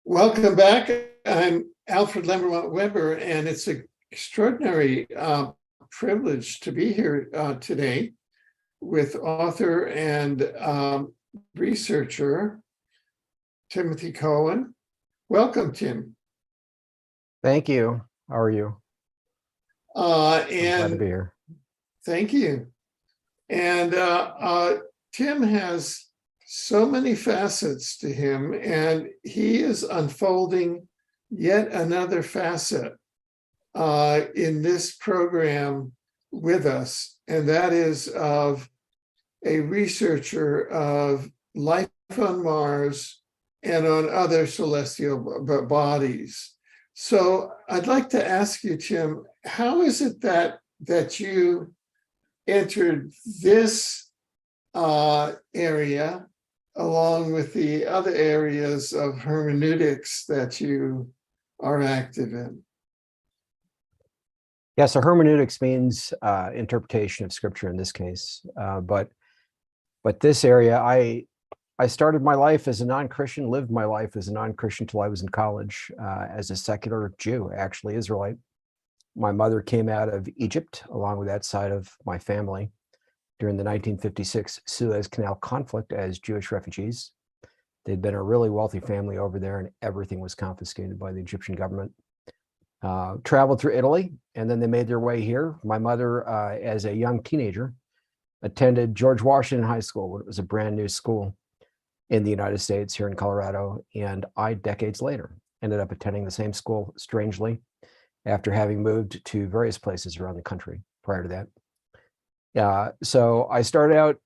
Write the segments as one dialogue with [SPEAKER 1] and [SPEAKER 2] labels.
[SPEAKER 1] Welcome back. I'm Alfred Lemmermont Weber, and it's an extraordinary privilege to be here today with author and researcher Timothy Cohen. Welcome, Tim.
[SPEAKER 2] Thank you. How are you? I'm glad to be here.
[SPEAKER 1] Thank you. And Tim has so many facets to him, and he is unfolding yet another facet in this program with us, and that is of a researcher of life on Mars and on other celestial bodies. So I'd like to ask you, Tim, how is it that you entered this area along with the other areas of hermeneutics that you are active in?
[SPEAKER 2] Yeah, so hermeneutics means interpretation of scripture in this case. But this area, I started my life as a non-Christian, lived my life as a non-Christian till I was in college as a secular Jew, actually Israelite. My mother came out of Egypt along with that side of my family during the 1956 Suez Canal conflict as Jewish refugees. They'd been a really wealthy family over there, and everything was confiscated by the Egyptian government. Traveled through Italy, and then they made their way here. My mother, as a young teenager, attended George Washington High School when it was a brand new school in the United States here in Colorado. And I, decades later, ended up attending the same school, strangely, after having moved to various places around the country prior to that. So I started out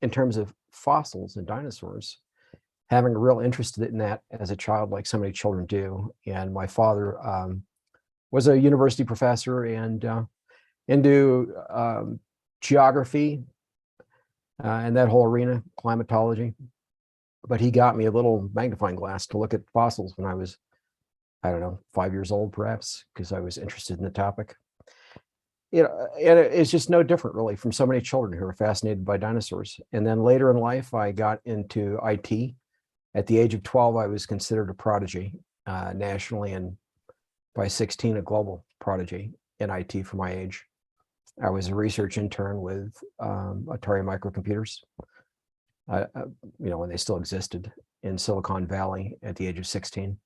[SPEAKER 2] in terms of fossils and dinosaurs, having a real interest in that as a child, like so many children do. And my father was a university professor and into geography and that whole arena, climatology. But he got me a little magnifying glass to look at fossils when I was, I don't know, 5 years old, perhaps, because I was interested in the topic. And it's just no different, really, from so many children who are fascinated by dinosaurs. And then later in life, I got into IT. At the age of 12, I was considered a prodigy nationally, and by 16, a global prodigy in IT for my age. I was a research intern with Atari microcomputers, when they still existed in Silicon Valley at the age of 16,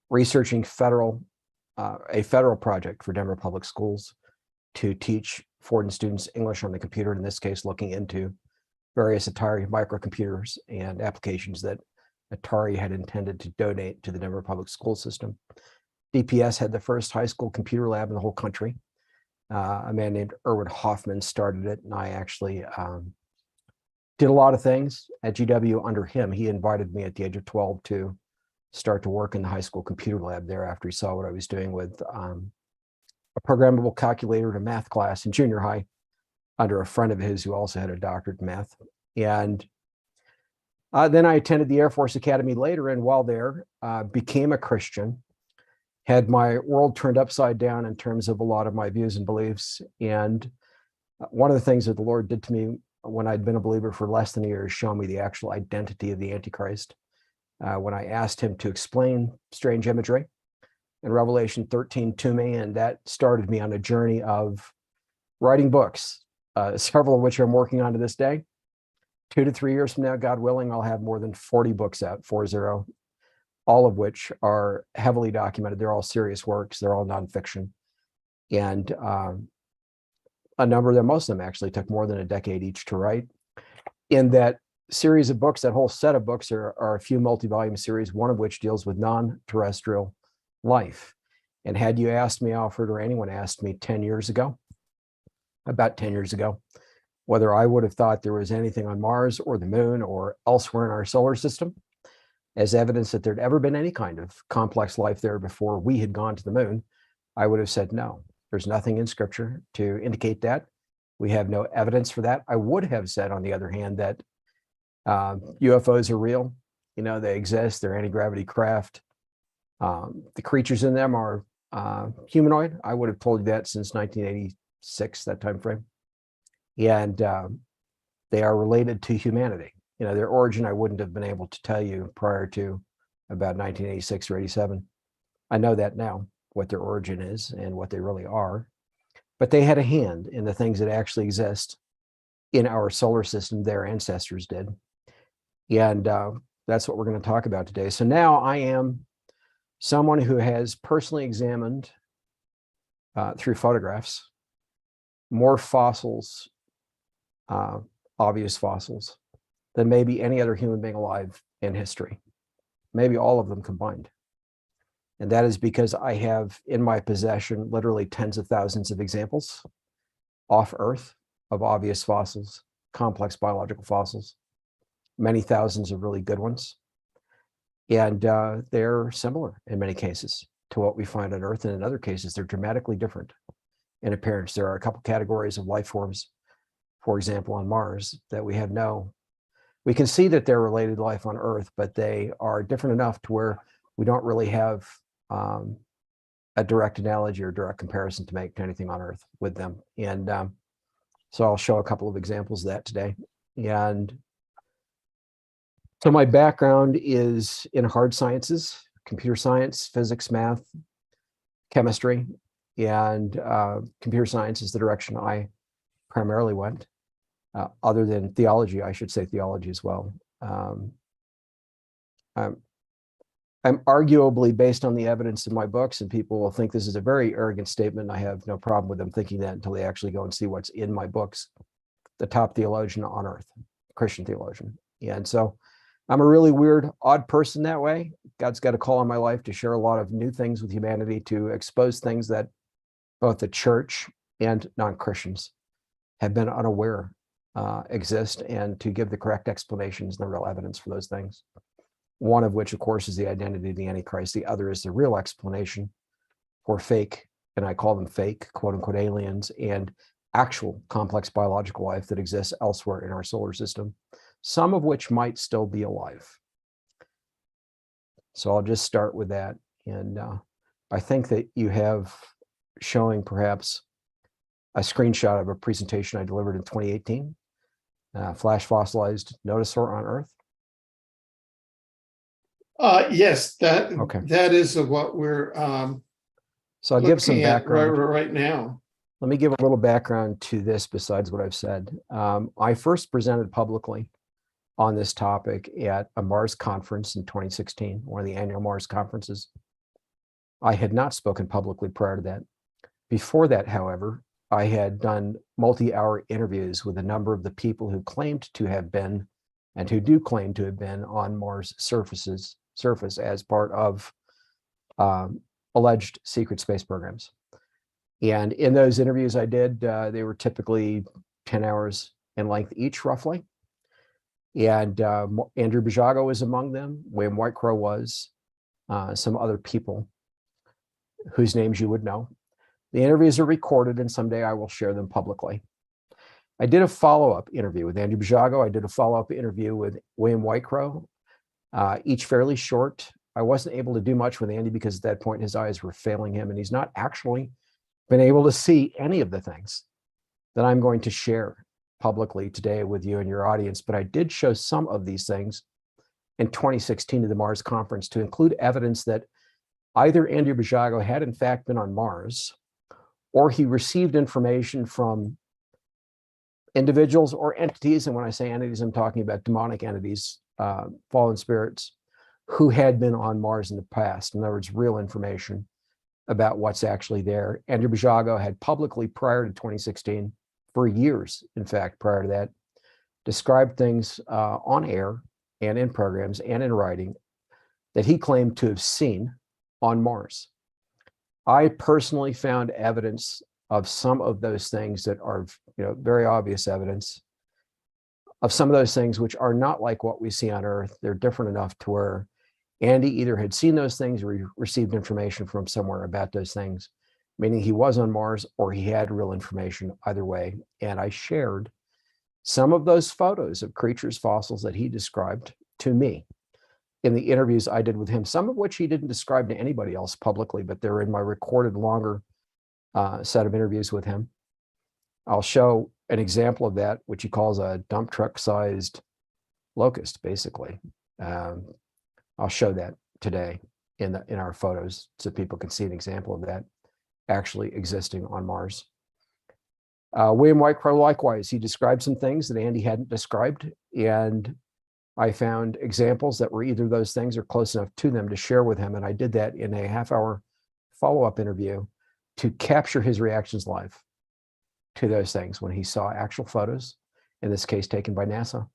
[SPEAKER 2] researching a federal project for Denver Public Schools to teach foreign students English on the computer, in this case, looking into various Atari microcomputers and applications that Atari had intended to donate to the Denver public school system. DPS had the first high school computer lab in the whole country. A man named Erwin Hoffman started it, and I actually did a lot of things at GW under him. He invited me at the age of 12 to start to work in the high school computer lab there after he saw what I was doing with a programmable calculator in a math class in junior high under a friend of his who also had a doctorate in math. And then I attended the Air Force Academy later, and while there, became a Christian, had my world turned upside down in terms of a lot of my views and beliefs. And one of the things that the Lord did to me when I'd been a believer for less than a year is show me the actual identity of the Antichrist. When I asked him to explain strange imagery in Revelation 13 to me, and that started me on a journey of writing books, several of which I'm working on to this day. 2 to 3 years from now, God willing, I'll have more than 40 books out, 40, all of which are heavily documented. They're all serious works. They're all nonfiction. And a number of them, most of them actually took more than a decade each to write. In that series of books, that whole set of books are a few multi-volume series, one of which deals with non-terrestrial life. And had you asked me, Alfred, or anyone asked me 10 years ago, about 10 years ago, whether I would have thought there was anything on Mars or the moon or elsewhere in our solar system as evidence that there'd ever been any kind of complex life there before we had gone to the moon, I would have said no. There's nothing in scripture to indicate that. We have no evidence for that. I would have said, on the other hand, that UFOs are real. They exist. They're anti-gravity craft. The creatures in them are humanoid. I would have told you that since 1986, that time frame. And they are related to humanity. Their origin I wouldn't have been able to tell you prior to about 1986 or 87. I know that now, what their origin is and what they really are. But they had a hand in the things that actually exist in our solar system. Their ancestors did. And that's what we're going to talk about today. So now I am someone who has personally examined through photographs more fossils, obvious fossils, than maybe any other human being alive in history, maybe all of them combined. And that is because I have in my possession literally tens of thousands of examples off Earth of obvious fossils, complex biological fossils, many thousands of really good ones. And they're similar in many cases to what we find on Earth. And in other cases, they're dramatically different in appearance. There are a couple categories of life forms, for example, on Mars that we can see that they're related to life on Earth, but they are different enough to where we don't really have a direct analogy or direct comparison to make to anything on Earth with them. And so I'll show a couple of examples of that today. And so my background is in hard sciences, computer science, physics, math, chemistry, and computer science is the direction I primarily went. Other than theology, I should say theology as well. I'm arguably, based on the evidence in my books, and people will think this is a very arrogant statement. I have no problem with them thinking that until they actually go and see what's in my books, the top theologian on Earth, Christian theologian. And so I'm a really weird, odd person that way. God's got a call on my life to share a lot of new things with humanity, to expose things that both the church and non-Christians have been unaware exist, and to give the correct explanations and the real evidence for those things. One of which, of course, is the identity of the Antichrist. The other is the real explanation for fake, and I call them fake, quote unquote, aliens, and actual complex biological life that exists elsewhere in our solar system, some of which might still be alive. So I'll just start with that. And I think that you have showing perhaps a screenshot of a presentation I delivered in 2018, flash fossilized nodosaur on Earth.
[SPEAKER 1] Yes, that
[SPEAKER 2] Okay.
[SPEAKER 1] that is what we're
[SPEAKER 2] So I'll give some
[SPEAKER 1] looking at
[SPEAKER 2] background.
[SPEAKER 1] right now.
[SPEAKER 2] Let me give a little background to this besides what I've said. I first presented publicly on this topic at a Mars conference in 2016, one of the annual Mars conferences. I had not spoken publicly prior to that. Before that, however, I had done multi-hour interviews with a number of the people who claimed to have been, and who do claim to have been, on Mars surface as part of alleged secret space programs. And in those interviews I did, they were typically 10 hours in length each, roughly. And Andrew Basiago was among them, William Whitecrow was, some other people whose names you would know. The interviews are recorded, and someday I will share them publicly. I did a follow-up interview with Andrew Basiago. I did a follow-up interview with William Whitecrow, each fairly short. I wasn't able to do much with Andy because at that point his eyes were failing him, and he's not actually been able to see any of the things that I'm going to share publicly today with you and your audience. But I did show some of these things in 2016 to the Mars conference to include evidence that either Andrew Basiago had in fact been on Mars, or he received information from individuals or entities. And when I say entities, I'm talking about demonic entities, fallen spirits, who had been on Mars in the past. In other words, real information about what's actually there. Andrew Basiago had publicly, prior to 2016, for years, in fact, prior to that, described things on air and in programs and in writing that he claimed to have seen on Mars. I personally found evidence of some of those things that are, very obvious evidence of some of those things which are not like what we see on Earth. They're different enough to where Andy either had seen those things or he received information from somewhere about those things, meaning he was on Mars or he had real information, either way. And I shared some of those photos of creatures, fossils that he described to me in the interviews I did with him, some of which he didn't describe to anybody else publicly, but they're in my recorded longer set of interviews with him. I'll show an example of that, which he calls a dump truck sized locust, basically. I'll show that. today in our photos, so people can see an example of that actually existing on Mars. William Whitecrow, likewise, he described some things that Andy hadn't described, and I found examples that were either those things or close enough to them to share with him, and I did that in a half-hour follow-up interview to capture his reactions live to those things when he saw actual photos, in this case taken by NASA,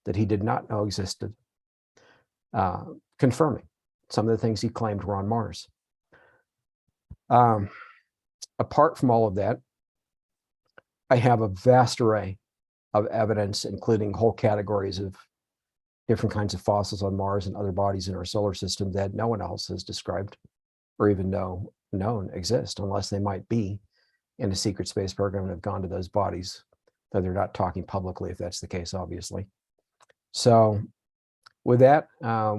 [SPEAKER 2] that he did not know existed, confirming some of the things he claimed were on Mars. Apart from all of that, I have a vast array of evidence, including whole categories of different kinds of fossils on Mars and other bodies in our solar system that no one else has described or even known exist, unless they might be in a secret space program and have gone to those bodies, though they're not talking publicly if that's the case, obviously. So with that,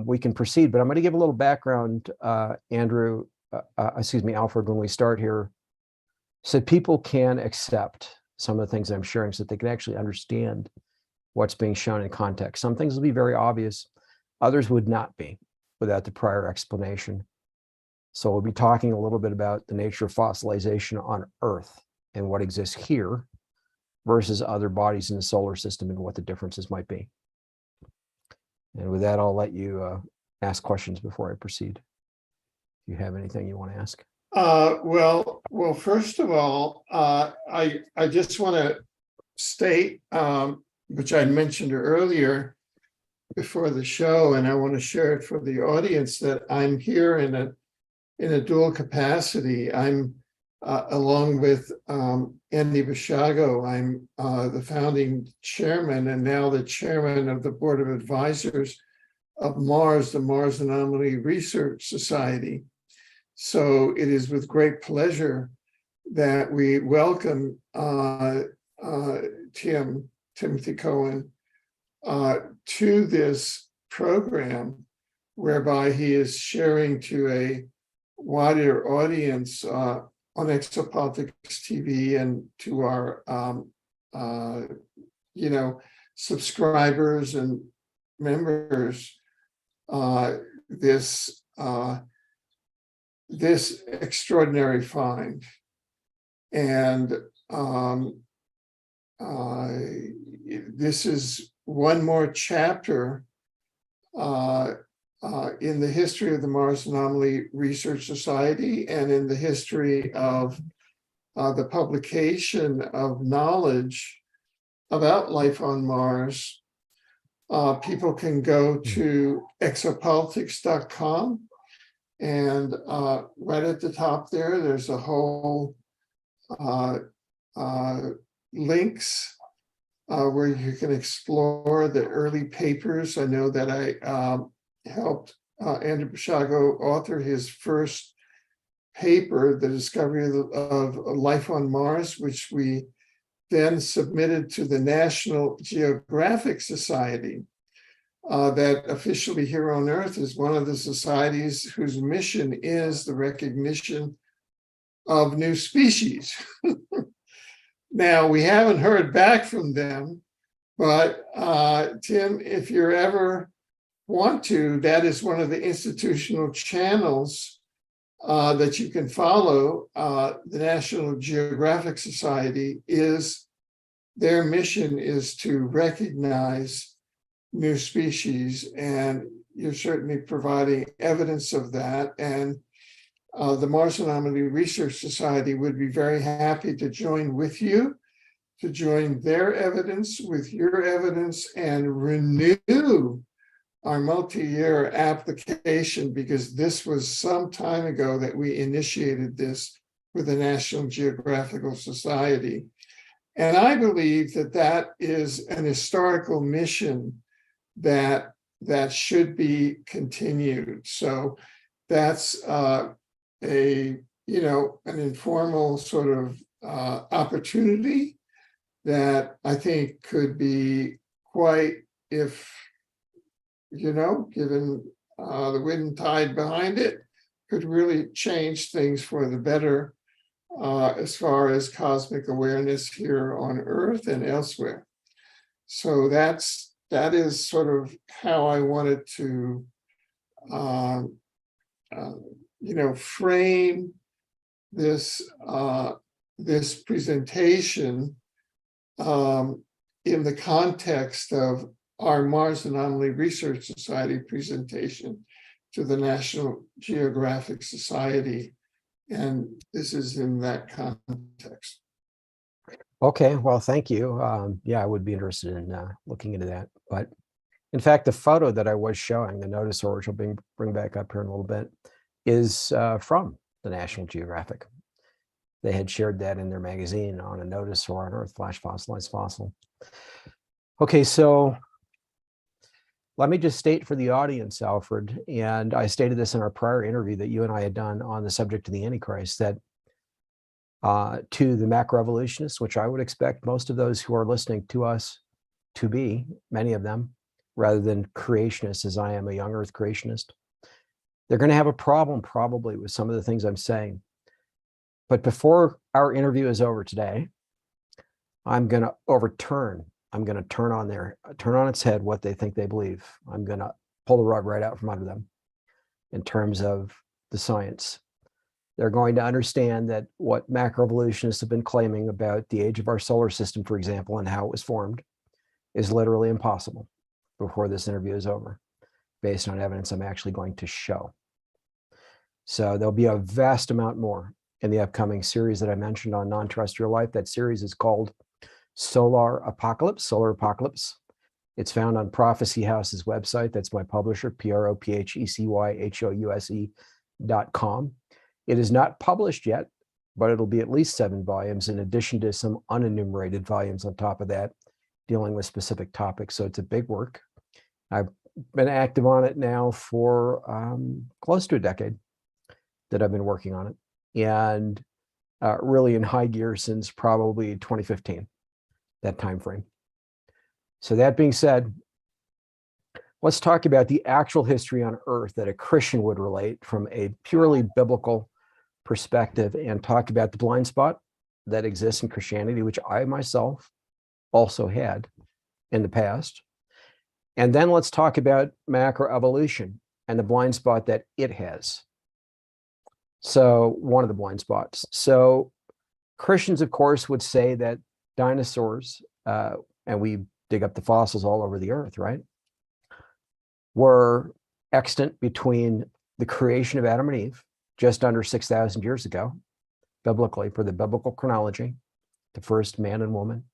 [SPEAKER 2] we can proceed, but I'm going to give a little background, Alfred, when we start here, so people can accept some of the things I'm sharing so that they can actually understand what's being shown in context. Some things will be very obvious, others would not be without the prior explanation. So we'll be talking a little bit about the nature of fossilization on Earth and what exists here versus other bodies in the solar system and what the differences might be. And with that, I'll let you ask questions before I proceed. If you have anything you want to ask.
[SPEAKER 1] Well, first of all, I just want to state, which I mentioned earlier before the show, and I want to share it for the audience, that I'm here in a dual capacity. I'm along with Andy Basiago. I'm the founding chairman and now the chairman of the board of advisors of MARS, the Mars Anomaly Research Society. So it is with great pleasure that we welcome Timothy Cohen to this program, whereby he is sharing to a wider audience on Exopolitics TV and to our subscribers and members this extraordinary find. And this is one more chapter in the history of the Mars Anomaly Research Society and in the history of the publication of knowledge about life on Mars. People can go to exopolitics.com, and right at the top there's a whole links where you can explore the early papers. I know that I helped Andrew Basiago author his first paper, The Discovery of Life on Mars, which we then submitted to the National Geographic Society, that officially here on Earth is one of the societies whose mission is the recognition of new species. Now, we haven't heard back from them, but Tim, if you ever want to, that is one of the institutional channels that you can follow. The National Geographic Society their mission is to recognize new species, and you're certainly providing evidence of that. And the Mars Anomaly Research Society would be very happy to join with you, to join their evidence with your evidence and renew our multi-year application, because this was some time ago that we initiated this with the National Geographical Society. And I believe that is an historical mission that should be continued. So that's an informal sort of opportunity that I think could be quite, if given the wind and tide behind it, could really change things for the better as far as cosmic awareness here on Earth and elsewhere. So that is sort of how I wanted to frame this this presentation in the context of our Mars Anomaly Research Society presentation to the National Geographic Society. And this is in that context.
[SPEAKER 2] Okay, well, thank you. Yeah, I would be interested in looking into that. But in fact, the photo that I was showing, the Nodosaur, which I'll bring back up here in a little bit, is from the National Geographic. They had shared that in their magazine on a Nodosaur on Earth, flash fossilized fossil. Okay, so let me just state for the audience, Alfred, and I stated this in our prior interview that you and I had done on the subject of the Antichrist, that to the macroevolutionists, which I would expect most of those who are listening to us to be, many of them, rather than creationists, as I am a young Earth creationist, they're going to have a problem probably with some of the things I'm saying. But before our interview is over today, I'm going to turn on its head what they think they believe. I'm going to pull the rug right out from under them in terms of the science. They're going to understand that what macroevolutionists have been claiming about the age of our solar system, for example, and how it was formed, is literally impossible before this interview is over, based on evidence I'm actually going to show. So there'll be a vast amount more in the upcoming series that I mentioned on non-terrestrial life. That series is called Solar Apocalypse. It's found on Prophecy House's website. That's my publisher, prophecyhouse.com. It is not published yet, but it'll be at least 7 volumes in addition to some unenumerated volumes on top of that, dealing with specific topics. So it's a big work. I've been active on it now for close to a decade that I've been working on it, and really in high gear since probably 2015, that time frame. So that being said, let's talk about the actual history on Earth that a Christian would relate from a purely biblical perspective, and talk about the blind spot that exists in Christianity, which I myself also had in the past. And then let's talk about macroevolution and the blind spot that it has. So one of the blind spots. So Christians, of course, would say that dinosaurs, and we dig up the fossils all over the earth, right, were extant between the creation of Adam and Eve, just under 6,000 years ago, biblically, for the biblical chronology, the first man and woman,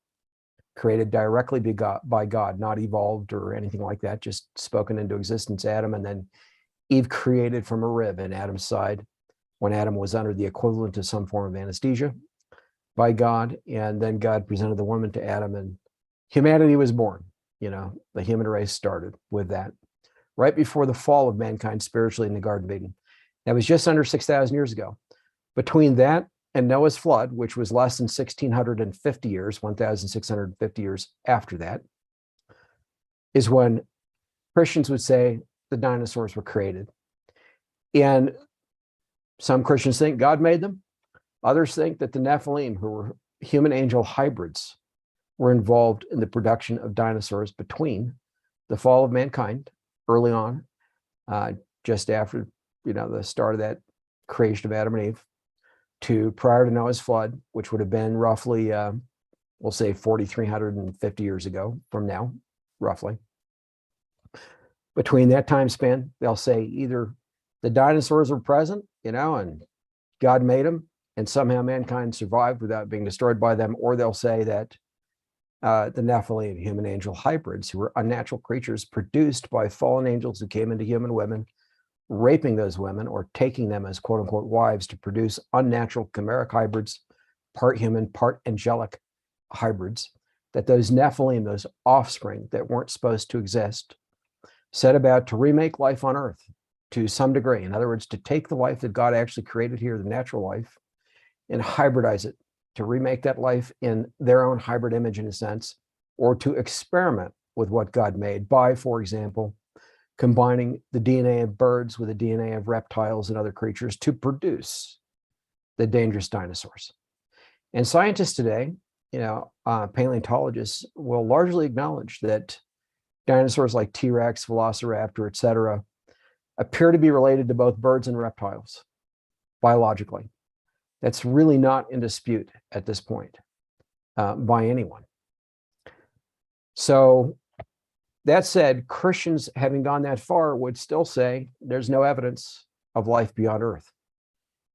[SPEAKER 2] created directly by God, not evolved or anything like that, just spoken into existence, Adam, and then Eve created from a rib in Adam's side when Adam was under the equivalent of some form of anesthesia by God. And then God presented the woman to Adam, and humanity was born. The human race started with that, right before the fall of mankind spiritually in the Garden of Eden. That was just under 6,000 years ago. Between that and Noah's flood, which was less than 1,650 years, 1,650 years after that, is when Christians would say the dinosaurs were created. And some Christians think God made them. Others think that the Nephilim, who were human angel hybrids, were involved in the production of dinosaurs between the fall of mankind early on, just after the start of that creation of Adam and Eve, to prior to Noah's flood, which would have been roughly, we'll say 4,350 years ago from now, roughly. Between that time span, they'll say either the dinosaurs were present, and God made them, and somehow mankind survived without being destroyed by them, or they'll say that the Nephilim, human angel hybrids, who were unnatural creatures produced by fallen angels who came into human women, raping those women or taking them as quote unquote wives to produce unnatural chimeric hybrids, part human, part angelic hybrids, that those Nephilim, those offspring that weren't supposed to exist, set about to remake life on Earth to some degree. In other words, to take the life that God actually created here, the natural life, and hybridize it, to remake that life in their own hybrid image in a sense, or to experiment with what God made by, for example, combining the DNA of birds with the DNA of reptiles and other creatures to produce the dangerous dinosaurs. And scientists today, paleontologists, will largely acknowledge that dinosaurs like T-Rex, Velociraptor, etc., appear to be related to both birds and reptiles biologically. That's really not in dispute at this point by anyone. So that said, Christians, having gone that far, would still say there's no evidence of life beyond Earth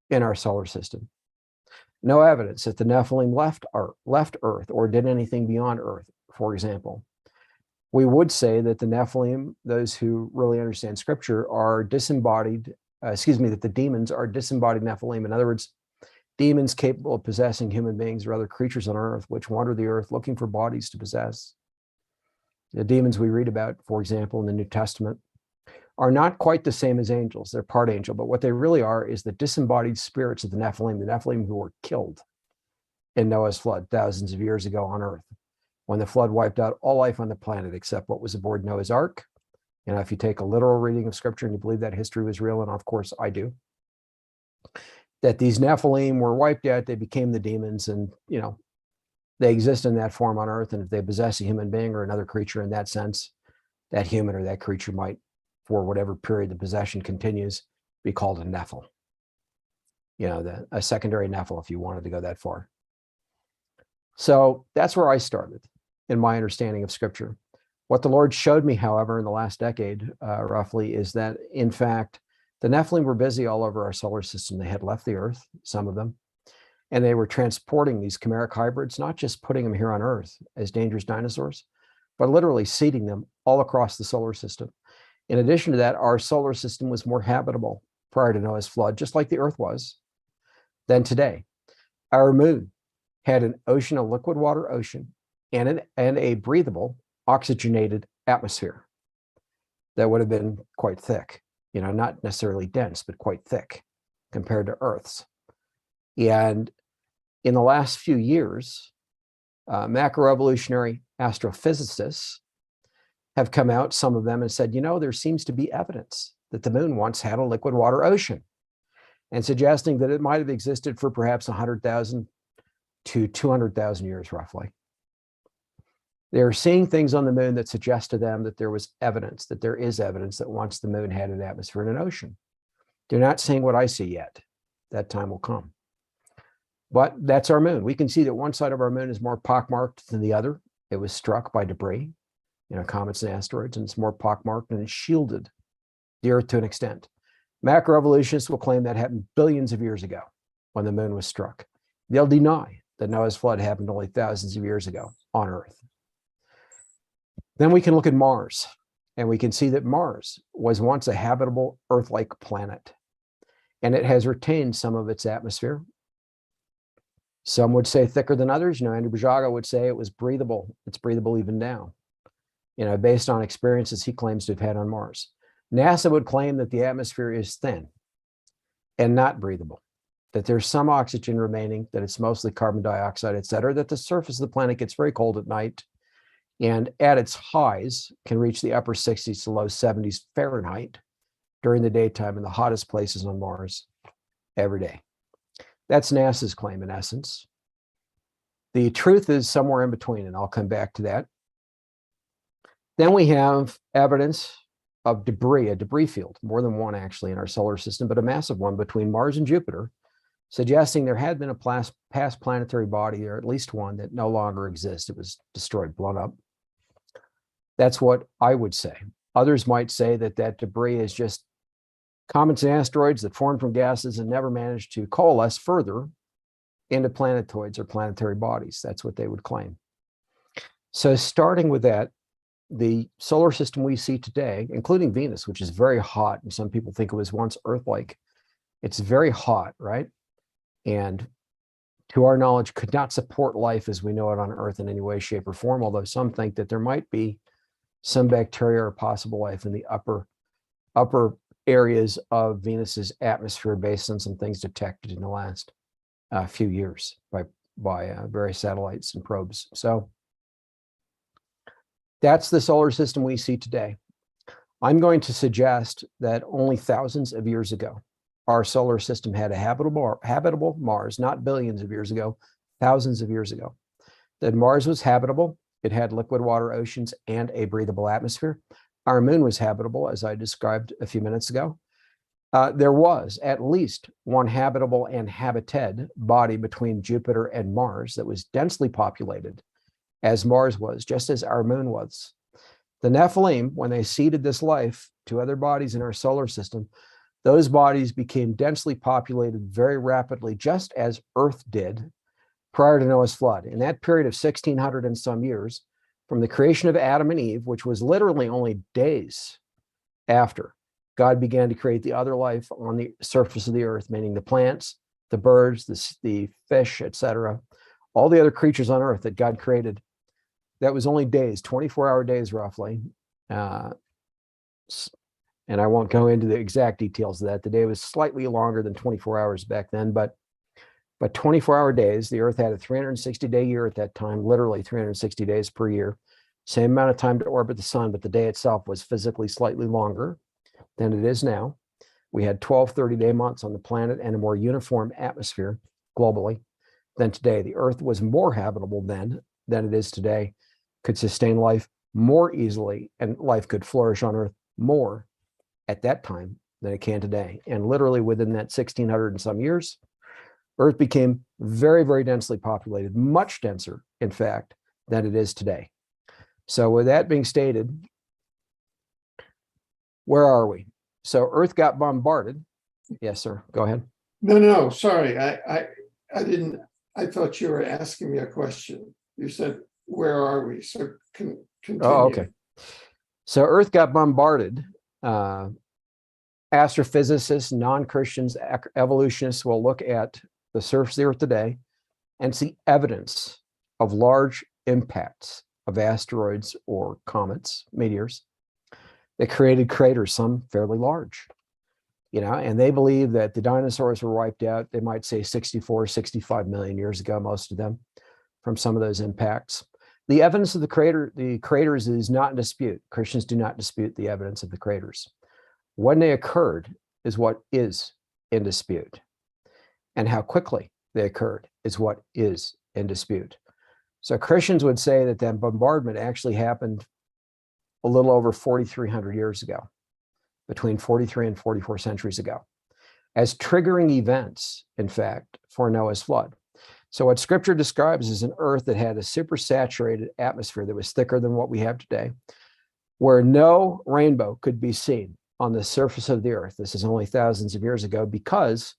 [SPEAKER 2] in our solar system. No evidence that the Nephilim left Earth or did anything beyond Earth, for example. We would say that the Nephilim, those who really understand Scripture, are disembodied, that the demons are disembodied Nephilim. In other words, demons capable of possessing human beings or other creatures on Earth, which wander the earth looking for bodies to possess. The demons we read about, for example, in the New Testament, are not quite the same as angels. They're part angel, but what they really are is the disembodied spirits of the Nephilim who were killed in Noah's flood thousands of years ago on Earth, when the flood wiped out all life on the planet except what was aboard Noah's Ark. And if you take a literal reading of Scripture and you believe that history was real, and of course I do, that these Nephilim were wiped out, they became the demons, and they exist in that form on Earth. And if they possess a human being or another creature in that sense, that human or that creature might, for whatever period the possession continues, be called a Nephil. A secondary Nephil, if you wanted to go that far. So that's where I started in my understanding of Scripture. What the Lord showed me, however, in the last decade, roughly, is that, in fact, the Nephilim were busy all over our solar system. They had left the Earth, some of them, and they were transporting these chimeric hybrids, not just putting them here on Earth as dangerous dinosaurs, but literally seeding them all across the solar system. In addition to that, our solar system was more habitable prior to Noah's flood, just like the Earth was, than today. Our moon had an ocean, a liquid water ocean, and a breathable, oxygenated atmosphere that would have been quite thick, not necessarily dense, but quite thick compared to Earth's. And in the last few years, macroevolutionary astrophysicists have come out, some of them, and said, there seems to be evidence that the moon once had a liquid water ocean, and suggesting that it might have existed for perhaps 100,000 to 200,000 years, roughly. They're seeing things on the moon that suggest to them that there is evidence that once the moon had an atmosphere and an ocean. They're not seeing what I see yet. That time will come. But that's our moon. We can see that one side of our moon is more pockmarked than the other. It was struck by debris, comets and asteroids, and it's more pockmarked, and it shielded the Earth to an extent. Macroevolutionists will claim that happened billions of years ago when the moon was struck. They'll deny that Noah's flood happened only thousands of years ago on Earth. Then we can look at Mars, and we can see that Mars was once a habitable Earth-like planet, and it has retained some of its atmosphere. Some would say thicker than others. Andrew Bajada would say it was breathable. It's breathable even now, based on experiences he claims to have had on Mars. NASA would claim that the atmosphere is thin and not breathable, that there's some oxygen remaining, that it's mostly carbon dioxide, et cetera, that the surface of the planet gets very cold at night, and at its highs can reach the upper 60s to low 70s Fahrenheit during the daytime in the hottest places on Mars every day. That's NASA's claim, in essence. The truth is somewhere in between, and I'll come back to that. Then we have evidence of debris, a debris field, more than one actually in our solar system, but a massive one between Mars and Jupiter, suggesting there had been a past planetary body, or at least one, that no longer exists. It was destroyed, blown up. That's what I would say. Others might say that that debris is just comets and asteroids that formed from gases and never managed to coalesce further into planetoids or planetary bodies. That's what they would claim. So starting with that, the solar system we see today, including Venus, which is very hot, and some people think it was once Earth-like, it's very hot, right? And to our knowledge, could not support life as we know it on Earth in any way, shape, or form, although some think that there might be some bacteria or possible life in the upper areas of Venus's atmosphere based on some things detected in the last few years by various satellites and probes. So that's the solar system we see today. I'm going to suggest that only thousands of years ago, our solar system had a habitable Mars, not billions of years ago, thousands of years ago. That Mars was habitable. It had liquid water oceans and a breathable atmosphere. our moon was habitable, as I described a few minutes ago. There was at least one habitable and habited body between Jupiter and Mars that was densely populated, as Mars was, just as our moon was. The Nephilim, when they seeded this life to other bodies in our solar system, those bodies became densely populated very rapidly, just as Earth did prior to Noah's flood. In that period of 1600 and some years, from the creation of Adam and Eve, which was literally only days after God began to create the other life on the surface of the earth, meaning the plants, the birds, the fish, etc., all the other creatures on earth that God created, that was only days, 24-hour days roughly. And I won't go into the exact details of that. The day was slightly longer than 24 hours back then, but 24-hour days. The earth had a 360-day year at that time, literally 360 days per year. Same amount of time to orbit the sun, but the day itself was physically slightly longer than it is now. We had 12 30-day months on the planet and a more uniform atmosphere globally than today. The earth was more habitable then than it is today, could sustain life more easily, and life could flourish on earth more at that time than it can today. And literally within that 1600 and some years, earth became very, very densely populated, much denser, in fact, than it is today. So with that being stated, where are we? So earth got bombarded. Yes, sir. Go ahead.
[SPEAKER 1] No, sorry. I didn't, I thought you were asking me a question. You said, where are we? So continue.
[SPEAKER 2] Oh, okay. So earth got bombarded. Astrophysicists, non-Christians, evolutionists will look at the surface of the earth today and see evidence of large impacts of asteroids or comets, meteors, that created craters, some fairly large, and they believe that the dinosaurs were wiped out. They might say 64, 65 million years ago, most of them, from some of those impacts. The evidence of the craters is not in dispute. Christians do not dispute the evidence of the craters. When they occurred is what is in dispute. And how quickly they occurred is what is in dispute. So Christians would say that that bombardment actually happened a little over 4,300 years ago, between 43 and 44 centuries ago, as triggering events, in fact, for Noah's flood. So what scripture describes is an earth that had a supersaturated atmosphere that was thicker than what we have today, where no rainbow could be seen on the surface of the earth. This is only thousands of years ago, because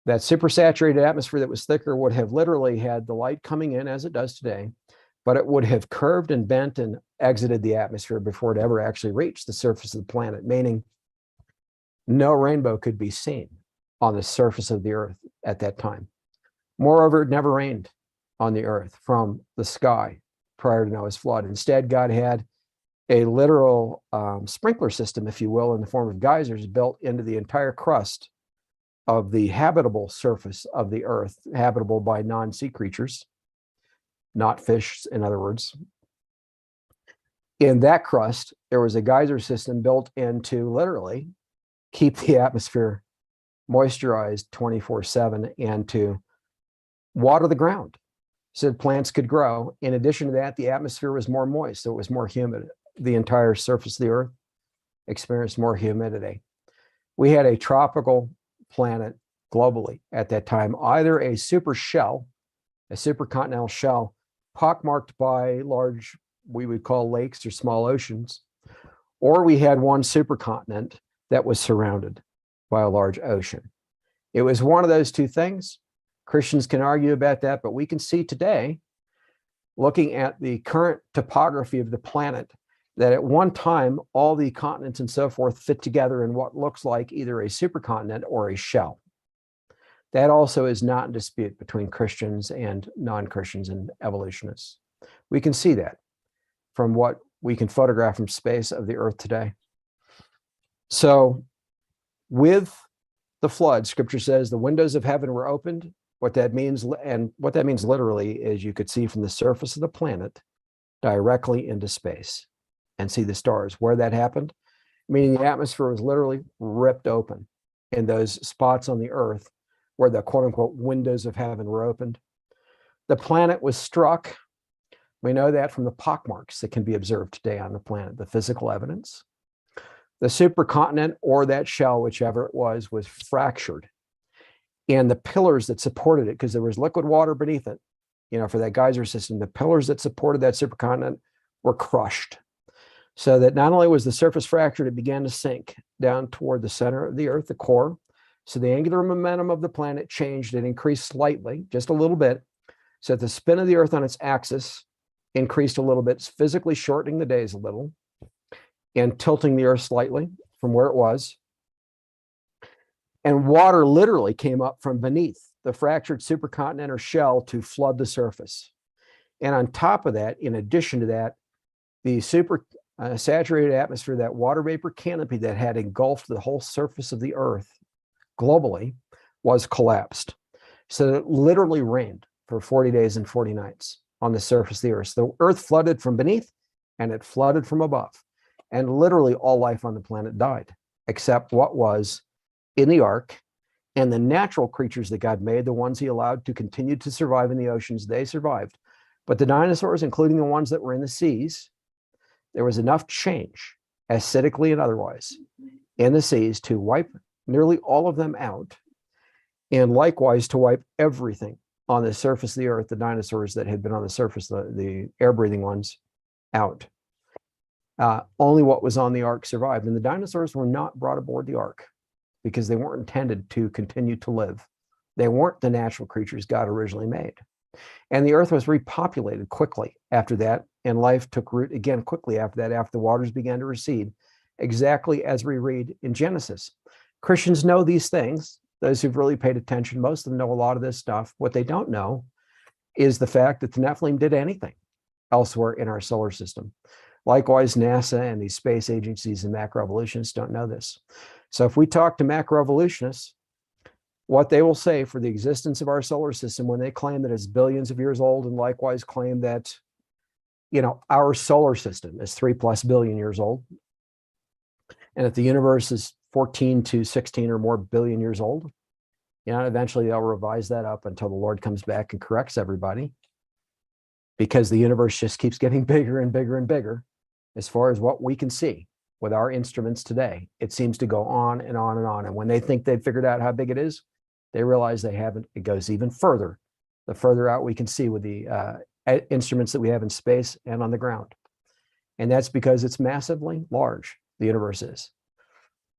[SPEAKER 2] that supersaturated atmosphere that was thicker would have literally had the light coming in as it does today, but it would have curved and bent and exited the atmosphere before it ever actually reached the surface of the planet, meaning no rainbow could be seen on the surface of the earth at that time. Moreover, it never rained on the earth from the sky prior to Noah's flood. Instead, God had a literal sprinkler system, if you will, in the form of geysers built into the entire crust of the habitable surface of the earth, habitable by non-sea creatures, not fish, in other words. In that crust, there was a geyser system built in to literally keep the atmosphere moisturized 24/7 and to water the ground so that plants could grow. In addition to that, the atmosphere was more moist, so it was more humid. The entire surface of the earth experienced more humidity. We had a tropical planet globally at that time, either a super shell, a supercontinental shell, pockmarked by large, we would call lakes or small oceans, or we had one supercontinent that was surrounded by a large ocean. It was one of those two things. Christians can argue about that, but we can see today, looking at the current topography of the planet, that at one time, all the continents and so forth fit together in what looks like either a supercontinent or a shell. That also is not in dispute between Christians and non-Christians and evolutionists. We can see that from what we can photograph from space of the earth today. So with the flood, scripture says the windows of heaven were opened. What that means, and what that means literally, is you could see from the surface of the planet directly into space and see the stars. Where that happened, meaning the atmosphere was literally ripped open in those spots on the earth where the quote unquote windows of heaven were opened. The planet was struck We know that from the pockmarks that can be observed today on the planet, the physical evidence. The supercontinent, or that shell, whichever it was fractured. And the pillars that supported it, because there was liquid water beneath it, for that geyser system, the pillars that supported that supercontinent were crushed. So that not only was the surface fractured, it began to sink down toward the center of the Earth, the core. So the angular momentum of the planet changed and increased slightly, just a little bit. So that the spin of the Earth on its axis increased a little bit, physically shortening the days a little and tilting the Earth slightly from where it was. And water literally came up from beneath the fractured supercontinent or shell to flood the surface. And on top of that, in addition to that, the super saturated atmosphere, that water vapor canopy that had engulfed the whole surface of the Earth globally, was collapsed. So it literally rained for 40 days and 40 nights on the surface of the Earth. So the Earth flooded from beneath and it flooded from above. And literally all life on the planet died, except what was in the ark, and the natural creatures that God made, the ones he allowed to continue to survive in the oceans, they survived. But the dinosaurs, including the ones that were in the seas, there was enough change, acidically and otherwise, in the seas to wipe nearly all of them out, and likewise to wipe everything on the surface of the Earth, the dinosaurs that had been on the surface, the air-breathing ones, out. Only what was on the ark survived. And the dinosaurs were not brought aboard the ark because they weren't intended to continue to live. They weren't the natural creatures God originally made. And the Earth was repopulated quickly after that, and life took root again quickly after that, after the waters began to recede, exactly as we read in Genesis. Christians know these things. Those who've really paid attention, most of them know a lot of this stuff. What they don't know is the fact that the Nephilim did anything elsewhere in our solar system. Likewise, NASA and these space agencies and macroevolutionists don't know this. So if we talk to macroevolutionists, what they will say for the existence of our solar system, when they claim that it's billions of years old, and likewise claim that, our solar system is 3+ billion years old, and that the universe is 14 to 16 or more billion years old, eventually they'll revise that up until the Lord comes back and corrects everybody, because the universe just keeps getting bigger and bigger and bigger. As far as what we can see with our instruments today, it seems to go on and on and on. And when they think they've figured out how big it is, they realize they haven't. It goes even further, the further out we can see with the instruments that we have in space and on the ground. And that's because it's massively large, the universe is.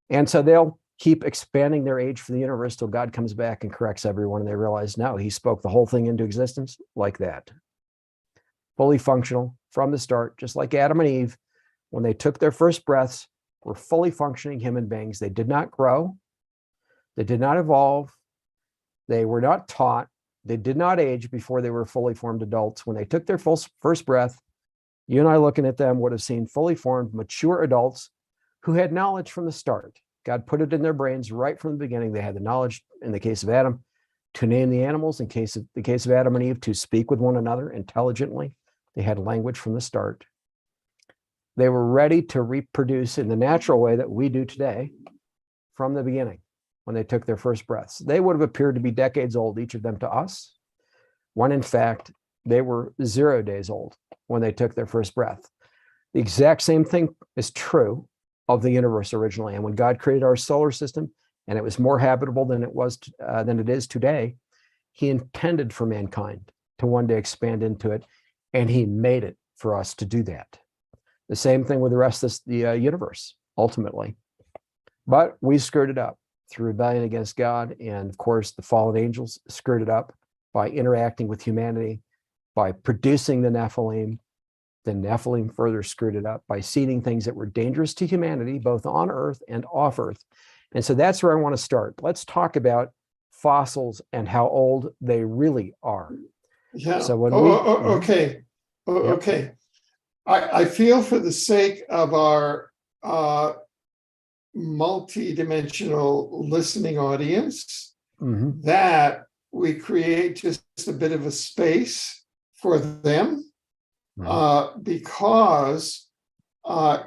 [SPEAKER 2] And so they'll keep expanding their age for the universe till God comes back and corrects everyone. And they realize, no, he spoke the whole thing into existence like that. Fully functional from the start, just like Adam and Eve, when they took their first breaths, were fully functioning human beings. They did not grow. They did not evolve. They were not taught. They did not age before they were fully formed adults. When they took their first breath, you and I looking at them would have seen fully formed, mature adults who had knowledge from the start. God put it in their brains right from the beginning. They had the knowledge, in the case of Adam, to name the animals. In the case of Adam and Eve, to speak with one another intelligently. They had language from the start. They were ready to reproduce in the natural way that we do today from the beginning when they took their first breaths. They would have appeared to be decades old, each of them, to us, when in fact they were 0 days old when they took their first breath. The exact same thing is true of the universe originally. And when God created our solar system, and it was more habitable than it is today, he intended for mankind to one day expand into it, and he made it for us to do that. The same thing with the rest of the universe, ultimately. But we screwed it up through rebellion against God, and of course, the fallen angels screwed it up by interacting with humanity, by producing the Nephilim. The Nephilim further screwed it up by seeding things that were dangerous to humanity, both on Earth and off Earth. And so that's where I want to start. Let's talk about fossils and how old they really are.
[SPEAKER 1] Yeah.
[SPEAKER 2] So when
[SPEAKER 1] okay. Okay. I feel, for the sake of our multi-dimensional listening audience, that we create just a bit of a space for them, because a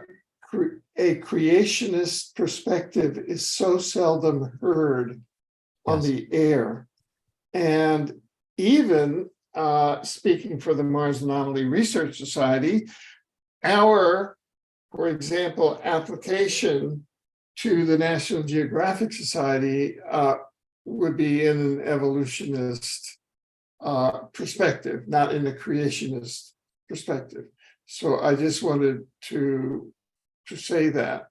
[SPEAKER 1] creationist perspective is so seldom heard on the air. And even speaking for the Mars Anomaly Research Society, our, for example, application to the National Geographic Society would be in an evolutionist perspective, not in a creationist perspective. So I just wanted to say that.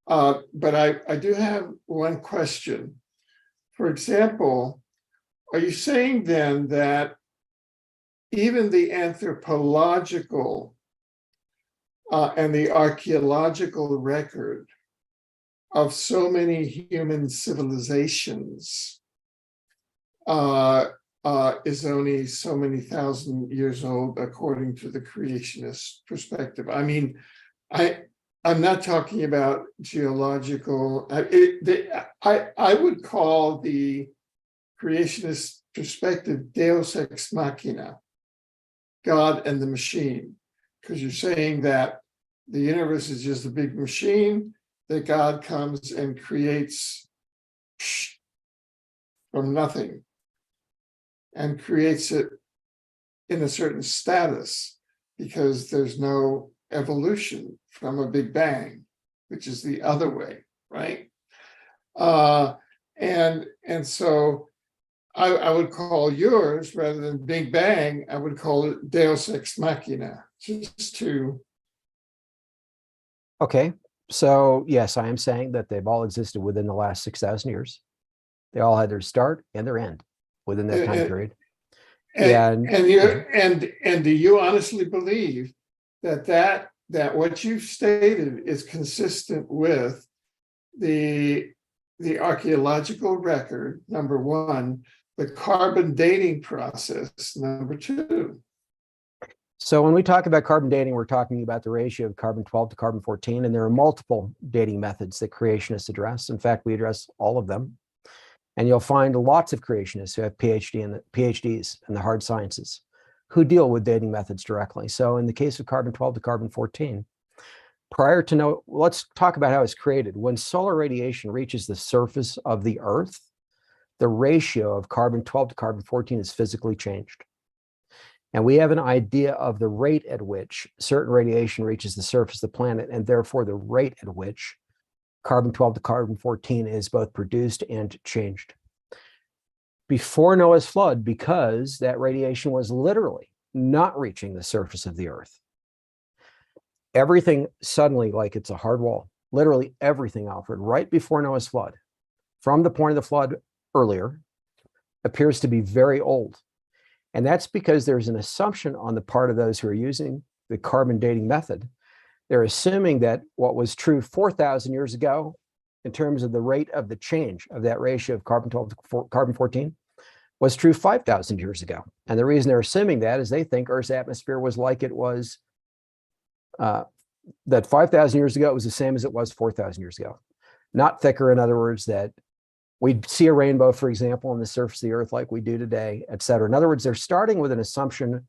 [SPEAKER 1] But I do have one question. For example, are you saying then that even the anthropological and the archaeological record of so many human civilizations is only so many thousand years old, according to the creationist perspective? I mean, I'm not talking about geological. I would call the creationist perspective Deus ex machina, God and the machine, because you're saying that the universe is just a big machine that God comes and creates from nothing and creates it in a certain status because there's no evolution from a big bang, which is the other way, right? And so I would call yours, rather than Big Bang, I would call it Deus ex machina, just to.
[SPEAKER 2] Okay, so yes, I am saying that they've all existed within the last 6,000 years. They all had their start and their end within that time period.
[SPEAKER 1] And do you honestly believe that what you've stated is consistent with the archaeological record, number one, the carbon dating process, number two?
[SPEAKER 2] So when we talk about carbon dating, we're talking about the ratio of carbon-12 to carbon-14, and there are multiple dating methods that creationists address. In fact, we address all of them. And you'll find lots of creationists who have PhDs in the hard sciences who deal with dating methods directly. So in the case of carbon-12 to carbon-14, let's talk about how it's created. When solar radiation reaches the surface of the Earth, the ratio of carbon-12 to carbon-14 is physically changed. And we have an idea of the rate at which certain radiation reaches the surface of the planet, and therefore the rate at which carbon-12 to carbon-14 is both produced and changed. Before Noah's flood, because that radiation was literally not reaching the surface of the Earth, everything suddenly, like it's a hard wall, literally everything, Alfred, right before Noah's flood, from the point of the flood earlier, appears to be very old. And that's because there's an assumption on the part of those who are using the carbon dating method. They're assuming that what was true 4,000 years ago, in terms of the rate of the change of that ratio of carbon-12 to carbon-14, was true 5,000 years ago. And the reason they're assuming that is they think Earth's atmosphere was like it was, that 5,000 years ago, it was the same as it was 4,000 years ago. Not thicker, in other words, that we'd see a rainbow, for example, on the surface of the Earth like we do today, et cetera. In other words, they're starting with an assumption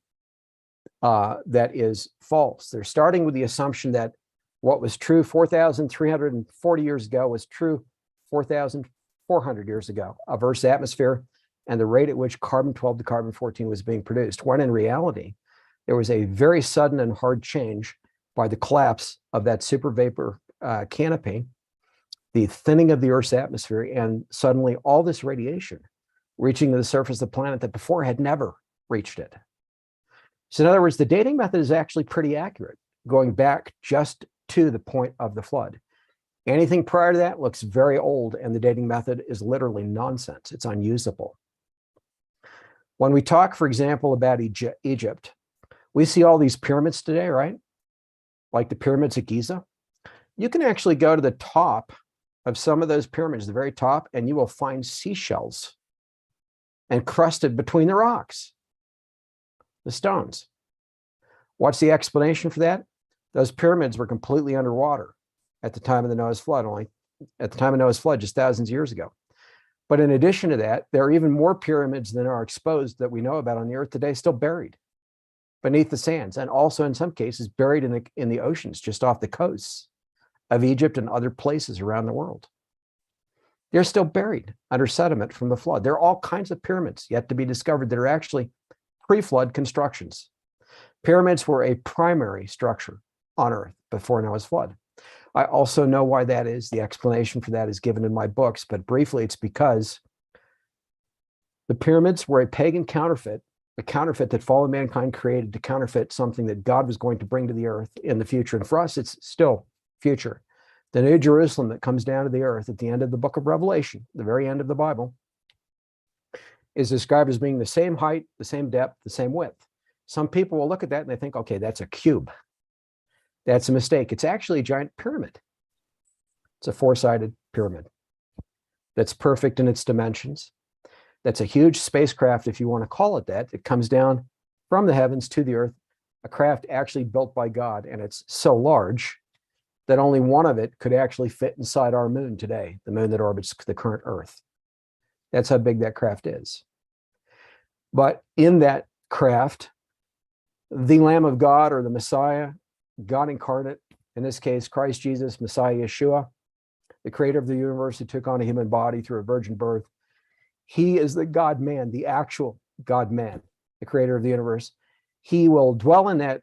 [SPEAKER 2] that is false. They're starting with the assumption that what was true 4,340 years ago was true 4,400 years ago of Earth's atmosphere and the rate at which carbon-12 to carbon-14 was being produced, when in reality, there was a very sudden and hard change by the collapse of that supervapor canopy, the thinning of the Earth's atmosphere, and suddenly all this radiation reaching the surface of the planet that before had never reached it. So in other words, the dating method is actually pretty accurate, going back just to the point of the flood. Anything prior to that looks very old, and the dating method is literally nonsense. It's unusable. When we talk, for example, about Egypt, we see all these pyramids today, right? Like the pyramids at Giza. You can actually go to the top of some of those pyramids, the very top, and you will find seashells encrusted between the rocks, the stones. What's the explanation for that? Those pyramids were completely underwater at the time of the Noah's flood, just thousands of years ago. But in addition to that, there are even more pyramids than are exposed that we know about on the Earth today, still buried beneath the sands, and also in some cases buried in the oceans just off the coasts of Egypt and other places around the world. They're still buried under sediment from the flood. There are all kinds of pyramids yet to be discovered that are actually pre-flood constructions. Pyramids were a primary structure on Earth before Noah's flood. I also know why that is. The explanation for that is given in my books, but briefly, it's because the pyramids were a pagan counterfeit, a counterfeit that fallen mankind created to counterfeit something that God was going to bring to the earth in the future. And for us, it's still future. The New Jerusalem that comes down to the earth at the end of the book of Revelation, the very end of the Bible, is described as being the same height, the same depth, the same width. Some people will look at that and they think, okay, that's a cube. That's a mistake. It's actually a giant pyramid. It's a four-sided pyramid that's perfect in its dimensions. That's a huge spacecraft, if you want to call it that. It comes down from the heavens to the earth, a craft actually built by God. And it's so large that only one of it could actually fit inside our moon today, the moon that orbits the current Earth. That's how big that craft is. But in that craft, the Lamb of God, or the Messiah, God incarnate, in this case, Christ Jesus, Messiah Yeshua, the creator of the universe who took on a human body through a virgin birth. He is the God-man, the actual God-man, the creator of the universe. He will dwell in that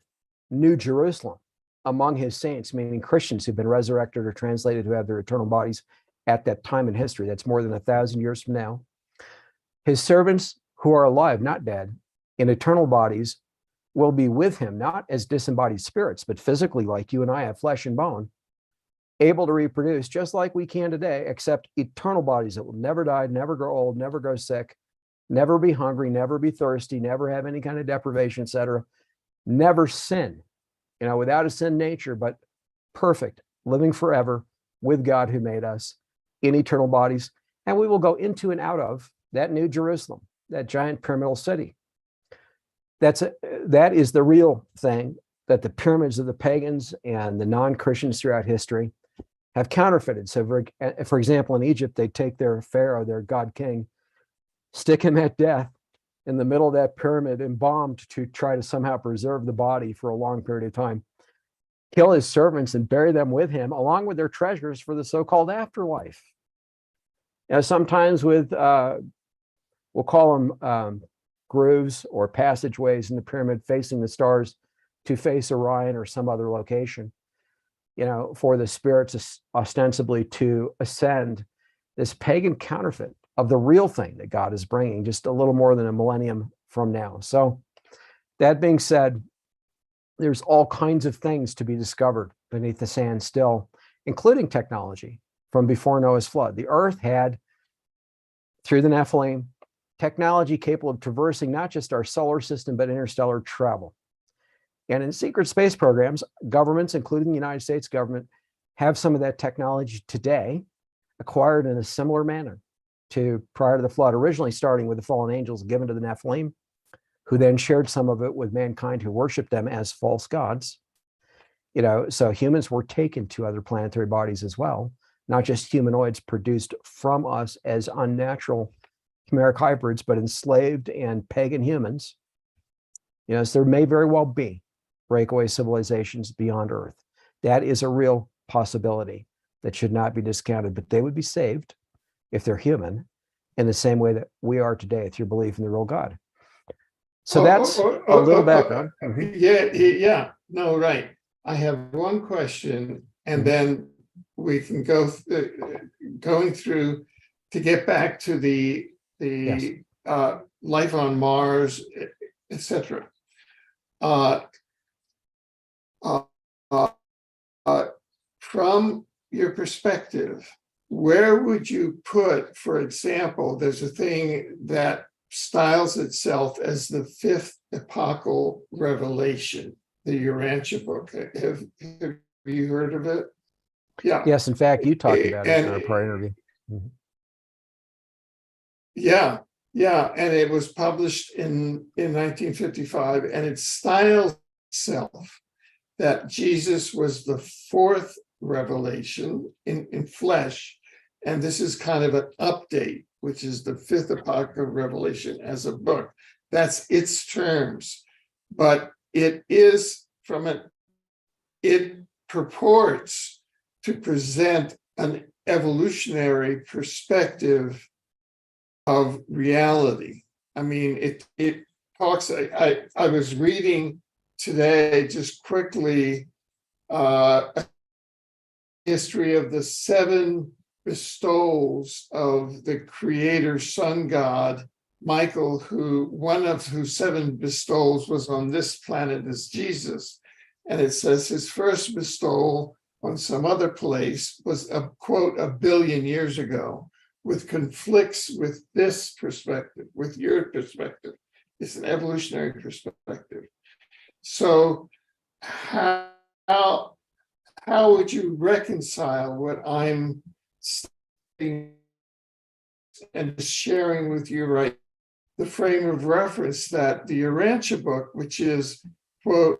[SPEAKER 2] New Jerusalem among his saints, meaning Christians who've been resurrected or translated, who have their eternal bodies at that time in history. That's more than 1,000 years from now. His servants who are alive, not dead, in eternal bodies, will be with him, not as disembodied spirits, but physically like you and I have flesh and bone, able to reproduce just like we can today, except eternal bodies that will never die, never grow old, never grow sick, never be hungry, never be thirsty, never have any kind of deprivation, etc. Never sin, without a sin nature, but perfect, living forever with God who made us in eternal bodies. And we will go into and out of that New Jerusalem, that giant pyramidal city. That is the real thing that the pyramids of the pagans and the non-Christians throughout history have counterfeited. So for example, in Egypt, they take their pharaoh, their god king, stick him at death in the middle of that pyramid, embalmed to try to somehow preserve the body for a long period of time, kill his servants and bury them with him, along with their treasures for the so-called afterlife. Sometimes with, we'll call them grooves or passageways in the pyramid facing the stars to face Orion or some other location, for the spirits ostensibly to ascend, this pagan counterfeit of the real thing that God is bringing just a little more than a millennium from now. So that being said, there's all kinds of things to be discovered beneath the sand still, including technology from before Noah's flood. The earth had, through the Nephilim, technology capable of traversing not just our solar system, but interstellar travel. And in secret space programs, governments, including the United States government, have some of that technology today, acquired in a similar manner to prior to the flood, originally starting with the fallen angels given to the Nephilim, who then shared some of it with mankind who worshiped them as false gods. So humans were taken to other planetary bodies as well, not just humanoids produced from us as unnatural chimeric hybrids, but enslaved and pagan humans. So there may very well be breakaway civilizations beyond Earth. That is a real possibility that should not be discounted, but they would be saved if they're human in the same way that we are today through belief in the real God. So that's a little background.
[SPEAKER 1] Yeah. No, right. I have one question, and then we can go going through to get back to the life on Mars, etc. From your perspective, where would you put, for example, there's a thing that styles itself as the fifth epochal revelation, the Urantia book. Have you heard of it? Yeah.
[SPEAKER 2] Yes, in fact, you talked about it in our prior interview.
[SPEAKER 1] Yeah, and it was published in 1955, and it styles itself that Jesus was the fourth revelation in flesh, and this is kind of an update, which is the fifth epoch of revelation as a book. That's its terms, but it is it purports to present an evolutionary perspective of reality. I mean, it talks. I was reading today just quickly a history of the 7 bestowals of the creator sun god Michael, who one of whose 7 bestowals was on this planet as Jesus. And it says his first bestowal on some other place was a quote 1 billion years ago, with conflicts with this perspective, with your perspective. It's an evolutionary perspective. So how would you reconcile what I'm saying and sharing with you, right? The frame of reference that the Urantia book, which is, quote,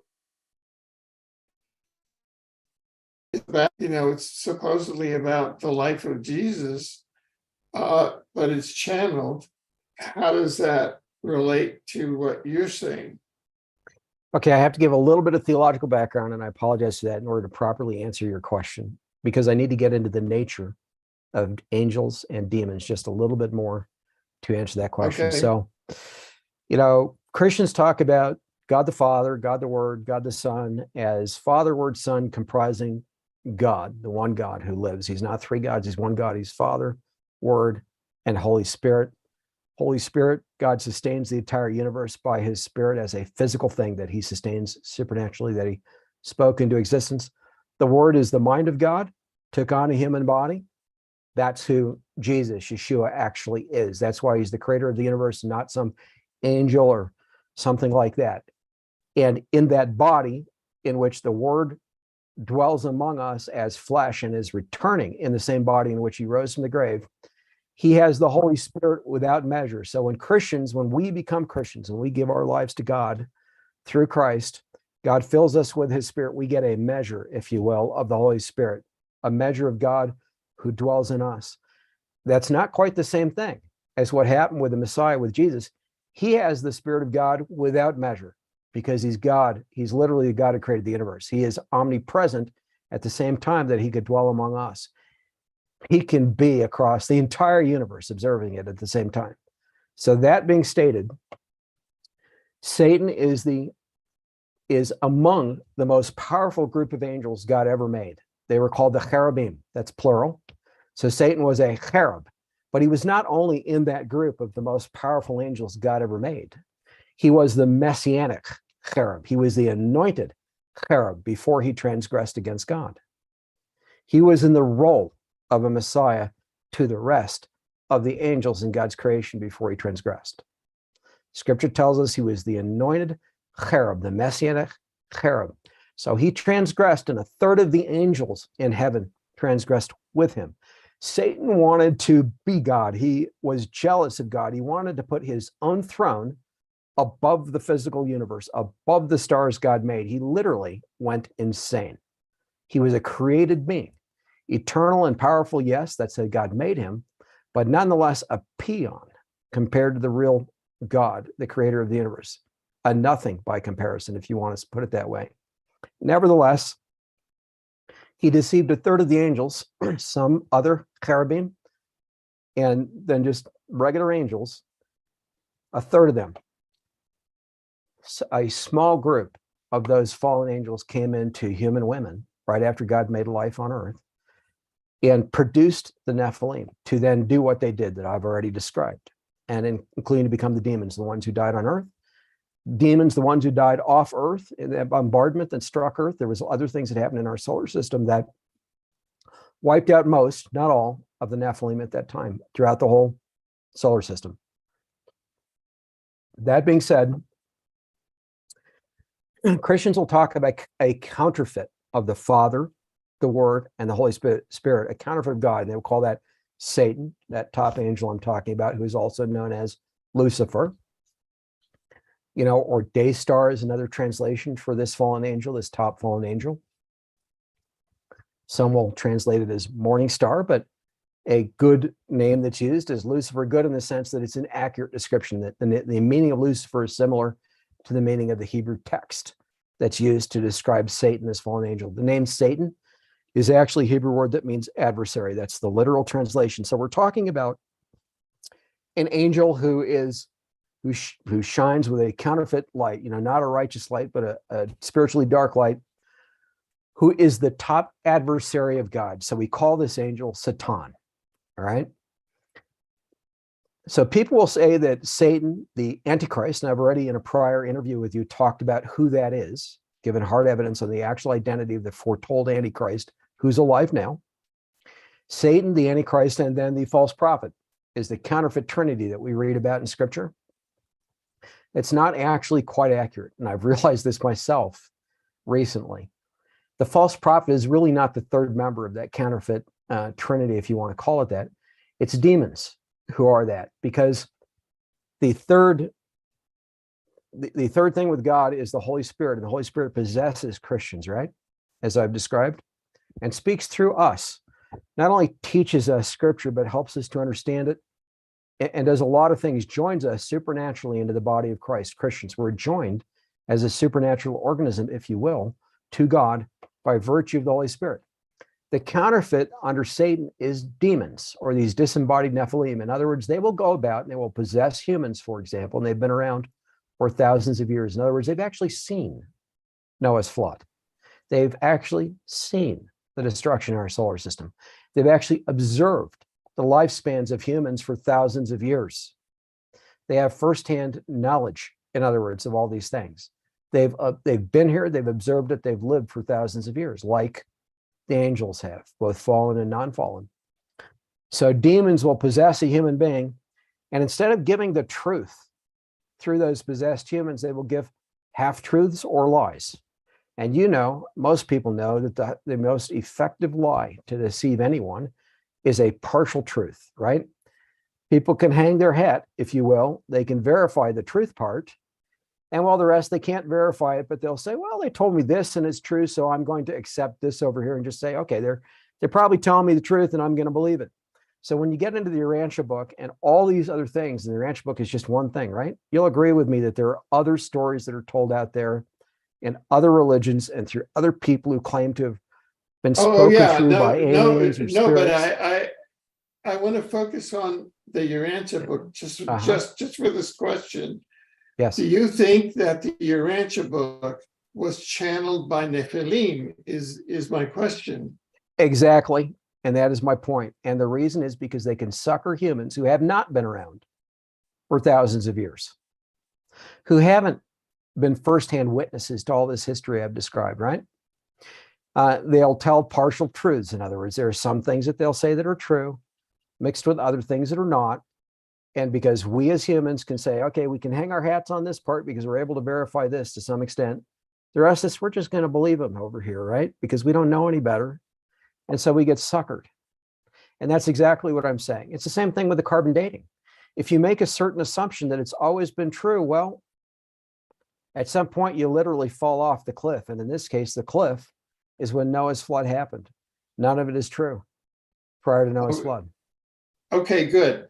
[SPEAKER 1] about, it's supposedly about the life of Jesus, but it's channeled. How does that relate to what you're saying?
[SPEAKER 2] Okay, I have to give a little bit of theological background, and I apologize for that in order to properly answer your question, because I need to get into the nature of angels and demons just a little bit more to answer that question.
[SPEAKER 1] Okay.
[SPEAKER 2] So, Christians talk about God the Father, God the Word, God the Son as Father, Word, Son, comprising God, the one God who lives. He's not 3 gods, he's one God. He's Father, Word, and Holy Spirit. Holy Spirit, God sustains the entire universe by his Spirit as a physical thing that he sustains supernaturally, that he spoke into existence. The Word is the mind of God, took on a human body. That's who Jesus, Yeshua, actually is. That's why he's the creator of the universe, not some angel or something like that. And in that body in which the Word dwells among us as flesh and is returning in the same body in which he rose from the grave, he has the Holy Spirit without measure. So when we become Christians and we give our lives to God through Christ, God fills us with his Spirit. We get a measure, if you will, of the Holy Spirit, a measure of God who dwells in us. That's not quite the same thing as what happened with the Messiah, with Jesus. He has the Spirit of God without measure because he's God. He's literally the God who created the universe. He is omnipresent at the same time that he could dwell among us. He can be across the entire universe observing it at the same time. So that being stated, Satan is among the most powerful group of angels God ever made. They were called the cherubim. That's plural. So Satan was a cherub, but he was not only in that group of the most powerful angels God ever made. He was the messianic cherub. He was the anointed cherub before he transgressed against God. He was in the role of a Messiah to the rest of the angels in God's creation before he transgressed. Scripture tells us he was the anointed cherub, the messianic cherub. So he transgressed, and 1/3 of the angels in heaven transgressed with him. Satan wanted to be God. He was jealous of God. He wanted to put his own throne above the physical universe, above the stars God made. He literally went insane. He was a created being. Eternal and powerful, yes, that's how God made him, but nonetheless a peon compared to the real God, the creator of the universe. A nothing by comparison, if you want to put it that way. Nevertheless, he deceived 1/3 of the angels, some other cherubim, and then just regular angels, 1/3 of them. So a small group of those fallen angels came into human women right after God made life on earth and produced the Nephilim to then do what they did that I've already described, and including to become the demons, the ones who died on earth. Demons, the ones who died off earth in that bombardment that struck earth. There was other things that happened in our solar system that wiped out most, not all, of the Nephilim at that time throughout the whole solar system. That being said, Christians will talk about a counterfeit of the Father, the Word, and the Holy Spirit, a counterfeit of God. And they will call that Satan, that top angel I'm talking about, who is also known as Lucifer. Or day star is another translation for this fallen angel, this top fallen angel. Some will translate it as morning star, but a good name that's used is Lucifer, good in the sense that it's an accurate description, that the meaning of Lucifer is similar to the meaning of the Hebrew text that's used to describe Satan, this fallen angel. The name Satan is actually a Hebrew word that means adversary. That's the literal translation. So we're talking about an angel who is who shines with a counterfeit light, not a righteous light, but a spiritually dark light, who is the top adversary of God. So we call this angel Satan, all right? So people will say that Satan, the Antichrist, and I've already in a prior interview with you talked about who that is, given hard evidence on the actual identity of the foretold Antichrist, who's alive now. Satan, the Antichrist, and then the false prophet is the counterfeit trinity that we read about in Scripture. It's not actually quite accurate, and I've realized this myself recently. The false prophet is really not the third member of that counterfeit trinity, if you want to call it that. It's demons who are that, because the third thing with God is the Holy Spirit, and the Holy Spirit possesses Christians, right? As I've described, and speaks through us. Not only teaches us Scripture, but helps us to understand it, and does a lot of things, joins us supernaturally into the body of Christ. Christians, we're joined as a supernatural organism, if you will, to God by virtue of the Holy Spirit. The counterfeit under Satan is demons, or these disembodied Nephilim. In other words, they will go about and they will possess humans, for example, and they've been around for thousands of years. In other words, they've actually seen Noah's flood. They've actually seen the destruction of our solar system. They've actually observed the lifespans of humans for thousands of years. They have firsthand knowledge, in other words, of all these things. They've been here, they've observed it, they've lived for thousands of years, like the angels have, both fallen and non-fallen. So demons will possess a human being, and instead of giving the truth through those possessed humans, they will give half-truths or lies. And most people know that the most effective lie to deceive anyone is a partial truth, right? People can hang their hat, if you will. They can verify the truth part, and while the rest, they can't verify it, but they'll say, well, they told me this and it's true, so I'm going to accept this over here and just say, okay, they're probably telling me the truth and I'm going to believe it. So when you get into the Urantia book and all these other things, and the Urantia book is just one thing, right? You'll agree with me that there are other stories that are told out there in other religions and through other people who claim to have been spoken through by aliens or spirits.
[SPEAKER 1] But I want to focus on the Urantia book just for this question.
[SPEAKER 2] Yes.
[SPEAKER 1] Do you think that the Urantia book was channeled by Nephilim? Is my question.
[SPEAKER 2] Exactly. And that is my point. And the reason is because they can sucker humans who have not been around for thousands of years, who haven't been firsthand witnesses to all this history I've described, right? They'll tell partial truths. In other words, there are some things that they'll say that are true, mixed with other things that are not. And because we as humans can say, okay, we can hang our hats on this part because we're able to verify this to some extent. The rest of us, we're just going to believe them over here, right? Because we don't know any better. And so we get suckered. And that's exactly what I'm saying. It's the same thing with the carbon dating. If you make a certain assumption that it's always been true, well, at some point you literally fall off the cliff. And in this case, the cliff is when Noah's flood happened. None of it is true prior to Noah's flood.
[SPEAKER 1] Okay, good.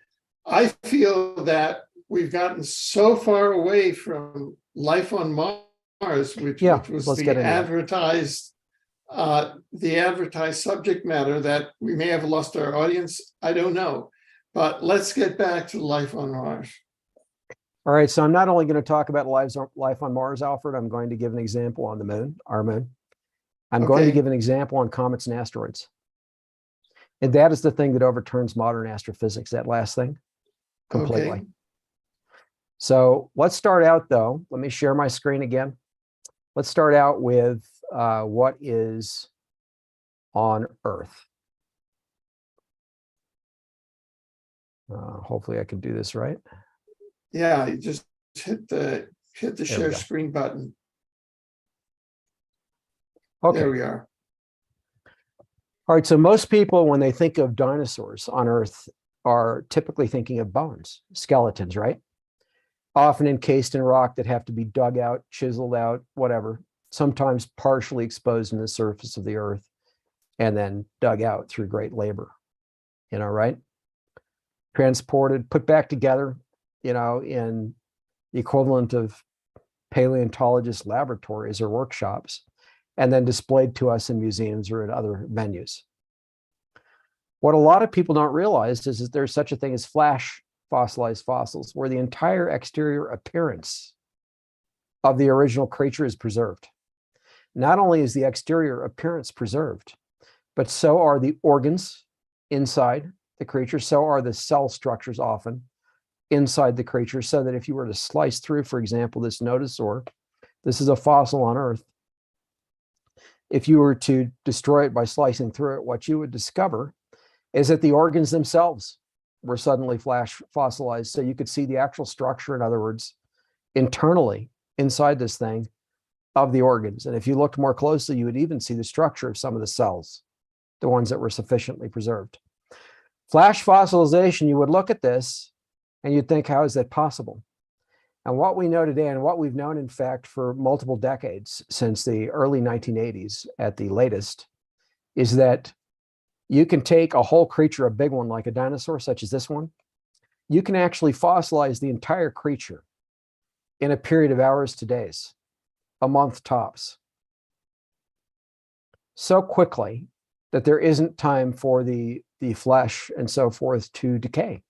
[SPEAKER 1] I feel that we've gotten so far away from life on Mars, which was the advertised subject matter, that we may have lost our audience. I don't know, but let's get back to life on Mars.
[SPEAKER 2] All right, so I'm not only going to talk about life on Mars, Alfred. I'm going to give an example on the moon, our moon. I'm going to give an example on comets and asteroids. And that is the thing that overturns modern astrophysics, that last thing, completely.
[SPEAKER 1] Okay.
[SPEAKER 2] So let's start out, though. Let me share my screen again. Let's start out with what is on Earth. Hopefully I can do this right.
[SPEAKER 1] Yeah, you just hit the share screen button.
[SPEAKER 2] Okay.
[SPEAKER 1] There we are.
[SPEAKER 2] All right, so most people, when they think of dinosaurs on Earth, are typically thinking of bones, skeletons, right? Often encased in rock that have to be dug out, chiseled out, whatever, sometimes partially exposed in the surface of the Earth and then dug out through great labor, right? Transported, put back together, in the equivalent of paleontologist laboratories or workshops, and then displayed to us in museums or in other venues. What a lot of people don't realize is that there's such a thing as flash fossilized fossils where the entire exterior appearance of the original creature is preserved. Not only is the exterior appearance preserved, but so are the organs inside the creature, so are the cell structures often inside the creature, so that if you were to slice through, for example, this nodosaur, this is a fossil on Earth. If you were to destroy it by slicing through it, what you would discover is that the organs themselves were suddenly flash fossilized. So you could see the actual structure, in other words, internally inside this thing of the organs. And if you looked more closely, you would even see the structure of some of the cells, the ones that were sufficiently preserved. Flash fossilization, you would look at this and you'd think, how is that possible? And what we know today, and what we've known, in fact, for multiple decades, since the early 1980s at the latest, is that you can take a whole creature, a big one like a dinosaur, such as this one. You can actually fossilize the entire creature in a period of hours to days, a month tops, so quickly that there isn't time for the flesh and so forth to decay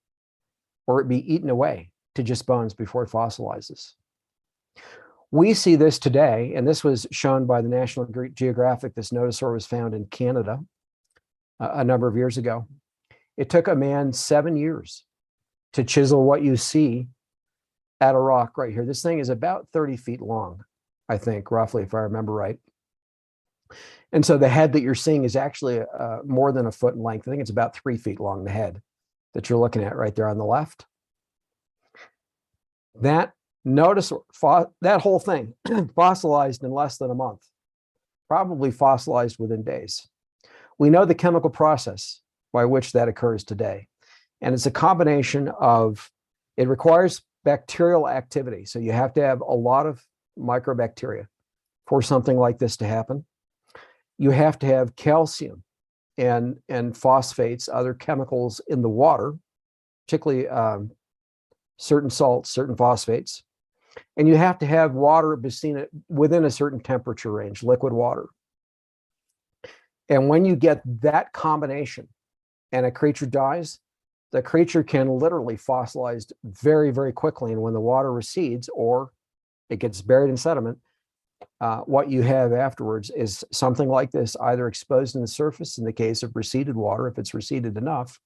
[SPEAKER 2] or it be eaten away to just bones before it fossilizes. We see this today, and this was shown by the National Geographic. This nodosaur was found in Canada a number of years ago. It took a man 7 years to chisel what you see at a rock right here. This thing is about 30 feet long, I think, roughly, if I remember right. And so the head that you're seeing is actually more than a foot in length. I think it's about 3 feet long, the head that you're looking at right there on the left. That nodosaur, that whole thing fossilized in less than a month, probably fossilized within days. We know the chemical process by which that occurs today. And it's a combination of, it requires bacterial activity. So you have to have a lot of microbacteria for something like this to happen. You have to have calcium and phosphates, other chemicals in the water, particularly certain salts, certain phosphates. And you have to have water within a certain temperature range, liquid water. And when you get that combination and a creature dies, the creature can literally fossilize very, very quickly. And when the water recedes or it gets buried in sediment, what you have afterwards is something like this, either exposed in the surface in the case of receded water, if it's receded enough,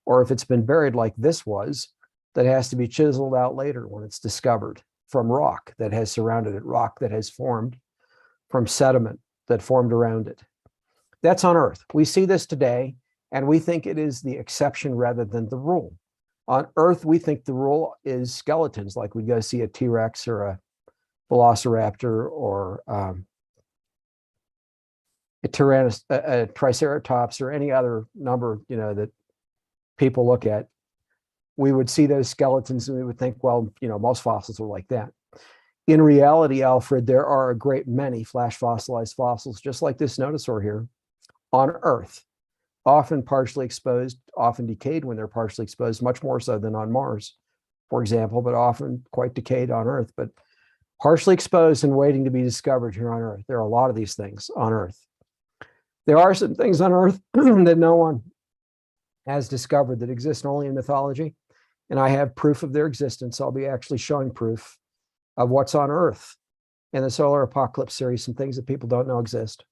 [SPEAKER 2] or if it's been buried like this was, that has to be chiseled out later when it's discovered from rock that has surrounded it, rock that has formed from sediment that formed around it. That's on Earth. We see this today, and we think it is the exception rather than the rule. On Earth, we think the rule is skeletons, like we go see a T-Rex or a velociraptor or a triceratops or any other number, that people look at. We would see those skeletons and we would think, well, most fossils are like that. In reality, Alfred, there are a great many flash fossilized fossils, just like this nodosaur here, on Earth, often partially exposed, often decayed when they're partially exposed, much more so than on Mars, for example, but often quite decayed on Earth, but partially exposed and waiting to be discovered here on Earth. There are a lot of these things on Earth. There are some things on Earth that no one has discovered that exist only in mythology, and I have proof of their existence. I'll be actually showing proof of what's on Earth in the Solar Apocalypse series, some things that people don't know exist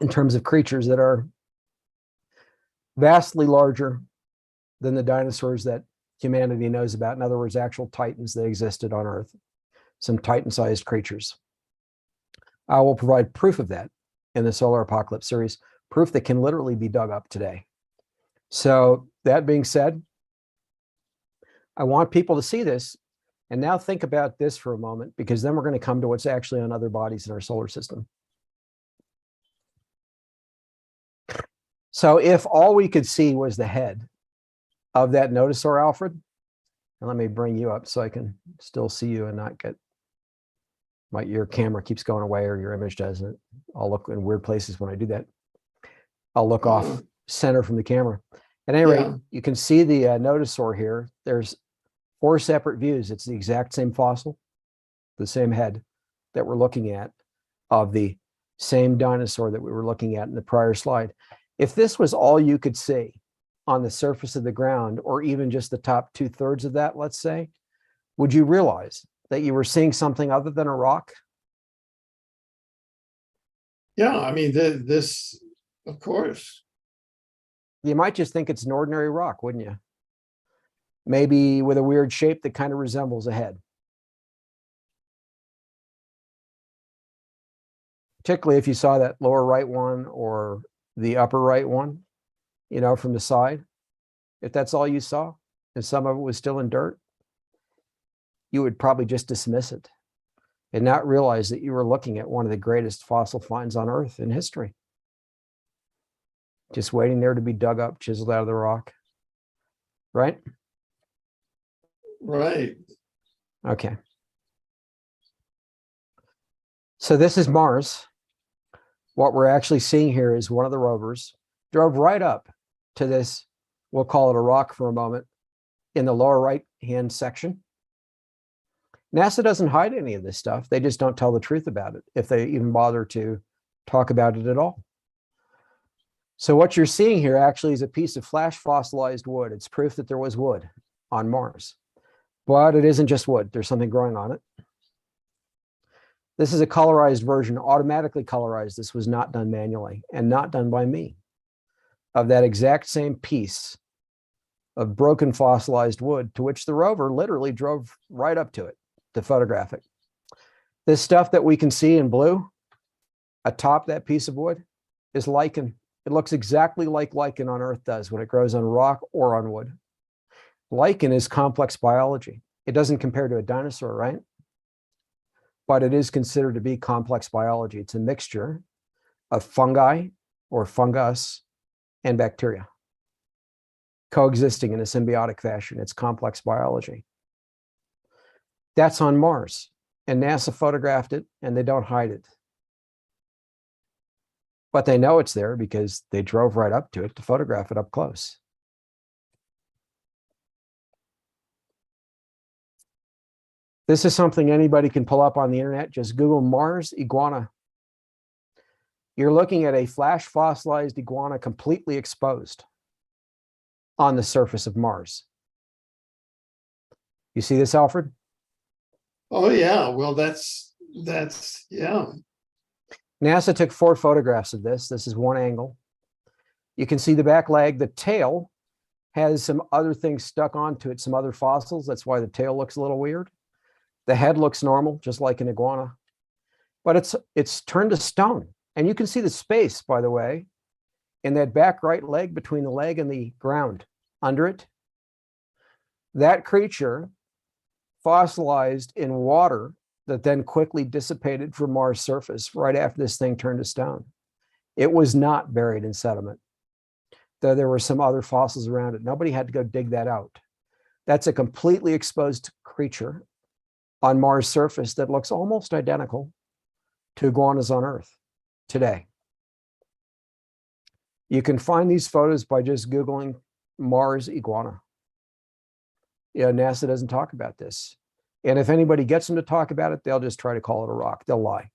[SPEAKER 2] in terms of creatures that are vastly larger than the dinosaurs that humanity knows about. In other words, actual titans that existed on Earth, some titan-sized creatures. I will provide proof of that in the Solar Apocalypse series, proof that can literally be dug up today. So that being said, I want people to see this. And now think about this for a moment, because then we're going to come to what's actually on other bodies in our solar system. So if all we could see was the head of that nodosaur, Alfred, and let me bring you up so I can still see you and not get your camera keeps going away, or your image doesn't. I'll look in weird places when I do that. I'll look off center from the camera. At any rate, you can see the nodosaur here. There's 4 separate views. It's the exact same fossil, the same head that we're looking at of the same dinosaur that we were looking at in the prior slide. If this was all you could see, on the surface of the ground, or even just the top 2/3 of that, let's say, would you realize that you were seeing something other than a rock?
[SPEAKER 1] Yeah, I mean, this, of course.
[SPEAKER 2] You might just think it's an ordinary rock, wouldn't you? Maybe with a weird shape that kind of resembles a head. Particularly if you saw that lower right one or the upper right one, you know, from the side. If that's all you saw and some of it was still in dirt, you would probably just dismiss it and not realize that you were looking at one of the greatest fossil finds on Earth in history. Just waiting there to be dug up, chiseled out of the rock. Right?
[SPEAKER 1] Right.
[SPEAKER 2] Okay. So this is Mars. What we're actually seeing here is one of the rovers drove right up to this, we'll call it a rock for a moment, in the lower right-hand section. NASA doesn't hide any of this stuff. They just don't tell the truth about it, if they even bother to talk about it at all. So what you're seeing here actually is a piece of flash fossilized wood. It's proof that there was wood on Mars. But it isn't just wood. There's something growing on it. This is a colorized version, automatically colorized. This was not done manually and not done by me, of that exact same piece of broken fossilized wood, to which the rover literally drove right up to it to photograph it. This stuff that we can see in blue atop that piece of wood is lichen. It looks exactly like lichen on Earth does when it grows on rock or on wood. Lichen is complex biology. It doesn't compare to a dinosaur, right? But it is considered to be complex biology. It's a mixture of fungi or fungus and bacteria coexisting in a symbiotic fashion. It's complex biology. That's on Mars, and NASA photographed it, and they don't hide it. But they know it's there because they drove right up to it to photograph it up close. This is something anybody can pull up on the internet. Just Google Mars iguana. You're looking at a flash fossilized iguana completely exposed on the surface of Mars. You see this, Alfred?
[SPEAKER 1] Oh, yeah. Well, that's, yeah.
[SPEAKER 2] NASA took 4 photographs of this. This is one angle. You can see the back leg. The tail has some other things stuck onto it, some other fossils. That's why the tail looks a little weird. The head looks normal, just like an iguana, but it's turned to stone. And you can see the space, by the way, in that back right leg between the leg and the ground under it. That creature fossilized in water that then quickly dissipated from Mars' surface right after this thing turned to stone. It was not buried in sediment, though there were some other fossils around it. Nobody had to go dig that out. That's a completely exposed creature on Mars' surface that looks almost identical to iguanas on Earth today. You can find these photos by just Googling Mars iguana. Yeah, NASA doesn't talk about this. And if anybody gets them to talk about it, they'll just try to call it a rock. They'll lie.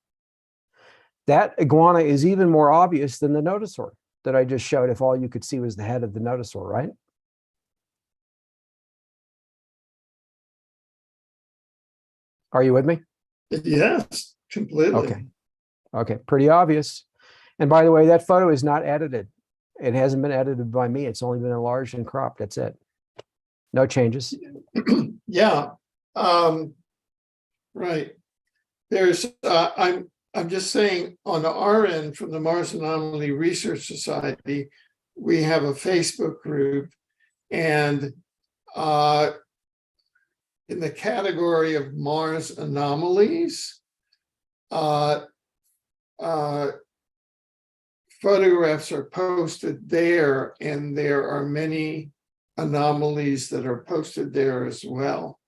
[SPEAKER 2] That iguana is even more obvious than the nodosaur that I just showed, if all you could see was the head of the nodosaur, right? Are you with me?
[SPEAKER 1] Yes, completely.
[SPEAKER 2] Okay. Okay, pretty obvious. And by the way, that photo is not edited. It hasn't been edited by me. It's only been enlarged and cropped. That's it. No changes.
[SPEAKER 1] Yeah. Right. There's, I'm just saying, on our end, from the Mars Anomaly Research Society, we have a Facebook group, and in the category of Mars anomalies, photographs are posted there, and there are many anomalies that are posted there as well.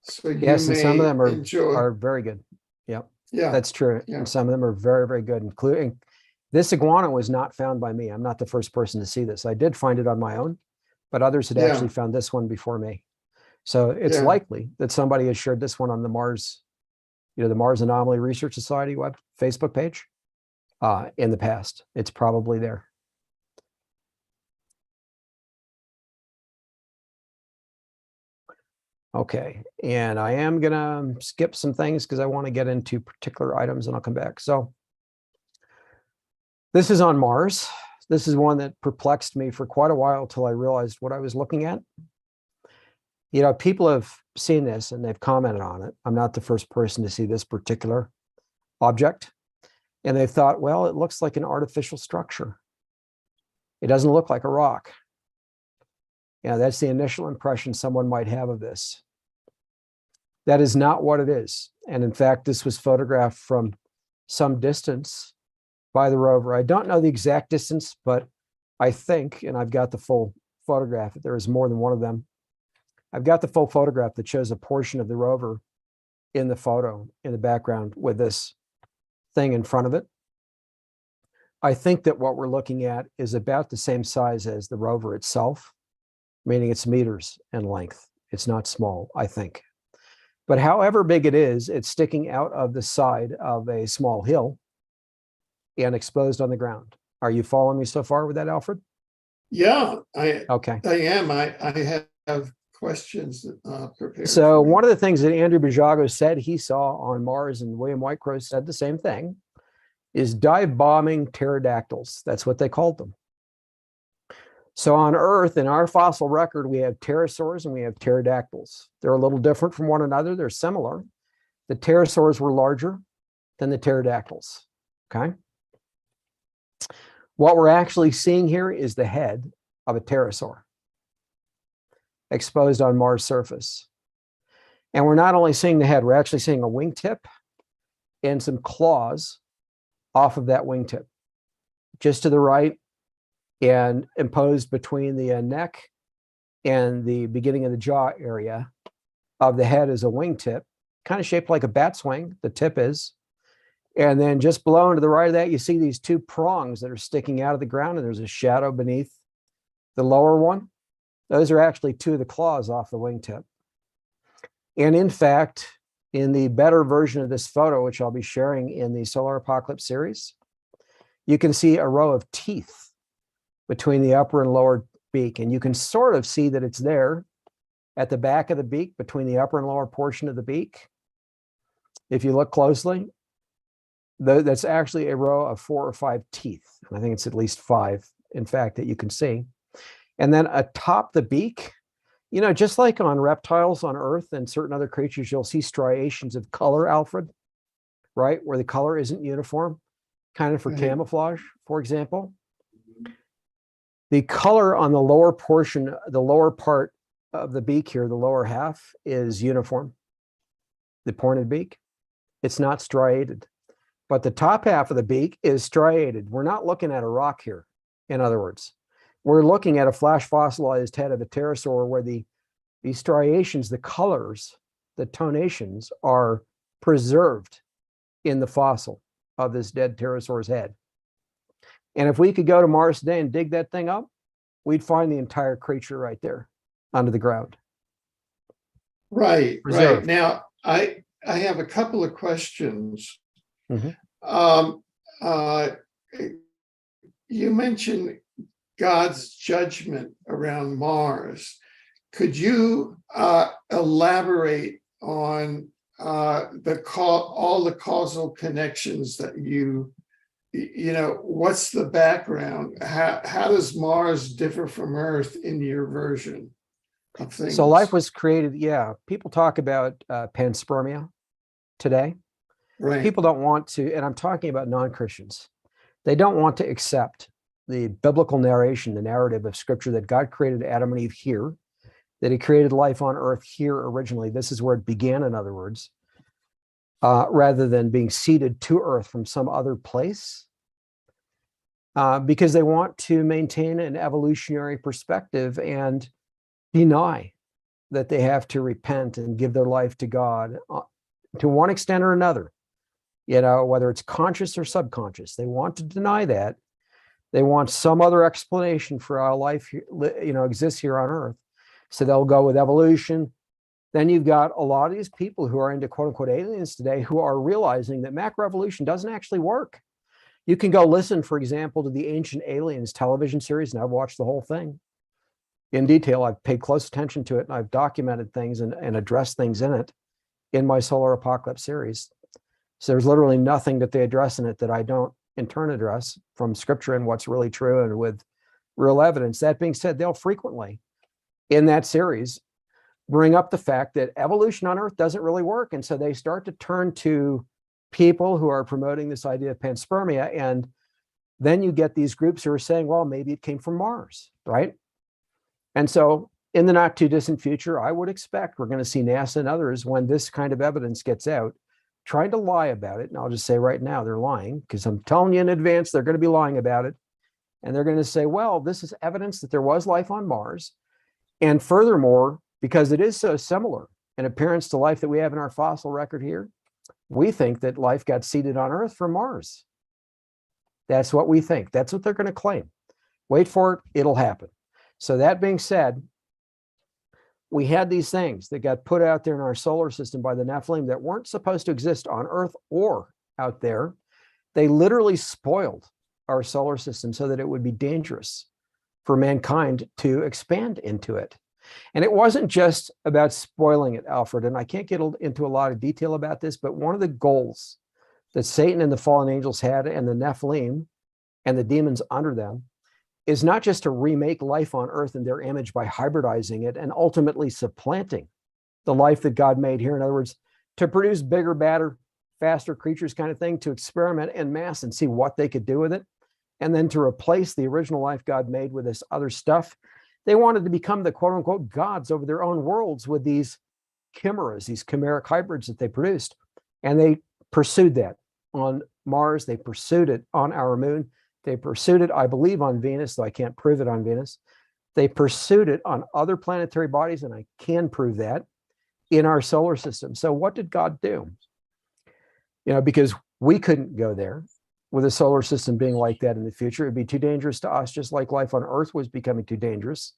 [SPEAKER 1] So you
[SPEAKER 2] Yes, and some of
[SPEAKER 1] may
[SPEAKER 2] them
[SPEAKER 1] enjoy.
[SPEAKER 2] are very good. Yep.
[SPEAKER 1] Yeah,
[SPEAKER 2] That's true.
[SPEAKER 1] yeah.
[SPEAKER 2] And some of them are very, very good, including this iguana was not found by me. I'm not the first person to see this. I did find it on my own, but others had
[SPEAKER 1] Yeah.
[SPEAKER 2] actually found this one before me. So it's
[SPEAKER 1] Yeah.
[SPEAKER 2] likely that somebody has shared this one on the Mars, the Mars Anomaly Research Society web Facebook page in the past. It's probably there. Okay, and I am gonna skip some things because I want to get into particular items and I'll come back. So this is on Mars. This is one that perplexed me for quite a while till I realized what I was looking at. You know, people have seen this and they've commented on it. I'm not the first person to see this particular object. And they thought, well, it looks like an artificial structure. It doesn't look like a rock. Yeah, that's the initial impression someone might have of this. That is not what it is. And in fact, this was photographed from some distance by the rover. I don't know the exact distance, but I think, and I've got the full photograph, there is more than one of them. I've got the full photograph that shows a portion of the rover in the photo in the background with this thing in front of it. I think that what we're looking at is about the same size as the rover itself, meaning it's meters in length. It's not small, I think. But however big it is, it's sticking out of the side of a small hill and exposed on the ground. Are you following me so far with that, Alfred?
[SPEAKER 1] Yeah,
[SPEAKER 2] Okay.
[SPEAKER 1] I am. I have questions prepared.
[SPEAKER 2] So one of the things that Andrew Boujago said he saw on Mars, and William Whitecross said the same thing, is dive bombing pterodactyls. That's what they called them. So on Earth, in our fossil record, we have pterosaurs and we have pterodactyls. They're a little different from one another. They're similar. The pterosaurs were larger than the pterodactyls, okay? What we're actually seeing here is the head of a pterosaur exposed on Mars' surface. And we're not only seeing the head, we're actually seeing a wingtip and some claws off of that wingtip. Just to the right, and imposed between the neck and the beginning of the jaw area of the head is a wingtip, kind of shaped like a bat's wing, the tip is. And then just below and to the right of that, you see these two prongs that are sticking out of the ground, and there's a shadow beneath the lower one. Those are actually two of the claws off the wingtip. And in fact, in the better version of this photo, which I'll be sharing in the Solar Apocalypse series, you can see a row of teeth between the upper and lower beak. And you can sort of see that it's there at the back of the beak, between the upper and lower portion of the beak. If you look closely, that's actually a row of 4 or 5 teeth. I think it's at least 5, in fact, that you can see. And then atop the beak, you know, just like on reptiles on Earth and certain other creatures, you'll see striations of color, Alfred, right? Where the color isn't uniform, kind of for camouflage, for example. The color on the lower portion, the lower part of the beak here, the lower half, is uniform. The pointed beak, it's not striated. But the top half of the beak is striated. We're not looking at a rock here, in other words. We're looking at a flash fossilized head of a pterosaur where the striations, the colors, the tonations are preserved in the fossil of this dead pterosaur's head. And if we could go to Mars today and dig that thing up, we'd find the entire creature right there under the ground.
[SPEAKER 1] Right,
[SPEAKER 2] Preserved.
[SPEAKER 1] right. Now, I have a couple of questions.
[SPEAKER 2] Mm-hmm.
[SPEAKER 1] You mentioned God's judgment around Mars. Could you elaborate on all the causal connections that you know, what's the background? How does Mars differ from Earth in your version of things?
[SPEAKER 2] So life was created, yeah. People talk about panspermia today.
[SPEAKER 1] Right.
[SPEAKER 2] People don't want to, and I'm talking about non-Christians, they don't want to accept the biblical narration, the narrative of Scripture that God created Adam and Eve here, that he created life on Earth here originally. This is where it began, in other words, rather than being seeded to Earth from some other place, because they want to maintain an evolutionary perspective and deny that they have to repent and give their life to God to one extent or another, you know, whether it's conscious or subconscious. They want to deny that. They want some other explanation for how life, you know, exists here on Earth. So they'll go with evolution. Then you've got a lot of these people who are into quote unquote aliens today who are realizing that macroevolution doesn't actually work. You can go listen, for example, to the Ancient Aliens television series, and I've watched the whole thing. in detail. I've paid close attention to it, and I've documented things and addressed things in it in my solar apocalypse series. So there's literally nothing that they address in it that I don't in turn address from scripture and what's really true and with real evidence. That being said, they'll frequently in that series bring up the fact that evolution on Earth doesn't really work. And so they start to turn to people who are promoting this idea of panspermia. And then you get these groups who are saying, well, maybe it came from Mars, right? And so in the not too distant future, I would expect we're going to see NASA and others, when this kind of evidence gets out, trying to lie about it. And I'll just say right now, they're lying, because I'm telling you in advance, they're going to be lying about it. And they're going to say, well, this is evidence that there was life on Mars. And furthermore, because it is so similar in appearance to life that we have in our fossil record here, we think that life got seeded on Earth from Mars. That's what we think. That's what they're going to claim. Wait for it, it'll happen. So that being said, we had these things that got put out there in our solar system by the Nephilim that weren't supposed to exist on Earth or out there. They literally spoiled our solar system so that it would be dangerous for mankind to expand into it. And it wasn't just about spoiling it, Alfred, and I can't get into a lot of detail about this, but one of the goals that Satan and the fallen angels had, and the Nephilim and the demons under them, is not just to remake life on Earth in their image by hybridizing it and ultimately supplanting the life that God made here. In other words, to produce bigger, badder, faster creatures kind of thing, to experiment en masse and see what they could do with it, and then to replace the original life God made with this other stuff. They wanted to become the quote unquote gods over their own worlds with these chimeras, these chimeric hybrids that they produced. And they pursued that on Mars. They pursued it on our moon. They pursued it, I believe, on Venus, though I can't prove it on Venus. They pursued it on other planetary bodies, and I can prove that, in our solar system. So what did God do? Because we couldn't go there with a solar system being like that in the future. It'd be too dangerous to us, just like life on Earth was becoming too dangerous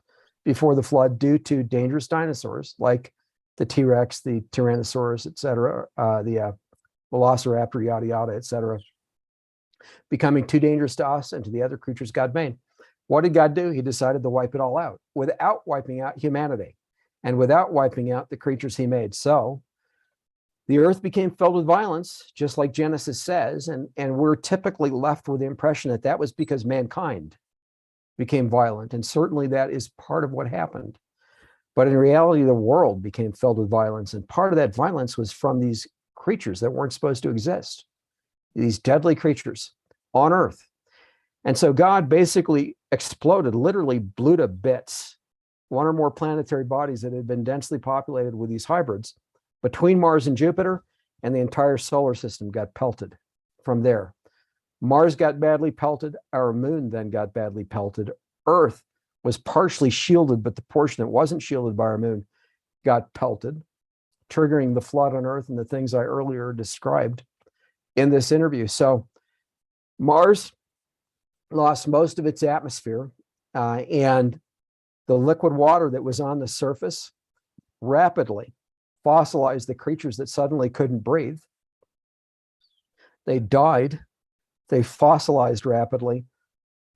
[SPEAKER 2] before the flood due to dangerous dinosaurs like the T-Rex, the Tyrannosaurus, et cetera, the Velociraptor, yada, yada, et cetera, becoming too dangerous to us and to the other creatures God made. What did God do? He decided to wipe it all out without wiping out humanity and without wiping out the creatures he made. So the earth became filled with violence, just like Genesis says, and we're typically left with the impression that that was because mankind became violent, and certainly that is part of what happened. But in reality, the world became filled with violence, and part of that violence was from these creatures that weren't supposed to exist, these deadly creatures on Earth. And so God basically exploded, literally blew to bits, one or more planetary bodies that had been densely populated with these hybrids between Mars and Jupiter, and the entire solar system got pelted from there. Mars got badly pelted. Our moon then got badly pelted. Earth was partially shielded, but the portion that wasn't shielded by our moon got pelted, triggering the flood on Earth and the things I earlier described in this interview. So Mars lost most of its atmosphere, and the liquid water that was on the surface rapidly fossilized the creatures that suddenly couldn't breathe. They died. They fossilized rapidly.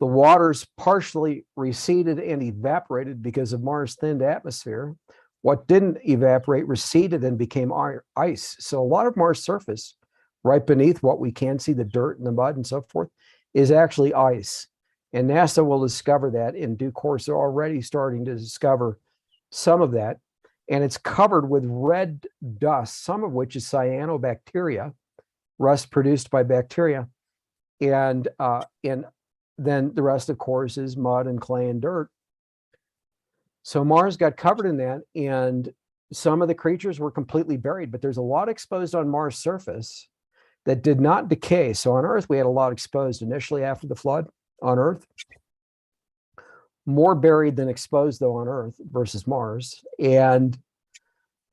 [SPEAKER 2] The waters partially receded and evaporated because of Mars' thinned atmosphere. What didn't evaporate receded and became ice. So a lot of Mars' surface, right beneath what we can see, the dirt and the mud and so forth, is actually ice. And NASA will discover that in due course. They're already starting to discover some of that. And it's covered with red dust, some of which is cyanobacteria, rust produced by bacteria. And then the rest, of course, is mud and clay and dirt. So Mars got covered in that, and some of the creatures were completely buried, but there's a lot exposed on Mars' surface that did not decay. So on Earth, we had a lot exposed initially after the flood on Earth. More buried than exposed, though, on Earth versus Mars. And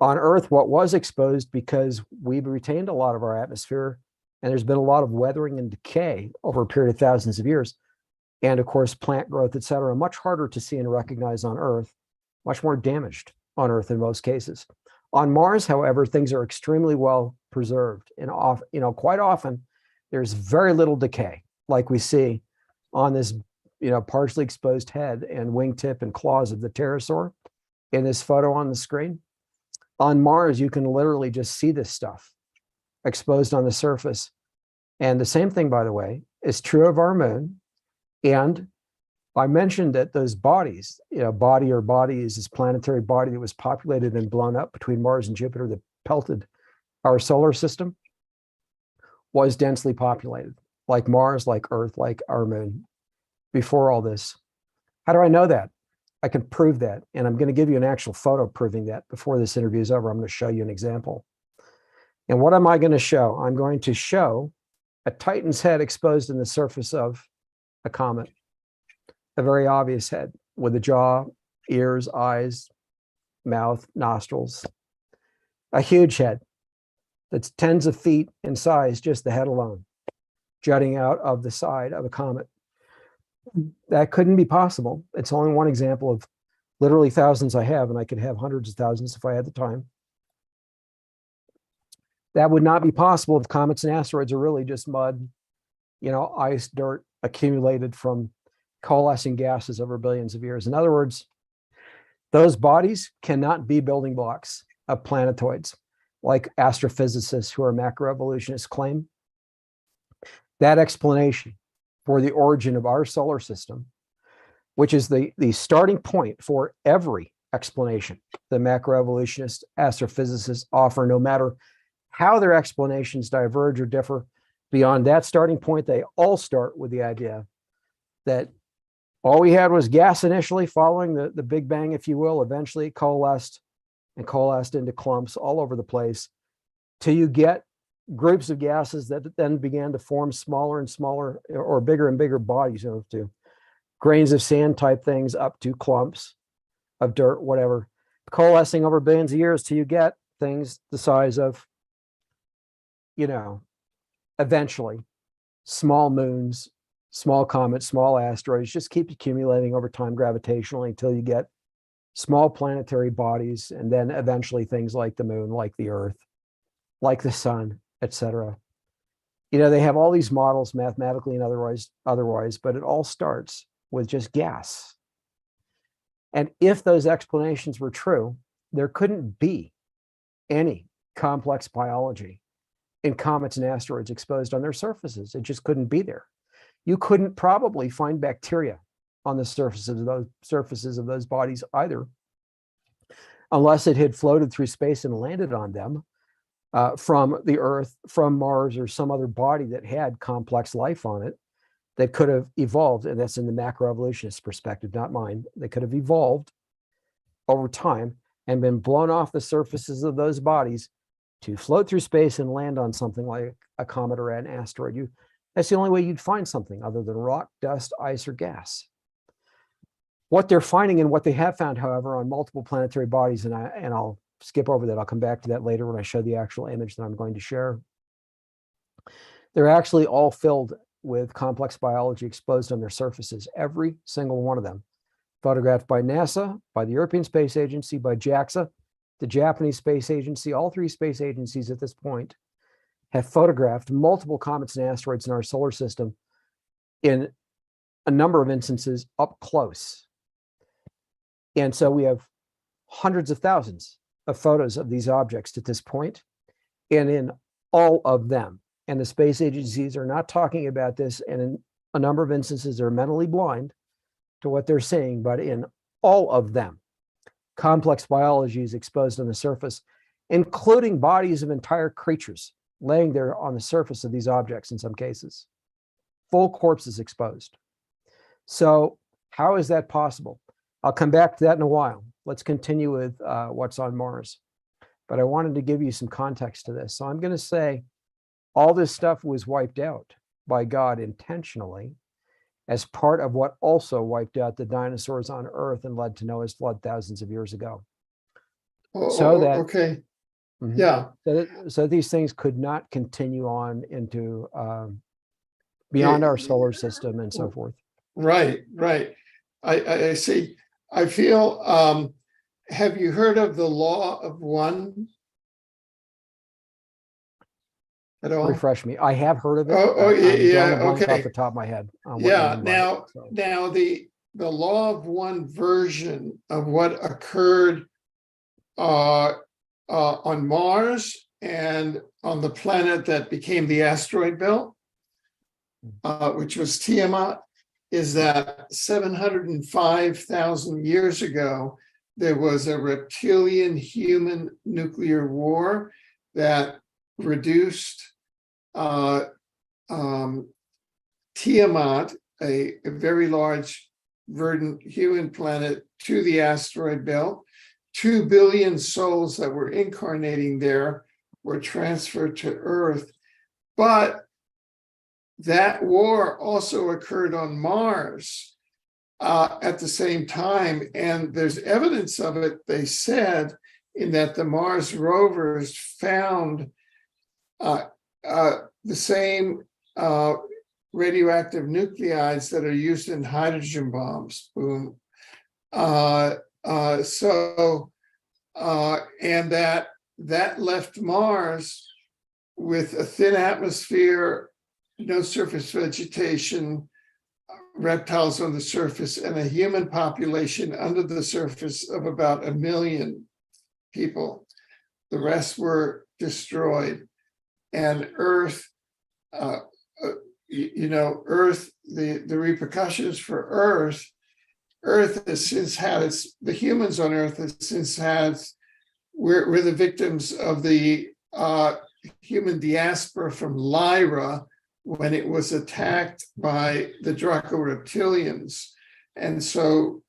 [SPEAKER 2] on Earth, what was exposed, because we've retained a lot of our atmosphere, and there's been a lot of weathering and decay over a period of thousands of years, and of course, plant growth, et cetera, much harder to see and recognize on Earth, much more damaged on Earth in most cases. On Mars, however, things are extremely well preserved, and quite often there's very little decay, like we see on this partially exposed head and wingtip and claws of the pterosaur in this photo on the screen. On Mars, you can literally just see this stuff exposed on the surface. And the same thing, by the way, is true of our moon. And I mentioned that those bodies, body or bodies, this planetary body that was populated and blown up between Mars and Jupiter that pelted our solar system, was densely populated, like Mars, like Earth, like our moon, before all this. How do I know that? I can prove that. And I'm going to give you an actual photo proving that before this interview is over. I'm going to show you an example. And what am I going to show? I'm going to show a Titan's head exposed in the surface of a comet. A very obvious head with a jaw, ears, eyes, mouth, nostrils. A huge head that's tens of feet in size, just the head alone, jutting out of the side of a comet. That couldn't be possible. It's only one example of literally thousands I have, and I could have hundreds of thousands if I had the time. That would not be possible if comets and asteroids are really just mud, ice, dirt accumulated from coalescing gases over billions of years. In other words, those bodies cannot be building blocks of planetoids, like astrophysicists who are macroevolutionists claim. That explanation for the origin of our solar system, which is the starting point for every explanation the macroevolutionists, astrophysicists offer, no matter how their explanations diverge or differ. Beyond that starting point, they all start with the idea that all we had was gas initially, following the Big Bang, if you will. Eventually it coalesced into clumps all over the place, till you get groups of gases that then began to form smaller and smaller, or bigger and bigger bodies, to grains of sand type things up to clumps of dirt, whatever, coalescing over billions of years till you get things the size of, eventually small moons, small comets, small asteroids, just keep accumulating over time gravitationally until you get small planetary bodies, and then eventually things like the moon, like the Earth, like the sun, etc. They have all these models mathematically and otherwise, but it all starts with just gas. And if those explanations were true, there couldn't be any complex biology in comets and asteroids exposed on their surfaces. It just couldn't be there. You couldn't probably find bacteria on the surfaces of those bodies either, unless it had floated through space and landed on them from the Earth, from Mars, or some other body that had complex life on it that could have evolved. And that's in the macroevolutionist perspective, not mine. They could have evolved over time and been blown off the surfaces of those bodies to float through space and land on something like a comet or an asteroid. That's the only way you'd find something other than rock, dust, ice, or gas. What they're finding, and what they have found, however, on multiple planetary bodies, and I'll skip over that. I'll come back to that later when I show the actual image that I'm going to share. They're actually all filled with complex biology exposed on their surfaces, every single one of them, photographed by NASA, by the European Space Agency, by JAXA, the Japanese Space Agency. All three space agencies at this point have photographed multiple comets and asteroids in our solar system, in a number of instances up close. And so we have hundreds of thousands of photos of these objects at this point, and in all of them, and the space agencies are not talking about this, and in a number of instances they're mentally blind to what they're seeing, but in all of them, complex biology is exposed on the surface, including bodies of entire creatures laying there on the surface of these objects in some cases. Full corpses exposed. So how is that possible? I'll come back to that in a while. Let's continue with what's on Mars. But I wanted to give you some context to this. So I'm going to say all this stuff was wiped out by God intentionally as part of what also wiped out the dinosaurs on Earth and led to Noah's flood thousands of years ago.
[SPEAKER 1] Okay.
[SPEAKER 2] Mm-hmm.
[SPEAKER 1] Yeah.
[SPEAKER 2] So these things could not continue on into beyond our solar system and so forth.
[SPEAKER 1] Right. I see. I feel, have you heard of the law of one? at all?
[SPEAKER 2] Refresh me. I have heard of it.
[SPEAKER 1] Oh, yeah,
[SPEAKER 2] I'm drawing a
[SPEAKER 1] yeah,
[SPEAKER 2] blank off
[SPEAKER 1] okay.
[SPEAKER 2] the top of my head on what you
[SPEAKER 1] Yeah,
[SPEAKER 2] mean by it. So,
[SPEAKER 1] now the law of one version of what occurred uh, on Mars and on the planet that became the asteroid belt, which was Tiamat, is that 705,000 years ago, there was a reptilian human nuclear war that reduced Tiamat, a very large verdant human planet, to the asteroid belt. 2 billion souls that were incarnating there were transferred to Earth. But that war also occurred on Mars at the same time. And there's evidence of it, they said, in that the Mars rovers found the same radioactive nuclides that are used in hydrogen bombs. Boom. And that left Mars with a thin atmosphere, no surface vegetation, reptiles on the surface, and a human population under the surface of about 1 million people. The rest were destroyed. And Earth, Earth, the repercussions for Earth has since had the humans on Earth has since had, we're the victims of the human diaspora from Lyra when it was attacked by the Draco reptilians. And so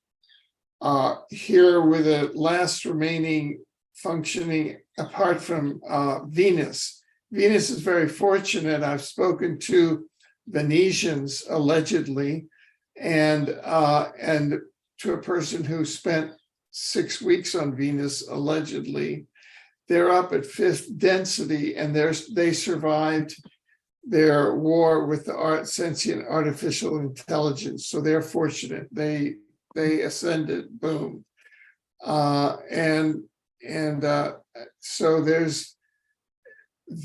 [SPEAKER 1] here we're the last remaining functioning, apart from Venus. Venus is very fortunate. I've spoken to Venetians allegedly, and to a person who spent 6 weeks on Venus allegedly. They're up at 5th density, and they survived their war with the sentient artificial intelligence. So they're fortunate. They ascended. Boom. So there's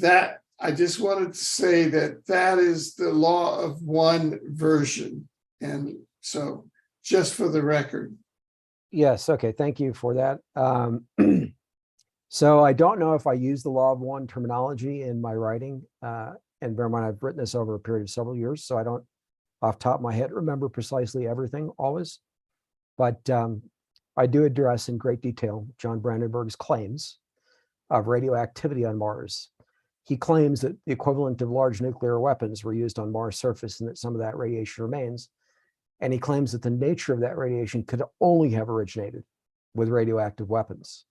[SPEAKER 1] that. I just wanted to say that is the law of one version. And so just for the record.
[SPEAKER 2] yes. Okay. Thank you for that. So I don't know if I use the law of one terminology in my writing. And bear in mind, I've written this over a period of several years, so I don't off the top of my head remember precisely everything always. But I do address in great detail John Brandenburg's claims of radioactivity on Mars. He claims that the equivalent of large nuclear weapons were used on Mars' surface and that some of that radiation remains. And he claims that the nature of that radiation could only have originated with radioactive weapons.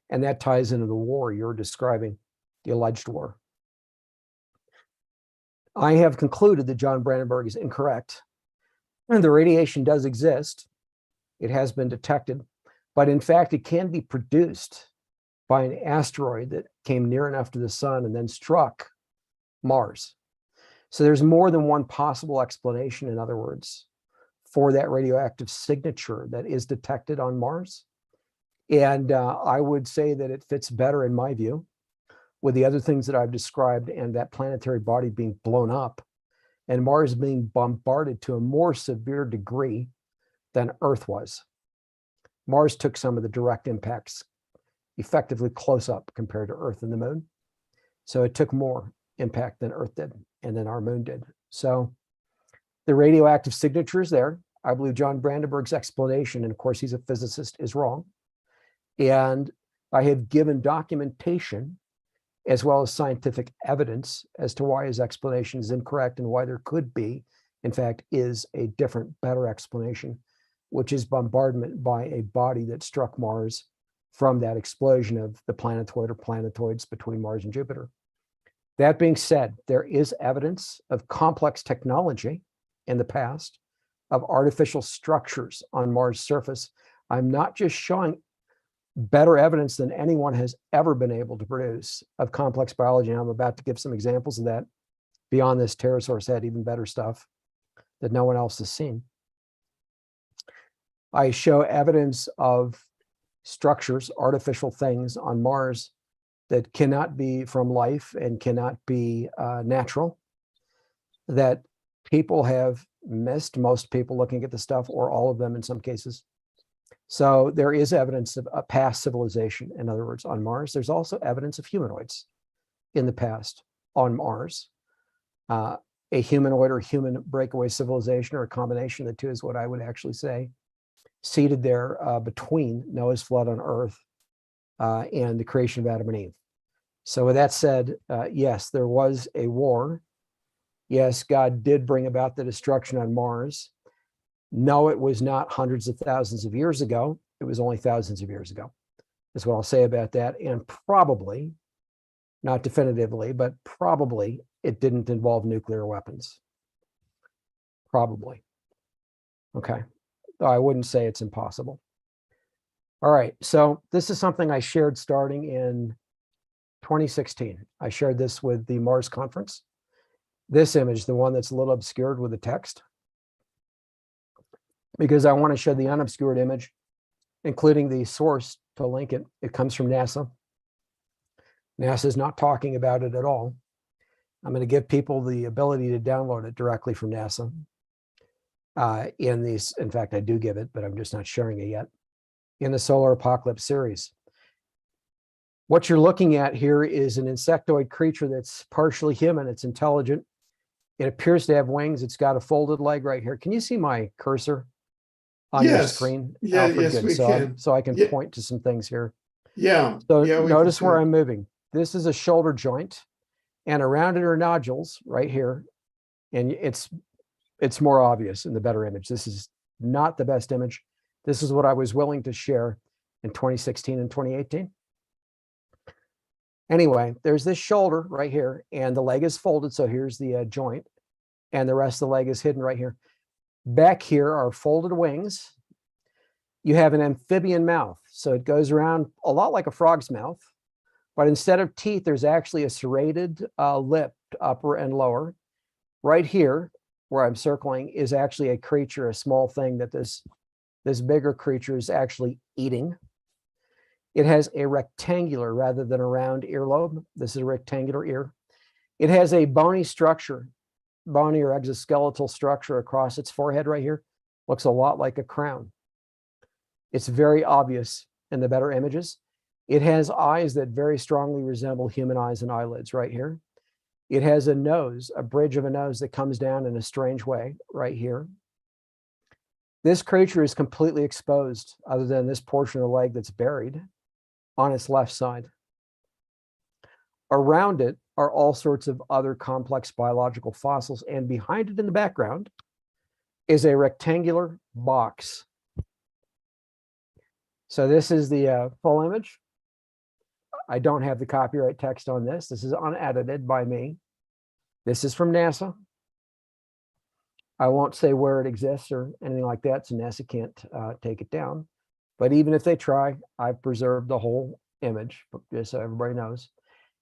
[SPEAKER 2] And that ties into the war you're describing, the alleged war. I have concluded that John Brandenburg is incorrect. And the radiation does exist. It has been detected, but in fact, it can be produced by an asteroid that came near enough to the sun and then struck Mars. So there's more than one possible explanation, in other words, for that radioactive signature that is detected on Mars. And I would say that it fits better, in my view, with the other things that I've described and that planetary body being blown up and Mars being bombarded to a more severe degree than Earth was. Mars took some of the direct impacts effectively close up compared to Earth and the moon. So it took more impact than Earth did and then our moon did. So the radioactive signature is there. I believe John Brandenburg's explanation, and of course he's a physicist, is wrong. And I have given documentation as well as scientific evidence as to why his explanation is incorrect and why there could be, in fact, is a different, better explanation, which is bombardment by a body that struck Mars from that explosion of the planetoid or planetoids between Mars and Jupiter. That being said, there is evidence of complex technology in the past, of artificial structures on Mars' surface. I'm not just showing better evidence than anyone has ever been able to produce of complex biology. And I'm about to give some examples of that. Beyond this, pterosaurs had even better stuff that no one else has seen. I show evidence of structures, artificial things on Mars that cannot be from life and cannot be natural, that people have missed, most people looking at the stuff, or all of them in some cases. So there is evidence of a past civilization, in other words, on Mars. There's also evidence of humanoids in the past on Mars. A humanoid or human breakaway civilization, or a combination of the two, is what I would actually say, seated there between Noah's flood on Earth and the creation of Adam and Eve. So with that said, yes, there was a war. Yes, God did bring about the destruction on Mars. No, it was not hundreds of thousands of years ago. It was only thousands of years ago. That's what I'll say about that. And probably, not definitively, but probably it didn't involve nuclear weapons. Probably. Okay. Though I wouldn't say it's impossible. All right. So this is something I shared starting in 2016. I shared this with the Mars conference. This image, the one that's a little obscured with the text, because I want to show the unobscured image, including the source to link it. It comes from NASA. NASA is not talking about it at all. I'm going to give people the ability to download it directly from NASA. In fact, I do give it, but I'm just not sharing it yet. In the Solar Apocalypse series. What you're looking at here is an insectoid creature that's partially human. It's intelligent. It appears to have wings. It's got a folded leg right here. Can you see my cursor on your screen?
[SPEAKER 1] Yeah,
[SPEAKER 2] Alfred?
[SPEAKER 1] yes,
[SPEAKER 2] Good.
[SPEAKER 1] we can.
[SPEAKER 2] So I can point to some things here.
[SPEAKER 1] Yeah.
[SPEAKER 2] So
[SPEAKER 1] yeah,
[SPEAKER 2] notice where I'm moving. This is a shoulder joint, and around it are nodules right here. And it's more obvious in the better image. This is not the best image. This is what I was willing to share in 2016 and 2018. Anyway, there's this shoulder right here, and the leg is folded. So here's the joint, and the rest of the leg is hidden right here. Back here are folded wings. You have an amphibian mouth. So it goes around a lot like a frog's mouth, but instead of teeth, there's actually a serrated lip, upper and lower. Right here, where I'm circling, is actually a creature, a small thing that this bigger creature is actually eating. It has a rectangular rather than a round earlobe. This is a rectangular ear. It has a bony structure, bony or exoskeletal structure across its forehead right here. Looks a lot like a crown. It's very obvious in the better images. It has eyes that very strongly resemble human eyes and eyelids right here. It has a nose, a bridge of a nose that comes down in a strange way right here. This creature is completely exposed, other than this portion of the leg that's buried on its left side. Around it are all sorts of other complex biological fossils, and behind it in the background is a rectangular box. So this is the full image. I don't have the copyright text on this. This is unedited by me. This is from NASA. I won't say where it exists or anything like that, so NASA can't take it down. But even if they try, I've preserved the whole image, just so everybody knows.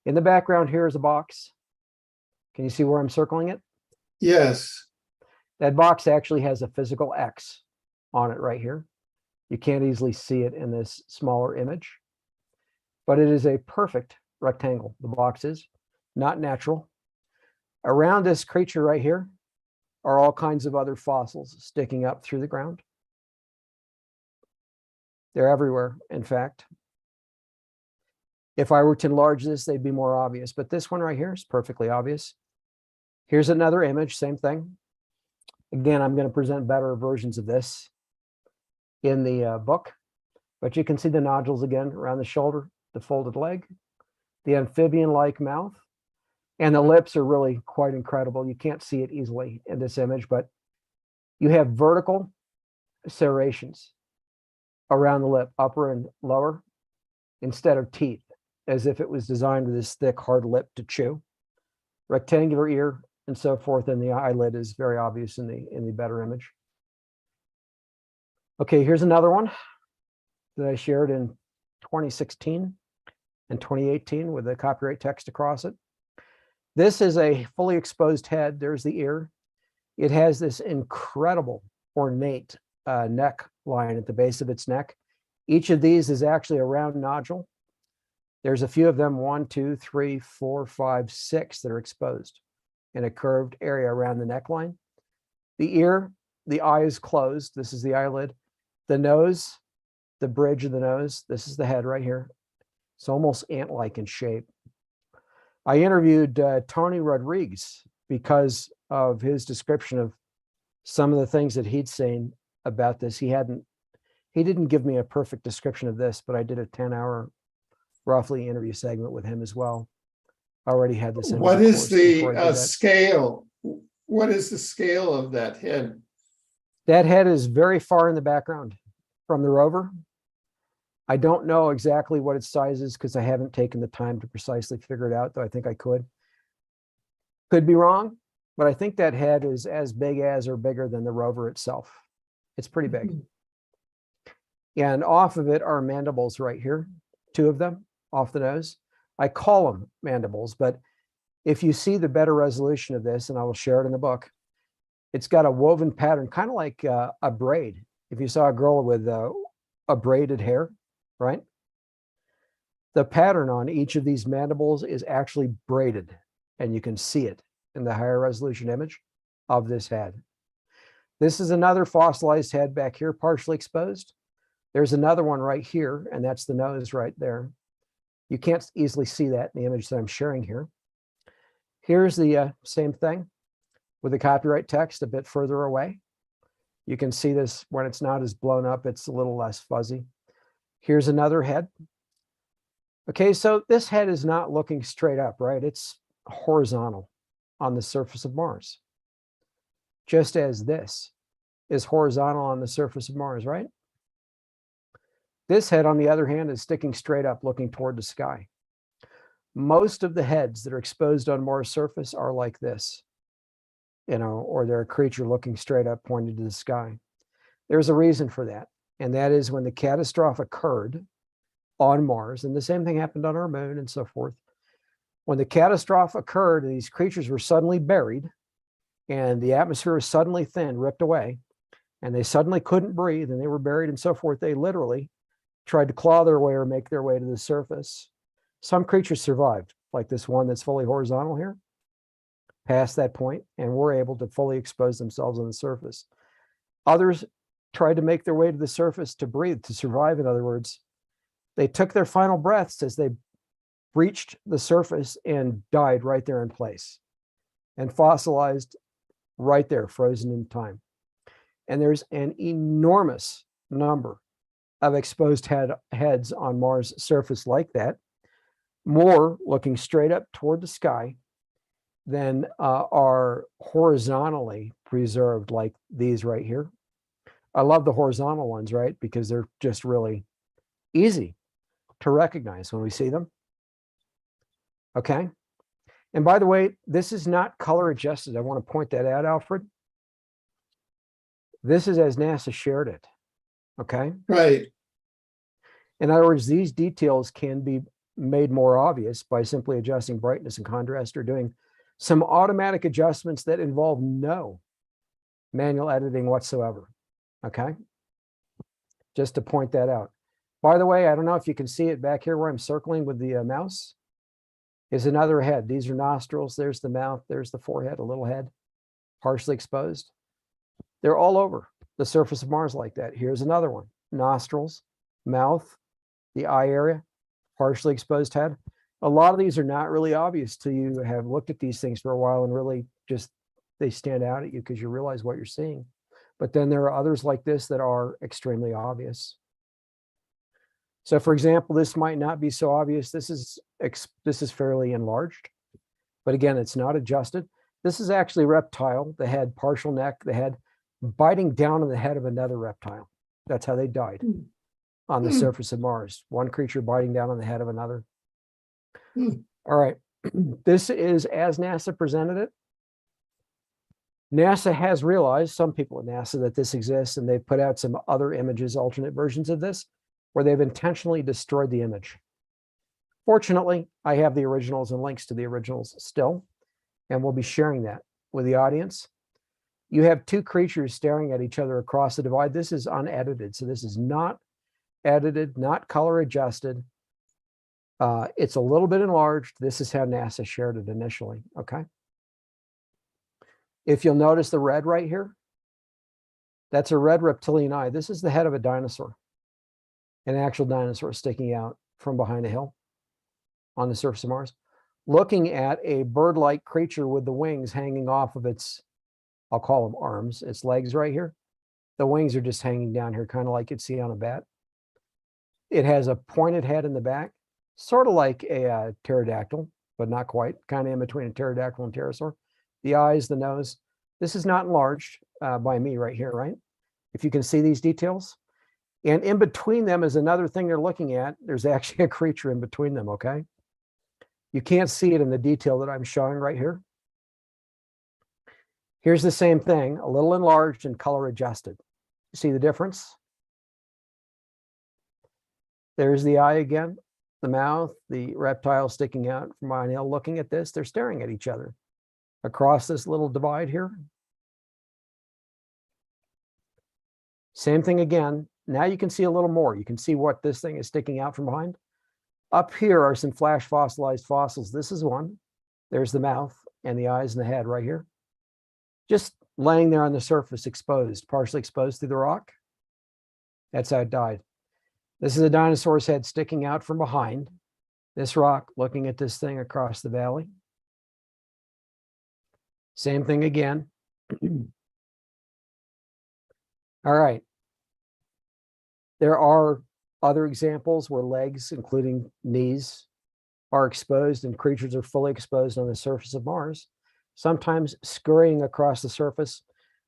[SPEAKER 2] In the background here is a box. Can you see where I'm circling it?
[SPEAKER 1] Yes.
[SPEAKER 2] That box actually has a physical X on it right here. You can't easily see it in this smaller image, but it is a perfect rectangle. The box is not natural. Around this creature right here are all kinds of other fossils sticking up through the ground. They're everywhere, in fact. If I were to enlarge this, they'd be more obvious, but this one right here is perfectly obvious. Here's another image, same thing. Again, I'm going to present better versions of this in the book, but you can see the nodules again around the shoulder, the folded leg, the amphibian-like mouth, and the lips are really quite incredible. You can't see it easily in this image, but you have vertical serrations around the lip, upper and lower, instead of teeth, as if it was designed with this thick, hard lip to chew. Rectangular ear and so forth, and the eyelid is very obvious in the better image. Okay, here's another one that I shared in 2016 and 2018 with the copyright text across it. This is a fully exposed head. There's the ear. It has this incredible ornate neck line at the base of its neck. Each of these is actually a round nodule. There's a few of them, 1, 2, 3, 4, 5, 6 that are exposed in a curved area around the neckline. The ear, the eye is closed. This is the eyelid. The nose, the bridge of the nose. This is the head right here. It's almost ant-like in shape. I interviewed Tony Rodriguez because of his description of some of the things that he'd seen about this. He didn't give me a perfect description of this, but I did a 10-hour roughly interview segment with him as well. I already had this.
[SPEAKER 1] What is the scale? What is the scale of that head?
[SPEAKER 2] That head is very far in the background from the rover. I don't know exactly what its size is because I haven't taken the time to precisely figure it out, though I think I could. Could be wrong, but I think that head is as big as or bigger than the rover itself. It's pretty big. And off of it are mandibles right here, 2 of them off the nose. I call them mandibles, but if you see the better resolution of this, and I will share it in the book, it's got a woven pattern, kind of like a braid. If you saw a girl with a braided hair, right? The pattern on each of these mandibles is actually braided, and you can see it in the higher resolution image of this head. This is another fossilized head back here, partially exposed. There's another one right here, and that's the nose right there. You can't easily see that in the image that I'm sharing here. Here's the same thing with the copyright text a bit further away. You can see this when it's not as blown up, it's a little less fuzzy. Here's another head. Okay, so this head is not looking straight up, right? It's horizontal on the surface of Mars, just as this is horizontal on the surface of Mars, right? This head, on the other hand, is sticking straight up, looking toward the sky. Most of the heads that are exposed on Mars' surface are like this, or they're a creature looking straight up, pointed to the sky. There's a reason for that, and that is when the catastrophe occurred on Mars, and the same thing happened on our moon and so forth. When the catastrophe occurred, these creatures were suddenly buried, and the atmosphere was suddenly thinned, ripped away, and they suddenly couldn't breathe, and they were buried and so forth. They literally tried to claw their way or make their way to the surface. Some creatures survived, like this one that's fully horizontal here, past that point, and were able to fully expose themselves on the surface. Others tried to make their way to the surface to breathe, to survive, in other words. They took their final breaths as they reached the surface and died right there in place and fossilized right there, frozen in time. And there's an enormous number of exposed heads on Mars' surface like that, more looking straight up toward the sky than are horizontally preserved, like these right here. I love the horizontal ones, right? Because they're just really easy to recognize when we see them. Okay. And by the way, this is not color adjusted. I want to point that out, Alfred. This is as NASA shared it. Okay.
[SPEAKER 1] Right.
[SPEAKER 2] In other words, these details can be made more obvious by simply adjusting brightness and contrast or doing some automatic adjustments that involve no manual editing whatsoever. Okay. Just to point that out. By the way, I don't know if you can see it back here where I'm circling with the mouse. Is another head. These are nostrils. There's the mouth. There's the forehead, a little head, partially exposed. They're all over the surface of Mars like that. Here's another one. Nostrils, mouth, the eye area, partially exposed head. A lot of these are not really obvious till you have looked at these things for a while and really just, they stand out at you because you realize what you're seeing. But then there are others like this that are extremely obvious. So for example, this might not be so obvious. This is fairly enlarged, but again, it's not adjusted. This is actually reptile, the head, partial neck, the head biting down on the head of another reptile. That's how they died on the surface of Mars. One creature biting down on the head of another. All right. This is as NASA presented it. NASA has realized, some people at NASA, that this exists, and they've put out some other images, alternate versions of this, where they've intentionally destroyed the image. Fortunately, I have the originals and links to the originals still, and we'll be sharing that with the audience. You have 2 creatures staring at each other across the divide. This is unedited, so this is not edited, not color adjusted. It's a little bit enlarged. This is how NASA shared it initially, okay? If you'll notice the red right here, that's a red reptilian eye. This is the head of a dinosaur, an actual dinosaur sticking out from behind a hill on the surface of Mars, looking at a bird-like creature with the wings hanging off of its, I'll call them arms, its legs right here. The wings are just hanging down here, kind of like you'd see on a bat. It has a pointed head in the back, sort of like a pterodactyl, but not quite, kind of in between a pterodactyl and pterosaur. The eyes, the nose. This is not enlarged by me right here, right? If you can see these details. And in between them is another thing they're looking at. There's actually a creature in between them, okay? You can't see it in the detail that I'm showing right here. Here's the same thing, a little enlarged and color adjusted. You see the difference? There's the eye again, the mouth, the reptile sticking out from my nail looking at this. They're staring at each other across this little divide here. Same thing again. Now you can see a little more. You can see what this thing is sticking out from behind. Up here are some flash fossilized fossils. This is one. There's the mouth and the eyes and the head right here. Just laying there on the surface, exposed, partially exposed through the rock. That's how it died. This is a dinosaur's head sticking out from behind this rock, looking at this thing across the valley. Same thing again. All right. There are other examples where legs, including knees, are exposed and creatures are fully exposed on the surface of Mars, sometimes scurrying across the surface.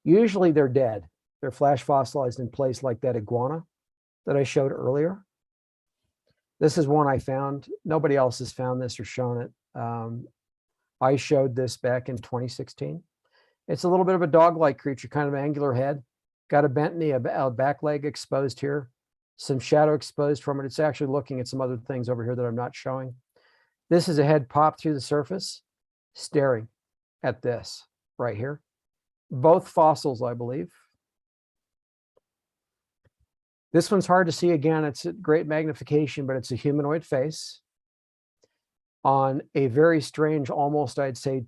[SPEAKER 2] Usually they're dead. They're flash fossilized in place like that iguana that I showed earlier. This is one I found. Nobody else has found this or shown it. I showed this back in 2016. It's a little bit of a dog-like creature, kind of angular head. Got a bent knee, a back leg exposed here. Some shadow exposed from it. It's actually looking at some other things over here that I'm not showing. This is a head popped through the surface, staring at this right here. Both fossils, I believe. This one's hard to see again. It's a great magnification, but it's a humanoid face on a very strange, almost, I'd say,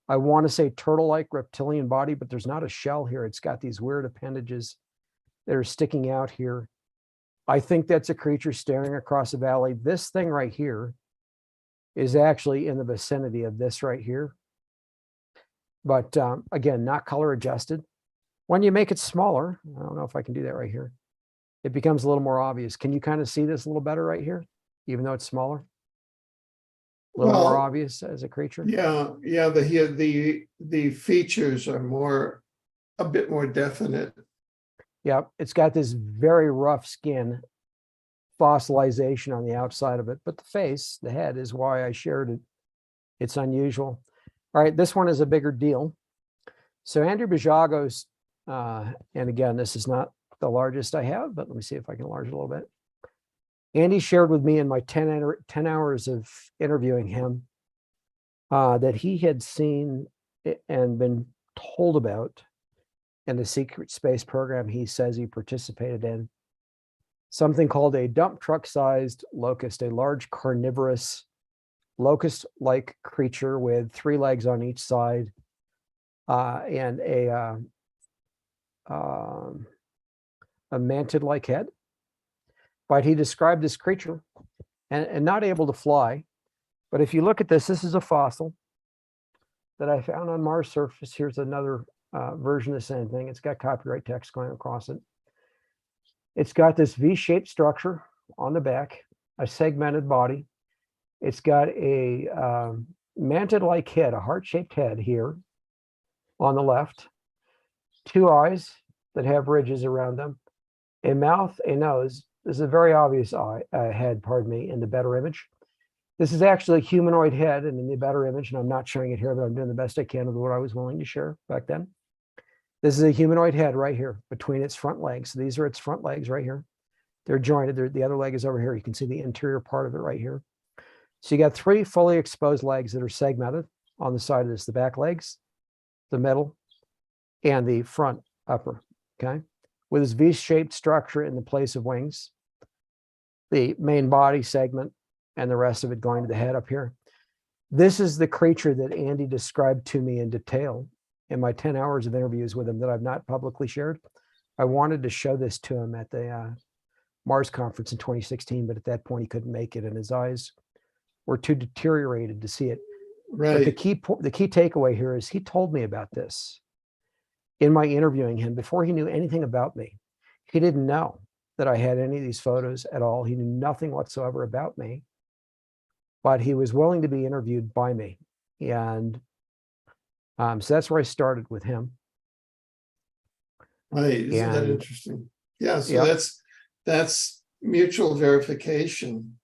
[SPEAKER 2] I want to say turtle-like reptilian body, but there's not a shell here. It's got these weird appendages that are sticking out here. I think that's a creature staring across a valley. This thing right here is actually in the vicinity of this right here. But again, not color adjusted. When you make it smaller, I don't know if I can do that right here, it becomes a little more obvious. Can you kind of see this a little better right here, even though it's smaller? A little more obvious as a creature?
[SPEAKER 1] Yeah, the features are a bit more definite.
[SPEAKER 2] Yeah, it's got this very rough skin, fossilization on the outside of it, but the face, the head, is why I shared it. It's unusual. All right, this one is a bigger deal. So Andrew Bajagos, and again, this is not the largest I have, but let me see if I can enlarge it a little bit. Andy shared with me in my 10 hours of interviewing him that he had seen and been told about in the secret space program he says he participated in, something called a dump truck sized locust, a large carnivorous locust-like creature with 3 legs on each side and a mantid-like head. But he described this creature and not able to fly. But if you look at this, this is a fossil that I found on Mars surface. Here's another version of the same thing. It's got copyright text going across it. It's got this V-shaped structure on the back, a segmented body. It's got a mantid-like head, a heart-shaped head here on the left, 2 eyes that have ridges around them, a mouth, a nose. This is a very obvious head, pardon me, in the better image. This is actually a humanoid head and in the better image, and I'm not showing it here, but I'm doing the best I can with what I was willing to share back then. This is a humanoid head right here between its front legs. So these are its front legs right here. They're jointed. The other leg is over here. You can see the interior part of it right here. So you got 3 fully exposed legs that are segmented on the side of this, the back legs, the middle, and the front upper, okay? With this V-shaped structure in the place of wings. The main body segment and the rest of it going to the head up here. This is the creature that Andy described to me in detail in my 10 hours of interviews with him that I've not publicly shared. I wanted to show this to him at the Mars conference in 2016, but at that point he couldn't make it and his eyes were too deteriorated to see it.
[SPEAKER 1] Right.
[SPEAKER 2] But the key takeaway here is he told me about this in my interviewing him before he knew anything about me. He didn't know that I had any of these photos at all. He knew nothing whatsoever about me, but he was willing to be interviewed by me. And so that's where I started with him.
[SPEAKER 1] Right. Isn't that interesting? Yeah. So that's mutual verification.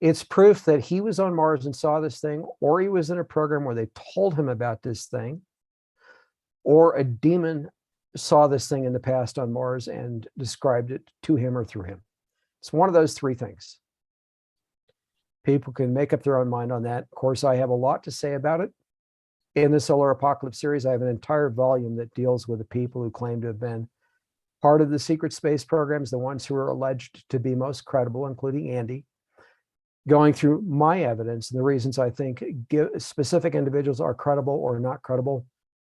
[SPEAKER 2] It's proof that he was on Mars and saw this thing, or he was in a program where they told him about this thing, or a demon saw this thing in the past on Mars and described it to him or through him. It's one of those three things. People can make up their own mind on that. Of course, I have a lot to say about it. In the Solar Apocalypse series, I have an entire volume that deals with the people who claim to have been part of the secret space programs, the ones who are alleged to be most credible, including Andy, going through my evidence and the reasons I think specific individuals are credible or not credible.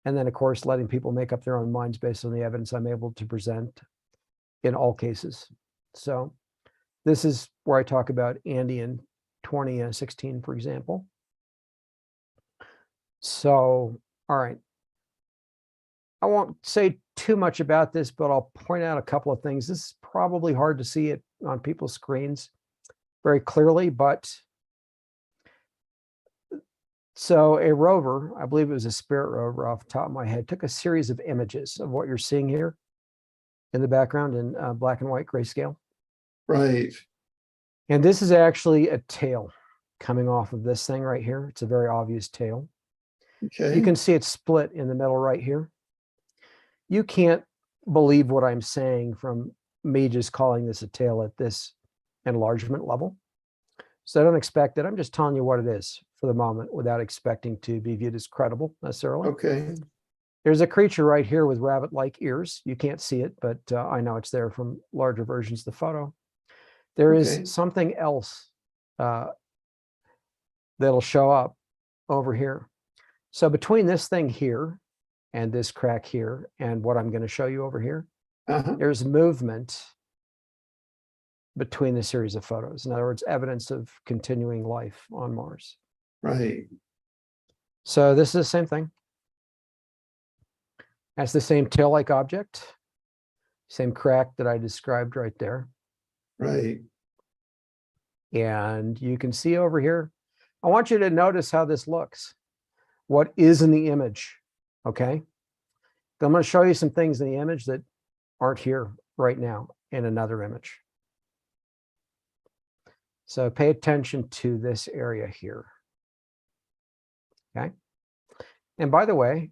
[SPEAKER 2] And then, of course, letting people make up their own minds based on the evidence I'm able to present in all cases. So this is where I talk about Andy in 2016, for example. So, all right. I won't say too much about this, but I'll point out a couple of things. This is probably hard to see it on people's screens very clearly, but so a rover, I believe it was a Spirit rover off the top of my head, took a series of images of what you're seeing here in the background in black and white grayscale.
[SPEAKER 1] Right.
[SPEAKER 2] And this is actually a tail coming off of this thing right here. It's a very obvious tail.
[SPEAKER 1] Okay.
[SPEAKER 2] You can see it split in the middle right here. You can't believe what I'm saying from me just calling this a tail at this enlargement level. So don't expect it. I'm just telling you what it is for the moment without expecting to be viewed as credible necessarily.
[SPEAKER 1] Okay.
[SPEAKER 2] There's a creature right here with rabbit-like ears. You can't see it, but I know it's there from larger versions of the photo. There is something else that'll show up over here. So between this thing here and this crack here and what I'm going to show you over here, there's movement between the series of photos. In other words, evidence of continuing life on Mars.
[SPEAKER 1] Right.
[SPEAKER 2] So this is the same thing. That's the same tail-like object, same crack that I described right there.
[SPEAKER 1] Right.
[SPEAKER 2] And you can see over here, I want you to notice how this looks. What is in the image, okay? I'm going to show you some things in the image that aren't here right now in another image. So pay attention to this area here, okay? And by the way,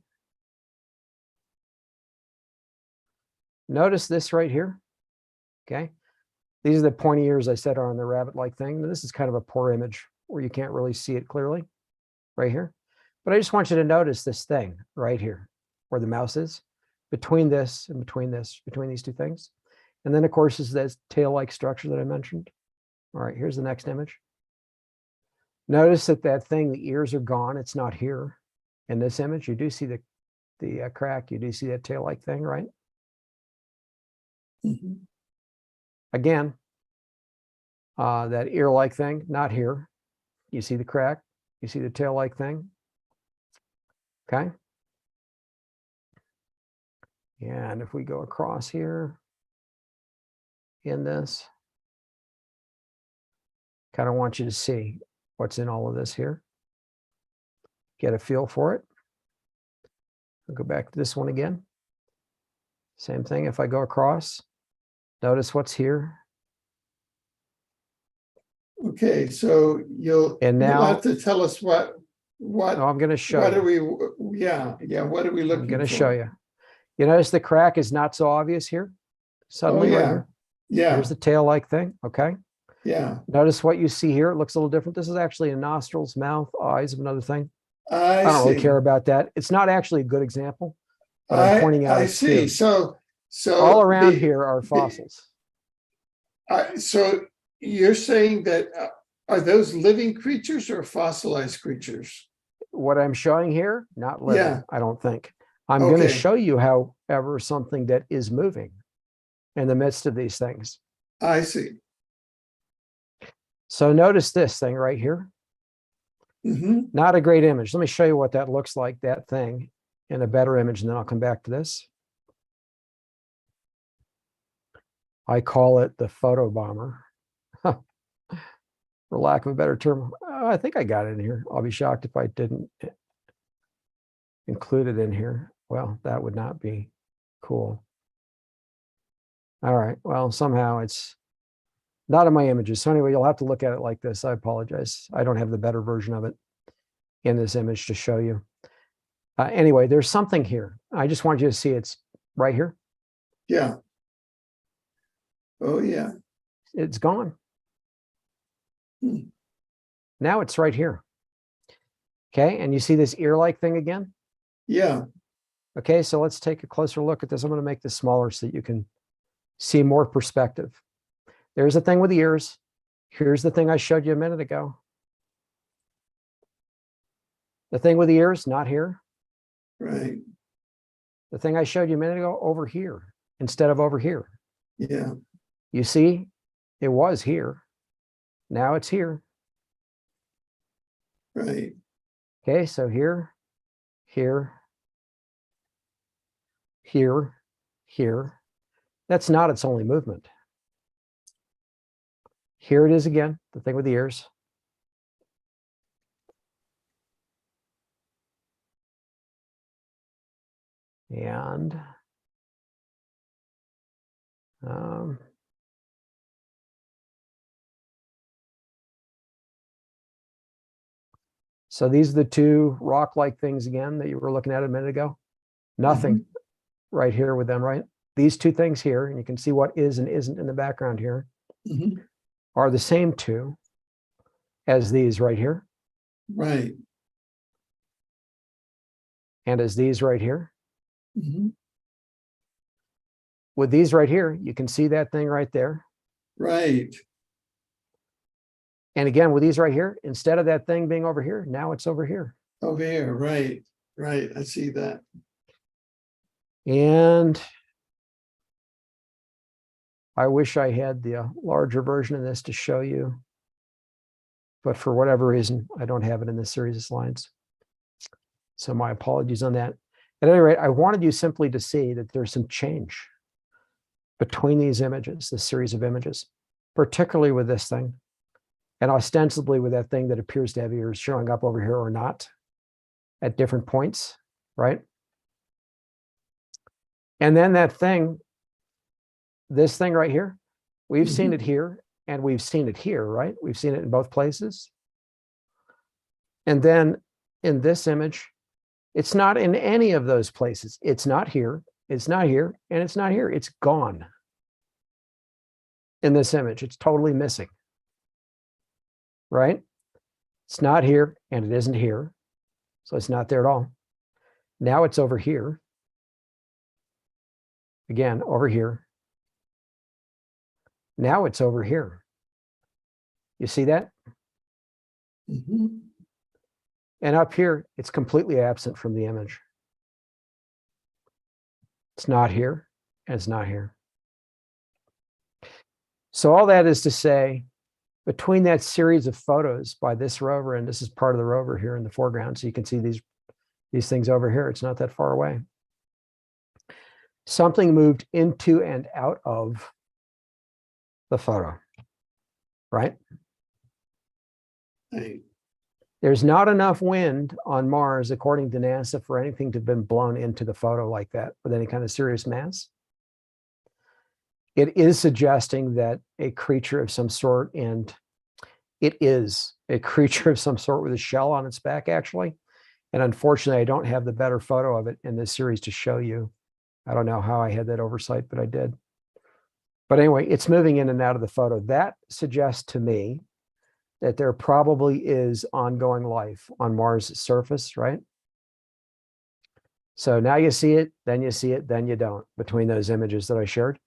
[SPEAKER 2] notice this right here, okay? These are the pointy ears I said are on the rabbit-like thing. This is kind of a poor image where you can't really see it clearly right here. But I just want you to notice this thing right here where the mouse is, between this and between this, between these two things. And then, of course, is this tail-like structure that I mentioned. All right, here's the next image. Notice that that thing, the ears are gone. It's not here in this image. You do see the crack. You do see that tail-like thing, right?
[SPEAKER 1] Mm-hmm.
[SPEAKER 2] Again, that ear-like thing, not here. You see the crack. You see the tail-like thing. Okay. And if we go across here in this, kind of want you to see what's in all of this here. Get a feel for it. I'll go back to this one again. Same thing. If I go across, notice what's here.
[SPEAKER 1] Okay, so you'll have to tell us what
[SPEAKER 2] I'm going to show
[SPEAKER 1] what
[SPEAKER 2] you.
[SPEAKER 1] are we what are we looking for?
[SPEAKER 2] I'm going to show you. You notice the crack is not so obvious here. Suddenly, right here.
[SPEAKER 1] Yeah.
[SPEAKER 2] Here's the tail-like thing. Okay.
[SPEAKER 1] Yeah.
[SPEAKER 2] Notice what you see here. It looks a little different. This is actually a nostrils, mouth, eyes of another thing.
[SPEAKER 1] I
[SPEAKER 2] don't
[SPEAKER 1] see.
[SPEAKER 2] really care about that. It's not actually a good example, but I'm pointing out.
[SPEAKER 1] I see. So
[SPEAKER 2] all around here are fossils.
[SPEAKER 1] So you're saying that Are those living creatures or fossilized creatures?
[SPEAKER 2] What I'm showing here, not living,
[SPEAKER 1] Yeah.
[SPEAKER 2] I don't think. I'm going to
[SPEAKER 1] Okay.
[SPEAKER 2] show you, however, something that is moving in the midst of these things.
[SPEAKER 1] I see.
[SPEAKER 2] So notice this thing right here.
[SPEAKER 1] Mhm.
[SPEAKER 2] Not a great image. Let me show you what that looks like, that thing, in a better image, and then I'll come back to this. I call it the photo bomber, for lack of a better term. I think I got it in here. I'll be shocked if I didn't include it in here. Well, that would not be cool. All right. Well, somehow it's not in my images. So anyway, you'll have to look at it like this. I apologize. I don't have the better version of it in this image to show you. Anyway, there's something here. I just want you to see it's right here.
[SPEAKER 1] Yeah. Oh, yeah.
[SPEAKER 2] It's gone.
[SPEAKER 1] Hmm.
[SPEAKER 2] Now it's right here. Okay. And you see this ear-like thing again?
[SPEAKER 1] Yeah.
[SPEAKER 2] Okay. So let's take a closer look at this. I'm going to make this smaller so that you can see more perspective. There's the thing with the ears. Here's the thing I showed you a minute ago. The thing with the ears, not here.
[SPEAKER 1] Right.
[SPEAKER 2] The thing I showed you a minute ago, over here instead of over here.
[SPEAKER 1] Yeah.
[SPEAKER 2] You see, it was here. Now it's here.
[SPEAKER 1] Right.
[SPEAKER 2] Okay, so here, here, here, here. That's not its only movement. Here it is again, the thing with the ears. And so these are the two rock-like things again that you were looking at a minute ago. Nothing right here with them, right? These two things here, and you can see what is and isn't in the background here, are the same two as these right here.
[SPEAKER 1] Right.
[SPEAKER 2] And as these right here. With these right here, you can see that thing right there.
[SPEAKER 1] Right.
[SPEAKER 2] And again, with these right here, instead of that thing being over here, now it's over here.
[SPEAKER 1] Over here. Right. Right. I see that.
[SPEAKER 2] And I wish I had the larger version of this to show you. But for whatever reason, I don't have it in this series of slides. So my apologies on that. At any rate, I wanted you simply to see that there's some change between these images, this series of images, particularly with this thing, and ostensibly with that thing that appears to have ears showing up over here or not at different points, right? And then that thing, this thing right here, we've seen it here and we've seen it here, right? We've seen it in both places. And then in this image, it's not in any of those places. It's not here, it's not here, and it's not here. It's gone in this image. It's totally missing, right? It's not here and it isn't here. So it's not there at all. Now it's over here. Again, over here. Now it's over here. You see that? And up here, it's completely absent from the image. It's not here, and it's not here. So all that is to say, between that series of photos by this rover, and this is part of the rover here in the foreground, so you can see these things over here. It's not that far away. Something moved into and out of the photo, right?
[SPEAKER 1] Right.
[SPEAKER 2] There's not enough wind on Mars, according to NASA, for anything to have been blown into the photo like that with any kind of serious mass. It is suggesting that a creature of some sort, and it is a creature of some sort with a shell on its back, actually. And unfortunately, I don't have the better photo of it in this series to show you. I don't know how I had that oversight, but I did. But anyway, it's moving in and out of the photo. That suggests to me that there probably is ongoing life on Mars' surface, right? So now you see it, then you see it, then you don't, between those images that I shared.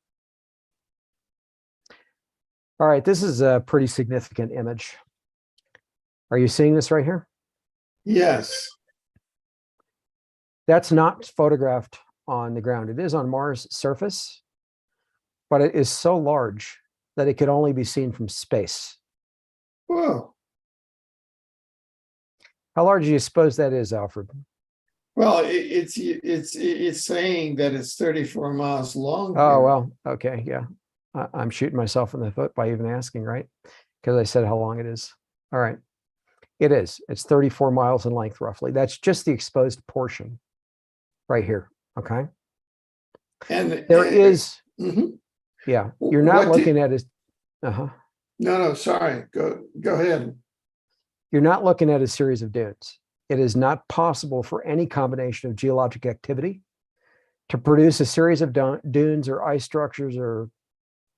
[SPEAKER 2] All right, this is a pretty significant image. Are you seeing this right here?
[SPEAKER 1] Yes.
[SPEAKER 2] That's not photographed on the ground. It is on Mars' surface, but it is so large that it could only be seen from space.
[SPEAKER 1] Whoa.
[SPEAKER 2] How large do you suppose that is, Alfred?
[SPEAKER 1] Well, it's saying that it's 34 miles long.
[SPEAKER 2] Oh,
[SPEAKER 1] here.
[SPEAKER 2] well, okay, yeah. I'm shooting myself in the foot by even asking, right? Because I said how long it is. All right. It is. It's 34 miles in length, roughly. That's just the exposed portion right here, okay?
[SPEAKER 1] And
[SPEAKER 2] There is,
[SPEAKER 1] mhm.
[SPEAKER 2] yeah, you're not
[SPEAKER 1] What
[SPEAKER 2] looking at it.
[SPEAKER 1] No, sorry. Go ahead.
[SPEAKER 2] You're not looking at a series of dunes. It is not possible for any combination of geologic activity to produce a series of dunes or ice structures or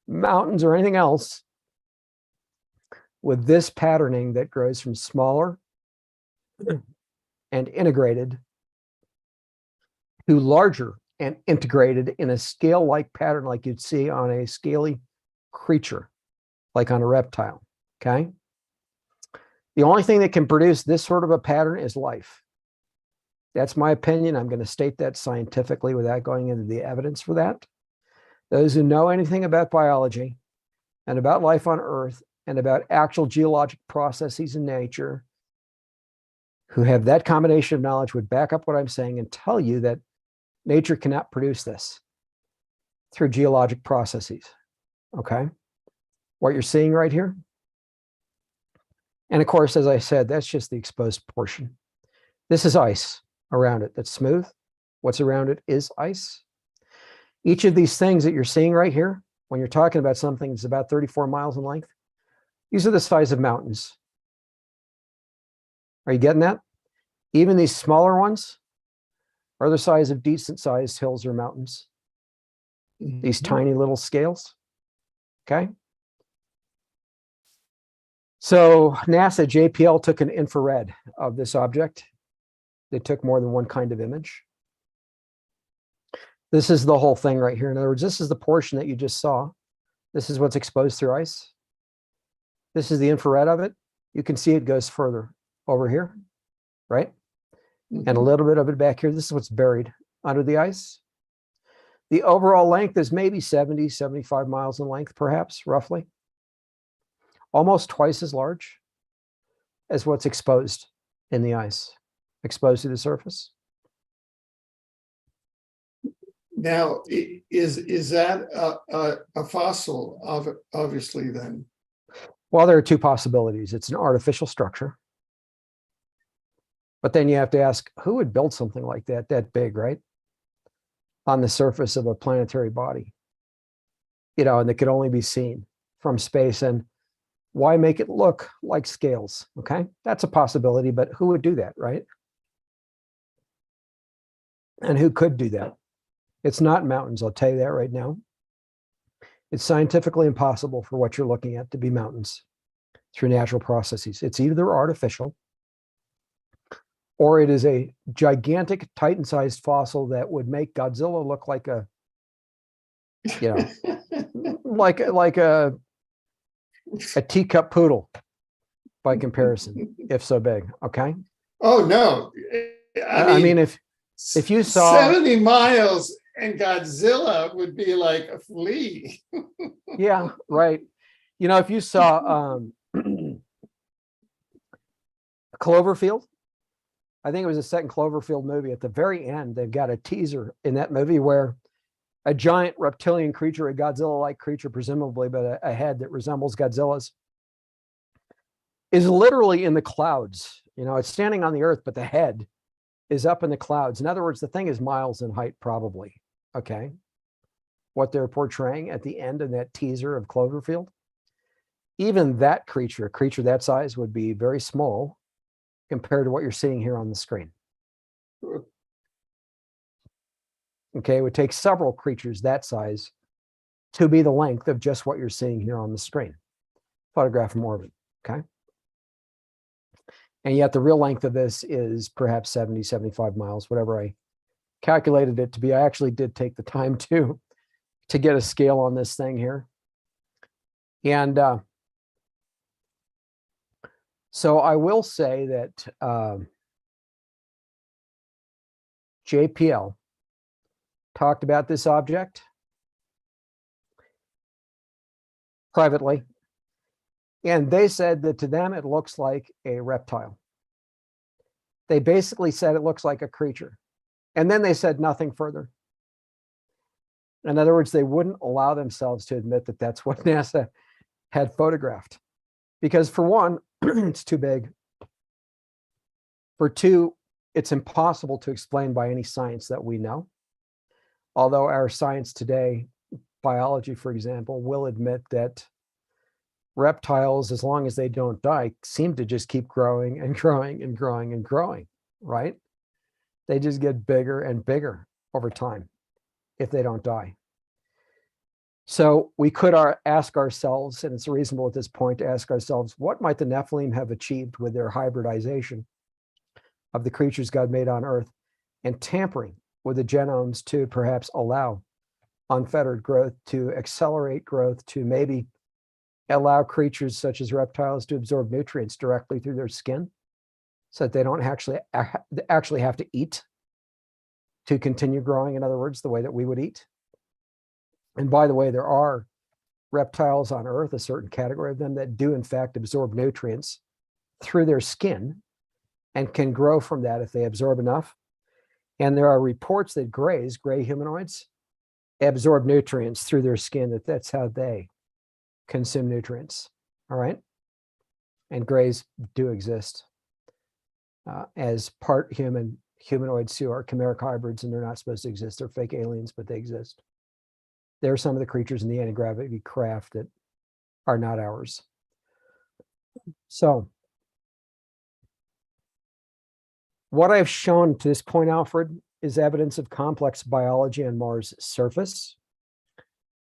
[SPEAKER 2] mountains or anything else with this patterning that grows from smaller and integrated to larger and integrated in a scale-like pattern like you'd see on a scaly creature, like on a reptile, okay? The only thing that can produce this sort of a pattern is life. That's my opinion. I'm going to state that scientifically without going into the evidence for that. Those who know anything about biology and about life on Earth and about actual geologic processes in nature, who have that combination of knowledge, would back up what I'm saying and tell you that nature cannot produce this through geologic processes, okay? What you're seeing right here. And of course, as I said, that's just the exposed portion. This is ice around it that's smooth. What's around it is ice. Each of these things that you're seeing right here, when you're talking about something that's about 34 miles in length, these are the size of mountains. Are you getting that? Even these smaller ones are the size of decent sized hills or mountains. These tiny little scales, okay? So NASA JPL took an infrared of this object. They took more than one kind of image. This is the whole thing right here. In other words, this is the portion that you just saw. This is what's exposed through ice. This is the infrared of it. You can see it goes further over here, right? And a little bit of it back here. This is what's buried under the ice. The overall length is maybe 70, 75 miles in length, perhaps, roughly. Almost twice as large as what's exposed in the ice, exposed to the surface.
[SPEAKER 1] Now, is that a fossil, obviously, then?
[SPEAKER 2] Well, there are two possibilities. It's an artificial structure. But then you have to ask, who would build something like that big, right? On the surface of a planetary body, you know, and that could only be seen from space. And why make it look like scales? Okay, that's a possibility, but who would do that, right? And who could do that? It's not mountains, I'll tell you that right now. It's scientifically impossible for what you're looking at to be mountains through natural processes. It's either artificial or it is a gigantic Titan-sized fossil that would make Godzilla look like a, you know, like a teacup poodle by comparison, if so big. Okay.
[SPEAKER 1] Oh no!
[SPEAKER 2] I mean, if you saw
[SPEAKER 1] 70 miles and Godzilla would be like a flea.
[SPEAKER 2] Yeah, right. You know, if you saw Cloverfield, I think it was the second Cloverfield movie. At the very end, they've got a teaser in that movie where a giant reptilian creature, a Godzilla-like creature, presumably, but a head that resembles Godzilla's, is literally in the clouds. You know, it's standing on the earth, but the head is up in the clouds. In other words, the thing is miles in height, probably. Okay. What they're portraying at the end of that teaser of Cloverfield. Even that creature, a creature that size, would be very small compared to what you're seeing here on the screen. Okay, it would take several creatures that size to be the length of just what you're seeing here on the screen. Photograph from orbit, okay? And yet the real length of this is perhaps 70, 75 miles, whatever I calculated it to be. I actually did take the time to get a scale on this thing here. And So I will say that JPL talked about this object privately, and they said that to them it looks like a reptile. They basically said it looks like a creature, and then they said nothing further. In other words, they wouldn't allow themselves to admit that that's what NASA had photographed, because for one, it's too big. For two, it's impossible to explain by any science that we know. Although our science today, biology, for example, will admit that reptiles, as long as they don't die, seem to just keep growing and growing and growing and growing, right? They just get bigger and bigger over time if they don't die. So we could ask ourselves, and it's reasonable at this point to ask ourselves, what might the Nephilim have achieved with their hybridization of the creatures God made on Earth and tampering with the genomes to perhaps allow unfettered growth, to accelerate growth, to maybe allow creatures such as reptiles to absorb nutrients directly through their skin so that they don't actually have to eat to continue growing, in other words, the way that we would eat. And by the way, there are reptiles on Earth, a certain category of them, that do in fact absorb nutrients through their skin and can grow from that if they absorb enough. And there are reports that gray humanoids, absorb nutrients through their skin, that's how they consume nutrients. All right. And grays do exist as part humanoids who are chimeric hybrids, and they're not supposed to exist. They're fake aliens, but they exist. There are some of the creatures in the anti-gravity craft that are not ours. So what I've shown to this point, Alfred, is evidence of complex biology on Mars' surface.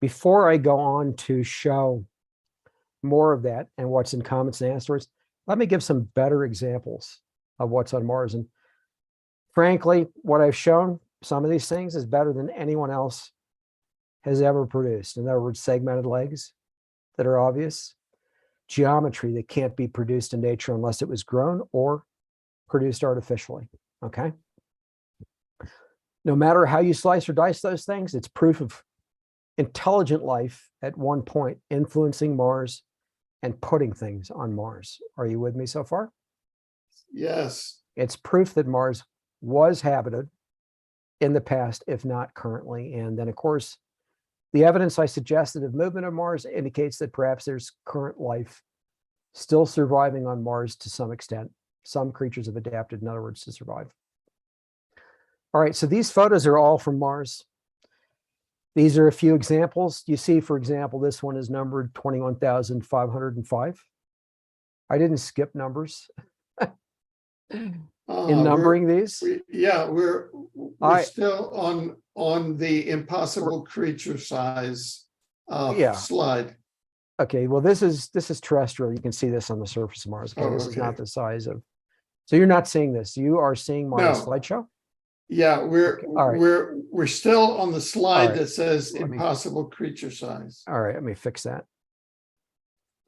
[SPEAKER 2] Before I go on to show more of that and what's in comets and asteroids, let me give some better examples of what's on Mars. And frankly, what I've shown, some of these things, is better than anyone else has ever produced. In other words, segmented legs that are obvious, geometry that can't be produced in nature unless it was grown or produced artificially, okay? No matter how you slice or dice those things, it's proof of intelligent life at one point influencing Mars and putting things on Mars. Are you with me so far?
[SPEAKER 1] Yes.
[SPEAKER 2] It's proof that Mars was habited in the past, if not currently. And then, of course, the evidence I suggested of movement of Mars indicates that perhaps there's current life still surviving on Mars to some extent. Some creatures have adapted, in other words, to survive. All right, so these photos are all from Mars. These are a few examples. You see, for example, this one is numbered 21,505. I didn't skip numbers in numbering these.
[SPEAKER 1] We're still on the impossible creature size slide.
[SPEAKER 2] Okay, well, this is terrestrial. You can see this on the surface of Mars. Okay, this is not the size of. So you're not seeing this. You are seeing my slideshow.
[SPEAKER 1] Yeah, we're still on the slide that says impossible creature size.
[SPEAKER 2] All right, let me fix that.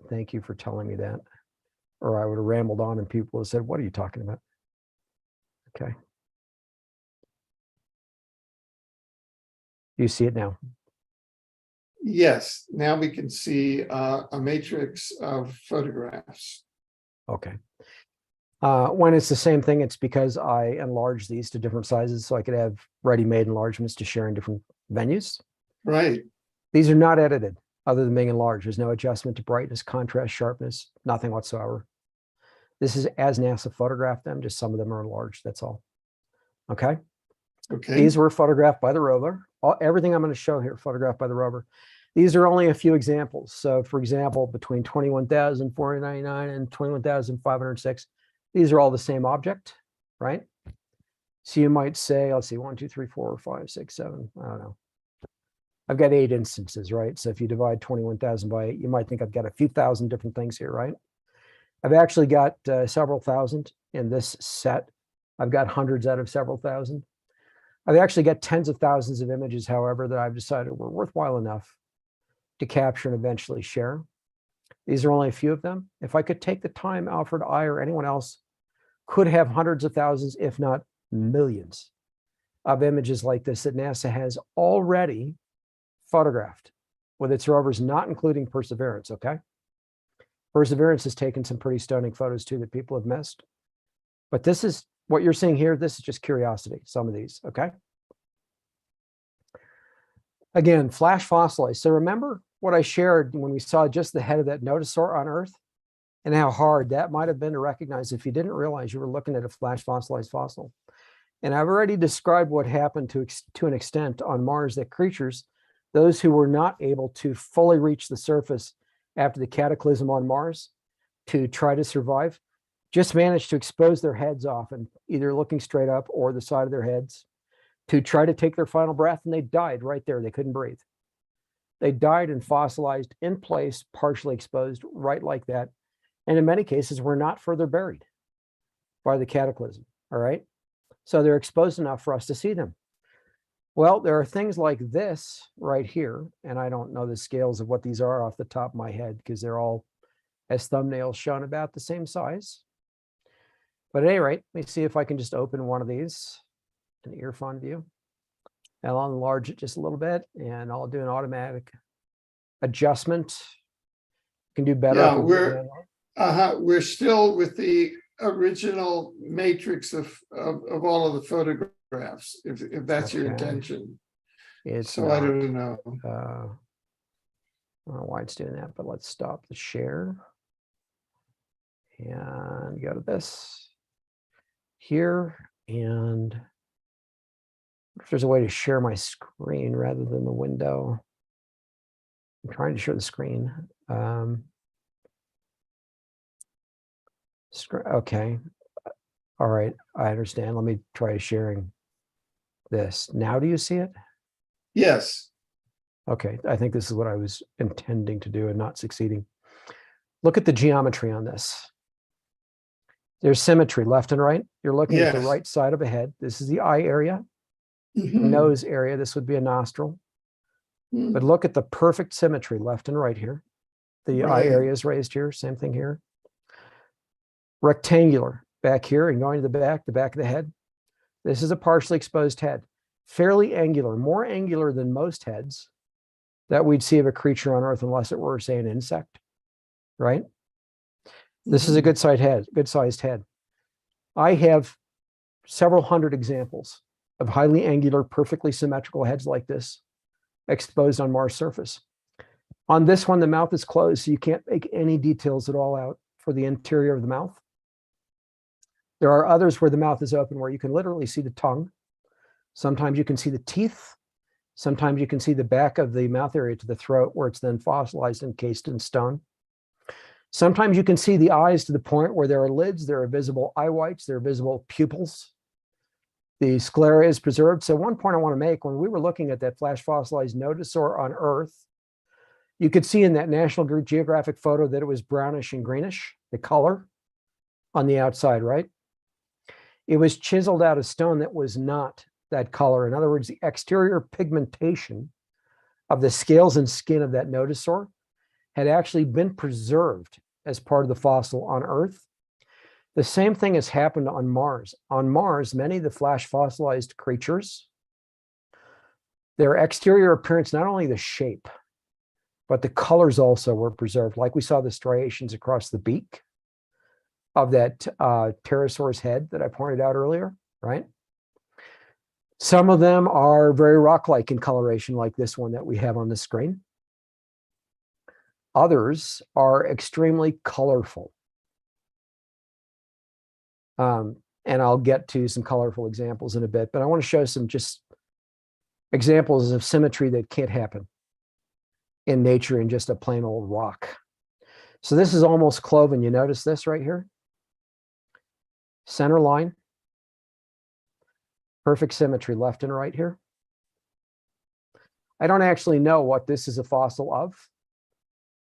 [SPEAKER 2] Thank you for telling me that. Or I would have rambled on and people would have said, what are you talking about? Okay. You see it now?
[SPEAKER 1] Yes, now we can see a matrix of photographs.
[SPEAKER 2] Okay. When it's the same thing, it's because I enlarged these to different sizes so I could have ready-made enlargements to share in different venues.
[SPEAKER 1] Right.
[SPEAKER 2] These are not edited other than being enlarged. There's no adjustment to brightness, contrast, sharpness, nothing whatsoever. This is as NASA photographed them, just some of them are enlarged, that's all. Okay?
[SPEAKER 1] Okay.
[SPEAKER 2] These were photographed by the rover. Everything I'm going to show here, photographed by the rover. These are only a few examples. So, for example, between 21,499 and 21,506, these are all the same object, right? So you might say, let's see, 1, 2, 3, 4, 5, 6, 7, I don't know. I've got 8 instances, right? So if you divide 21,000 by 8, you might think I've got a few thousand different things here, right? I've actually got several thousand in this set. I've got hundreds out of several thousand. I've actually got tens of thousands of images, however, that I've decided were worthwhile enough to capture and eventually share. These are only a few of them. If I could take the time, Alfred, I, or anyone else could have hundreds of thousands, if not millions, of images like this that NASA has already photographed with its rovers, not including Perseverance, okay? Perseverance has taken some pretty stunning photos too that people have missed. But this is what you're seeing here. This is just curiosity, some of these, okay? Again, flash fossilized. So remember what I shared when we saw just the head of that nodosaur on Earth and how hard that might have been to recognize if you didn't realize you were looking at a flash fossilized fossil. And I've already described what happened to an extent on Mars, that creatures, those who were not able to fully reach the surface after the cataclysm on Mars to try to survive, just managed to expose their heads off and either looking straight up or the side of their heads to try to take their final breath, and they died right there. They couldn't breathe. They died and fossilized in place, partially exposed, right like that. And in many cases, were not further buried by the cataclysm, all right? So they're exposed enough for us to see them. Well, there are things like this right here, and I don't know the scales of what these are off the top of my head because they're all, as thumbnails shown, about the same size. But at any rate, let me see if I can just open one of these, an earphone view. I'll enlarge it just a little bit, and I'll do an automatic adjustment. You can do better.
[SPEAKER 1] Yeah, we're still with the original matrix of all of the photographs, if that's your intention.
[SPEAKER 2] It's
[SPEAKER 1] so
[SPEAKER 2] not,
[SPEAKER 1] I don't know.
[SPEAKER 2] I don't know why it's doing that, but let's stop the share and go to this here. And if there's a way to share my screen rather than the window. I'm trying to share the screen. Okay. All right. I understand. Let me try sharing this. Now, do you see it?
[SPEAKER 1] Yes.
[SPEAKER 2] Okay. I think this is what I was intending to do and not succeeding. Look at the geometry on this. There's symmetry left and right. You're looking at the right side of a head. This is the eye area, nose area. This would be a nostril. But look at the perfect symmetry left and right here. The eye area is raised here. Same thing here. Rectangular back here and going to the back of the head. This is a partially exposed head. Fairly angular, more angular than most heads that we'd see of a creature on Earth, unless it were, say, an insect, right? This is a good-sized head. I have several hundred examples of highly angular, perfectly symmetrical heads like this exposed on Mars' surface. On this one, the mouth is closed, so you can't make any details at all out for the interior of the mouth. There are others where the mouth is open, where you can literally see the tongue. Sometimes you can see the teeth. Sometimes you can see the back of the mouth area to the throat, where it's then fossilized and encased in stone. Sometimes you can see the eyes to the point where there are lids, there are visible eye whites, there are visible pupils. The sclera is preserved. So one point I want to make, when we were looking at that flash fossilized nodosaur on Earth, you could see in that National Geographic photo that it was brownish and greenish, the color on the outside, right? It was chiseled out of stone that was not that color. In other words, the exterior pigmentation of the scales and skin of that nodosaur had actually been preserved as part of the fossil on Earth. The same thing has happened on Mars. On Mars, many of the flash fossilized creatures, their exterior appearance, not only the shape, but the colors also were preserved. Like we saw the striations across the beak of that pterosaur's head that I pointed out earlier, right? Some of them are very rock-like in coloration, like this one that we have on the screen. Others are extremely colorful. And I'll get to some colorful examples in a bit, but I want to show some just examples of symmetry that can't happen in nature in just a plain old rock. So this is almost cloven. You notice this right here? Center line. Perfect symmetry left and right here. I don't actually know what this is a fossil of,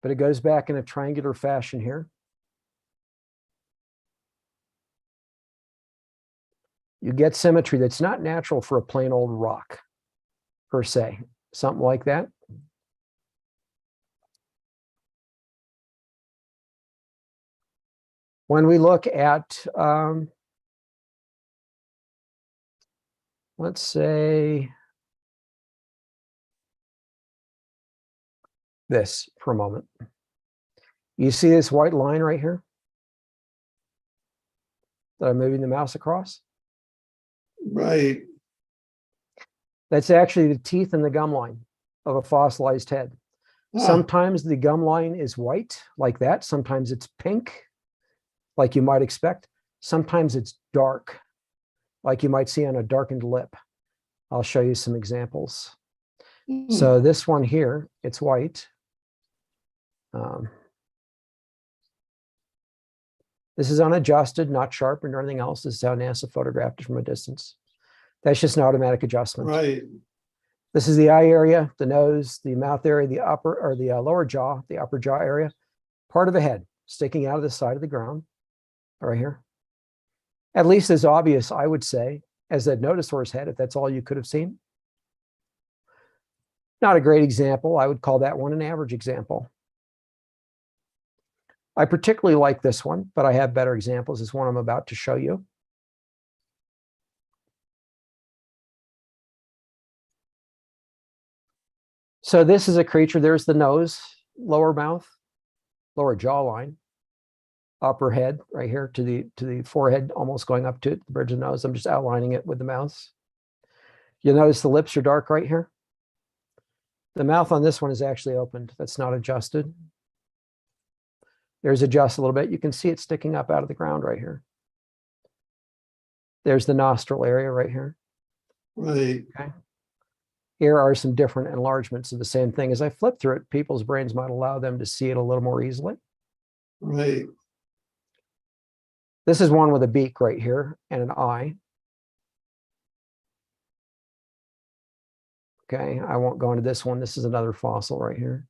[SPEAKER 2] but it goes back in a triangular fashion here. You get symmetry that's not natural for a plain old rock, per se. Something like that. When we look at, let's say, this for a moment. You see this white line right here that I'm moving the mouse across?
[SPEAKER 1] Right.
[SPEAKER 2] That's actually the teeth and the gum line of a fossilized head.
[SPEAKER 1] Ah,
[SPEAKER 2] Sometimes the gum line is white like that. Sometimes it's pink, like you might expect. Sometimes it's dark, like you might see on a darkened lip. I'll show you some examples. So this one here, it's white. This is unadjusted, not sharpened or anything else. This is how NASA photographed it from a distance. That's just an automatic adjustment.
[SPEAKER 1] right.
[SPEAKER 2] This is the eye area, the nose, the mouth area, the upper or the lower jaw, the upper jaw area, part of the head sticking out of the side of the ground right here. At least as obvious, I would say, as that notosaurus head, if that's all you could have seen. Not a great example. I would call that one an average example. I particularly like this one, but I have better examples. This one I'm about to show you. So this is a creature. There's the nose, lower mouth, lower jawline, upper head right here to the forehead, almost going up to the bridge of the nose. I'm just outlining it with the mouse. You'll notice the lips are dark right here. The mouth on this one is actually opened. That's not adjusted. There's adjust a little bit. You can see it sticking up out of the ground right here. There's the nostril area right here.
[SPEAKER 1] Right.
[SPEAKER 2] Okay. Here are some different enlargements of the same thing. As I flip through it, people's brains might allow them to see it a little more easily.
[SPEAKER 1] Right.
[SPEAKER 2] This is one with a beak right here and an eye. Okay, I won't go into this one. This is another fossil right here.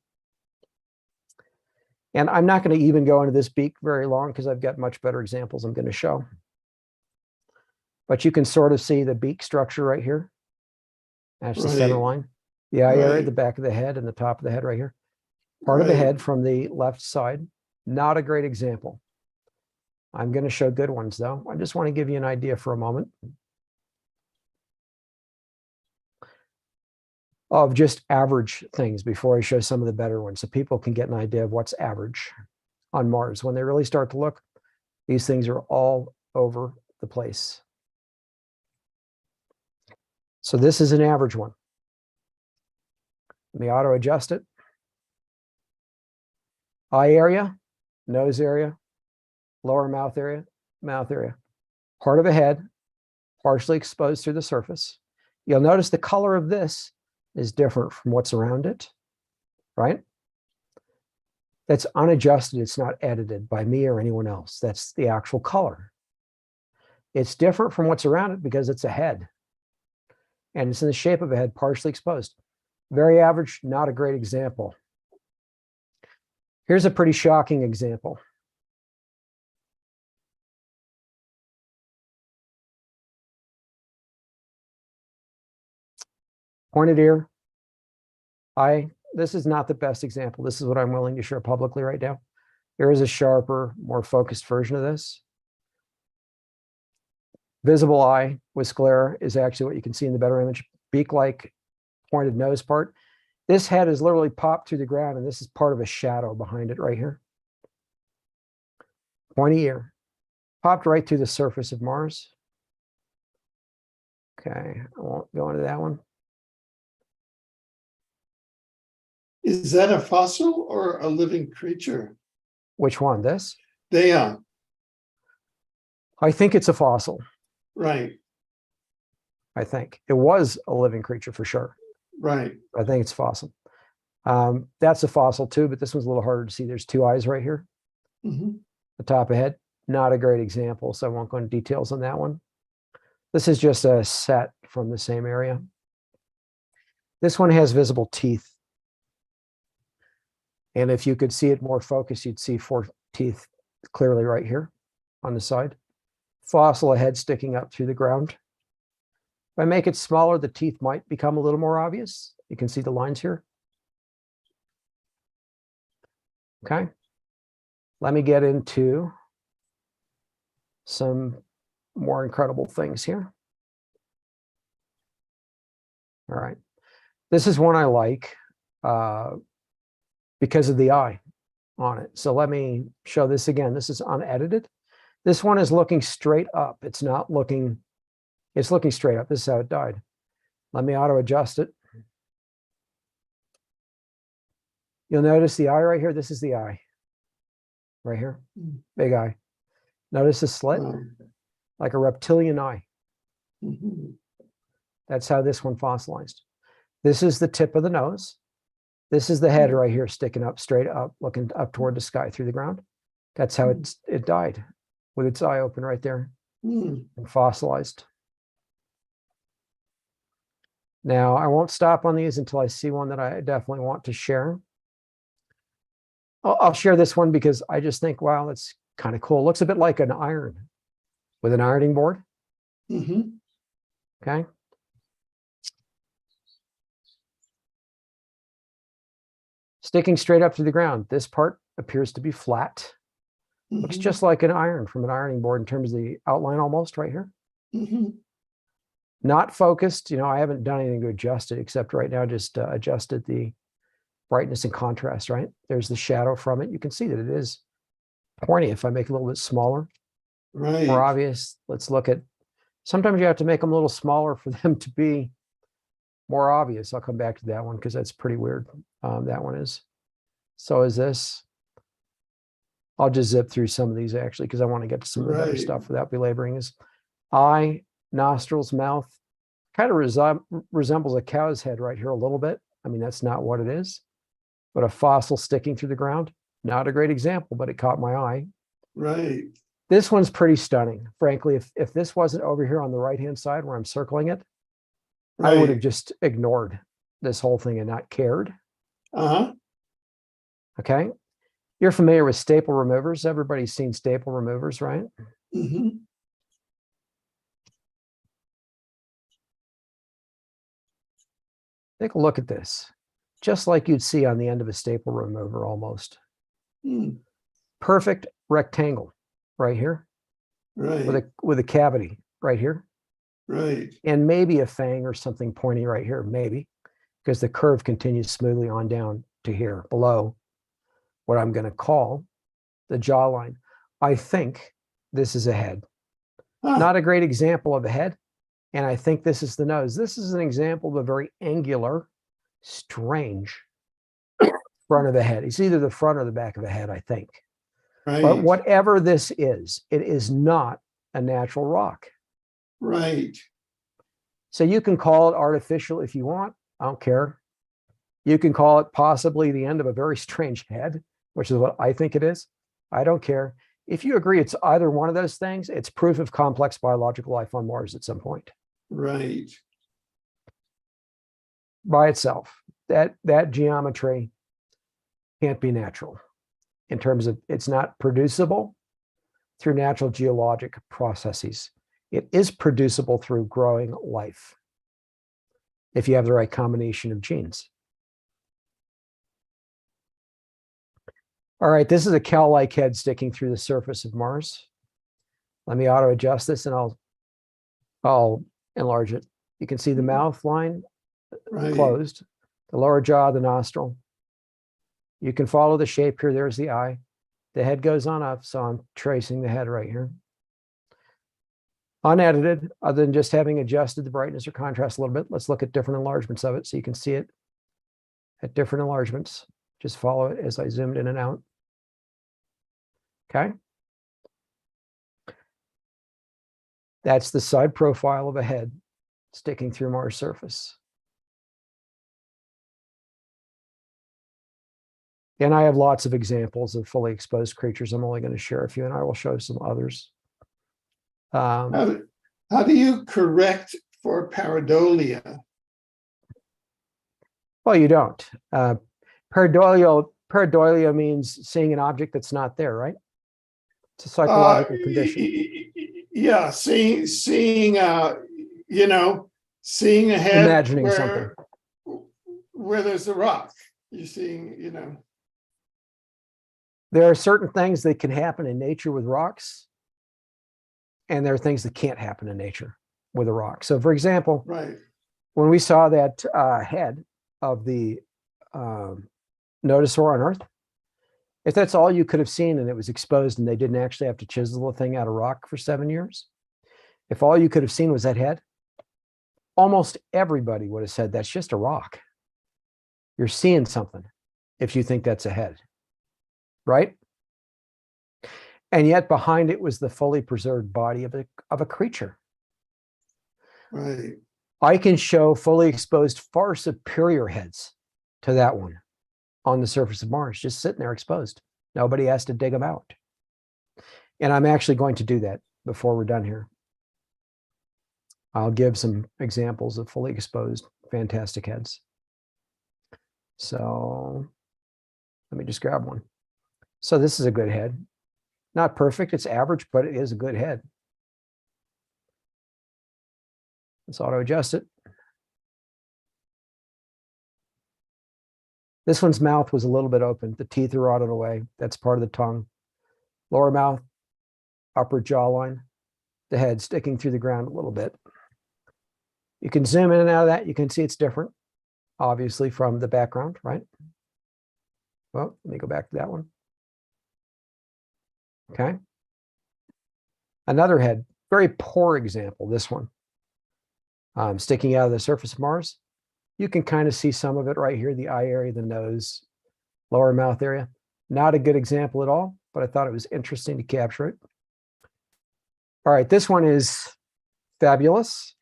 [SPEAKER 2] And I'm not going to even go into this beak very long because I've got much better examples I'm going to show. But you can sort of see the beak structure right here. That's the center line. The eye area, the back of the head, and the top of the head right here. Part of the head from the left side. Not a great example. I'm going to show good ones, though. I just want to give you an idea for a moment of just average things before I show some of the better ones, so people can get an idea of what's average on Mars. When they really start to look, these things are all over the place. So this is an average one. Let me auto adjust it. Eye area, nose area, lower mouth area, part of a head, partially exposed through the surface. You'll notice the color of this is different from what's around it, right? That's unadjusted. It's not edited by me or anyone else. That's the actual color. It's different from what's around it because it's a head. And it's in the shape of a head, partially exposed. Very average, not a great example. Here's a pretty shocking example. Pointed ear, eye. This is not the best example. This is what I'm willing to share publicly right now. Here is a sharper, more focused version of this. Visible eye with sclera is actually what you can see in the better image. Beak-like pointed nose part. This head is literally popped through the ground, and this is part of a shadow behind it right here. Pointy ear, popped right through the surface of Mars. Okay, I won't go into that one.
[SPEAKER 1] Is that a fossil or a living creature?
[SPEAKER 2] Which one? This?
[SPEAKER 1] They are.
[SPEAKER 2] I think it's a fossil.
[SPEAKER 1] Right.
[SPEAKER 2] I think it was a living creature for sure.
[SPEAKER 1] Right.
[SPEAKER 2] I think it's fossil. That's a fossil too, but this one's a little harder to see. There's two eyes right here.
[SPEAKER 1] Mm-hmm.
[SPEAKER 2] The top of head, not a great example, so I won't go into details on that one. This is just a set from the same area. This one has visible teeth. And if you could see it more focused, you'd see 4 teeth clearly right here on the side. Fossil, a head sticking up through the ground. If I make it smaller, the teeth might become a little more obvious. You can see the lines here. Okay. Let me get into some more incredible things here. All right. This is one I like because of the eye on it. So let me show this again. This is unedited. This one is looking straight up. It's not looking, it's looking straight up. This is how it died. Let me auto adjust it. You'll notice the eye right here. This is the eye right here. Big eye. Notice the slit, like a reptilian eye. That's how this one fossilized. This is the tip of the nose. This is the head right here, sticking up, straight up, looking up toward the sky through the ground. That's how it died, with its eye open right there and fossilized. Now, I won't stop on these until I see one that I definitely want to share. I'll share this one because I just think, wow, that's kind of cool. It looks a bit like an iron with an ironing board. Okay. Sticking straight up through the ground. This part appears to be flat. Looks just like an iron from an ironing board in terms of the outline almost right here. Not focused. You know, I haven't done anything to adjust it except right now just adjusted the brightness and contrast, right? There's the shadow from it. You can see that it is pointy. If I make it a little bit smaller, more obvious. Let's look at, sometimes you have to make them a little smaller for them to be more obvious. I'll come back to that one because that's pretty weird. That one is. So is this. I'll just zip through some of these actually because I want to get to some of the better stuff without belaboring. Is eye, nostrils, mouth, kind of resembles a cow's head right here a little bit. I mean, that's not what it is, but a fossil sticking through the ground. Not a great example, but it caught my eye. This one's pretty stunning. Frankly, if this wasn't over here on the right-hand side where I'm circling it, I would have just ignored this whole thing and not cared. Okay. You're familiar with staple removers. Everybody's seen staple removers, right? Take a look at this. Just like you'd see on the end of a staple remover almost. Perfect rectangle right here. With a cavity right here. And maybe a fang or something pointy right here, maybe, because the curve continues smoothly on down to here below what I'm going to call the jawline. I think this is a head. Not a great example of a head. And I think this is the nose. This is an example of a very angular, strange front of the head. It's either the front or the back of the head, I think. But whatever this is, it is not a natural rock. So you can call it artificial if you want. I don't care. You can call it possibly the end of a very strange head, which is what I think it is. I don't care. If you agree it's either one of those things, it's proof of complex biological life on Mars at some point. By itself. That geometry can't be natural in terms of it's not producible through natural geologic processes. It is producible through growing life if you have the right combination of genes. All right, this is a cow-like head sticking through the surface of Mars. Let me auto adjust this and I'll enlarge it. You can see the mouth line closed, the lower jaw, the nostril. You can follow the shape here. There's the eye. The head goes on up, so I'm tracing the head right here. Unedited, other than just having adjusted the brightness or contrast a little bit. Let's look at different enlargements of it so you can see it at different enlargements. Just follow it as I zoomed in and out. Okay. That's the side profile of a head sticking through Mars' surface. And I have lots of examples of fully exposed creatures. I'm only going to share a few, and I will show some others.
[SPEAKER 1] How do you correct for pareidolia?
[SPEAKER 2] Well, you don't. Pareidolia means seeing an object that's not there, right? It's a psychological condition.
[SPEAKER 1] Yeah, seeing you know, seeing a head
[SPEAKER 2] Imagining something
[SPEAKER 1] where there's a rock. You're seeing, you know.
[SPEAKER 2] There are certain things that can happen in nature with rocks And there are things that can't happen in nature with a rock. So for example,
[SPEAKER 1] Right.
[SPEAKER 2] when we saw that head of the nodosaur on Earth, if that's all you could have seen and it was exposed and they didn't actually have to chisel the thing out of rock for 7 years, if all you could have seen was that head, almost everybody would have said that's just a rock. You're seeing something if you think that's a head, right? And yet behind it was the fully preserved body of a creature.
[SPEAKER 1] Right.
[SPEAKER 2] I can show fully exposed far superior heads to that one on the surface of Mars, just sitting there exposed. Nobody has to dig them out. And I'm actually going to do that before we're done here. I'll give some examples of fully exposed fantastic heads. So let me just grab one. So this is a good head. Not perfect, it's average, but it is a good head. Let's auto adjust it. This one's mouth was a little bit open. The teeth are rotted away. That's part of the tongue. Lower mouth, upper jawline, the head sticking through the ground a little bit. You can zoom in and out of that. You can see it's different, obviously, from the background, right? Well, let me go back to that one. Okay. Another head, very poor example, this one. Sticking out of the surface of Mars. You can kind of see some of it right here, the eye area, the nose, lower mouth area. Not a good example at all, but I thought it was interesting to capture it. All right, this one is fabulous,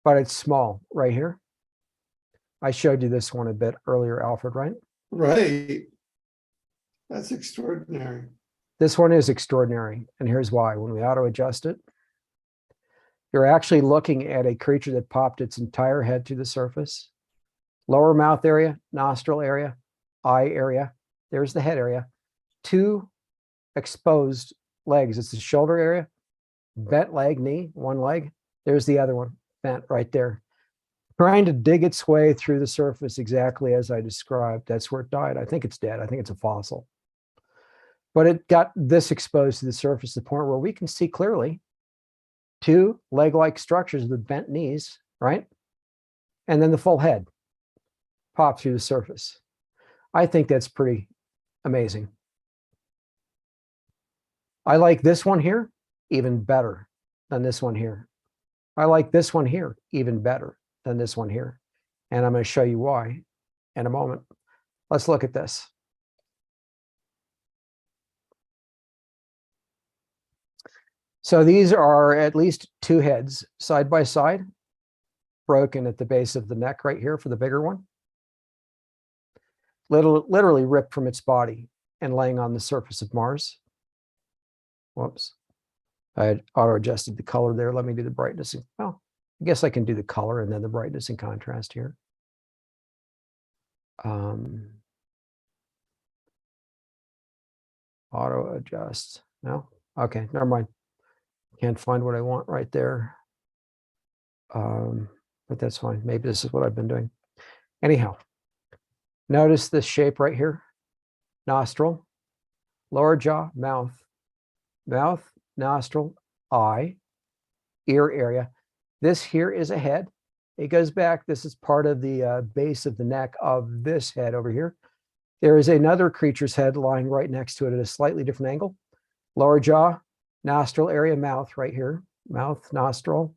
[SPEAKER 2] but it's small right here. I showed you this one a bit earlier, Alfred, right?
[SPEAKER 1] Right. That's extraordinary.
[SPEAKER 2] This one is extraordinary, and here's why. When we auto adjust it, you're actually looking at a creature that popped its entire head to the surface. Lower mouth area, nostril area, eye area. There's the head area. 2 exposed legs. It's the shoulder area, bent leg, knee, one leg. There's the other one, bent right there. Trying to dig its way through the surface exactly as I described. That's where it died. I think it's dead. I think it's a fossil. But it got this exposed to the surface to the point where we can see clearly 2 leg-like structures with bent knees, right? And then the full head popped through the surface. I think that's pretty amazing. I like this one here even better than this one here. I like this one here even better than this one here. And I'm going to show you why in a moment. Let's look at this. So these are at least 2 heads side by side, broken at the base of the neck right here for the bigger one. Literally ripped from its body and laying on the surface of Mars. Whoops. I had auto adjusted the color there. Let me do the brightness. Well, I guess I can do the color and then the brightness and contrast here. Auto adjust. No? Okay, never mind. Can't find what I want right there. But that's fine. Maybe this is what I've been doing. Anyhow, notice this shape right here. Nostril, lower jaw, mouth, nostril, eye, ear area. This here is a head. It goes back. This is part of the base of the neck of this head over here. There is another creature's head lying right next to it at a slightly different angle. Lower jaw, nostril area, mouth right here. Mouth, nostril,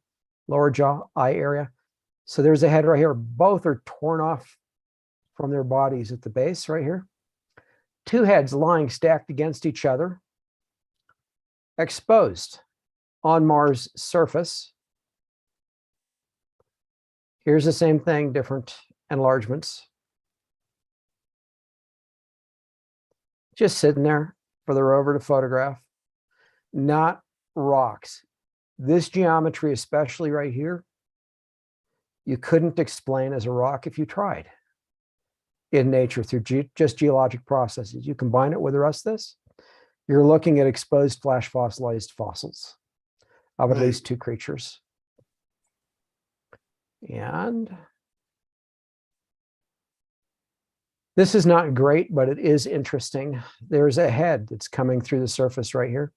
[SPEAKER 2] lower jaw, eye area. So there's a head right here. Both are torn off from their bodies at the base right here. 2 heads lying stacked against each other, exposed on Mars' surface. Here's the same thing, different enlargements. Just sitting there for the rover to photograph. Not rocks. This geometry, especially right here, you couldn't explain as a rock if you tried in nature through just geologic processes. You combine it with the rest of this, you're looking at exposed flash fossilized fossils of at least 2 creatures. And this is not great, but it is interesting. There's a head that's coming through the surface right here.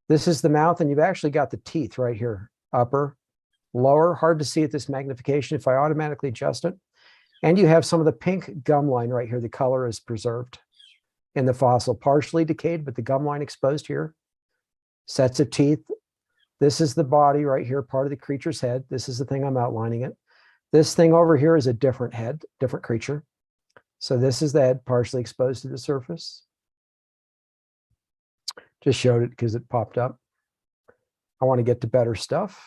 [SPEAKER 2] This is the mouth, and you've actually got the teeth right here, upper, lower, hard to see at this magnification if I automatically adjust it. And you have some of the pink gum line right here. The color is preserved in the fossil, partially decayed, but the gum line exposed here. Sets of teeth. This is the body right here, part of the creature's head. This is the thing I'm outlining it. This thing over here is a different head, different creature. So this is the head partially exposed to the surface. Just showed it because it popped up. I want to get to better stuff.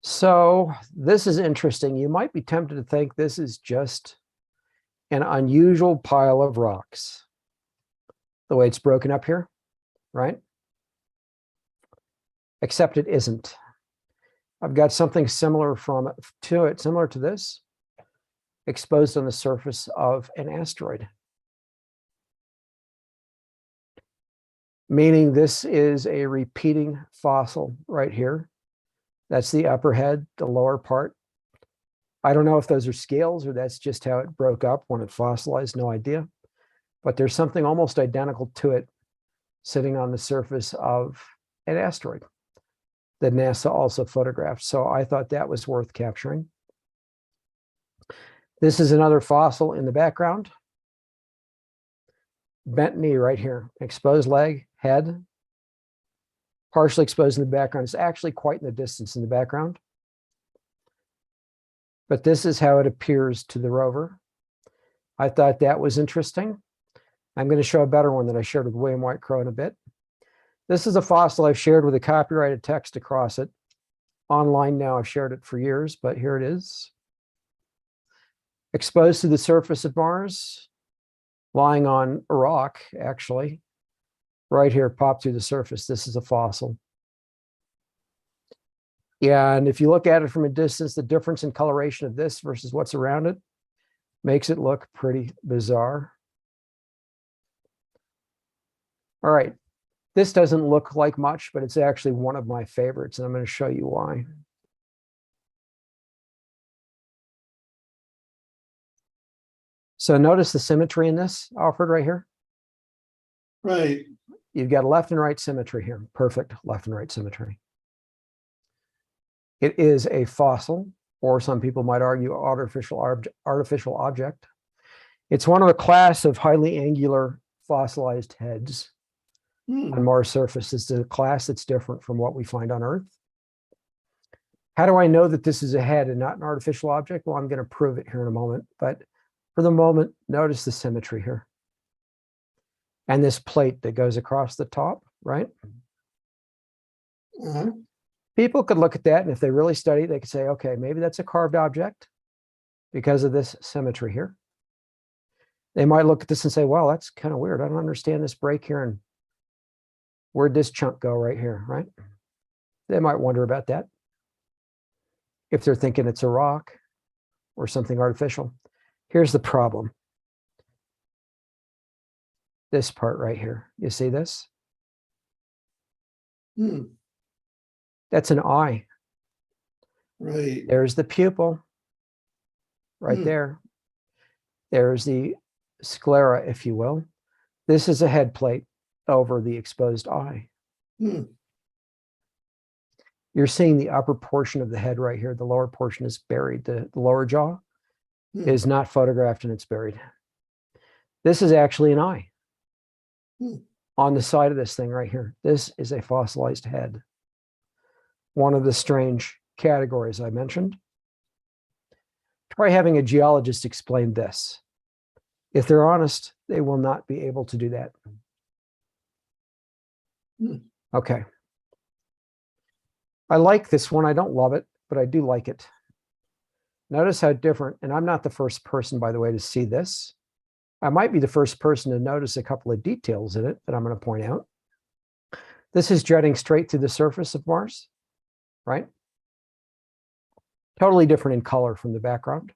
[SPEAKER 2] So this is interesting. You might be tempted to think this is just an unusual pile of rocks, the way it's broken up here, right? Except it isn't. I've got something similar similar to this, exposed on the surface of an asteroid. Meaning this is a repeating fossil right here. That's the upper head, the lower part. I don't know if those are scales or that's just how it broke up when it fossilized, no idea. But there's something almost identical to it sitting on the surface of an asteroid that NASA also photographed. So I thought that was worth capturing. This is another fossil in the background. Bent knee right here, exposed leg, head, partially exposed in the background. It's actually quite in the distance in the background. But this is how it appears to the rover. I thought that was interesting. I'm going to show a better one that I shared with William White Crow in a bit. This is a fossil I've shared with a copyrighted text across it. Online now, I've shared it for years, but here it is. Exposed to the surface of Mars, lying on a rock, actually. Right here, popped through the surface. This is a fossil. Yeah, and if you look at it from a distance, the difference in coloration of this versus what's around it makes it look pretty bizarre. All right, this doesn't look like much, but it's actually one of my favorites, and I'm going to show you why. So notice the symmetry in this, Alfred, right here.
[SPEAKER 1] Right.
[SPEAKER 2] You've got left and right symmetry here. Perfect left and right symmetry. It is a fossil, or some people might argue artificial object. It's one of a class of highly angular fossilized heads on Mars surface. It's a class that's different from what we find on Earth. How do I know that this is a head and not an artificial object? Well, I'm going to prove it here in a moment. But for the moment, notice the symmetry here. And this plate that goes across the top, right? People could look at that, and if they really study, they could say, okay, maybe that's a carved object because of this symmetry here. They might look at this and say, well, that's kind of weird. I don't understand this break here, and where'd this chunk go right here, right? They might wonder about that if they're thinking it's a rock or something artificial. Here's the problem. This part right here, you see this? That's an eye.
[SPEAKER 1] Right.
[SPEAKER 2] There's the pupil right there. There's the sclera, if you will. This is a head plate over the exposed eye. You're seeing the upper portion of the head right here. The lower portion is buried. The lower jaw is not photographed and it's buried. This is actually an eye on the side of this thing right here. This is a fossilized head. One of the strange categories I mentioned. Try having a geologist explain this. If they're honest, they will not be able to do that. Okay. I like this one. I don't love it, but I do like it. Notice how different, and I'm not the first person, by the way, to see this. I might be the first person to notice a couple of details in it that I'm going to point out. This is jutting straight through the surface of Mars, right? Totally different in color from the background.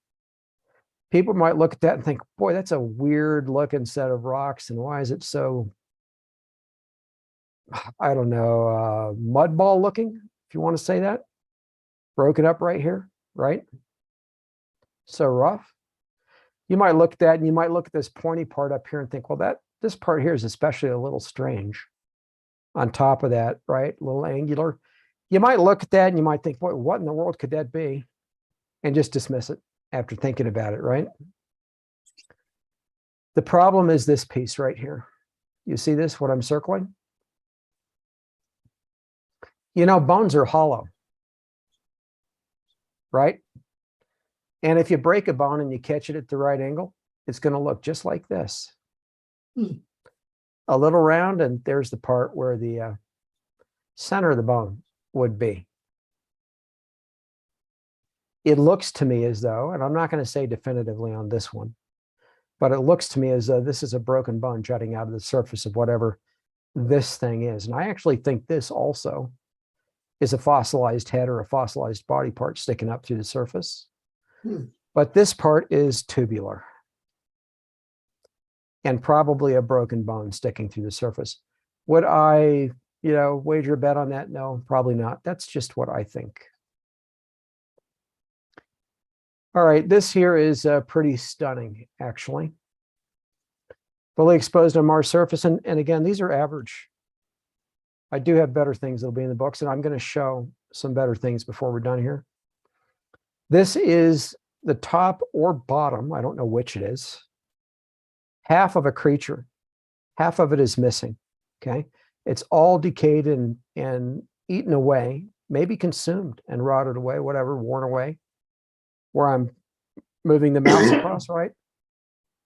[SPEAKER 2] People might look at that and think, boy, that's a weird looking set of rocks, and why is it so, I don't know, mud ball looking, if you want to say that. Broken up right here, right? So rough. You might look at that and you might look at this pointy part up here and think, well, this part here is especially a little strange on top of that, right? A little angular. You might look at that and you might think, what in the world could that be? And just dismiss it after thinking about it, right? The problem is this piece right here. You see this, what I'm circling? You know, bones are hollow, right? And if you break a bone and you catch it at the right angle, it's going to look just like this. A little round, and there's the part where the center of the bone would be. It looks to me as though, and I'm not going to say definitively on this one, but it looks to me as though this is a broken bone jutting out of the surface of whatever this thing is. And I actually think this also is a fossilized head or a fossilized body part sticking up through the surface. But this part is tubular and probably a broken bone sticking through the surface. Would I, wager a bet on that? No, probably not. That's just what I think. All right, this here is pretty stunning, actually. Fully exposed on Mars surface. And again, these are average. I do have better things that'll be in the books, and I'm going to show some better things before we're done here. This is the top or bottom, I don't know which it is, half of a creature. Half of it is missing, okay? It's all decayed and eaten away, maybe consumed and rotted away, whatever, worn away. Where I'm moving the mouse across, right?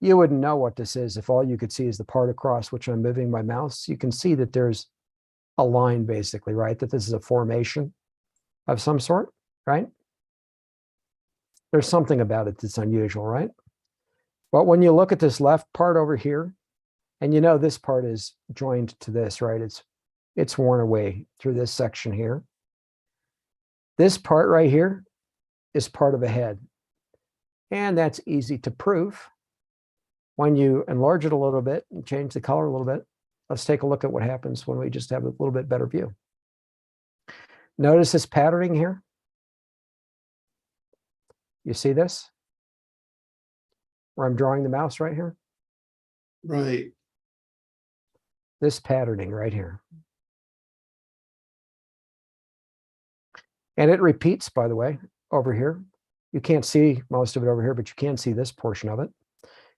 [SPEAKER 2] You wouldn't know what this is if all you could see is the part across which I'm moving my mouse. You can see that there's a line basically, right? That this is a formation of some sort, right? There's something about it that's unusual, right? But when you look at this left part over here, and this part is joined to this, right? It's worn away through this section here. This part right here is part of a head. And that's easy to prove when you enlarge it a little bit and change the color a little bit. Let's take a look at what happens when we just have a little bit better view. Notice this patterning here. You see this? Where I'm drawing the mouse right here?
[SPEAKER 1] Right.
[SPEAKER 2] This patterning right here. And it repeats, by the way, over here. You can't see most of it over here, but you can see this portion of it.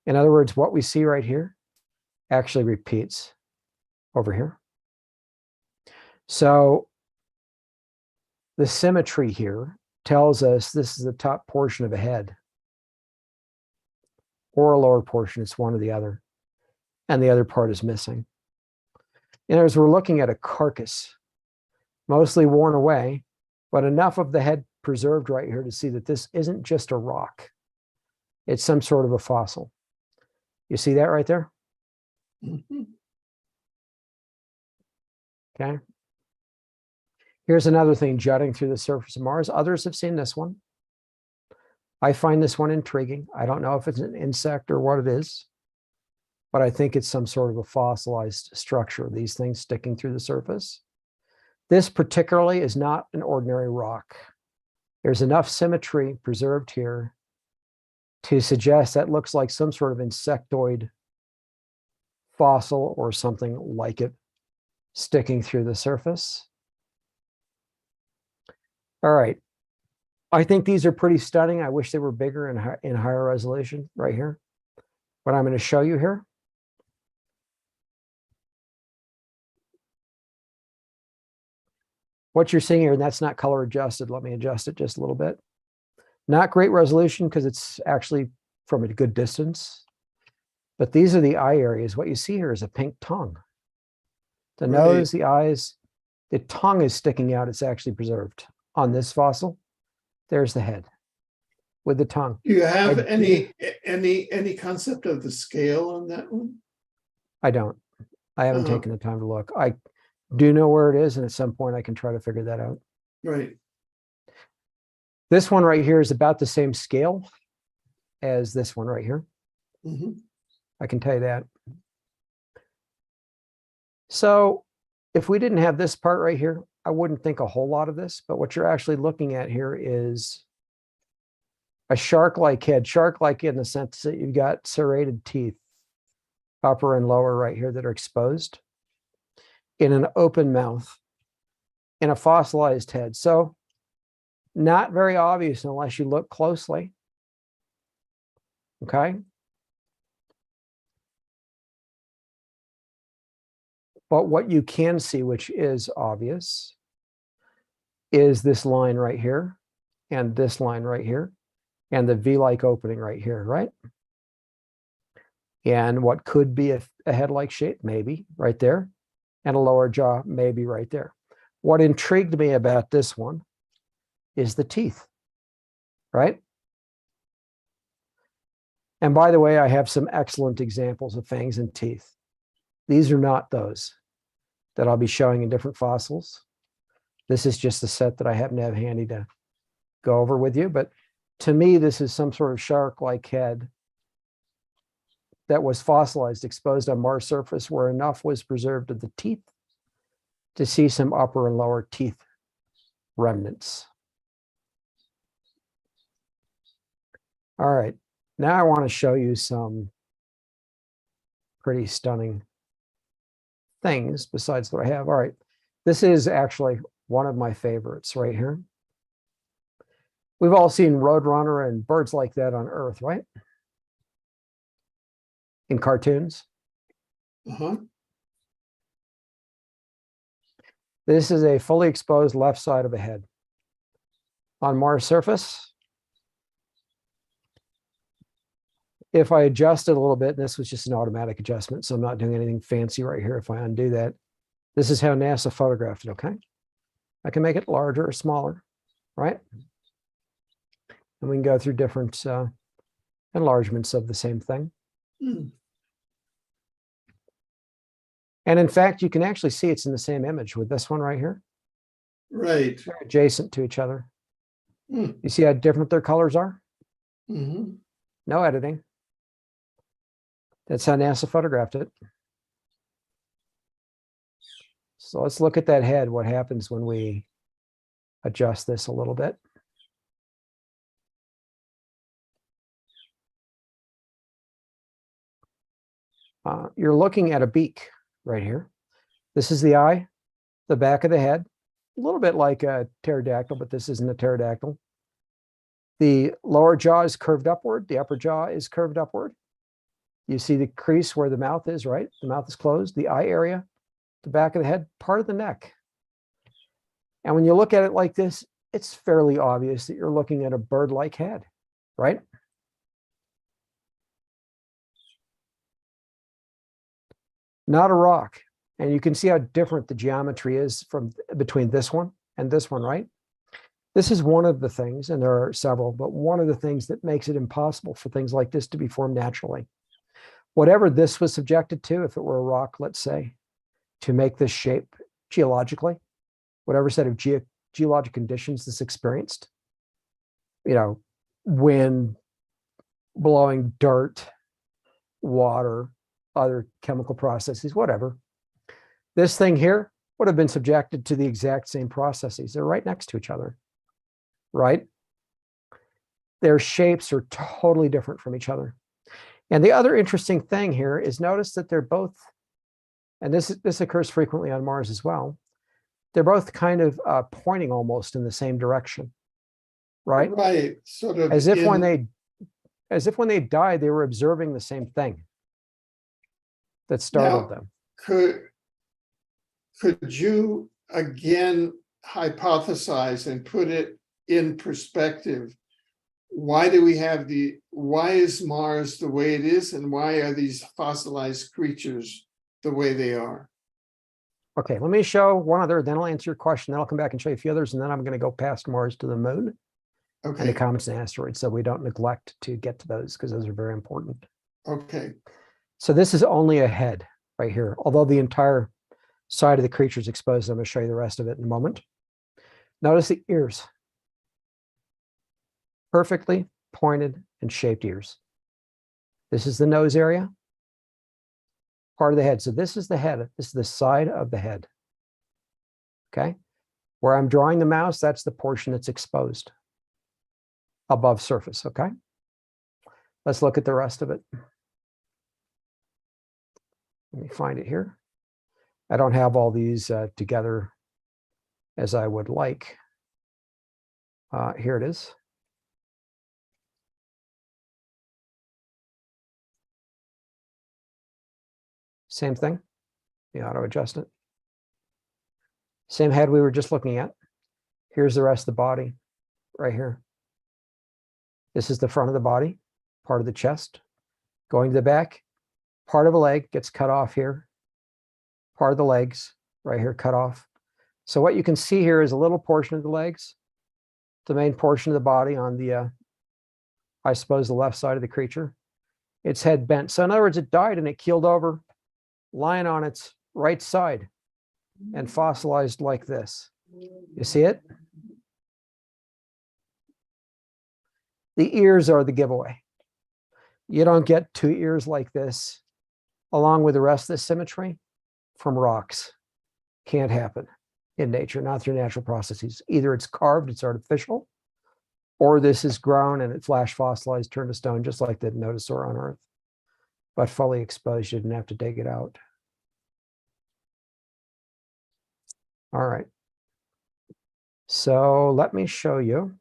[SPEAKER 2] In other words, what we see right here actually repeats over here. So the symmetry here tells us this is the top portion of a head or a lower portion. It's one or the other. And the other part is missing. And as we're looking at a carcass, mostly worn away, but enough of the head preserved right here to see that this isn't just a rock. It's some sort of a fossil. You see that right there? Okay. Here's another thing jutting through the surface of Mars. Others have seen this one. I find this one intriguing. I don't know if it's an insect or what it is, but I think it's some sort of a fossilized structure, these things sticking through the surface. This particularly is not an ordinary rock. There's enough symmetry preserved here to suggest that looks like some sort of insectoid fossil or something like it sticking through the surface. All right. I think these are pretty stunning. I wish they were bigger and in higher resolution right here. What I'm going to show you here. What you're seeing here, and that's not color adjusted. Let me adjust it just a little bit. Not great resolution because it's actually from a good distance. But these are the eye areas. What you see here is a pink tongue. The nose, the eyes, the tongue is sticking out. It's actually preserved. On this fossil, there's the head with the tongue.
[SPEAKER 1] Do you have any concept of the scale on that one?
[SPEAKER 2] I don't. I haven't taken the time to look. I do know where it is, and at some point I can try to figure that out.
[SPEAKER 1] Right.
[SPEAKER 2] This one right here is about the same scale as this one right here. I can tell you that. So if we didn't have this part right here, I wouldn't think a whole lot of this, but what you're actually looking at here is A shark-like head, shark-like in the sense that you've got serrated teeth, upper and lower right here, that are exposed in an open mouth in a fossilized head. So not very obvious unless you look closely. Okay. But what you can see, which is obvious, is this line right here and this line right here and the V-like opening right here, right? And what could be a head-like shape, maybe right there, and a lower jaw, maybe right there. What intrigued me about this one is the teeth, right? And by the way, I have some excellent examples of fangs and teeth. These are not those that I'll be showing in different fossils. This is just a set that I happen to have handy to go over with you. But to me, this is some sort of shark-like head that was fossilized, exposed on Mars surface, where enough was preserved of the teeth to see some upper and lower teeth remnants. All right, now I want to show you some pretty stunning things besides what I have. All right, this is actually one of my favorites right here. We've all seen Roadrunner and birds like that on Earth, right? In cartoons. This is a fully exposed left side of a head on Mars surface. If I adjust it a little bit, and this was just an automatic adjustment, so I'm not doing anything fancy right here. If I undo that, this is how NASA photographed it, okay? I can make it larger or smaller, right? And we can go through different enlargements of the same thing. And in fact, you can actually see it's in the same image with this one right here.
[SPEAKER 1] Right.
[SPEAKER 2] They're adjacent to each other. You see how different their colors are? No editing. That's how NASA photographed it. So let's look at that head, what happens when we adjust this a little bit. You're looking at a beak right here. This is the eye, the back of the head, a little bit like a pterodactyl, but this isn't a pterodactyl. The lower jaw is curved upward. The upper jaw is curved upward. You see the crease where the mouth is, right? The mouth is closed. The eye area, the back of the head, part of the neck. And when you look at it like this, it's fairly obvious that you're looking at a bird-like head, right? Not a rock. And you can see how different the geometry is from between this one and this one, right? This is one of the things, and there are several, but one of the things that makes it impossible for things like this to be formed naturally. Whatever this was subjected to, if it were a rock, let's say, to make this shape geologically, whatever set of geologic conditions this experienced, you know, wind, blowing dirt, water, other chemical processes, whatever. This thing here would have been subjected to the exact same processes. They're right next to each other, right? Their shapes are totally different from each other. And the other interesting thing here is notice that they're both, and this occurs frequently on Mars as well, they're both kind of pointing almost in the same direction, right?
[SPEAKER 1] Right, sort of
[SPEAKER 2] as if when they died, they were observing the same thing that startled them.
[SPEAKER 1] Could you again hypothesize and put it in perspective? Why is Mars the way it is, and why are these fossilized creatures the way they are?
[SPEAKER 2] Okay, let me show one other, then I'll answer your question, then I'll come back and show you a few others, and then I'm going to go past Mars to the moon and the comets and asteroids, so we don't neglect to get to those, because those are very important.
[SPEAKER 1] Okay.
[SPEAKER 2] So this is only a head right here, although the entire side of the creature is exposed. I'm going to show you the rest of it in a moment. Notice the ears. Perfectly pointed and shaped ears. This is the nose area, part of the head. So this is the head. This is the side of the head. Okay. Where I'm drawing the mouse, that's the portion that's exposed. above surface, okay? Let's look at the rest of it. Let me find it here. I don't have all these together as I would like. Here it is. Same thing. The auto adjust it. Same head we were just looking at. Here's the rest of the body right here. This is the front of the body, part of the chest. Going to the back, part of a leg gets cut off here. Part of the legs right here cut off. So what you can see here is a little portion of the legs, the main portion of the body on the, I suppose, the left side of the creature. Its head bent. So in other words, it died and it keeled over, lying on its right side and fossilized like this. You see it? The ears are the giveaway. You don't get two ears like this, along with the rest of the symmetry, from rocks. Can't happen in nature, not through natural processes. Either it's carved, it's artificial, or this is grown and it flash fossilized, turned to stone, just like the notosaur on Earth. But fully exposed, you didn't have to dig it out. All right. So let me show you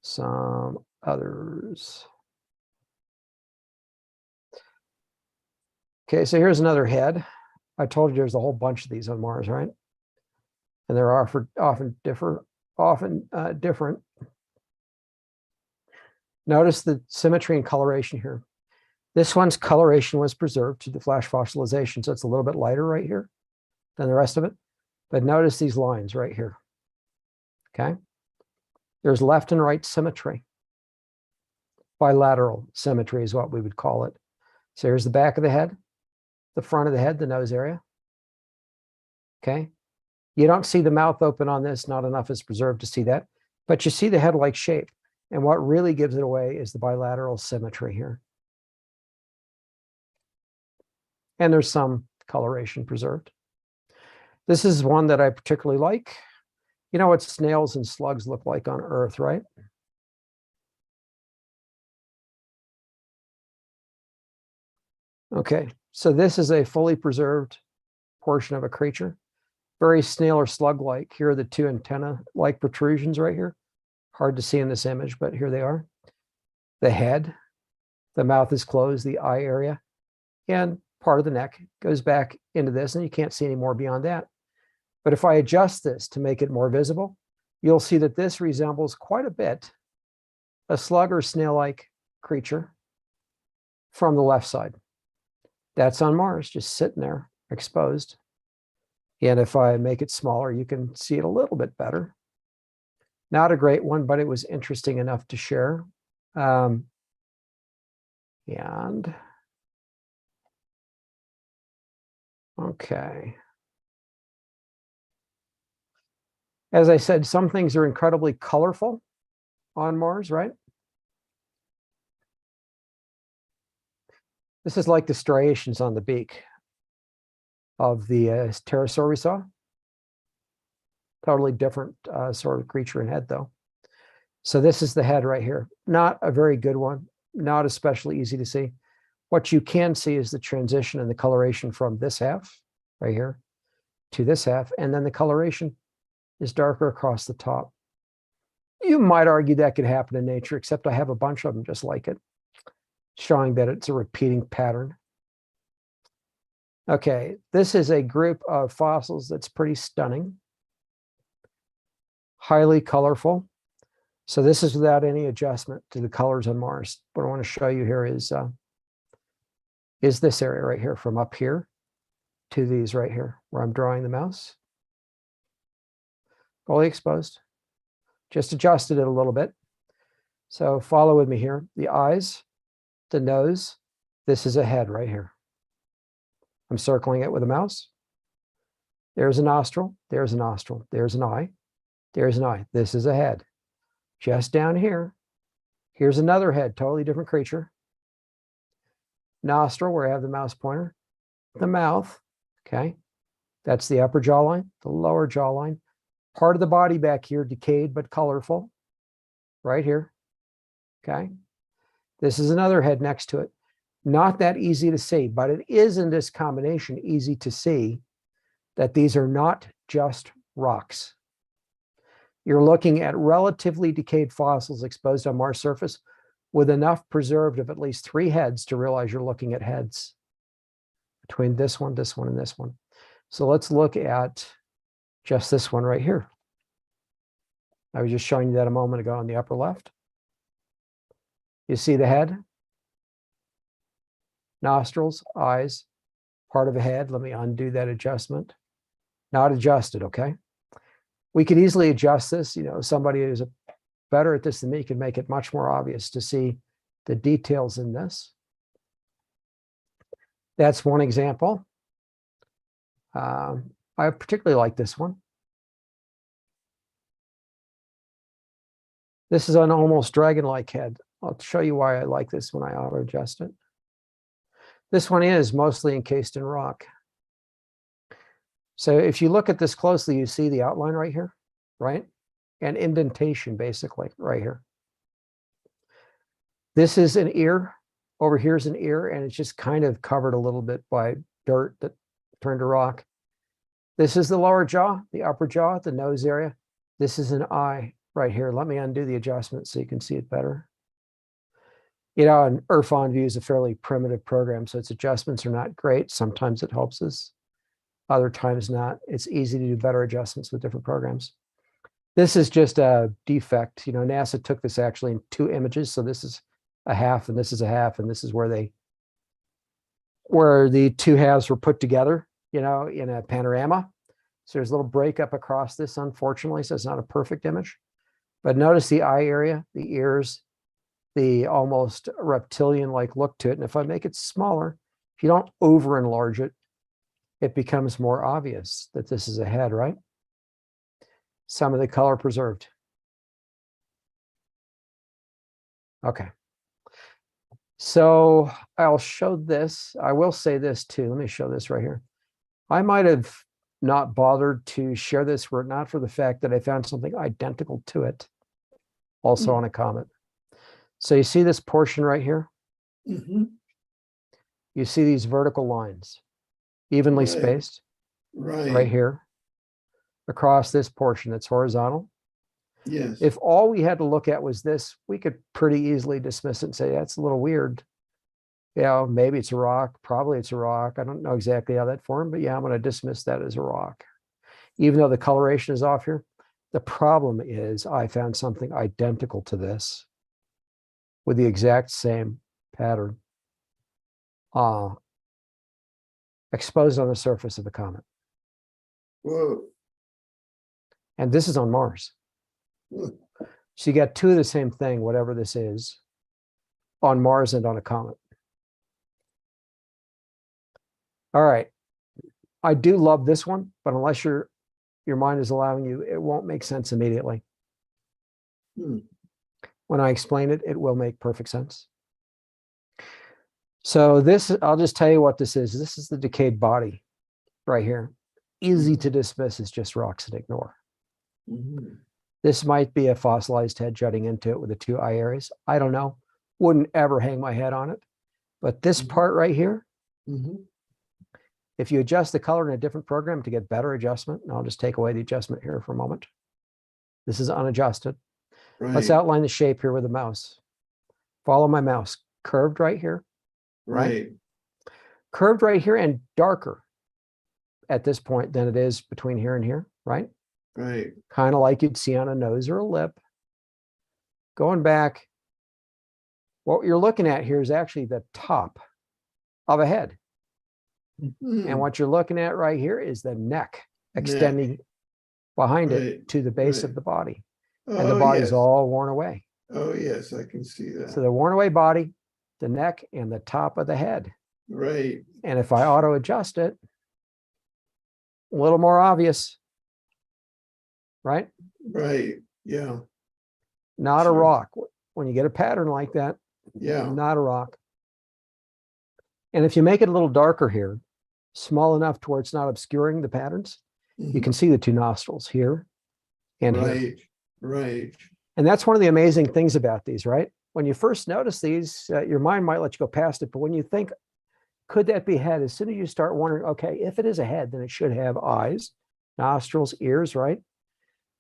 [SPEAKER 2] some others. Okay, so here's another head. I told you there's a whole bunch of these on Mars, right? And they're often different. Notice the symmetry and coloration here. This one's coloration was preserved to the flash fossilization, so it's a little bit lighter right here than the rest of it. But notice these lines right here. Okay, there's left and right symmetry. Bilateral symmetry is what we would call it. So here's the back of the head, the front of the head, the nose area. Okay, you don't see the mouth open on this, not enough is preserved to see that, but you see the head-like shape. And what really gives it away is the bilateral symmetry here. And there's some coloration preserved. This is one that I particularly like. You know what snails and slugs look like on Earth, right? Okay, so this is a fully preserved portion of a creature. Very snail or slug-like. Here are the two antenna-like protrusions right here. Hard to see in this image, but here they are. The head, the mouth is closed, the eye area, and part of the neck goes back into this, and you can't see any more beyond that. But if I adjust this to make it more visible, you'll see that this resembles quite a bit a slug or snail-like creature from the left side. That's on Mars, just sitting there, exposed. And if I make it smaller, you can see it a little bit better. Not a great one, but it was interesting enough to share. Okay. As I said, some things are incredibly colorful on Mars, right? This is like the striations on the beak of the pterosaur we saw. Totally different sort of creature and head, though. So this is the head right here. Not a very good one, not especially easy to see. What you can see is the transition and the coloration from this half right here to this half, and then the coloration is darker across the top. You might argue that could happen in nature, except I have a bunch of them just like it, showing that it's a repeating pattern. Okay, this is a group of fossils that's pretty stunning. Highly colorful. So this is without any adjustment to the colors on Mars. What I want to show you here is this area right here, from up here to these right here, where I'm drawing the mouse. Fully exposed. Just adjusted it a little bit. So follow with me here. The eyes, the nose, this is a head right here. I'm circling it with a mouse. There's a nostril, there's a nostril, there's an eye, there's an eye. This is a head. Just down here, here's another head, totally different creature. Nostril, where I have the mouse pointer. The mouth, okay. That's the upper jawline, the lower jawline. Part of the body back here, decayed but colorful, right here. Okay. This is another head next to it. Not that easy to see, but it is in this combination easy to see that these are not just rocks. You're looking at relatively decayed fossils exposed on Mars surface with enough preserved of at least 3 heads to realize you're looking at heads between this one, and this one. So let's look at just this one right here. I was just showing you that a moment ago on the upper left. You see the head, nostrils, eyes, part of a head. Let me undo that adjustment. Not adjusted, okay? We could easily adjust this. You know, somebody who's better at this than me can make it much more obvious to see the details in this. That's one example. I particularly like this one. This is an almost dragon-like head. I'll show you why I like this when I auto-adjust it. This one is mostly encased in rock. So if you look at this closely, you see the outline right here, right? And indentation basically right here. This is an ear. Over here is an ear, and it's just kind of covered a little bit by dirt that turned to rock. This is the lower jaw, the upper jaw, the nose area. This is an eye right here. Let me undo the adjustment so you can see it better. You know, an Irfan View is a fairly primitive program, so its adjustments are not great. Sometimes it helps us, other times not. It's easy to do better adjustments with different programs. This is just a defect. You know, NASA took this actually in 2 images. So this is a half and this is a half, and this is where the 2 halves were put together, you know, in a panorama. So there's a little breakup across this, unfortunately, so it's not a perfect image. But notice the eye area, the ears, the almost reptilian-like look to it. And if I make it smaller, if you don't over enlarge it, it becomes more obvious that this is a head, right? Some of the color preserved. Okay. So I'll show this. I will say this too. Let me show this right here. I might have not bothered to share this were it not for the fact that I found something identical to it also on a comet. So you see this portion right here?
[SPEAKER 1] Mm-hmm.
[SPEAKER 2] You see these vertical lines, evenly spaced, right here, across this portion that's horizontal.
[SPEAKER 1] Yes.
[SPEAKER 2] If all we had to look at was this, we could pretty easily dismiss it and say, that's a little weird. Yeah, maybe it's a rock. Probably it's a rock. I don't know exactly how that formed, but yeah, I'm going to dismiss that as a rock. Even though the coloration is off here, the problem is I found something identical to this with the exact same pattern exposed on the surface of the comet.
[SPEAKER 1] Whoa.
[SPEAKER 2] And this is on Mars.
[SPEAKER 1] Whoa.
[SPEAKER 2] So you got 2 of the same thing, whatever this is, on Mars and on a comet. All right. I do love this one, but unless your mind is allowing you, it won't make sense immediately. When I explain it, it will make perfect sense. So this, I'll just tell you what this is. This is the decayed body right here. Easy to dismiss as just rocks and ignore. This might be a fossilized head jutting into it with the 2 eye areas. I don't know. Wouldn't ever hang my head on it. But this part right here, if you adjust the color in a different program to get better adjustment, and I'll just take away the adjustment here for a moment. This is unadjusted. Let's outline the shape here with a mouse. Follow my mouse. Curved right here. Right. Curved right here and darker at this point than it is between here and here, right?
[SPEAKER 1] Right.
[SPEAKER 2] Kind of like you'd see on a nose or a lip. Going back, what you're looking at here is actually the top of a head. And what you're looking at right here is the neck extending behind it to the base of the body. And the body's all worn away.
[SPEAKER 1] Oh, yes, I can see that.
[SPEAKER 2] So the worn away body, the neck, and the top of the head.
[SPEAKER 1] Right.
[SPEAKER 2] And if I auto adjust it, a little more obvious, right?
[SPEAKER 1] Right. Yeah.
[SPEAKER 2] Not a rock. When you get a pattern like that, not a rock. And if you make it a little darker here, small enough to where it's not obscuring the patterns, you can see the 2 nostrils here and here.
[SPEAKER 1] Right, right,
[SPEAKER 2] And that's one of the amazing things about these, right? When you first notice these, your mind might let you go past it, but when you think, could that be a head? As soon as you start wondering, okay, if it is a head, then it should have eyes, nostrils, ears, right?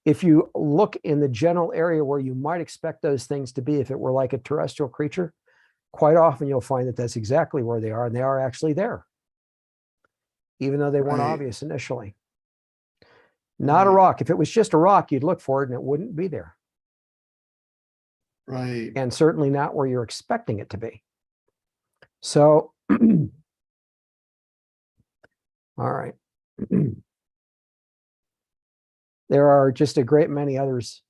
[SPEAKER 2] If you look in the general area where you might expect those things to be, if it were like a terrestrial creature, quite often you'll find that that's exactly where they are, and they are actually there, even though they weren't
[SPEAKER 1] right,
[SPEAKER 2] obvious initially. Not a
[SPEAKER 1] right,
[SPEAKER 2] rock. If it was just a rock, you'd look for it and it wouldn't be there.
[SPEAKER 1] right.
[SPEAKER 2] And certainly not where you're expecting it to be. So, all right. There are just a great many others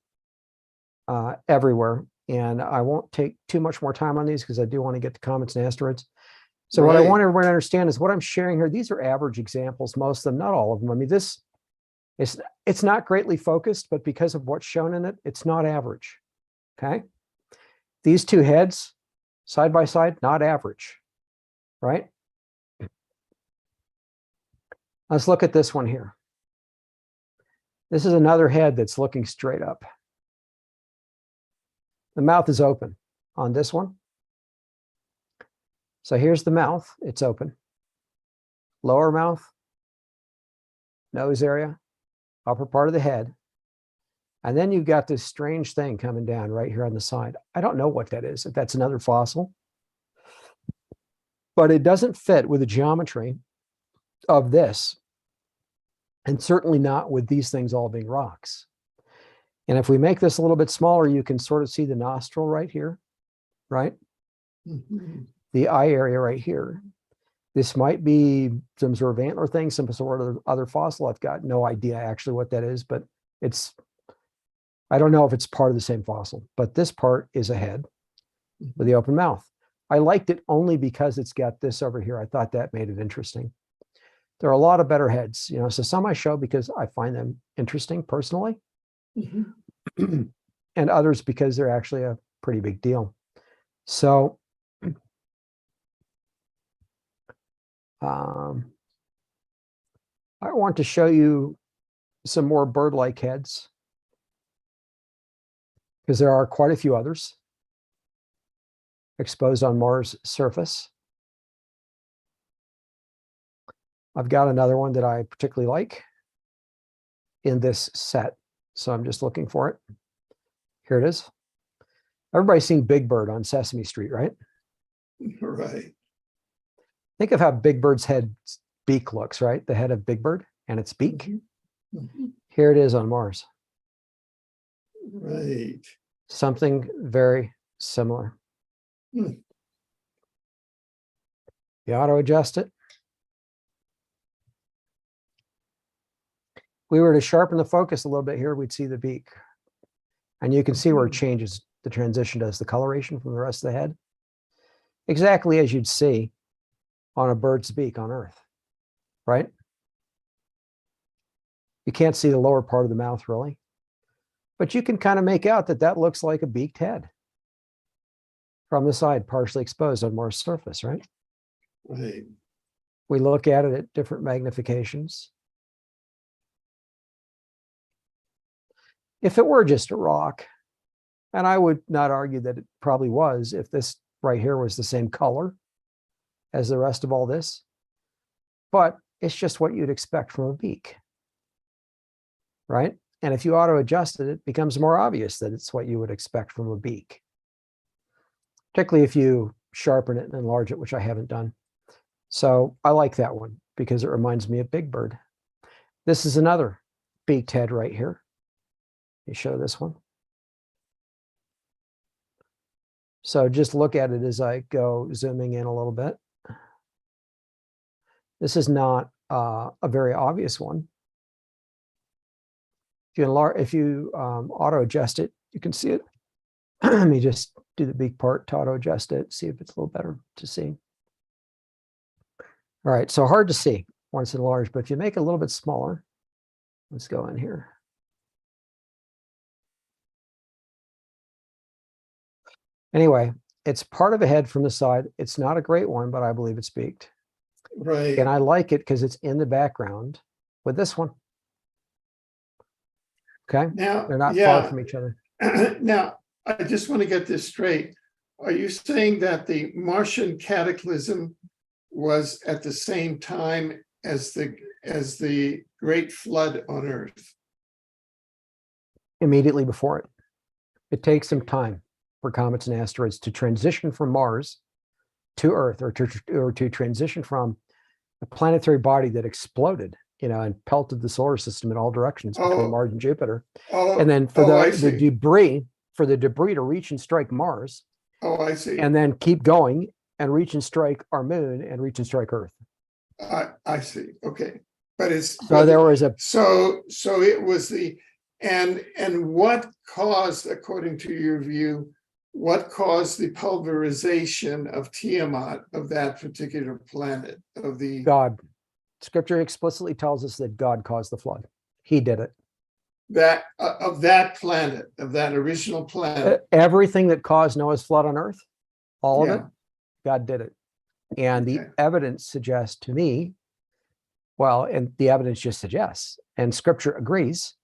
[SPEAKER 2] everywhere. And I won't take too much more time on these because I do want to get to comets and asteroids. So what I want everyone to understand is what I'm sharing here. These are average examples, most of them, not all of them. I mean, this it's not greatly focused, but because of what's shown in it, it's not average. Okay. These two heads, side by side, not average, right? Let's look at this one here. This is another head that's looking straight up. The mouth is open on this one. So here's the mouth, it's open. Lower mouth, nose area, upper part of the head. And then you've got this strange thing coming down right here on the side. I don't know what that is, if that's another fossil. But it doesn't fit with the geometry of this. And certainly not with these things all being rocks. And if we make this a little bit smaller, you can sort of see the nostril right here, right?
[SPEAKER 1] Mhm.
[SPEAKER 2] The eye area right here. This might be some sort of antler thing, some sort of other fossil. I've got no idea actually what that is, but I don't know if it's part of the same fossil, but this part is a head with the open mouth. I liked it only because it's got this over here. I thought that made it interesting. There are a lot of better heads, you know, so some I show because I find them interesting personally,
[SPEAKER 1] Mhm.
[SPEAKER 2] and others because they're actually a pretty big deal. So I want to show you some more bird-like heads because there are quite a few others exposed on Mars' surface. I've got another one that I particularly like in this set, so I'm just looking for it. Here it is. Everybody's seen Big Bird on Sesame Street, right?
[SPEAKER 1] Right.
[SPEAKER 2] Think of how Big Bird's head's beak looks, right? The head of Big Bird and its beak.
[SPEAKER 1] Mhm.
[SPEAKER 2] Here it is on Mars.
[SPEAKER 1] Right.
[SPEAKER 2] Something very similar.
[SPEAKER 1] Hmm.
[SPEAKER 2] You auto adjust it. If we were to sharpen the focus a little bit here, we'd see the beak. And you can see where it changes, the transition does, the coloration from the rest of the head. Exactly as you'd see on a bird's beak on Earth, right? You can't see the lower part of the mouth really, but you can kind of make out that that looks like a beaked head from the side, partially exposed on Mars' surface, right?
[SPEAKER 1] Right.
[SPEAKER 2] We look at it at different magnifications. If it were just a rock, and I would not argue that it probably was, if this right here was the same color as the rest of all this, but it's just what you'd expect from a beak, right? And if you auto adjust it, it becomes more obvious that it's what you would expect from a beak, particularly if you sharpen it and enlarge it, which I haven't done. So I like that one because it reminds me of Big Bird. This is another beaked head right here. Let me show this one. So just look at it as I go zooming in a little bit. This is not a very obvious one. If you auto adjust it, you can see it. Let me just do the beak part to auto adjust it, see if it's a little better to see. All right, so hard to see once enlarged, but if you make it a little bit smaller, let's go in here. Anyway, it's part of a head from the side. It's not a great one, but I believe it's beaked.
[SPEAKER 1] Right.
[SPEAKER 2] And I like it because it's in the background with this one. Okay.
[SPEAKER 1] Now,
[SPEAKER 2] They're not far
[SPEAKER 1] yeah.
[SPEAKER 2] from each other.
[SPEAKER 1] Now, I just want to get this straight. Are you saying that the Martian cataclysm was at the same time as the Great Flood on Earth?
[SPEAKER 2] Immediately before it. It takes some time for comets and asteroids to transition from Mars to Earth, or to transition from a planetary body that exploded, and pelted the solar system in all directions between Mars and Jupiter. And then for the debris to reach and strike Mars.
[SPEAKER 1] Oh, I see.
[SPEAKER 2] And then keep going and reach and strike our moon and reach and strike Earth.
[SPEAKER 1] I see. Okay. But it's
[SPEAKER 2] so there was a
[SPEAKER 1] so it was the and what caused, according to your view, what caused the pulverization of Tiamat, of that particular planet, of the
[SPEAKER 2] God. Scripture explicitly tells us that God caused the flood. He did it.
[SPEAKER 1] Of that planet, of that original planet.
[SPEAKER 2] Everything that caused Noah's flood on Earth, all of
[SPEAKER 1] Yeah.
[SPEAKER 2] it, God did it. And the evidence suggests to me, and the evidence just suggests, and Scripture agrees,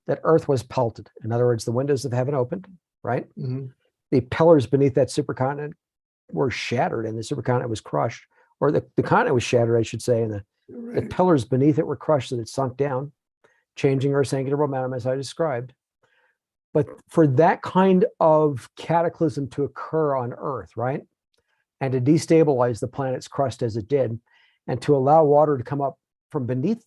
[SPEAKER 2] that Earth was pelted. In other words, the windows of heaven opened, right?
[SPEAKER 1] Mm-hmm.
[SPEAKER 2] The pillars beneath that supercontinent were shattered, and the supercontinent was crushed, or the continent was shattered, I should say, and the pillars beneath it were crushed, and it sunk down, changing Earth's angular momentum, as I described. But for that kind of cataclysm to occur on Earth, right, and to destabilize the planet's crust as it did, and to allow water to come up from beneath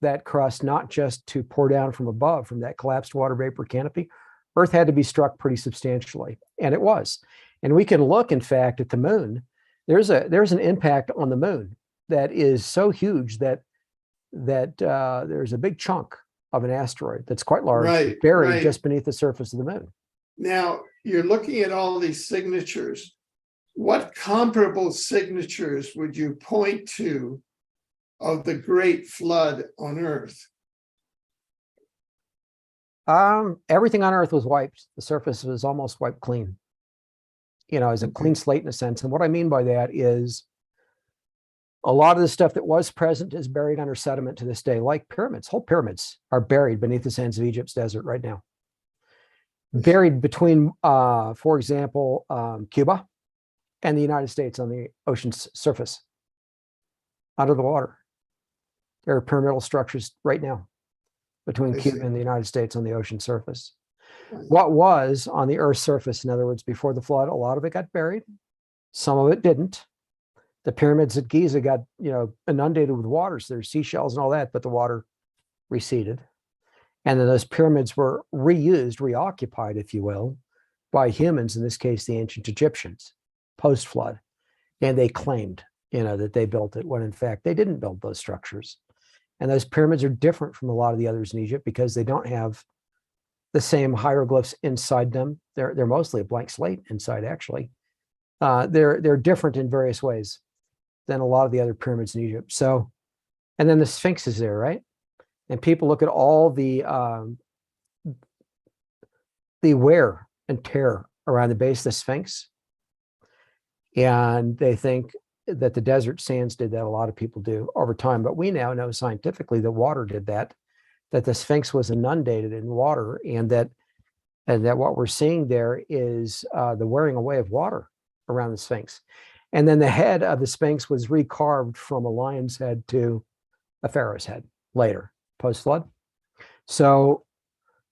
[SPEAKER 2] that crust, not just to pour down from above, from that collapsed water vapor canopy, Earth had to be struck pretty substantially, and it was. And we can look, in fact, at the moon. There's an impact on the moon that is so huge that there's a big chunk of an asteroid that's quite large, buried just beneath the surface of the moon.
[SPEAKER 1] Now, you're looking at all these signatures. What comparable signatures would you point to of the Great Flood on Earth?
[SPEAKER 2] Everything on Earth was wiped. The surface was almost wiped clean. As a clean slate in a sense. And what I mean by that is a lot of the stuff that was present is buried under sediment to this day, like pyramids. Whole pyramids are buried beneath the sands of Egypt's desert right now. Buried between, for example, Cuba and the United States on the ocean's surface, under the water. There are pyramidal structures right now between Cuba and the United States on the ocean surface. What was on the Earth's surface, in other words, before the flood, a lot of it got buried. Some of it didn't. The pyramids at Giza got, inundated with water, so there's seashells and all that, but the water receded. And then those pyramids were reused, reoccupied, if you will, by humans, in this case, the ancient Egyptians, post-flood. And they claimed, that they built it, when in fact they didn't build those structures. And those pyramids are different from a lot of the others in Egypt because they don't have the same hieroglyphs inside them. They're mostly a blank slate inside, actually. They're different in various ways than a lot of the other pyramids in Egypt. So, and then the Sphinx is there, right? And people look at all the wear and tear around the base of the Sphinx, and they think that the desert sands did that. A lot of people do over time, but we now know scientifically that water did that the Sphinx was inundated in water, and that what we're seeing there is the wearing away of water around the Sphinx. And then the head of the Sphinx was recarved from a lion's head to a pharaoh's head later, post-flood. So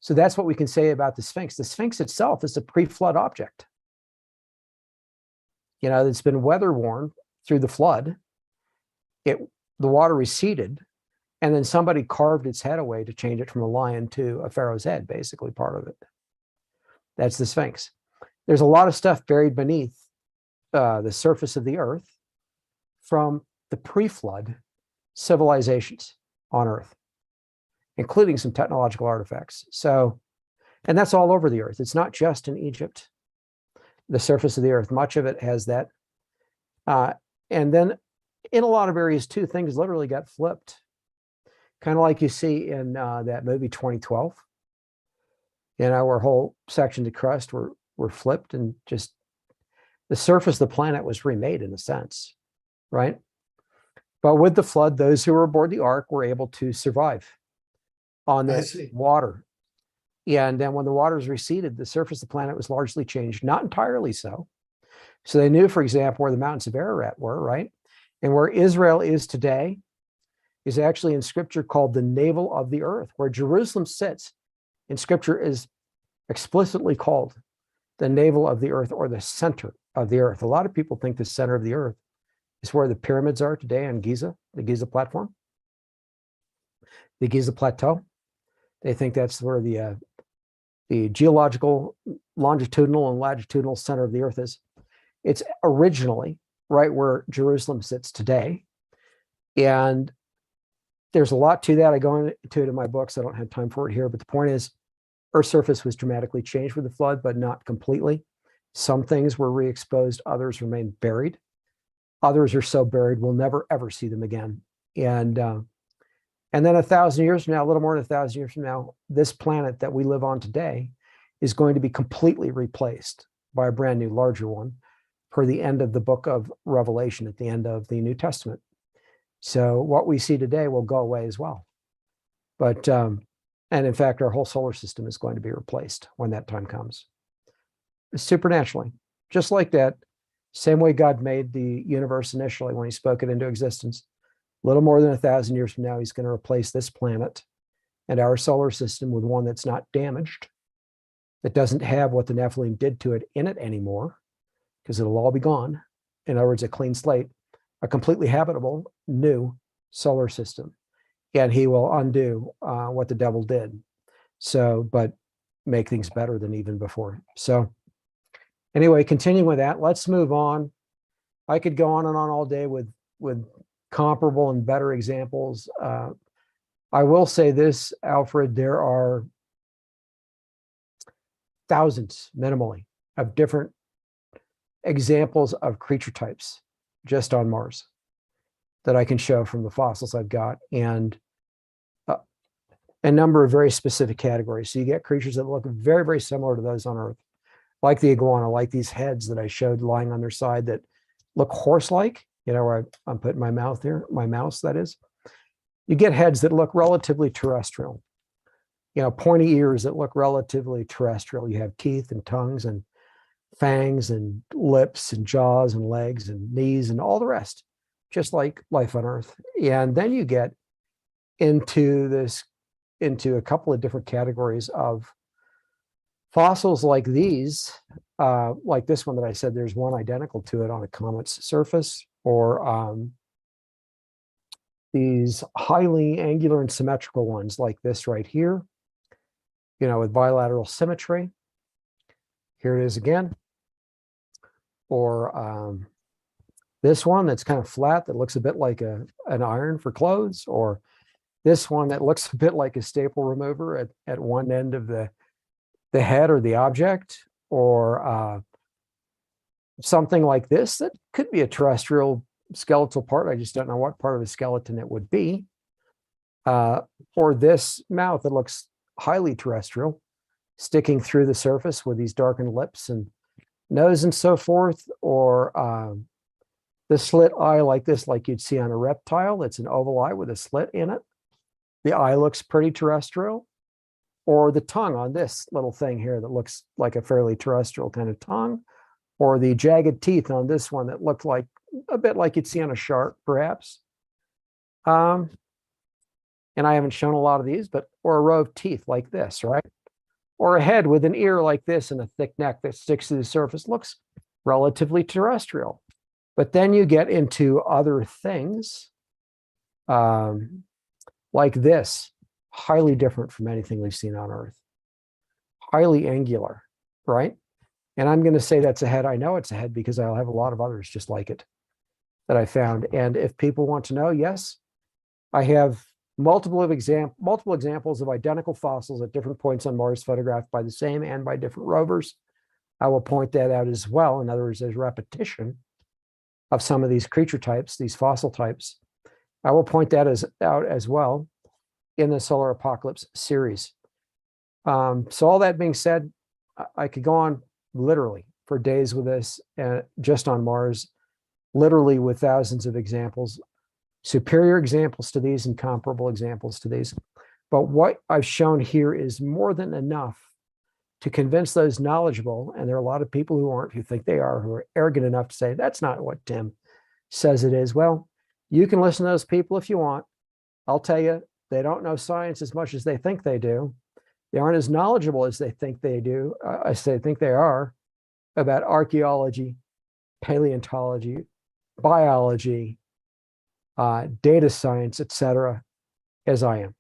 [SPEAKER 2] that's what we can say about the Sphinx. The Sphinx itself is a pre-flood object. It's been weather-worn through the flood. The water receded, and then somebody carved its head away to change it from a lion to a pharaoh's head, basically part of it. That's the Sphinx. There's a lot of stuff buried beneath the surface of the Earth from the pre-flood civilizations on Earth, including some technological artifacts. So, and that's all over the Earth. It's not just in Egypt. The surface of the Earth, much of it has that. And then in a lot of areas too, things literally got flipped. Kind of like you see in that movie 2012, where whole sections of crust were flipped, and just the surface of the planet was remade in a sense, right? But with the flood, those who were aboard the ark were able to survive. on
[SPEAKER 1] I
[SPEAKER 2] the
[SPEAKER 1] see.
[SPEAKER 2] water. And then when the waters receded, the surface of the planet was largely changed, not entirely so. So they knew, for example, where the mountains of Ararat were, right? And where Israel is today is actually in scripture called the navel of the earth. Where Jerusalem sits in scripture is explicitly called the navel of the earth, or the center of the earth. A lot of people think the center of the earth is where the pyramids are today on Giza, the Giza platform, the Giza plateau. They think that's where the geological, longitudinal and latitudinal center of the earth is. It's originally right where Jerusalem sits today. And there's a lot to that. I go into it in my books. I don't have time for it here, but the point is, Earth's surface was dramatically changed with the flood, but not completely. Some things were re-exposed, others remain buried. Others are so buried we'll never ever see them again. And then 1,000 years from now, a little more than 1,000 years from now, this planet that we live on today is going to be completely replaced by a brand new, larger one per the end of the book of Revelation, at the end of the New Testament. So what we see today will go away as well. But and in fact, our whole solar system is going to be replaced when that time comes. Supernaturally, just like that, same way God made the universe initially when he spoke it into existence. A little more than 1,000 years from now, he's going to replace this planet and our solar system with one that's not damaged, that doesn't have what the Nephilim did to it in it anymore, because it'll all be gone. In other words, a clean slate, a completely habitable new solar system. And he will undo what the devil did. So, but make things better than even before. So anyway, continuing with that, let's move on. I could go on and on all day with comparable and better examples. I will say this, Alfred, there are thousands, minimally, of different examples of creature types just on Mars that I can show from the fossils I've got, and a number of very specific categories. So you get creatures that look very, very similar to those on Earth, like the iguana, like these heads that I showed lying on their side that look horse-like, you know, where I'm putting my mouth here, my mouse, that is. You get heads that look relatively terrestrial, you know, pointy ears that look relatively terrestrial. You have teeth and tongues and fangs and lips and jaws and legs and knees and all the rest, just like life on Earth. And then you get into a couple of different categories of fossils like these, like this one that I said, there's one identical to it on a comet's surface, or these highly angular and symmetrical ones like this right here, you know, with bilateral symmetry. Here it is again. Or this one that's kind of flat that looks a bit like an iron for clothes, or this one that looks a bit like a staple remover at one end of the head or the object, or something like this that could be a terrestrial skeletal part. I just don't know what part of the skeleton it would be. Or this mouth that looks highly terrestrial, sticking through the surface with these darkened lips and nose and so forth, or the slit eye like this, like you'd see on a reptile. It's an oval eye with a slit in it. The eye looks pretty terrestrial. Or the tongue on this little thing here that looks like a fairly terrestrial kind of tongue. Or the jagged teeth on this one that look like a bit like you'd see on a shark, perhaps. And I haven't shown a lot of these, but, or a row of teeth like this, right? Or a head with an ear like this and a thick neck that sticks to the surface, looks relatively terrestrial. But then you get into other things like this, highly different from anything we've seen on Earth. Highly angular, right? And I'm going to say that's a head. I know it's a head because I'll have a lot of others just like it that I found. And if people want to know, yes, I have multiple examples of identical fossils at different points on Mars photographed by the same and by different rovers. I will point that out as well. In other words, there's repetition of some of these creature types, these fossil types. I will point that out as well in the Solar Apocalypse series. So all that being said, I could go on literally for days with this, just on Mars, literally with thousands of examples, superior examples to these and comparable examples to these. But what I've shown here is more than enough to convince those knowledgeable, and there are a lot of people who aren't, who think they are, who are arrogant enough to say, that's not what Tim says it is. Well, you can listen to those people if you want. I'll tell you, they don't know science as much as they think they do. They aren't as knowledgeable as they think they do, as they think they are, about archaeology, paleontology, biology, data science, etc., as I am.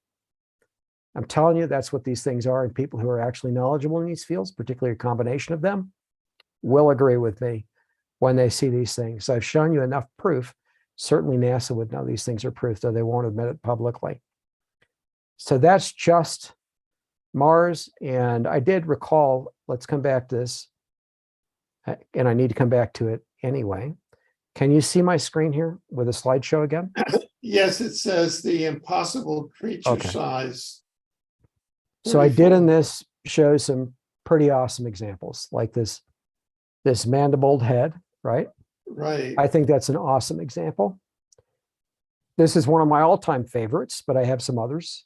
[SPEAKER 2] I'm telling you, that's what these things are, and people who are actually knowledgeable in these fields, particularly a combination of them, will agree with me when they see these things. I've shown you enough proof. Certainly NASA would know these things are proof, though they won't admit it publicly. So that's just Mars. And I did recall, let's come back to this, and I need to come back to it anyway. Can you see my screen here with a slideshow again?
[SPEAKER 1] Yes, it says the impossible creature
[SPEAKER 2] Okay.
[SPEAKER 1] size.
[SPEAKER 2] So I did
[SPEAKER 1] 34.
[SPEAKER 2] in this show some pretty awesome examples, like this mandibled head, right?
[SPEAKER 1] Right.
[SPEAKER 2] I think that's an awesome example. This is one of my all-time favorites, but I have some others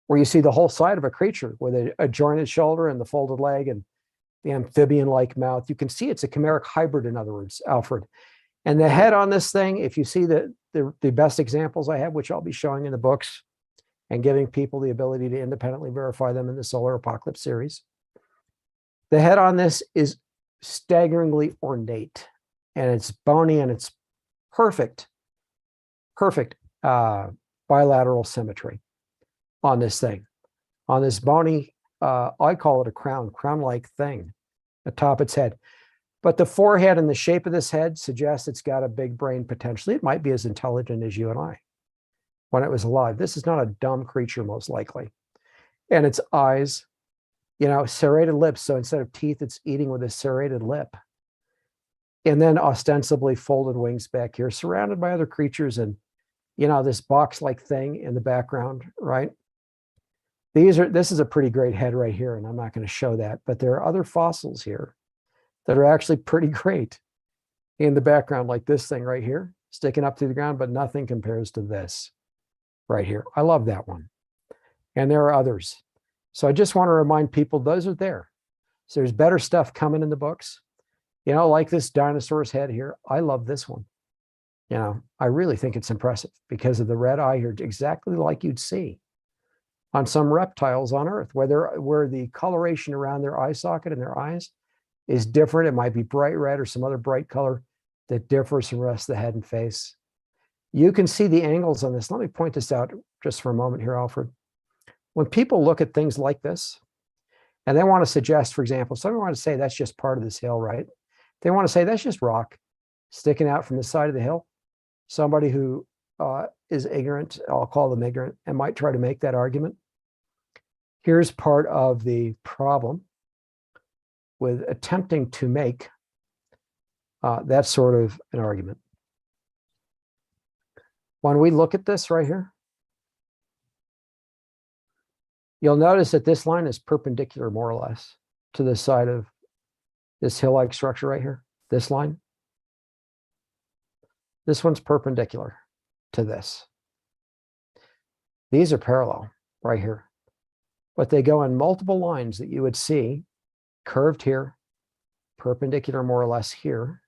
[SPEAKER 2] where you see the whole side of a creature with a jointed shoulder and the folded leg and the amphibian-like mouth. You can see it's a chimeric hybrid, in other words, Alfred. And the head on this thing, if you see the best examples I have, which I'll be showing in the books and giving people the ability to independently verify them in the Solar Apocalypse series, the head on this is staggeringly ornate, and it's bony, and it's perfect bilateral symmetry on this thing, on this bony, I call it a crown-like thing atop its head. But the forehead and the shape of this head suggests it's got a big brain potentially. It might be as intelligent as you and I when it was alive. This is not a dumb creature, most likely. And its eyes, serrated lips. So instead of teeth, it's eating with a serrated lip. And then ostensibly folded wings back here, surrounded by other creatures and, this box-like thing in the background, right? This is a pretty great head right here, and I'm not going to show that, but there are other fossils here that are actually pretty great in the background, like this thing right here, sticking up through the ground, but nothing compares to this right here. I love that one. And there are others. So I just want to remind people, those are there. So there's better stuff coming in the books, like this dinosaur's head here. I love this one. I really think it's impressive because of the red eye here, exactly like you'd see on some reptiles on Earth, where the coloration around their eye socket and their eyes is different. It might be bright red or some other bright color that differs from the rest of the head and face. You can see the angles on this. Let me point this out just for a moment here, Alfred. When people look at things like this, and they want to suggest, for example, somebody want to say that's just part of this hill, right? They want to say that's just rock sticking out from the side of the hill. Somebody who is ignorant, I'll call them ignorant, and might try to make that argument. Here's part of the problem with attempting to make that sort of an argument. When we look at this right here, you'll notice that this line is perpendicular, more or less, to the side of this hill-like structure right here, this line. This one's perpendicular to this. These are parallel right here, but they go in multiple lines that you would see curved here, perpendicular more or less here,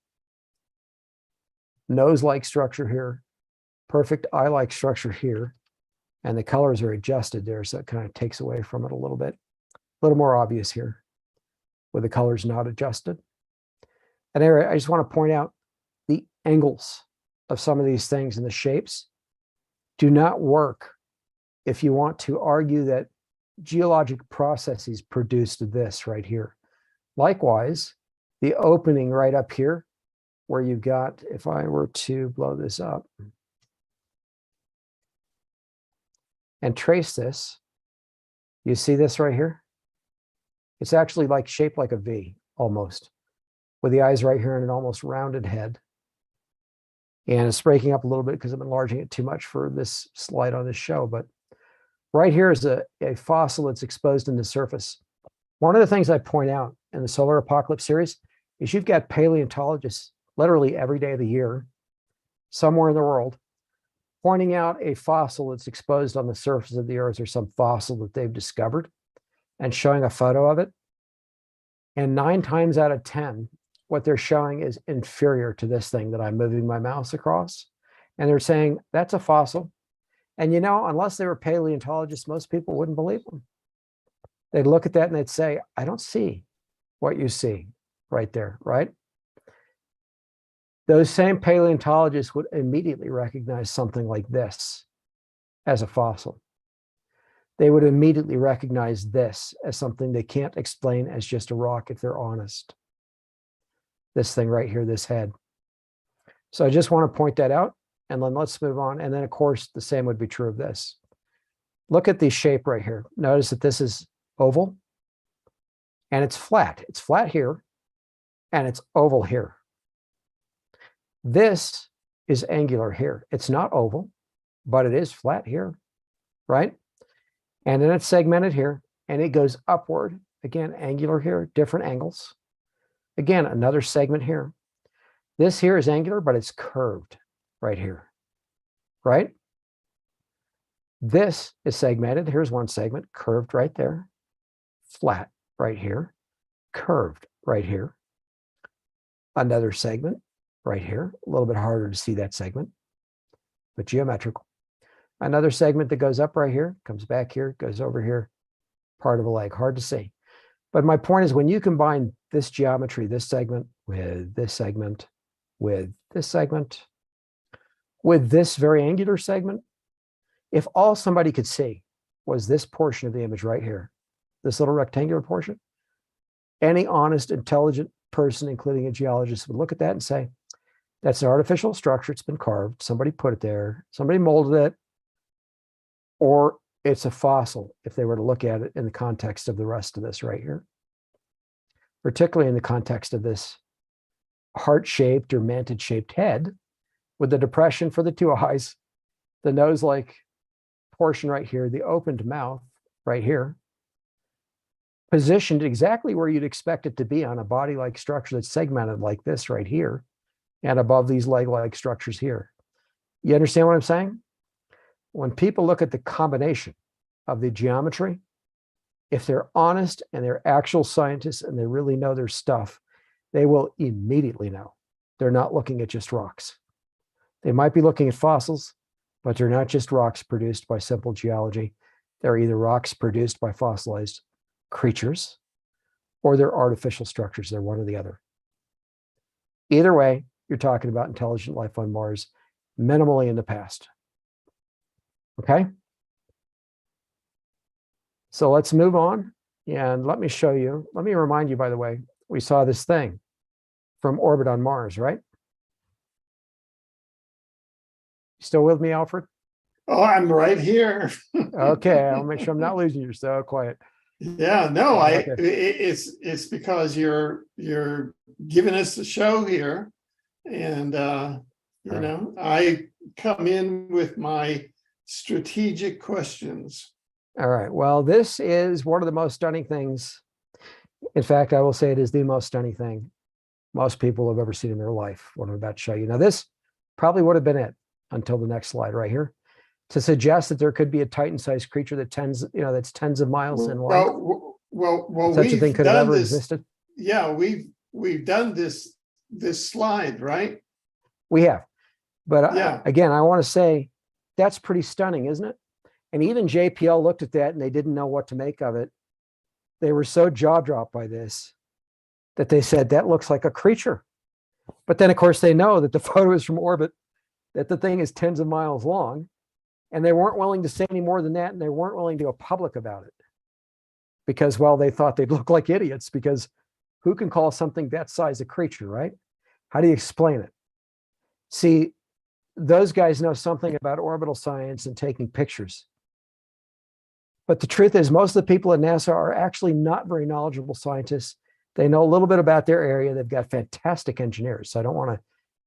[SPEAKER 2] nose-like structure here, perfect eye-like structure here, and the colors are adjusted there, so it kind of takes away from it a little bit. A little more obvious here with the colors not adjusted. And anyway, I just want to point out the angles of some of these things and the shapes do not work if you want to argue that geologic processes produced this right here. Likewise, the opening right up here where you've got, if I were to blow this up and trace this, you see this right here? It's actually shaped like a V almost, with the eyes right here and an almost rounded head. And it's breaking up a little bit because I'm enlarging it too much for this slide on this show. But right here is a fossil that's exposed in the surface. One of the things I point out in the Solar Apocalypse series is you've got paleontologists literally every day of the year, somewhere in the world, pointing out a fossil that's exposed on the surface of the earth or some fossil that they've discovered and showing a photo of it. And 9 times out of 10, what they're showing is inferior to this thing that I'm moving my mouse across. And they're saying, that's a fossil. And you know, unless they were paleontologists, most people wouldn't believe them. They'd look at that and they'd say, I don't see what you see right there, right? Those same paleontologists would immediately recognize something like this as a fossil. They would immediately recognize this as something they can't explain as just a rock if they're honest. This thing right here, this head. So I just want to point that out, and then let's move on. And then, of course, the same would be true of this. Look at the shape right here. Notice that this is oval, and it's flat. It's flat here, and it's oval here. This is angular here. It's not oval, but it is flat here, right? And then it's segmented here, and it goes upward. Again, angular here, different angles. Again, another segment here. This here is angular, but it's curved right here, right? This is segmented. Here's one segment, curved right there, flat right here, curved right here. Another segment right here, a little bit harder to see that segment, but geometrical. Another segment that goes up right here, comes back here, goes over here, part of a leg, hard to see. But my point is, when you combine this geometry, this segment, with this segment, with this segment, with this very angular segment, if all somebody could see was this portion of the image right here, this little rectangular portion, any honest, intelligent person, including a geologist, would look at that and say, that's an artificial structure. It's been carved. Somebody put it there. Somebody molded it. Or it's a fossil, if they were to look at it in the context of the rest of this right here. Particularly in the context of this heart-shaped or manted-shaped head with the depression for the 2 eyes, the nose-like portion right here, the opened mouth right here, positioned exactly where you'd expect it to be on a body-like structure that's segmented like this right here, and above these leg-like structures here. You understand what I'm saying? When people look at the combination of the geometry, if they're honest and they're actual scientists and they really know their stuff, they will immediately know they're not looking at just rocks. They might be looking at fossils, but they're not just rocks produced by simple geology. They're either rocks produced by fossilized creatures or they're artificial structures. They're one or the other. Either way, you're talking about intelligent life on Mars, minimally in the past. Okay? So let's move on and let me show you. Let me remind you, by the way, we saw this thing from orbit on Mars, right? Still with me, Alfred?
[SPEAKER 1] Oh, I'm right here.
[SPEAKER 2] Okay, I'll make sure I'm not losing you. So quiet.
[SPEAKER 1] Yeah, no,
[SPEAKER 2] Okay.
[SPEAKER 1] it's because you're giving us the show here, and you
[SPEAKER 2] Right.
[SPEAKER 1] know, I come in with my strategic questions.
[SPEAKER 2] All right. Well, this is one of the most stunning things. In fact, I will say it is the most stunning thing most people have ever seen in their life, what I'm about to show you. Now, this probably would have been it until the next slide right here, to suggest that there could be a Titan-sized creature that that's tens of miles in length.
[SPEAKER 1] Well,
[SPEAKER 2] Such a thing
[SPEAKER 1] we've
[SPEAKER 2] could have
[SPEAKER 1] done
[SPEAKER 2] ever
[SPEAKER 1] this.
[SPEAKER 2] existed.
[SPEAKER 1] Yeah, we've done this slide, right?
[SPEAKER 2] We have. But
[SPEAKER 1] Yeah.
[SPEAKER 2] again, I want to say that's pretty stunning, isn't it? And even JPL looked at that and they didn't know what to make of it. They were so jaw-dropped by this that they said, that looks like a creature. But then, of course, they know that the photo is from orbit, that the thing is tens of miles long, and they weren't willing to say any more than that, and they weren't willing to go public about it. Because, well, they thought they'd look like idiots, because who can call something that size a creature, right? How do you explain it? See, those guys know something about orbital science and taking pictures. But the truth is, most of the people at NASA are actually not very knowledgeable scientists. They know a little bit about their area. They've got fantastic engineers. So I don't want to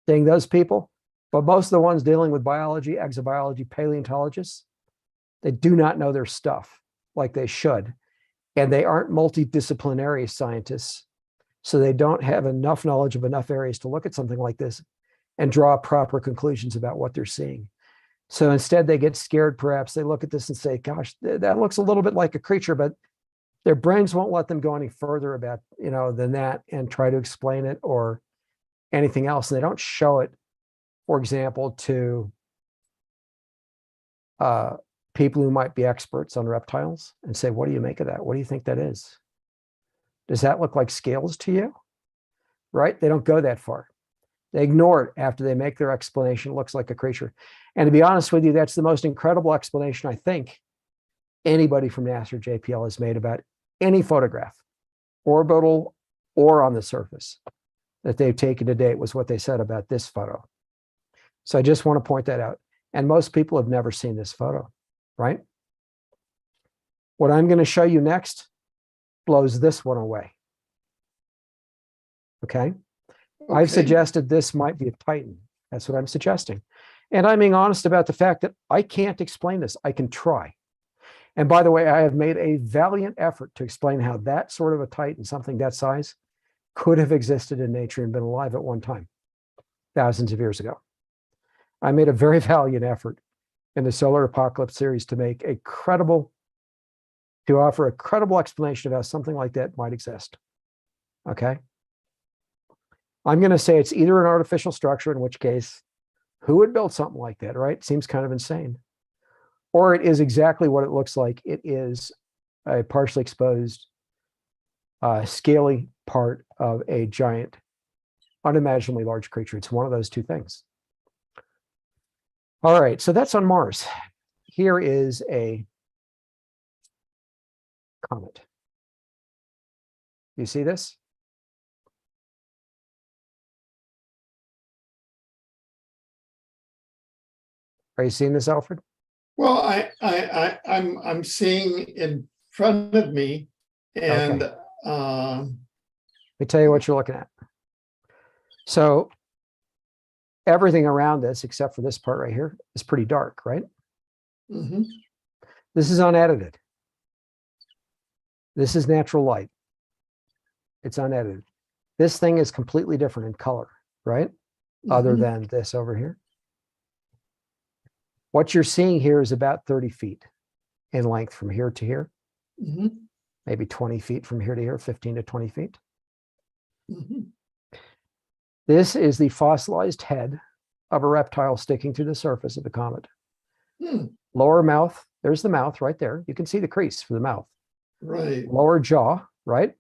[SPEAKER 2] ding those people. But most of the ones dealing with biology, exobiology, paleontologists, they do not know their stuff like they should. And they aren't multidisciplinary scientists. So they don't have enough knowledge of enough areas to look at something like this and draw proper conclusions about what they're seeing. So instead they get scared, perhaps they look at this and say, gosh, that looks a little bit like a creature, but their brains won't let them go any further about, than that and try to explain it or anything else. And they don't show it, for example, to people who might be experts on reptiles and say, what do you make of that? What do you think that is? Does that look like scales to you? Right? They don't go that far. They ignore it after they make their explanation. It looks like a creature. And to be honest with you, that's the most incredible explanation I think anybody from NASA or JPL has made about any photograph, orbital or on the surface, that they've taken to date, was what they said about this photo. So I just want to point that out. And most people have never seen this photo, right? What I'm going to show you next blows this one away. Okay? I've suggested this might be a Titan. That's what I'm suggesting. And I'm being honest about the fact that I can't explain this. I can try. And by the way, I have made a valiant effort to explain how that sort of a Titan, something that size, could have existed in nature and been alive at one time, thousands of years ago. I made a very valiant effort in the Solar Apocalypse series to offer a credible explanation of how something like that might exist. Okay? I'm going to say it's either an artificial structure, in which case, who would build something like that, right? Seems kind of insane. Or it is exactly what it looks like. It is a partially exposed, scaly part of a giant, unimaginably large creature. It's one of those two things. All right, so that's on Mars. Here is a comet. You see this? Are you seeing this, Alfred?
[SPEAKER 1] Well, I'm seeing in front of me, and
[SPEAKER 2] Okay. Let me tell you what you're looking at. So everything around this, except for this part right here, is pretty dark, right?
[SPEAKER 1] mm-hmm.
[SPEAKER 2] This is unedited. This is natural light. It's unedited. This thing is completely different in color, right? Other than this over here. What you're seeing here is about 30 feet in length from here to here. Maybe 20 feet from here to here, 15 to 20 feet. This is the fossilized head of a reptile sticking through the surface of the comet. Lower mouth, there's the mouth right there. You can see the crease for the mouth.
[SPEAKER 1] Right.
[SPEAKER 2] Lower jaw, right?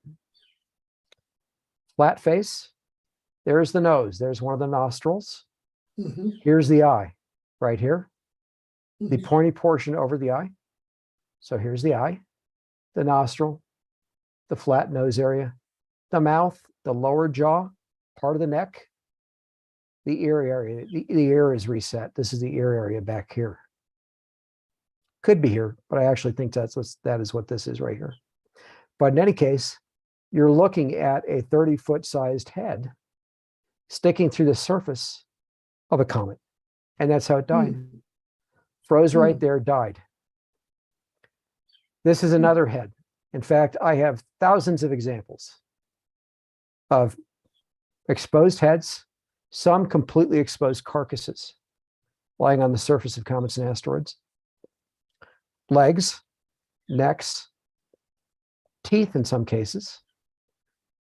[SPEAKER 2] Flat face. There's the nose. There's one of the nostrils. Here's the eye right here. The pointy portion over the eye. So here's the eye, the nostril, the flat nose area, the mouth, the lower jaw, part of the neck, the ear area. The ear is reset. This is the ear area back here. Could be here, but I actually think that is what this is right here. But in any case, you're looking at a 30-foot sized head sticking through the surface of a comet. And that's how it died. Froze right there, died. This is another head. In fact, I have thousands of examples of exposed heads, some completely exposed carcasses lying on the surface of comets and asteroids. Legs, necks, teeth in some cases,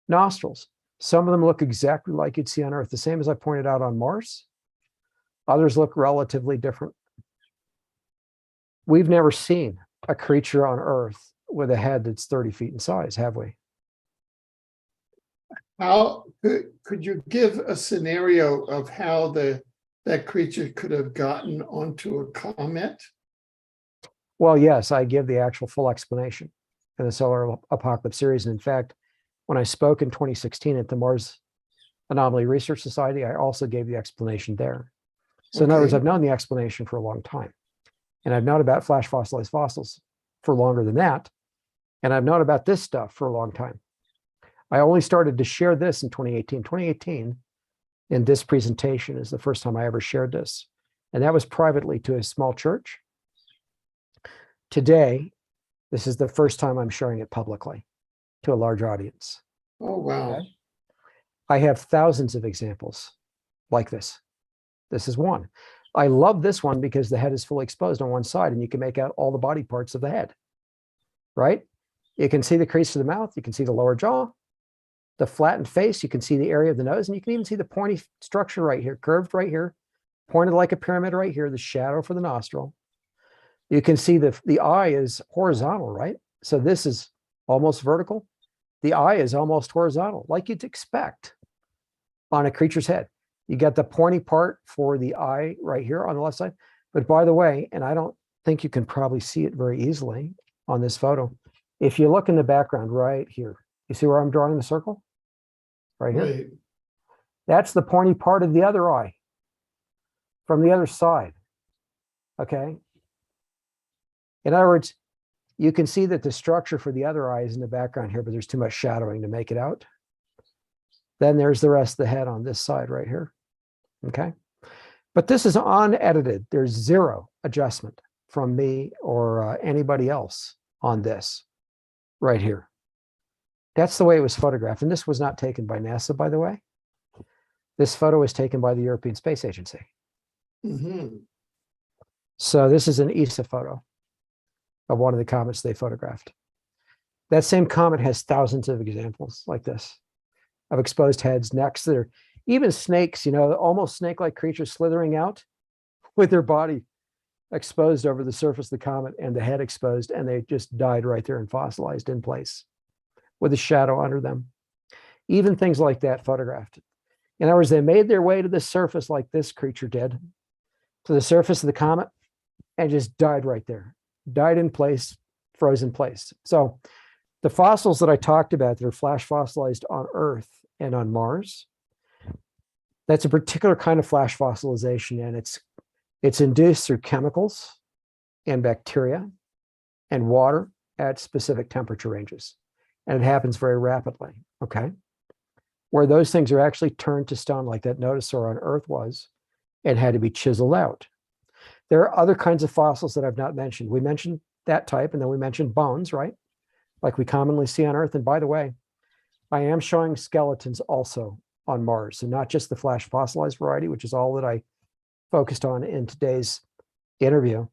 [SPEAKER 2] nostrils. Some of them look exactly like you'd see on Earth, the same as I pointed out on Mars. Others look relatively different. We've never seen a creature on Earth with a head that's 30 feet in size, have we?
[SPEAKER 1] How could you give a scenario of how that creature could have gotten onto a comet?
[SPEAKER 2] Well, yes, I give the actual full explanation in the Solar Apocalypse series. And in fact, when I spoke in 2016 at the Mars Anomaly Research Society, I also gave the explanation there. So in other words, I've known the explanation for a long time. And I've known about flash fossilized fossils for longer than that. And I've known about this stuff for a long time. I only started to share this in 2018. 2018, in this presentation, is the first time I ever shared this. And that was privately to a small church. Today, this is the first time I'm sharing it publicly to a large audience.
[SPEAKER 1] Oh, wow.
[SPEAKER 2] Okay? I have thousands of examples like this. This is one. I love this one because the head is fully exposed on one side and you can make out all the body parts of the head, right? You can see the crease of the mouth. You can see the lower jaw, the flattened face. You can see the area of the nose, and you can even see the pointy structure right here, curved right here, pointed like a pyramid right here, the shadow for the nostril. You can see the eye is horizontal, right? So this is almost vertical. The eye is almost horizontal, like you'd expect on a creature's head. You got the pointy part for the eye right here on the left side. But by the way, and I don't think you can probably see it very easily on this photo. If you look in the background right here, you see where I'm drawing the circle? Right here.
[SPEAKER 1] Right.
[SPEAKER 2] That's the pointy part of the other eye from the other side. Okay. In other words, you can see that the structure for the other eye is in the background here, but there's too much shadowing to make it out. Then there's the rest of the head on this side right here. Okay. But this is unedited. There's zero adjustment from me or anybody else on this right here. That's the way it was photographed. And this was not taken by NASA, by the way. This photo was taken by the European Space Agency.
[SPEAKER 1] Mm-hmm.
[SPEAKER 2] So this is an ESA photo of one of the comets they photographed. That same comet has thousands of examples like this of exposed heads, necks that are even snakes, you know, almost snake-like creatures slithering out with their body exposed over the surface of the comet and the head exposed, and they just died right there and fossilized in place with a shadow under them. Even things like that photographed. In other words, they made their way to the surface like this creature did, to the surface of the comet, and just died right there. Died in place, frozen place. So the fossils that I talked about that are flash fossilized on Earth and on Mars, that's a particular kind of flash fossilization, and it's induced through chemicals and bacteria and water at specific temperature ranges. And it happens very rapidly, okay? Where those things are actually turned to stone like that notosaur on Earth was and had to be chiseled out. There are other kinds of fossils that I've not mentioned. We mentioned that type, and then we mentioned bones, right? Like we commonly see on Earth. And by the way, I am showing skeletons also on Mars, and not just the flash fossilized variety, which is all that I focused on in today's interview,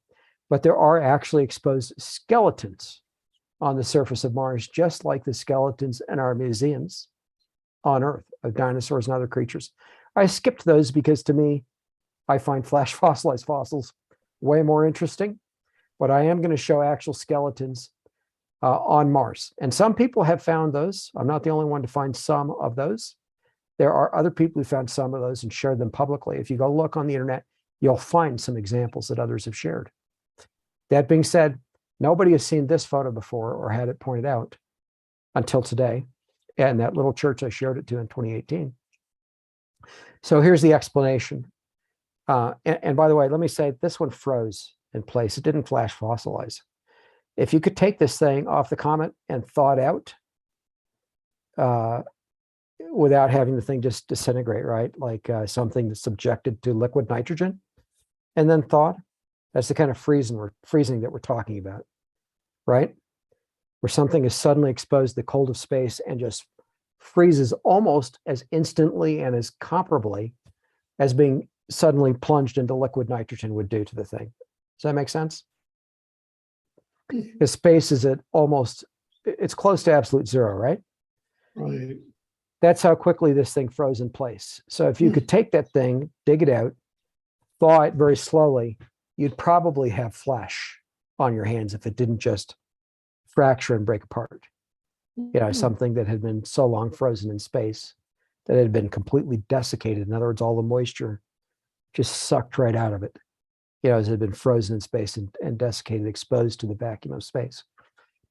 [SPEAKER 2] but there are actually exposed skeletons on the surface of Mars, just like the skeletons in our museums on Earth of dinosaurs and other creatures. I skipped those because to me, I find flash fossilized fossils way more interesting, but I am going to show actual skeletons on Mars. And some people have found those. I'm not the only one to find some of those. There are other people who found some of those and shared them publicly. If you go look on the internet, you'll find some examples that others have shared. That being said, nobody has seen this photo before or had it pointed out until today, and that little church I shared it to in 2018. So here's the explanation. And by the way, let me say this one froze in place. It didn't flash fossilize. If you could take this thing off the comet and thaw it out without having the thing just disintegrate, right? Like something that's subjected to liquid nitrogen and then thawed, that's the kind of freezing that we're talking about, right? Where something is suddenly exposed to the cold of space and just freezes almost as instantly and as comparably as being suddenly plunged into liquid nitrogen would do to the thing. Does that make sense? Because space is at almost, it's close to absolute zero, right?
[SPEAKER 1] Right.
[SPEAKER 2] That's how quickly this thing froze in place. So if you could take that thing, dig it out, thaw it very slowly, you'd probably have flesh on your hands if it didn't just fracture and break apart. You know, something that had been so long frozen in space that it had been completely desiccated. In other words, all the moisture just sucked right out of it, you know, as it had been frozen in space and desiccated, exposed to the vacuum of space.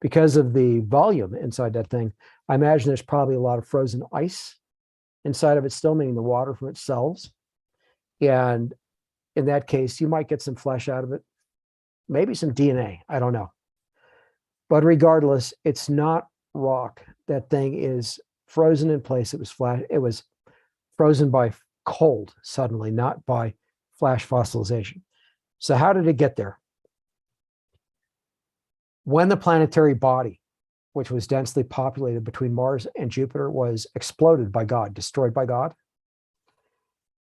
[SPEAKER 2] Because of the volume inside that thing, I imagine there's probably a lot of frozen ice inside of it still, meaning the water from its cells. And in that case, you might get some flesh out of it, maybe some DNA, I don't know. But regardless, it's not rock. That thing is frozen in place. It was flat. It was frozen by cold suddenly, not by flash fossilization. So how did it get there? When the planetary body, which was densely populated between Mars and Jupiter, was exploded by God, destroyed by God,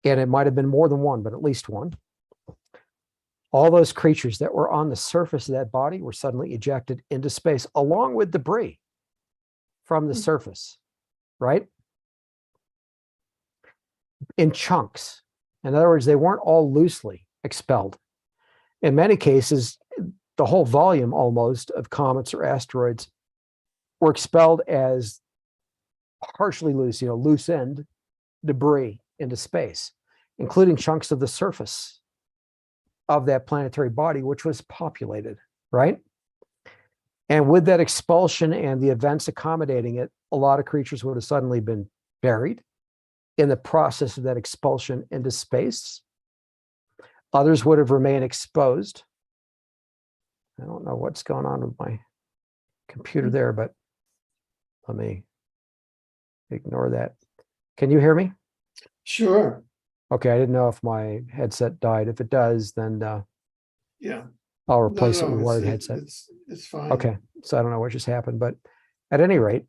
[SPEAKER 2] and it might have been more than one, but at least one, All those creatures that were on the surface of that body were suddenly ejected into space along with debris from the surface, right? In chunks. In other words, they weren't all loosely expelled. In many cases, the whole volume almost of comets or asteroids were expelled as partially loose, loose end debris into space, including chunks of the surface of that planetary body, which was populated, right? And with that expulsion and the events accommodating it, a lot of creatures would have suddenly been buried in the process of that expulsion into space. Others would have remained exposed. I don't know what's going on with my computer there, but let me ignore that. Can you hear me?
[SPEAKER 1] Sure.
[SPEAKER 2] Okay, I didn't know if my headset died. If it does, then
[SPEAKER 1] Yeah.
[SPEAKER 2] I'll replace it with a
[SPEAKER 1] it's-
[SPEAKER 2] wired
[SPEAKER 1] it-
[SPEAKER 2] headset.
[SPEAKER 1] It's fine.
[SPEAKER 2] Okay, so I don't know what just happened, but at any rate,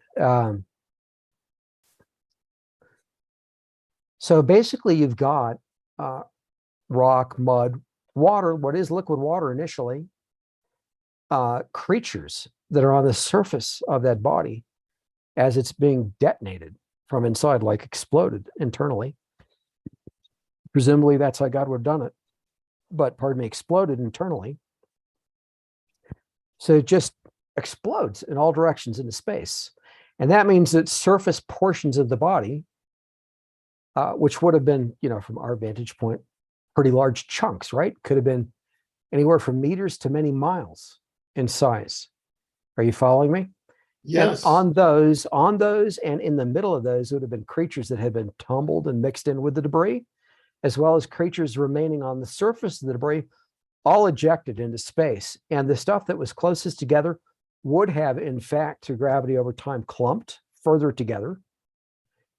[SPEAKER 2] so basically you've got rock, mud, water, what is liquid water initially, creatures that are on the surface of that body as it's being detonated from inside, like exploded internally. Presumably that's how God would have done it, but pardon me, exploded internally. So it just explodes in all directions into space. And that means that surface portions of the body, which would have been, from our vantage point, pretty large chunks, right? Could have been anywhere from meters to many miles in size. Are you following me?
[SPEAKER 1] Yes.
[SPEAKER 2] And on those, and in the middle of those would have been creatures that had been tumbled and mixed in with the debris, as well as creatures remaining on the surface of the debris, all ejected into space. And the stuff that was closest together would have, in fact, through gravity over time, clumped further together.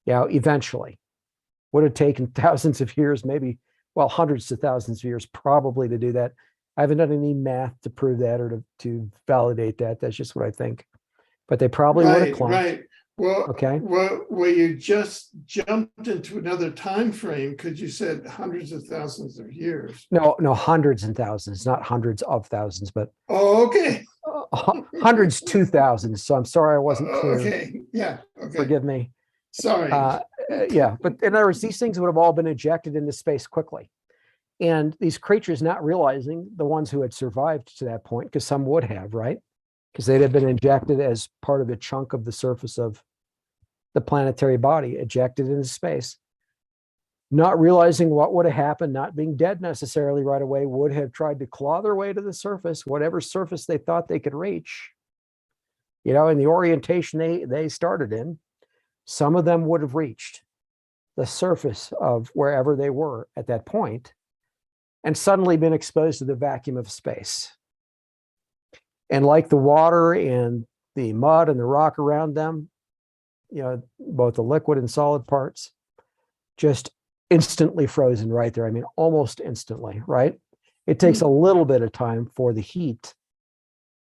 [SPEAKER 2] Eventually. Would have taken thousands of years, maybe, hundreds of thousands of years probably to do that. I haven't done any math to prove that or to validate that. That's just what I think. But they probably would have clumped.
[SPEAKER 1] Right. Well,
[SPEAKER 2] okay.
[SPEAKER 1] Well, you just jumped into another time frame because you said hundreds of thousands of years.
[SPEAKER 2] No, hundreds and thousands, not hundreds of thousands, but
[SPEAKER 1] okay.
[SPEAKER 2] Hundreds to thousands. So I'm sorry I wasn't clear.
[SPEAKER 1] Okay. Yeah. Okay.
[SPEAKER 2] Forgive me.
[SPEAKER 1] Sorry.
[SPEAKER 2] Yeah, but in other words, these things would have all been ejected into space quickly. And these creatures not realizing, the ones who had survived to that point, because some would have, right? Because they'd have been injected as part of a chunk of the surface of the planetary body, ejected into space. Not realizing what would have happened, not being dead necessarily right away, would have tried to claw their way to the surface, whatever surface they thought they could reach. In the orientation they started in, some of them would have reached the surface of wherever they were at that point and suddenly been exposed to the vacuum of space. And like the water and the mud and the rock around them, both the liquid and solid parts, just instantly frozen right there. I mean, almost instantly, right? It takes a little bit of time for the heat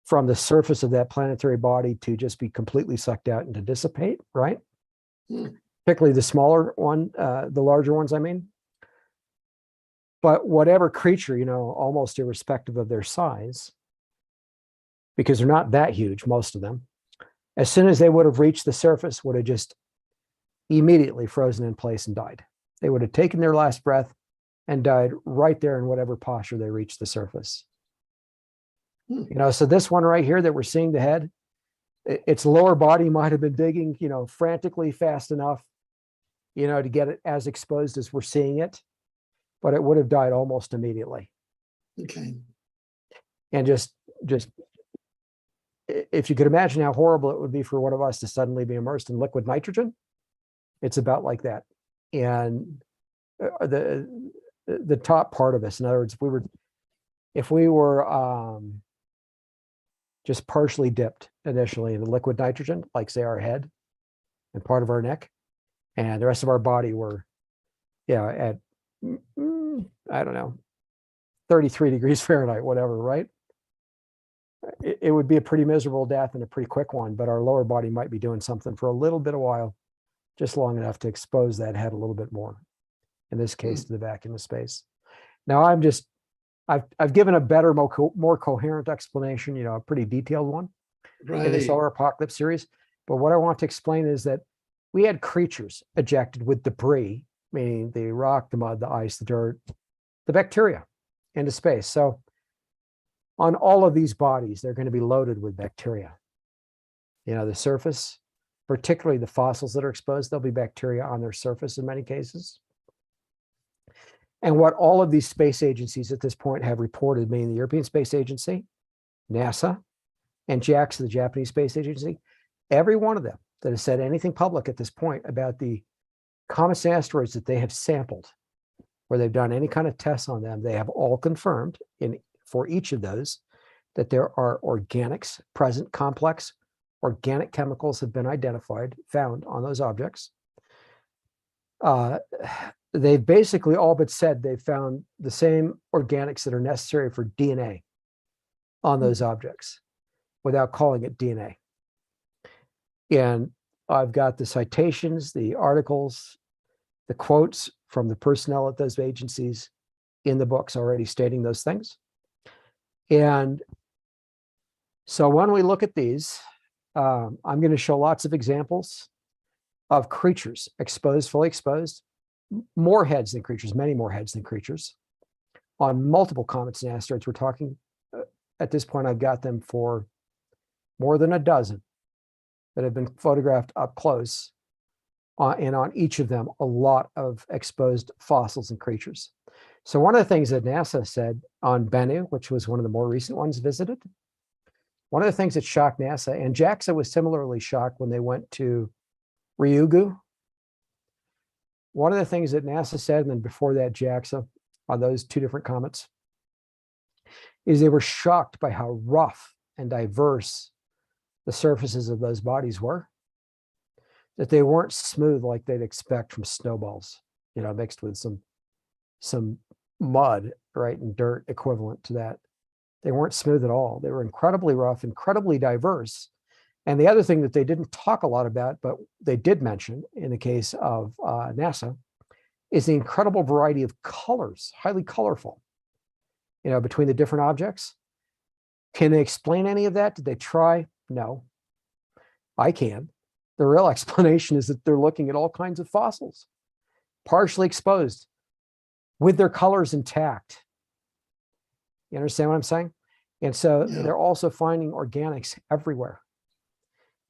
[SPEAKER 2] from the surface of that planetary body to just be completely sucked out and to dissipate, right? Particularly the smaller one, the larger ones, I mean. But whatever creature, almost irrespective of their size, because they're not that huge, most of them, as soon as they would have reached the surface, would have just immediately frozen in place and died. They would have taken their last breath and died right there in whatever posture they reached the surface. So this one right here that we're seeing, the head, its lower body might have been digging, frantically fast enough, to get it as exposed as we're seeing it, but it would have died almost immediately.
[SPEAKER 1] Okay.
[SPEAKER 2] And just if you could imagine how horrible it would be for one of us to suddenly be immersed in liquid nitrogen, it's about like that. And the top part of us, in other words, if we were just partially dipped initially in the liquid nitrogen, like say our head and part of our neck, and the rest of our body were, at, I don't know, 33 degrees Fahrenheit, whatever, right? It would be a pretty miserable death and a pretty quick one, but our lower body might be doing something for a little bit of while, just long enough to expose that head a little bit more, in this case, to the vacuum of space. Now, I'm just I've given a better, more coherent explanation, a pretty detailed one in the
[SPEAKER 1] Right.
[SPEAKER 2] solar apocalypse series. But what I want to explain is that we had creatures ejected with debris, meaning the rock, the mud, the ice, the dirt, the bacteria into space. So on all of these bodies, they're going to be loaded with bacteria. The surface, particularly the fossils that are exposed, there'll be bacteria on their surface in many cases. And what all of these space agencies at this point have reported, meaning the European Space Agency, NASA, and JAXA, the Japanese Space Agency, every one of them that has said anything public at this point about the comets and asteroids that they have sampled, where they've done any kind of tests on them, they have all confirmed for each of those that there are organics present, complex organic chemicals have been identified, found on those objects. They've basically all but said they've found the same organics that are necessary for DNA on those objects without calling it DNA. And I've got the citations, the articles, the quotes from the personnel at those agencies in the books already stating those things. And so when we look at these, I'm going to show lots of examples of creatures exposed, fully exposed, more heads than creatures, many more heads than creatures, on multiple comets and asteroids. We're talking, at this point, I've got them for more than a dozen that have been photographed up close, and on each of them, a lot of exposed fossils and creatures. So one of the things that NASA said on Bennu, which was one of the more recent ones visited, one of the things that shocked NASA, and JAXA was similarly shocked when they went to Ryugu. One of the things that NASA said, and then before that JAXA, on those two different comets, is they were shocked by how rough and diverse the surfaces of those bodies were, that they weren't smooth like they'd expect from snowballs, mixed with some mud, right, and dirt equivalent to that. They weren't smooth at all. They were incredibly rough, incredibly diverse. And the other thing that they didn't talk a lot about, but they did mention in the case of NASA, is the incredible variety of colors, highly colorful, between the different objects. Can they explain any of that? Did they try? No. I can. The real explanation is that they're looking at all kinds of fossils, partially exposed, with their colors intact. You understand what I'm saying? And so they're also finding organics everywhere.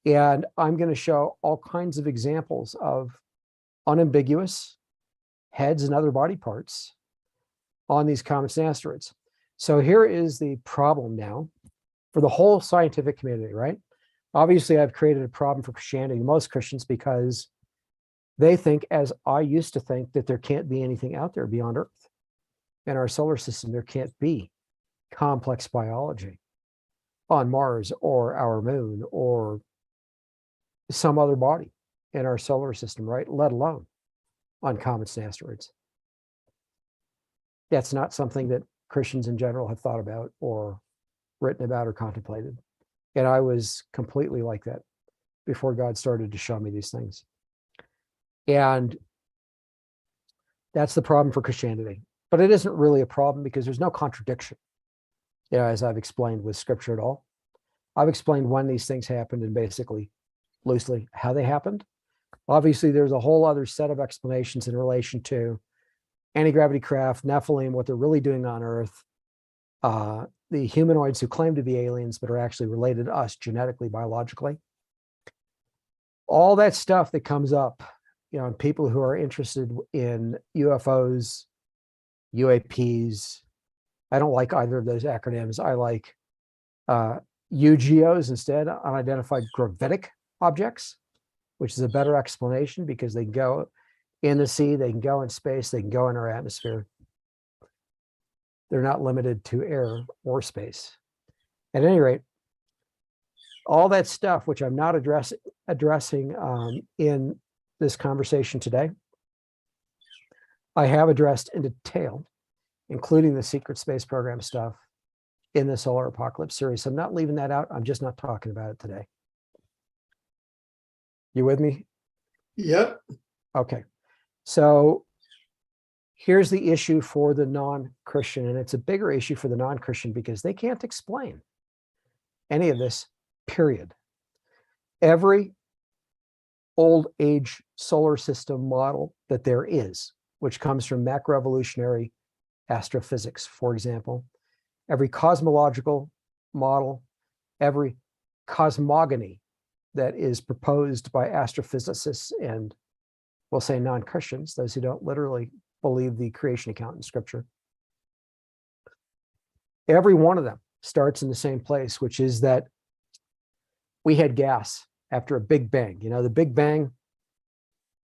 [SPEAKER 2] And I'm going to show all kinds of examples of unambiguous heads and other body parts on these comets and asteroids. So here is the problem now for the whole scientific community, right? Obviously, I've created a problem for Christianity, most Christians, because they think, as I used to think, that there can't be anything out there beyond Earth. In our solar system, there can't be complex biology on Mars or our moon or some other body in our solar system, right? Let alone on comets and asteroids. That's not something that Christians in general have thought about or written about or contemplated. And I was completely like that before God started to show me these things. And that's the problem for Christianity. But it isn't really a problem because there's no contradiction, as I've explained with Scripture at all. I've explained when these things happened and basically loosely how they happened. Obviously, there's a whole other set of explanations in relation to anti-gravity craft, Nephilim, what they're really doing on Earth, the humanoids who claim to be aliens but are actually related to us genetically, biologically. All that stuff that comes up, and people who are interested in UFOs, UAPs. I don't like either of those acronyms. I like UGOs instead, unidentified gravitic objects, which is a better explanation because they can go in the sea, they can go in space, they can go in our atmosphere. They're not limited to air or space. At any rate, all that stuff, which I'm not addressing in this conversation today, I have addressed in detail, including the secret space program stuff in the Solar Apocalypse series. So I'm not leaving that out. I'm just not talking about it today. You with me?
[SPEAKER 1] Yep.
[SPEAKER 2] Okay. So Here's the issue for the non-Christian, and it's a bigger issue for the non-Christian because they can't explain any of this, period. Every old age solar system model that there is, which comes from macroevolutionary astrophysics, for example, every cosmological model, every cosmogony that is proposed by astrophysicists and we'll say non-Christians, those who don't literally believe the creation account in scripture. Every one of them starts in the same place, which is that we had gas after a big bang. You know, the big bang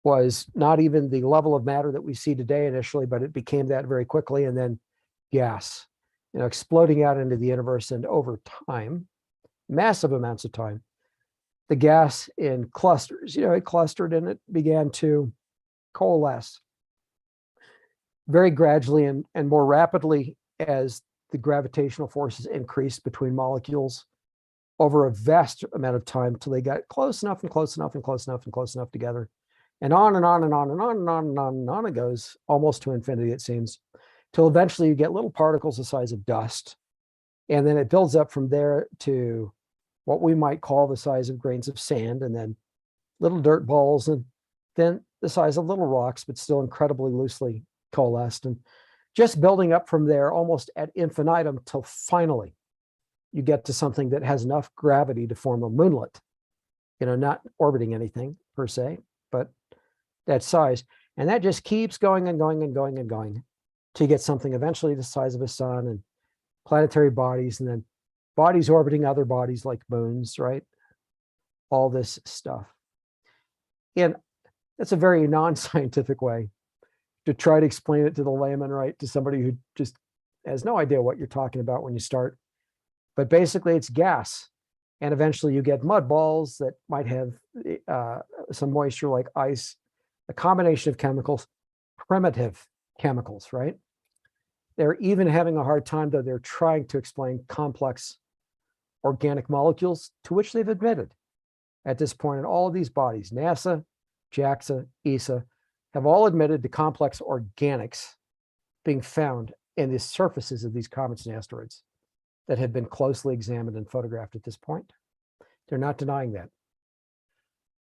[SPEAKER 2] was not even the level of matter that we see today initially, but it became that very quickly. And then gas, you know, exploding out into the universe. And over time, massive amounts of time, the gas in clusters, you know, it clustered and it began to coalesce very gradually and more rapidly as the gravitational forces increased between molecules over a vast amount of time till they got close enough and close enough and close enough and close enough together. And on and on and on and on and on and on and on it goes, almost to infinity, it seems, till eventually you get little particles the size of dust. And then it builds up from there to what we might call the size of grains of sand, and then little dirt balls, and then the size of little rocks, but still incredibly loosely coalesced. And just building up from there almost ad infinitum till finally you get to something that has enough gravity to form a moonlet, you know, not orbiting anything per se, but that size. And that just keeps going and going and going and going to get something eventually the size of a sun and planetary bodies, and then bodies orbiting other bodies like moons, right? All this stuff. And that's a very non-scientific way to try to explain it to the layman, right? To somebody who just has no idea what you're talking about when you start. But basically it's gas. And eventually you get mud balls that might have some moisture like ice, a combination of chemicals, primitive chemicals, right? They're even having a hard time, though they're trying to explain complex organic molecules, to which they've admitted at this point in all of these bodies, NASA, JAXA, ESA, have all admitted to complex organics being found in the surfaces of these comets and asteroids that have been closely examined and photographed at this point. They're not denying that.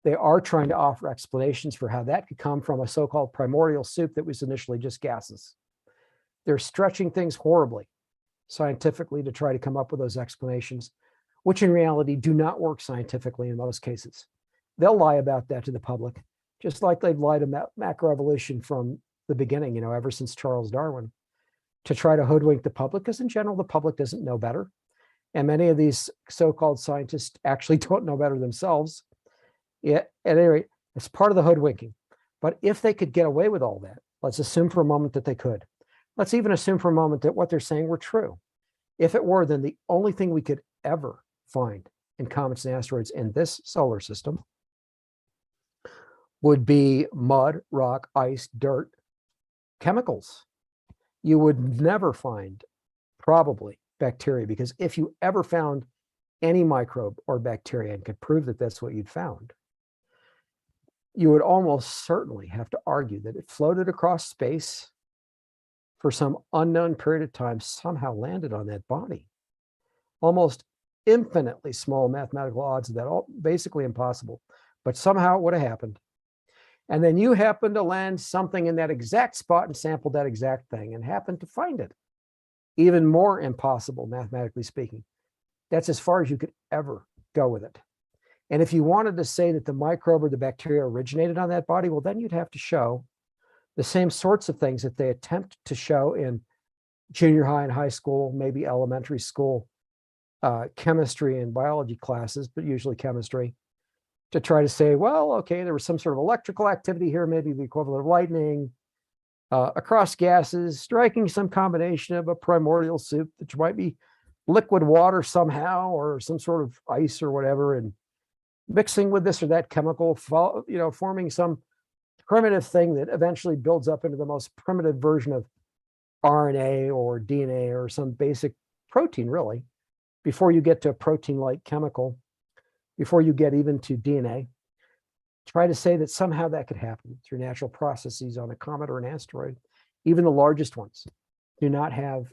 [SPEAKER 2] They are trying to offer explanations for how that could come from a so-called primordial soup that was initially just gases. They're stretching things horribly scientifically to try to come up with those explanations, which in reality do not work scientifically in most cases. They'll lie about that to the public, just like they've lied about macroevolution from the beginning, you know, ever since Charles Darwin, to try to hoodwink the public, because in general, the public doesn't know better. And many of these so-called scientists actually don't know better themselves. At any rate, it's part of the hoodwinking. But if they could get away with all that, let's assume for a moment that they could. Let's even assume for a moment that what they're saying were true. If it were, then the only thing we could ever find in comets and asteroids in this solar system would be mud, rock, ice, dirt, chemicals. You would never find probably bacteria, because if you ever found any microbe or bacteria and could prove that that's what you'd found, you would almost certainly have to argue that it floated across space for some unknown period of time, somehow landed on that body. Almost infinitely small mathematical odds of that, all basically impossible, but somehow it would have happened. And then you happen to land something in that exact spot and sampled that exact thing and happened to find it. Even more impossible, mathematically speaking. That's as far as you could ever go with it. And if you wanted to say that the microbe or the bacteria originated on that body, well, then you'd have to show the same sorts of things that they attempt to show in junior high and high school, maybe elementary school, chemistry and biology classes, but usually chemistry, to try to say, well, okay, there was some sort of electrical activity here, maybe the equivalent of lightning, across gases, striking some combination of a primordial soup that might be liquid water somehow, or some sort of ice or whatever, and mixing with this or that chemical, you know, forming some primitive thing that eventually builds up into the most primitive version of RNA or DNA or some basic protein, really, before you get to a protein-like chemical, before you get even to DNA. Try to say that somehow that could happen through natural processes on a comet or an asteroid, even the largest ones, do not have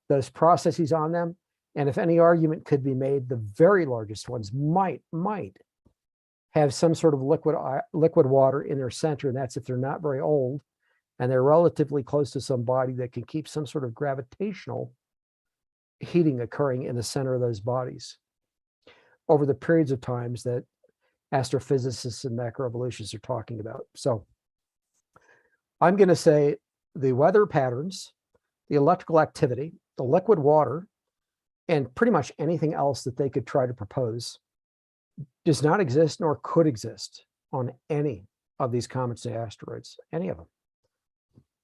[SPEAKER 2] those processes on them. And if any argument could be made, the very largest ones might have some sort of liquid water in their center, and that's if they're not very old and they're relatively close to some body that can keep some sort of gravitational heating occurring in the center of those bodies over the periods of times that astrophysicists and macroevolutionists are talking about. So I'm going to say the weather patterns, the electrical activity, the liquid water, and pretty much anything else that they could try to propose does not exist nor could exist on any of these comets and asteroids, any of them.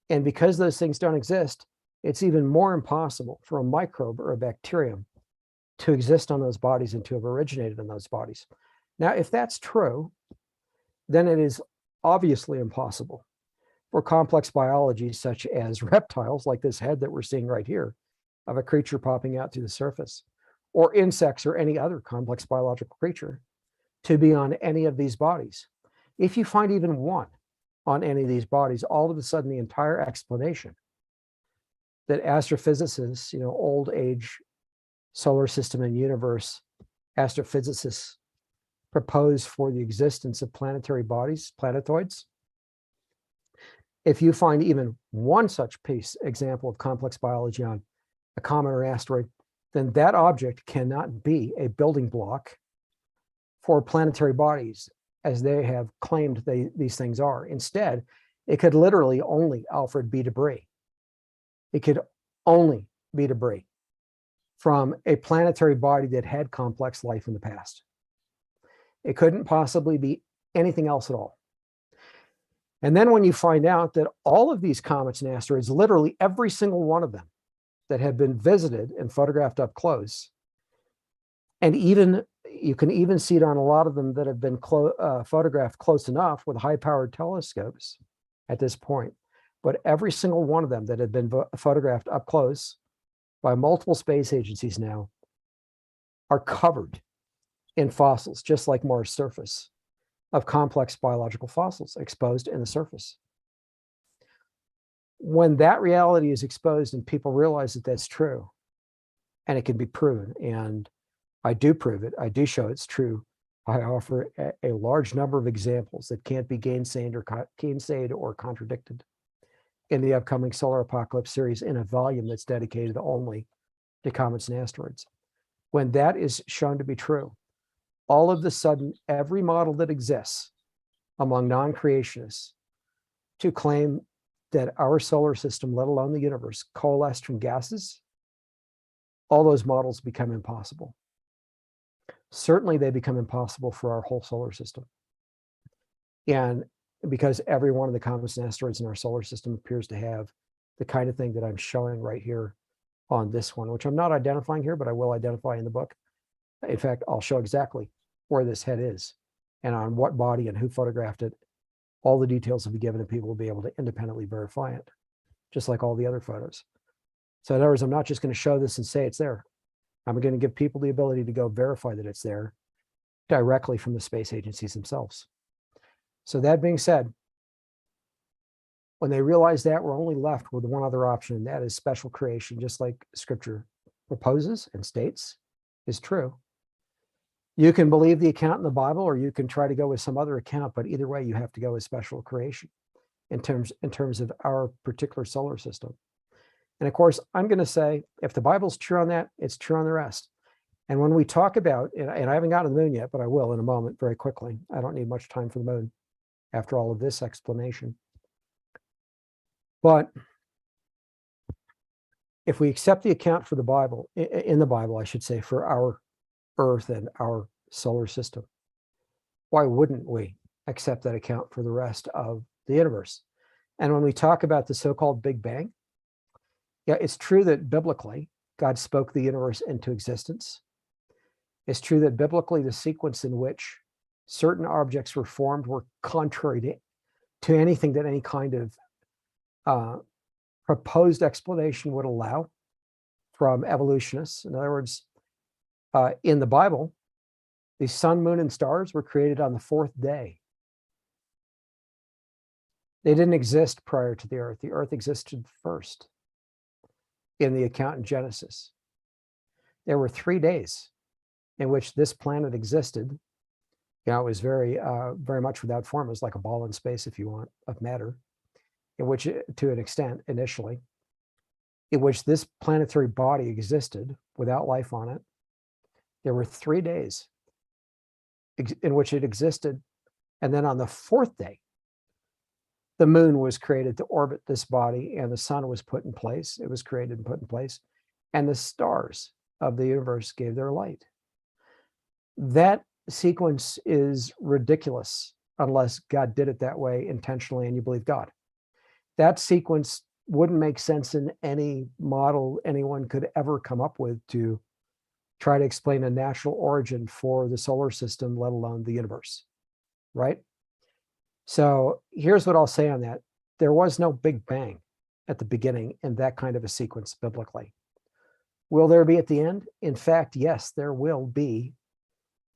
[SPEAKER 2] And because those things don't exist, it's even more impossible for a microbe or a bacterium to exist on those bodies and to have originated in those bodies. Now, if that's true, then it is obviously impossible for complex biology such as reptiles, like this head that we're seeing right here, of a creature popping out through the surface, or insects or any other complex biological creature, to be on any of these bodies. If you find even one on any of these bodies, all of a sudden the entire explanation that astrophysicists, old age solar system and universe astrophysicists propose for the existence of planetary bodies, planetoids, if you find even one such example of complex biology on a comet or asteroid, then that object cannot be a building block for planetary bodies as they have claimed these things are. Instead, it could literally only, Alfred, be debris. It could only be debris from a planetary body that had complex life in the past. It couldn't possibly be anything else at all. And then when you find out that all of these comets and asteroids, literally every single one of them that have been visited and photographed up close, and even you can even see it on a lot of them that have been photographed close enough with high-powered telescopes at this point, but every single one of them that have been photographed up close by multiple space agencies now are covered in fossils, just like Mars' surface, of complex biological fossils exposed in the surface. When that reality is exposed and people realize that that's true, and it can be proven, and I do prove it, I do show it's true, I offer a large number of examples that can't be gainsaid or contradicted in the upcoming Solar Apocalypse series in a volume that's dedicated only to comets and asteroids. When that is shown to be true, all of a sudden, every model that exists among non-creationists to claim that our solar system, let alone the universe, coalesced from gases, all those models become impossible. Certainly, they become impossible for our whole solar system. And because every one of the comets and asteroids in our solar system appears to have the kind of thing that I'm showing right here on this one, which I'm not identifying here, but I will identify in the book. In fact, I'll show exactly where this head is and on what body and who photographed it. All the details will be given and people will be able to independently verify it, just like all the other photos. So in other words, I'm not just going to show this and say it's there. I'm going to give people the ability to go verify that it's there directly from the space agencies themselves. So that being said, when they realize that, we're only left with one other option, and that is special creation, just like Scripture proposes and states is true. You can believe the account in the Bible, or you can try to go with some other account, but either way, you have to go with special creation in terms of our particular solar system. And of course, I'm going to say, if the Bible's true on that, it's true on the rest. And when we talk about, and I haven't gotten to the moon yet, but I will in a moment very quickly. I don't need much time for the moon after all of this explanation. But if we accept the account for the Bible, in the Bible, I should say, for our Earth and our solar system, why wouldn't we accept that account for the rest of the universe? And when we talk about the so-called Big Bang, yeah, it's true that biblically, God spoke the universe into existence. It's true that biblically, the sequence in which certain objects were formed were contrary to anything that any kind of proposed explanation would allow from evolutionists. In other words, in the Bible, the sun, moon, and stars were created on the fourth day. They didn't exist prior to the earth. The earth existed first in the account in Genesis. There were 3 days in which this planet existed. You know, it was very much without form. It was like a ball in space, if you want, of matter, in which, to an extent, initially, in which this planetary body existed without life on it. There were 3 days in which it existed. And then on the 4th day, the moon was created to orbit this body, and the sun was put in place. It was created and put in place. And the stars of the universe gave their light. That sequence is ridiculous unless God did it that way intentionally and you believe God. That sequence wouldn't make sense in any model anyone could ever come up with to try to explain a natural origin for the solar system, let alone the universe, right? So here's what I'll say on that. There was no Big Bang at the beginning in that kind of a sequence biblically. Will there be at the end? In fact, yes, there will be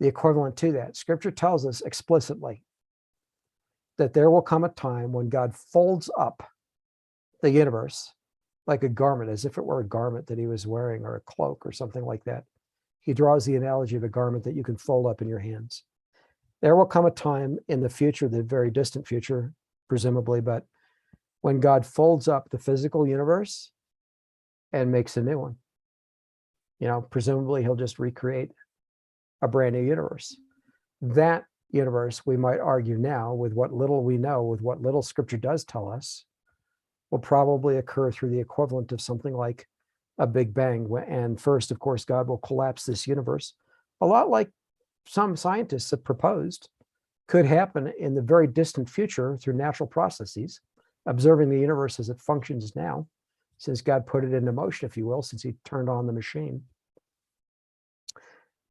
[SPEAKER 2] the equivalent to that. Scripture tells us explicitly that there will come a time when God folds up the universe like a garment, as if it were a garment that he was wearing or a cloak or something like that. He draws the analogy of a garment that you can fold up in your hands. There will come a time in the future, the very distant future, presumably, but when God folds up the physical universe and makes a new one. You know, presumably he'll just recreate a brand new universe. That universe, we might argue now, with what little we know, with what little scripture does tell us, will probably occur through the equivalent of something like a Big Bang. And first, of course, God will collapse this universe, a lot like some scientists have proposed could happen in the very distant future through natural processes, observing the universe as it functions now, since God put it into motion, if you will, since he turned on the machine.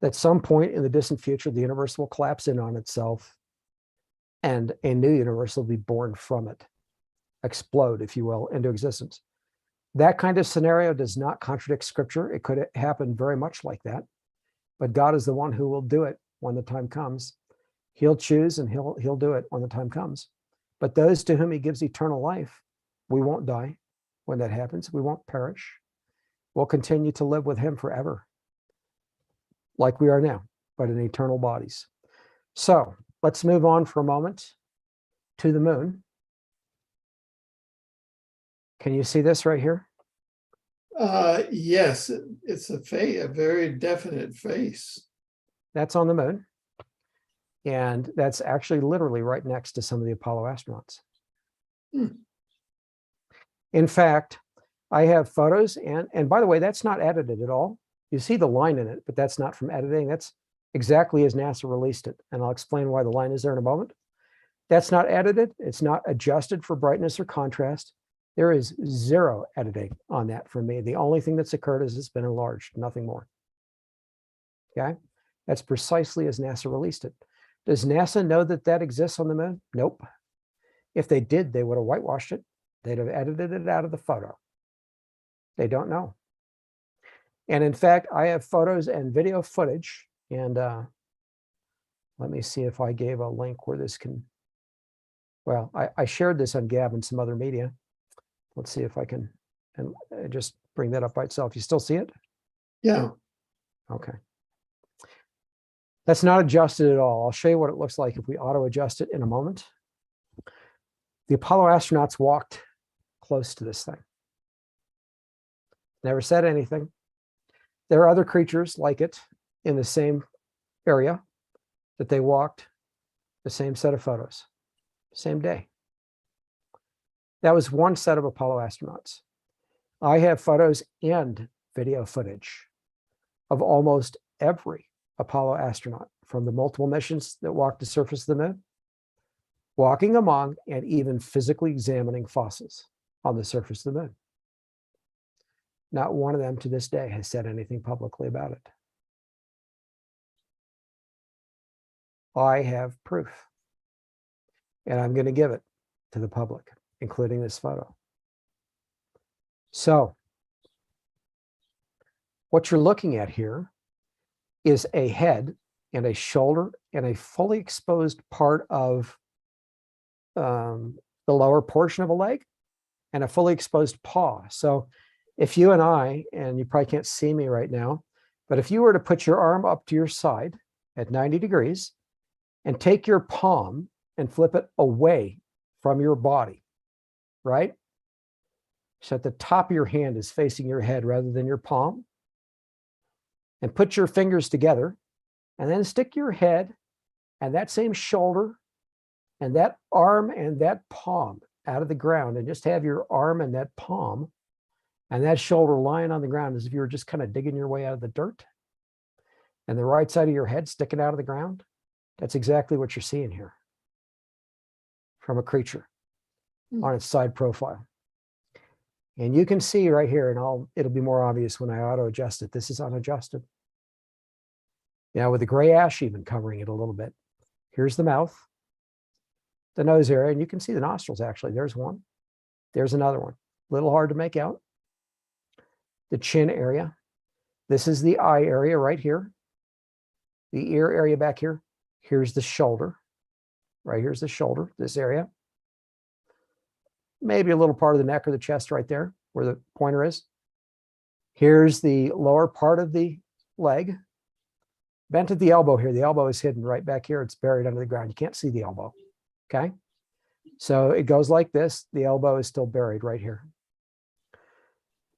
[SPEAKER 2] At some point in the distant future, the universe will collapse in on itself and a new universe will be born from it, explode, if you will, into existence. That kind of scenario does not contradict scripture. It could happen very much like that, but God is the one who will do it when the time comes. He'll choose and he'll do it when the time comes. But those to whom he gives eternal life, we won't die when that happens. We won't perish. We'll continue to live with him forever, like we are now, but in eternal bodies. So let's move on for a moment to the moon. Can you see this right here?
[SPEAKER 1] Yes, it's a very definite face.
[SPEAKER 2] That's on the moon. And that's actually literally right next to some of the Apollo astronauts. In fact, I have photos, and by the way, that's not edited at all. You see the line in it, but that's not from editing. That's exactly as NASA released it. And I'll explain why the line is there in a moment. That's not edited. It's not adjusted for brightness or contrast. There is zero editing on that for me. The only thing that's occurred is it's been enlarged, nothing more. Okay, that's precisely as NASA released it. Does NASA know that that exists on the moon? Nope. If they did, they would have whitewashed it. They'd have edited it out of the photo. They don't know. And in fact, I have photos and video footage. And let me see if I gave a link where this can, well, I shared this on Gab and some other media. Let's see if I can and just bring that up by itself. You still see it?
[SPEAKER 1] Yeah.
[SPEAKER 2] Okay. That's not adjusted at all. I'll show you what it looks like if we auto adjust it in a moment. The Apollo astronauts walked close to this thing. Never said anything. There are other creatures like it in the same area that they walked the same set of photos, same day. That was one set of Apollo astronauts. I have photos and video footage of almost every Apollo astronaut from the multiple missions that walked the surface of the moon, walking among and even physically examining fossils on the surface of the moon. Not one of them to this day has said anything publicly about it. I have proof, and I'm going to give it to the public, including this photo. So what you're looking at here is a head and a shoulder and a fully exposed part of the lower portion of a leg, and a fully exposed paw. So if you and you probably can't see me right now, but if you were to put your arm up to your side at 90 degrees and take your palm and flip it away from your body, right? So at the top of your hand is facing your head rather than your palm. And put your fingers together and then stick your head and that same shoulder and that arm and that palm out of the ground, and just have your arm and that palm and that shoulder lying on the ground as if you were just kind of digging your way out of the dirt, and the right side of your head sticking out of the ground. That's exactly what you're seeing here from a creature on its side profile. And you can see right here, and it'll be more obvious when I auto adjust it. This is unadjusted. Now with the gray ash even covering it a little bit. Here's the mouth, the nose area, and you can see the nostrils actually. There's one. There's another one. A little hard to make out. The chin area. This is the eye area right here. The ear area back here. Here's the shoulder. Right here's the shoulder, this area. Maybe a little part of the neck or the chest right there where the pointer is. Here's the lower part of the leg. Bent at the elbow here. The elbow is hidden right back here. It's buried under the ground. You can't see the elbow. Okay. So it goes like this. The elbow is still buried right here.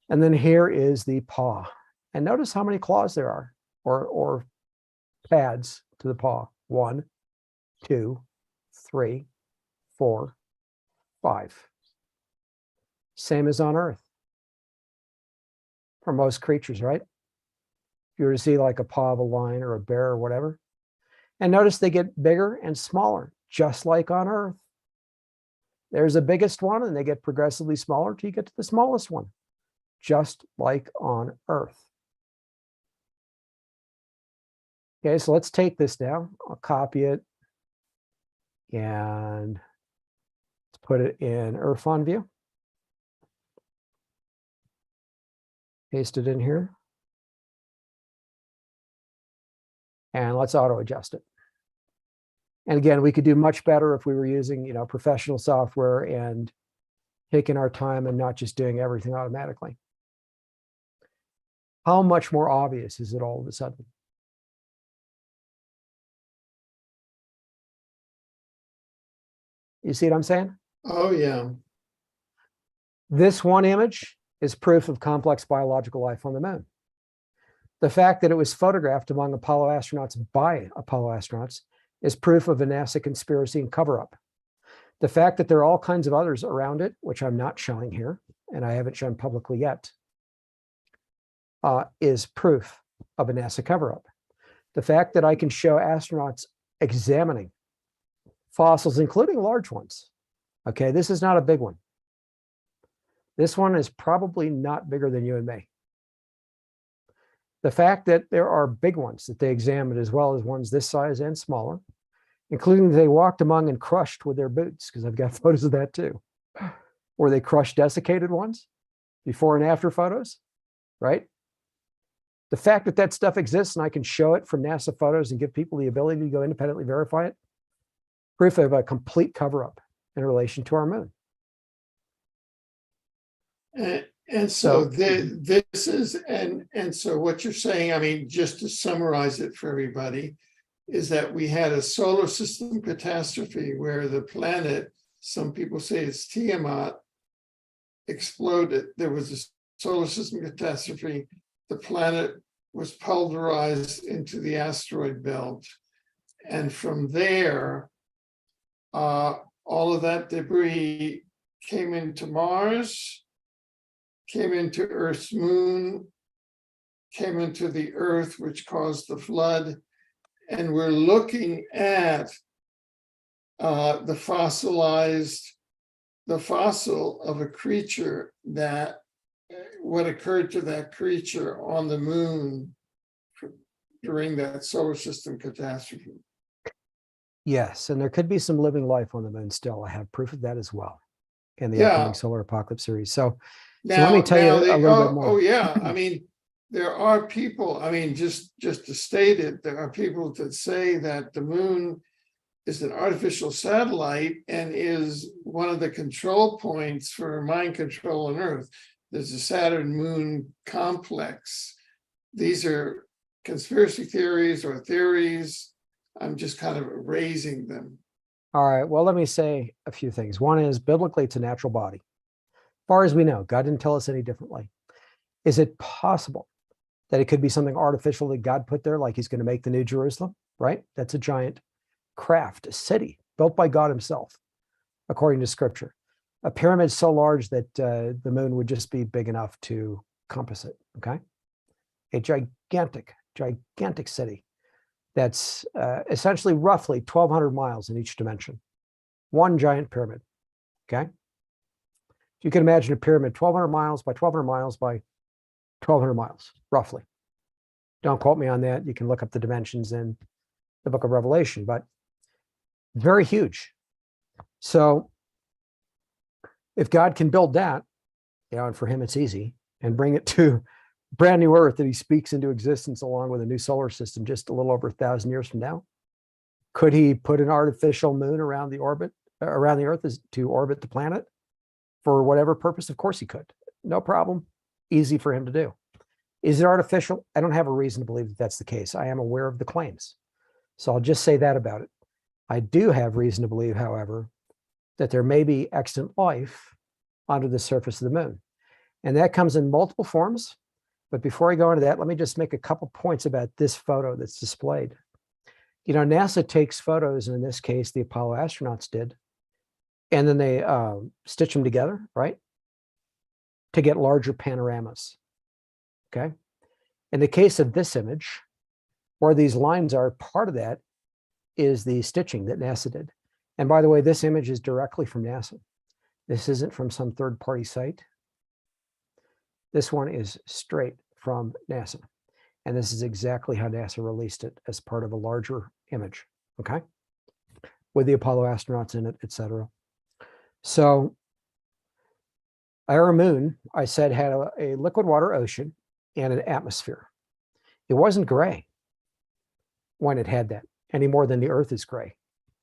[SPEAKER 2] And then here is the paw. And notice how many claws there are, or pads to the paw. 1, 2, 3, 4, 5. Same as on Earth for most creatures, right? If you were to see like a paw of a lion or a bear or whatever. And notice they get bigger and smaller, just like on Earth. There's the biggest one, and they get progressively smaller till you get to the smallest one, just like on Earth. Okay, so let's take this now. I'll copy it and let's put it in Earth on view. Paste it in here. And let's auto adjust it. And again, we could do much better if we were using, professional software and taking our time and not just doing everything automatically. How much more obvious is it all of a sudden? You see what I'm saying?
[SPEAKER 1] Oh, yeah.
[SPEAKER 2] This one image is proof of complex biological life on the moon. The fact that it was photographed among Apollo astronauts by Apollo astronauts is proof of a NASA conspiracy and cover-up. The fact that there are all kinds of others around it, which I'm not showing here, and I haven't shown publicly yet, is proof of a NASA cover-up. The fact that I can show astronauts examining fossils, including large ones. Okay, this is not a big one. This one is probably not bigger than you and me. The fact that there are big ones that they examined, as well as ones this size and smaller, including they walked among and crushed with their boots, because I've got photos of that too, where they crushed desiccated ones, before and after photos, right? The fact that that stuff exists and I can show it from NASA photos and give people the ability to go independently verify it, proof of a complete cover-up in relation to our moon.
[SPEAKER 1] And so this is, and so what you're saying, I mean, just to summarize it for everybody, is that we had a solar system catastrophe where the planet, some people say it's Tiamat, exploded. There was a solar system catastrophe. The planet was pulverized into the asteroid belt. And from there, all of that debris came into Mars, came into Earth's moon, came into the Earth, which caused the flood. And we're looking at the fossil of a creature, that what occurred to that creature on the moon during that solar system catastrophe.
[SPEAKER 2] Yes, and there could be some living life on the moon still. I have proof of that as well in the upcoming solar apocalypse series. So let me tell you a little bit more.
[SPEAKER 1] Oh yeah, I mean, there are people, I mean, just to state it, there are people that say that the moon is an artificial satellite and is one of the control points for mind control on Earth. There's a Saturn moon complex. These are conspiracy theories or theories. I'm just kind of raising them.
[SPEAKER 2] All right, well, let me say a few things. One is, biblically, it's a natural body. As far as we know, God didn't tell us any differently. Is it possible that it could be something artificial that God put there, like he's going to make the New Jerusalem, right? That's a giant craft, a city built by God himself, according to scripture. A pyramid so large that the moon would just be big enough to compass it, okay? A gigantic, gigantic city that's essentially roughly 1,200 miles in each dimension. One giant pyramid, okay? You can imagine a pyramid 1,200 miles by 1,200 miles by 1,200 miles, roughly. Don't quote me on that. You can look up the dimensions in the book of Revelation, but very huge. So if God can build that, you know, and for him it's easy, and bring it to brand new Earth that he speaks into existence along with a new solar system just a little over 1,000 years from now, could he put an artificial moon around the Earth to orbit the planet for whatever purpose? Of course he could. No problem. Easy for him to do. Is it artificial? I don't have a reason to believe that that's the case. I am aware of the claims. So I'll just say that about it. I do have reason to believe, however, that there may be extant life under the surface of the moon. And that comes in multiple forms. But before I go into that, let me just make a couple points about this photo that's displayed. You know, NASA takes photos, and in this case, the Apollo astronauts did, and then they stitch them together, right, to get larger panoramas, okay? In the case of this image, where these lines are, part of that is the stitching that NASA did. And by the way, this image is directly from NASA. This isn't from some third-party site. This one is straight from NASA. And this is exactly how NASA released it as part of a larger image, okay? With the Apollo astronauts in it, et cetera. So our moon, I said, had a liquid water ocean and an atmosphere. It wasn't gray when it had that, any more than the Earth is gray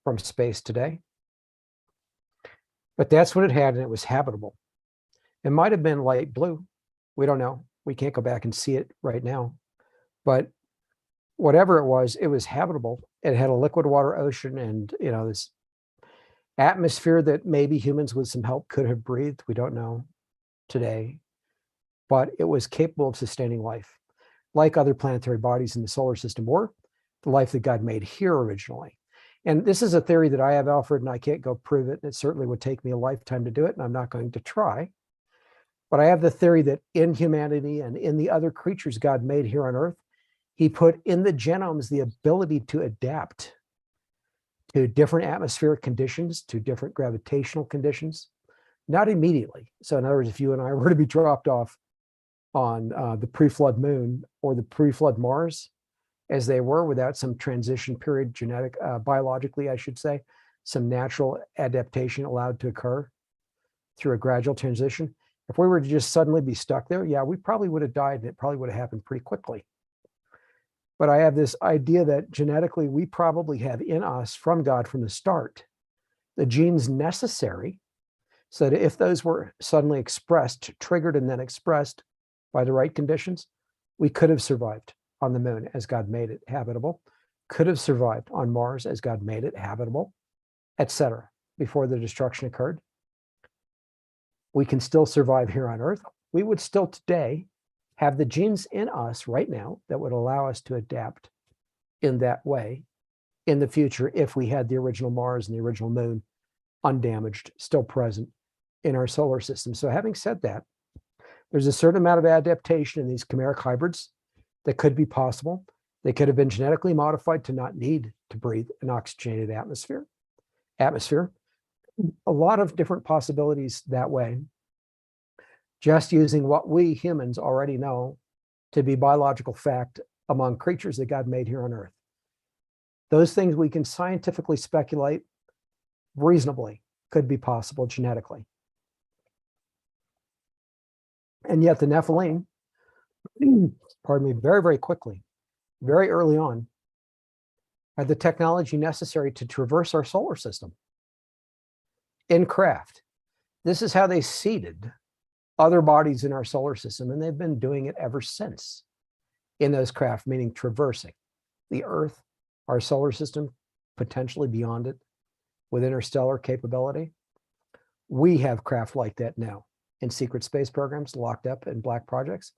[SPEAKER 2] from space today. But that's what it had, and it was habitable. It might have been light blue. We don't know. We can't go back and see it right now. But whatever it was habitable. It had a liquid water ocean and, you know, this atmosphere that maybe humans with some help could have breathed. We don't know today. But it was capable of sustaining life, like other planetary bodies in the solar system were, the life that God made here originally. And this is a theory that I have, Alfred, and I can't go prove it. And it certainly would take me a lifetime to do it, and I'm not going to try. But I have the theory that in humanity and in the other creatures God made here on Earth, he put in the genomes the ability to adapt to different atmospheric conditions, to different gravitational conditions, not immediately. So in other words, if you and I were to be dropped off on the pre-flood moon or the pre-flood Mars, as they were, without some transition period, biologically, I should say, some natural adaptation allowed to occur through a gradual transition. If we were to just suddenly be stuck there, yeah, we probably would have died, and it probably would have happened pretty quickly. But I have this idea that genetically, we probably have in us from God from the start, the genes necessary so that if those were suddenly expressed, triggered and then expressed by the right conditions, we could have survived on the moon as God made it habitable, could have survived on Mars as God made it habitable, etc. before the destruction occurred. We can still survive here on Earth. We would still today have the genes in us right now that would allow us to adapt in that way in the future if we had the original Mars and the original moon undamaged, still present in our solar system. So having said that, there's a certain amount of adaptation in these chimeric hybrids that could be possible. They could have been genetically modified to not need to breathe an oxygenated atmosphere. A lot of different possibilities that way, just using what we humans already know to be biological fact among creatures that God made here on Earth. Those things we can scientifically speculate reasonably could be possible genetically. And yet the Nephilim, pardon me, very, very quickly, very early on, had the technology necessary to traverse our solar system in craft. This is how they seeded other bodies in our solar system, and they've been doing it ever since in those craft, meaning traversing the Earth, our solar system, potentially beyond it, with interstellar capability. We have craft like that now in secret space programs locked up in black projects.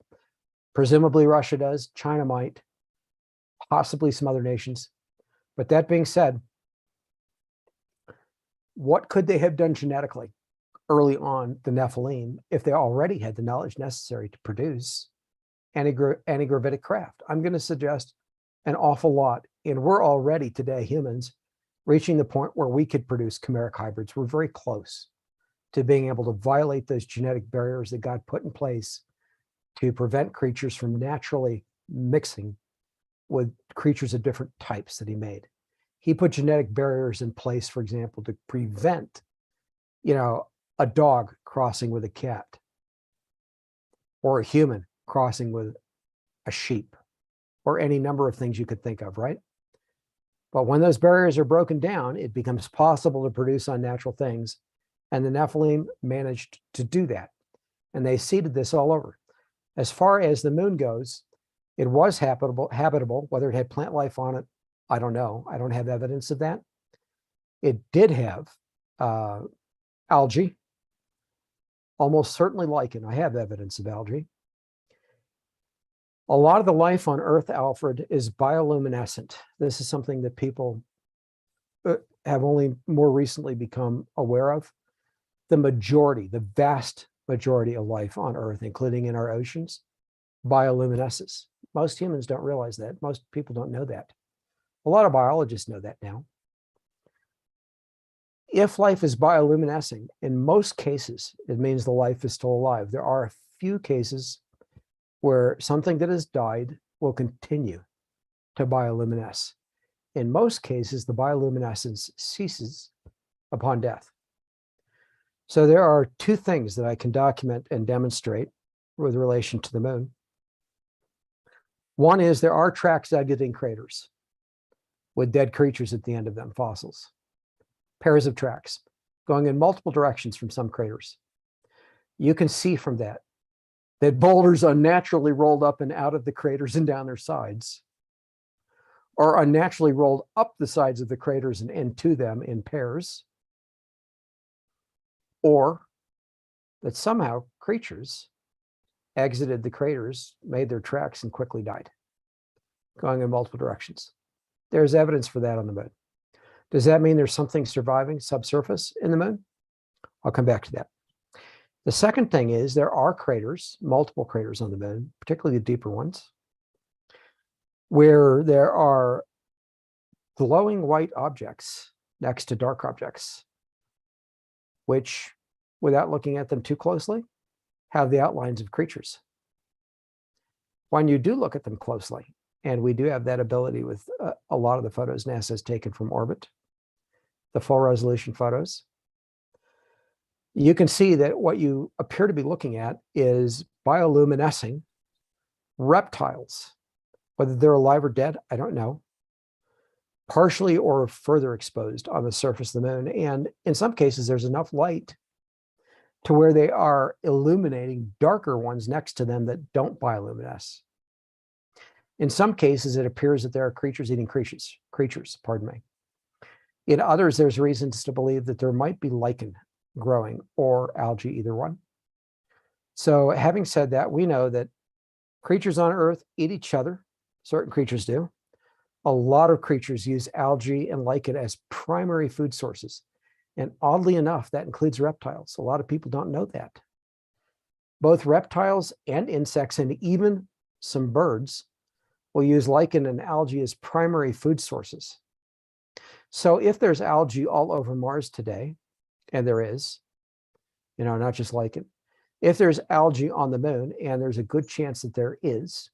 [SPEAKER 2] Presumably Russia does, China might, possibly some other nations. But that being said, what could they have done genetically early on, the Nephilim, if they already had the knowledge necessary to produce anti-gravitic craft? I'm going to suggest an awful lot. And we're already today, humans, reaching the point where we could produce chimeric hybrids. We're very close to being able to violate those genetic barriers that God put in place to prevent creatures from naturally mixing with creatures of different types that he made. He put genetic barriers in place, for example, to prevent, a dog crossing with a cat or a human crossing with a sheep or any number of things you could think of, right? But when those barriers are broken down, it becomes possible to produce unnatural things. And the Nephilim managed to do that. And they seeded this all over. As far as the moon goes, it was habitable. Whether it had plant life on it, I don't know. I don't have evidence of that. It did have algae, almost certainly lichen. I have evidence of algae. A lot of the life on Earth, Alfred, is bioluminescent. This is something that people have only more recently become aware of. The vast majority of life on Earth, including in our oceans, bioluminesces. Most humans don't realize that. Most people don't know that. A lot of biologists know that now. If life is bioluminescing, in most cases, it means the life is still alive. There are a few cases where something that has died will continue to bioluminesce. In most cases, the bioluminescence ceases upon death. So there are two things that I can document and demonstrate with relation to the moon. One is there are tracks exiting craters with dead creatures at the end of them, fossils. Pairs of tracks going in multiple directions from some craters. You can see from that boulders unnaturally rolled up and out of the craters and down their sides, or unnaturally rolled up the sides of the craters and into them in pairs, or that somehow creatures exited the craters, made their tracks, and quickly died, going in multiple directions. There's evidence for that on the moon. Does that mean there's something surviving subsurface in the moon? I'll come back to that. The second thing is there are craters, multiple craters on the moon, particularly the deeper ones, where there are glowing white objects next to dark objects, which, without looking at them too closely, have the outlines of creatures. When you do look at them closely, and we do have that ability with a lot of the photos NASA has taken from orbit, the full resolution photos, you can see that what you appear to be looking at is bioluminescing reptiles. Whether they're alive or dead, I don't know. Partially or further exposed on the surface of the moon. And in some cases, there's enough light to where they are illuminating darker ones next to them that don't bioluminesce. In some cases, it appears that there are creatures eating creatures, pardon me. In others, there's reasons to believe that there might be lichen growing or algae, either one. So having said that, we know that creatures on Earth eat each other. Certain creatures do. A lot of creatures use algae and lichen as primary food sources. And oddly enough, that includes reptiles. A lot of people don't know that. Both reptiles and insects, and even some birds, will use lichen and algae as primary food sources. So if there's algae all over Mars today, and there is, not just lichen, if there's algae on the moon, and there's a good chance that there is,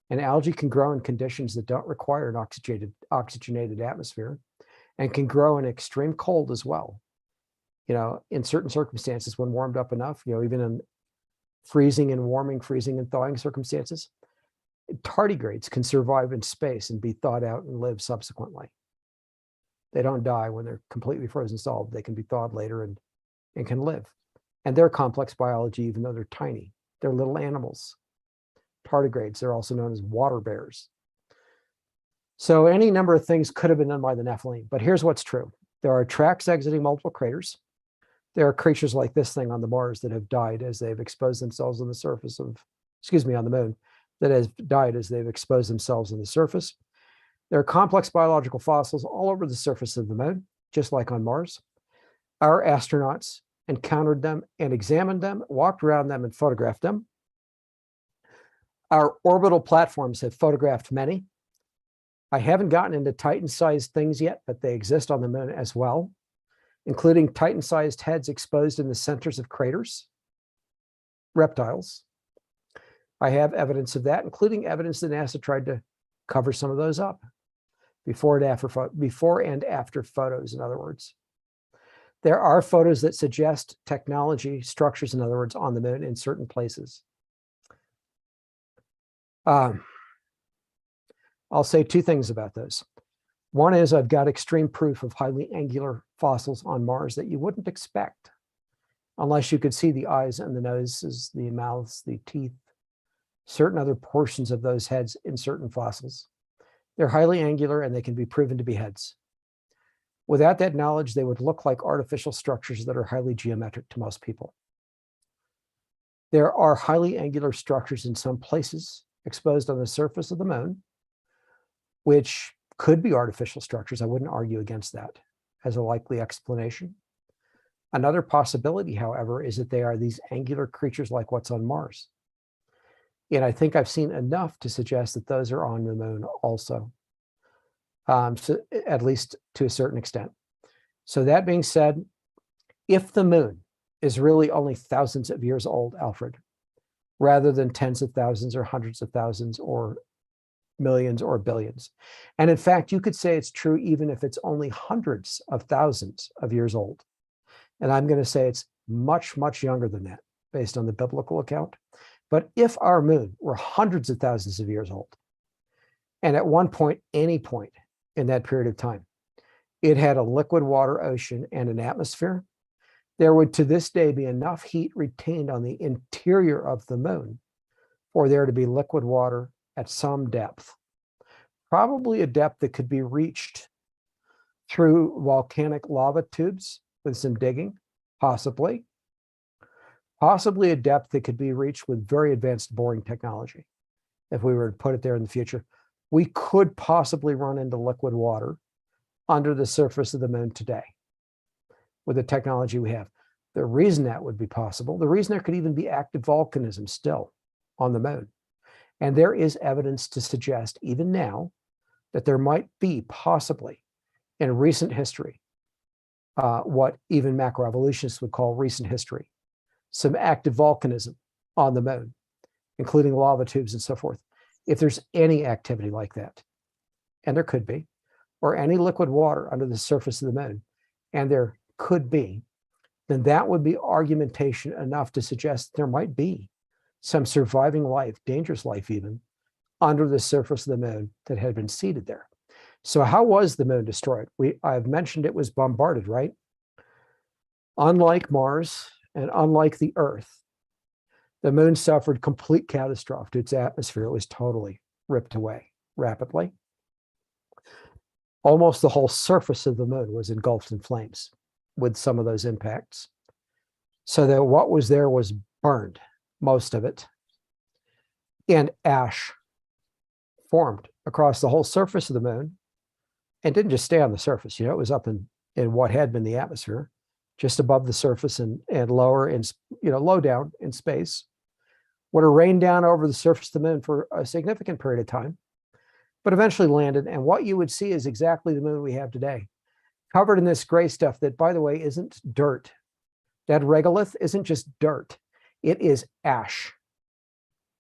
[SPEAKER 2] and algae can grow in conditions that don't require an oxygenated atmosphere, and can grow in extreme cold as well. In certain circumstances, when warmed up enough, even in freezing and warming, freezing and thawing circumstances, tardigrades can survive in space and be thawed out and live subsequently. They don't die when they're completely frozen solid. They can be thawed later and can live. And they're complex biology, even though they're tiny. They're little animals. Tardigrades, they're also known as water bears. So any number of things could have been done by the Nephilim, but here's what's true. There are tracks exiting multiple craters. There are creatures like this thing on the Mars that have died as they've exposed themselves on the surface of, on the moon, that has died as they've exposed themselves on the surface. There are complex biological fossils all over the surface of the moon, just like on Mars. Our astronauts encountered them and examined them, walked around them and photographed them. Our orbital platforms have photographed many. I haven't gotten into Titan-sized things yet, but they exist on the moon as well, including Titan-sized heads exposed in the centers of craters, reptiles. I have evidence of that, including evidence that NASA tried to cover some of those up before and after photos, in other words. There are photos that suggest technology, structures, in other words, on the moon in certain places. I'll say two things about those. One is I've got extreme proof of highly angular fossils on Mars that you wouldn't expect unless you could see the eyes and the noses, the mouths, the teeth, certain other portions of those heads in certain fossils. They're highly angular and they can be proven to be heads. Without that knowledge, they would look like artificial structures that are highly geometric to most people. There are highly angular structures in some places exposed on the surface of the moon, which could be artificial structures. I wouldn't argue against that as a likely explanation. Another possibility, however, is that they are these angular creatures like what's on Mars. And I think I've seen enough to suggest that those are on the moon also, so at least to a certain extent. So that being said, if the moon is really only thousands of years old, Alfred, rather than tens of thousands or hundreds of thousands or millions or billions. And in fact, you could say it's true even if it's only hundreds of thousands of years old. And I'm going to say it's much, much younger than that based on the biblical account. But if our moon were hundreds of thousands of years old, and at one point, any point in that period of time, it had a liquid water ocean and an atmosphere, there would to this day be enough heat retained on the interior of the moon for there to be liquid water at some depth, probably a depth that could be reached through volcanic lava tubes with some digging, possibly a depth that could be reached with very advanced boring technology. If we were to put it there in the future, we could possibly run into liquid water under the surface of the moon today with the technology we have. The reason that would be possible, the reason there could even be active volcanism still on the moon, and there is evidence to suggest even now that there might be possibly in recent history, what even macroevolutionists would call recent history, some active volcanism on the moon, including lava tubes and so forth. If there's any activity like that, and there could be, or any liquid water under the surface of the moon, and there could be, then that would be argumentation enough to suggest there might be some surviving life, dangerous life even, under the surface of the moon that had been seeded there. So how was the moon destroyed? I've mentioned it was bombarded, right? Unlike Mars and unlike the Earth, the moon suffered complete catastrophe to its atmosphere. It was totally ripped away rapidly. Almost the whole surface of the moon was engulfed in flames with some of those impacts. So that what was there was burned, most of it, and ash formed across the whole surface of the moon and didn't just stay on the surface. It was up in what had been the atmosphere, just above the surface and lower in, low down in space. Would have rained down over the surface of the moon for a significant period of time, but eventually landed. And what you would see is exactly the moon we have today, covered in this gray stuff that, by the way, isn't dirt. That regolith isn't just dirt. It is ash.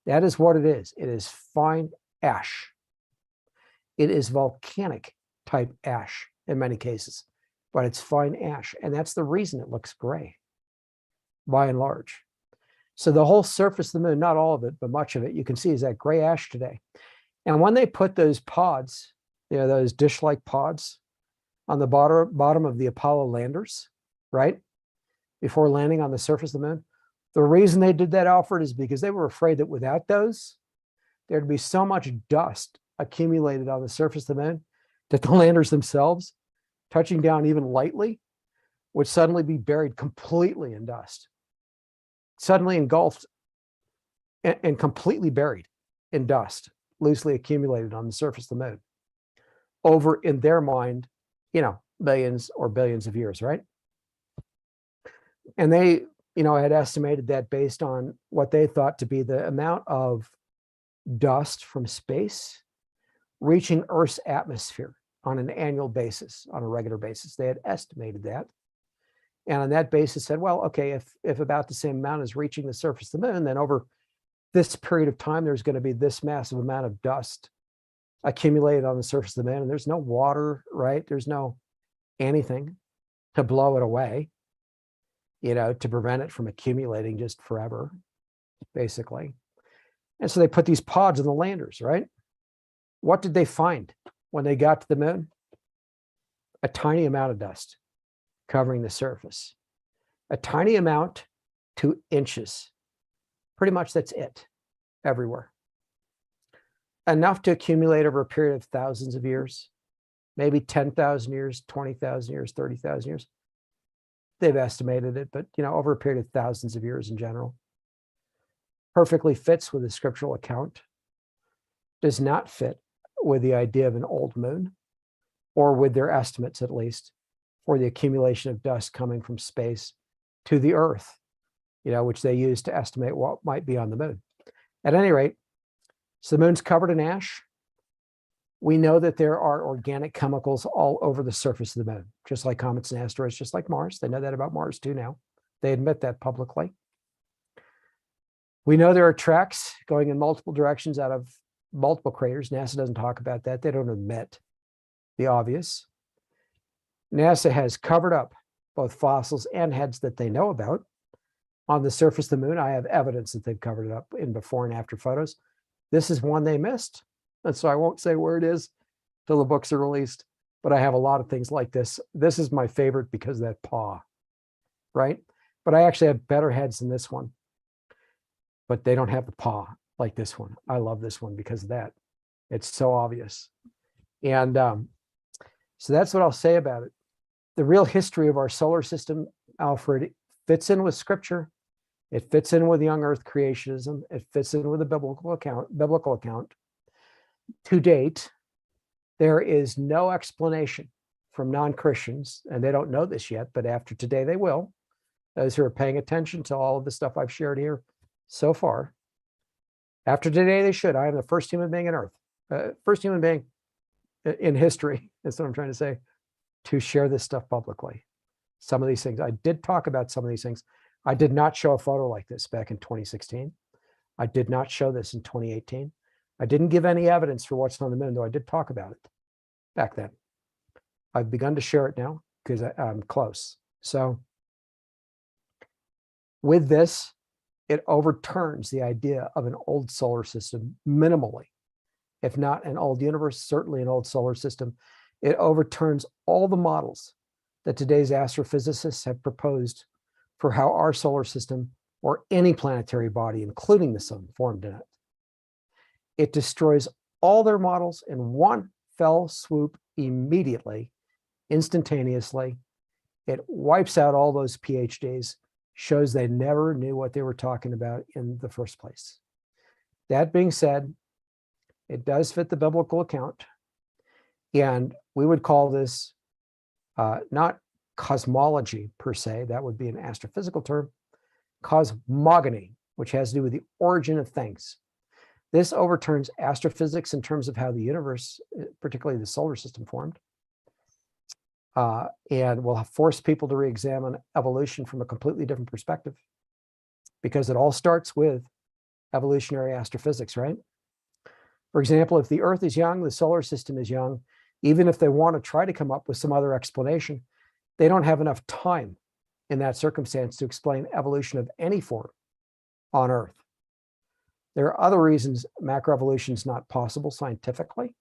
[SPEAKER 2] That is what it is. It is fine ash. It is volcanic type ash in many cases, but it's fine ash. And that's the reason it looks gray, by and large. So the whole surface of the moon, not all of it, but much of it, you can see is that gray ash today. And when they put those pods, those dish-like pods on the bottom of the Apollo landers, right? Before landing on the surface of the moon. The reason they did that, Alfred, is because they were afraid that without those, there'd be so much dust accumulated on the surface of the moon that the landers themselves, touching down even lightly, would suddenly be buried completely in dust, suddenly engulfed and completely buried in dust, loosely accumulated on the surface of the moon, over, in their mind, millions or billions of years, right? And they, had estimated that based on what they thought to be the amount of dust from space reaching Earth's atmosphere on an annual basis, on a regular basis. They had estimated that. And on that basis said, well, okay, if about the same amount is reaching the surface of the moon, then over this period of time, there's going to be this massive amount of dust accumulated on the surface of the moon. And there's no water, right? There's no anything to blow it away, to prevent it from accumulating just forever, basically. And so they put these pods in the landers, right? What did they find when they got to the moon? A tiny amount of dust covering the surface. A tiny amount, 2 inches. Pretty much that's it, everywhere. Enough to accumulate over a period of thousands of years, maybe 10,000 years, 20,000 years, 30,000 years. They've estimated it, but over a period of thousands of years in general. Perfectly fits with the scriptural account. Does not fit with the idea of an old moon, or with their estimates at least, for the accumulation of dust coming from space to the Earth, which they use to estimate what might be on the moon. At any rate, so the moon's covered in ash. We know that there are organic chemicals all over the surface of the moon, just like comets and asteroids, just like Mars. They know that about Mars too now. They admit that publicly. We know there are tracks going in multiple directions out of multiple craters. NASA doesn't talk about that. They don't admit the obvious. NASA has covered up both fossils and heads that they know about on the surface of the moon. I have evidence that they've covered it up in before and after photos. This is one they missed. And so I won't say where it is till the books are released, but I have a lot of things like this. This is my favorite because of that paw, right? But I actually have better heads than this one, but they don't have the paw like this one. I love this one because of that. It's so obvious. And so that's what I'll say about it. The real history of our solar system, Alfred, fits in with scripture. It fits in with young earth creationism. It fits in with the biblical account. To date, there is no explanation from non-Christians, and they don't know this yet, but after today they will, those who are paying attention to all of the stuff I've shared here so far. After today, they should. I am the first human being on Earth, first human being in history, that's what I'm trying to say, to share this stuff publicly. Some of these things, I did talk about some of these things. I did not show a photo like this back in 2016. I did not show this in 2018. I didn't give any evidence for what's on the moon, though I did talk about it back then. I've begun to share it now because I'm close. So with this, it overturns the idea of an old solar system minimally. If not an old universe, certainly an old solar system. It overturns all the models that today's astrophysicists have proposed for how our solar system or any planetary body, including the sun, formed in it. It destroys all their models in one fell swoop immediately, instantaneously. It wipes out all those PhDs, shows they never knew what they were talking about in the first place. That being said, it does fit the biblical account. And we would call this not cosmology per se, that would be an astrophysical term, cosmogony, which has to do with the origin of things. This overturns astrophysics in terms of how the universe, particularly the solar system, formed, and will force people to re-examine evolution from a completely different perspective, because it all starts with evolutionary astrophysics, right? For example, if the Earth is young, the solar system is young, even if they want to try to come up with some other explanation, they don't have enough time in that circumstance to explain evolution of any form on Earth. There are other reasons macroevolution is not possible scientifically,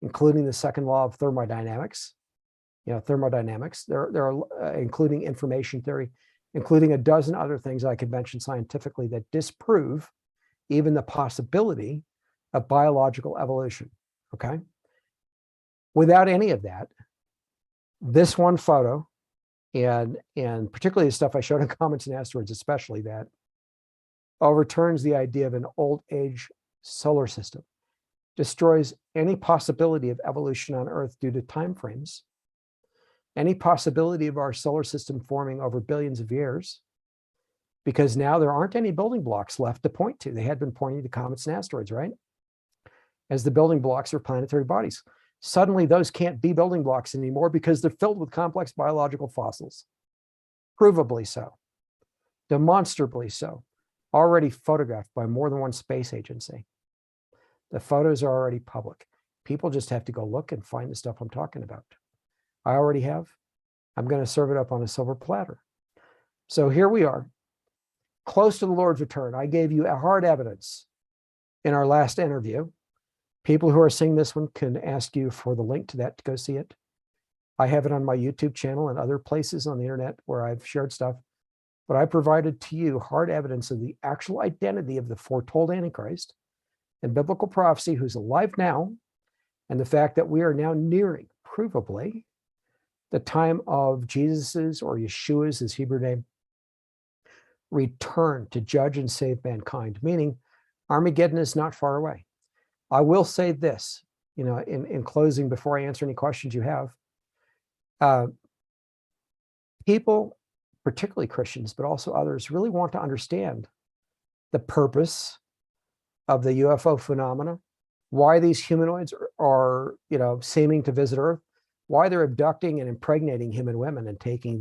[SPEAKER 2] including the second law of thermodynamics, thermodynamics. There are including information theory, including a dozen other things I could mention scientifically that disprove even the possibility of biological evolution. Okay. Without any of that, this one photo, and particularly the stuff I showed in Comets and Asteroids, especially that, overturns the idea of an old age solar system, destroys any possibility of evolution on Earth due to timeframes, any possibility of our solar system forming over billions of years, because now there aren't any building blocks left to point to. They had been pointing to comets and asteroids, right? As the building blocks of planetary bodies. Suddenly, those can't be building blocks anymore because they're filled with complex biological fossils. Provably so, demonstrably so, already photographed by more than one space agency. The photos are already public. People just have to go look and find the stuff I'm talking about. I already have. I'm going to serve it up on a silver platter. So here we are, close to the Lord's return. I gave you a hard evidence in our last interview. People who are seeing this one can ask you for the link to that to go see it. I have it on my YouTube channel and other places on the internet where I've shared stuff. But I provided to you hard evidence of the actual identity of the foretold Antichrist and biblical prophecy who's alive now, and the fact that we are now nearing, provably, the time of Jesus's, or Yeshua's, his Hebrew name, return to judge and save mankind, meaning Armageddon is not far away. I will say this, in closing, before I answer any questions you have. People, particularly Christians, but also others, really want to understand the purpose of the UFO phenomena, why these humanoids are seeming to visit Earth, why they're abducting and impregnating human women and taking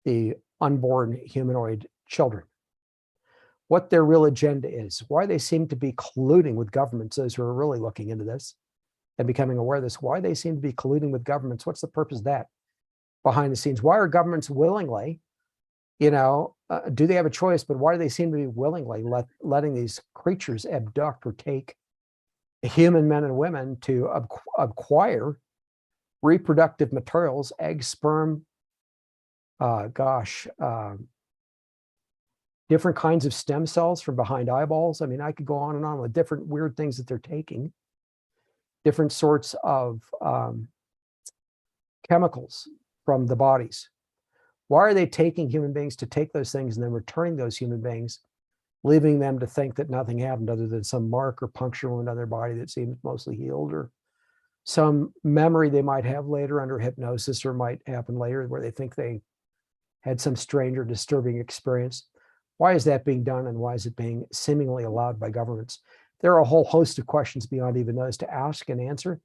[SPEAKER 2] the unborn humanoid children, what their real agenda is, why they seem to be colluding with governments, those who are really looking into this and becoming aware of this, why they seem to be colluding with governments, what's the purpose of that behind the scenes? Why are governments willingly, do they have a choice, but why do they seem to be willingly letting these creatures abduct or take human men and women to acquire reproductive materials, eggs, sperm, different kinds of stem cells from behind eyeballs? I mean, I could go on and on with different weird things that they're taking, different sorts of chemicals from the bodies. Why are they taking human beings to take those things and then returning those human beings, leaving them to think that nothing happened other than some mark or puncture wound on their body that seems mostly healed, or some memory they might have later under hypnosis, or might happen later where they think they had some strange or disturbing experience? Why is that being done, and why is it being seemingly allowed by governments? There are a whole host of questions beyond even those to ask and answer.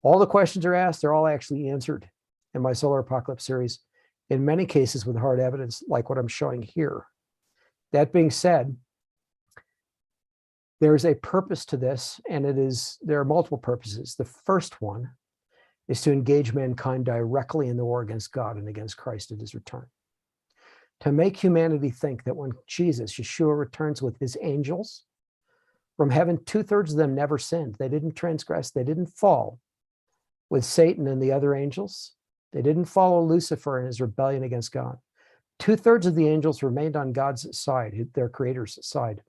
[SPEAKER 2] All the questions are asked, they're all actually answered in my Solar Apocalypse series, in many cases with hard evidence like what I'm showing here. That being said, there's a purpose to this, and there are multiple purposes. The first one is to engage mankind directly in the war against God and against Christ at his return. To make humanity think that when Jesus, Yeshua, returns with his angels from heaven, 2/3 of them never sinned. They didn't transgress. They didn't fall with Satan and the other angels. They didn't follow Lucifer in his rebellion against God. 2/3 of the angels remained on God's side, their creator's side.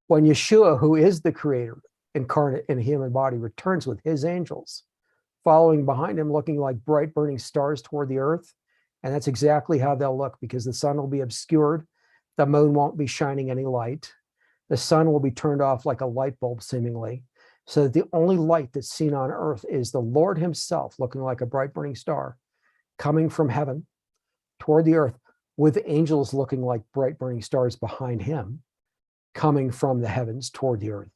[SPEAKER 2] When Yeshua, who is the creator incarnate in a human body, returns with his angels, following behind him, looking like bright burning stars toward the earth, and that's exactly how they'll look, because the sun will be obscured. The moon won't be shining any light. The sun will be turned off like a light bulb, seemingly, so that the only light that's seen on earth is the Lord himself, looking like a bright burning star, coming from heaven toward the earth, with angels looking like bright burning stars behind him, coming from the heavens toward the earth.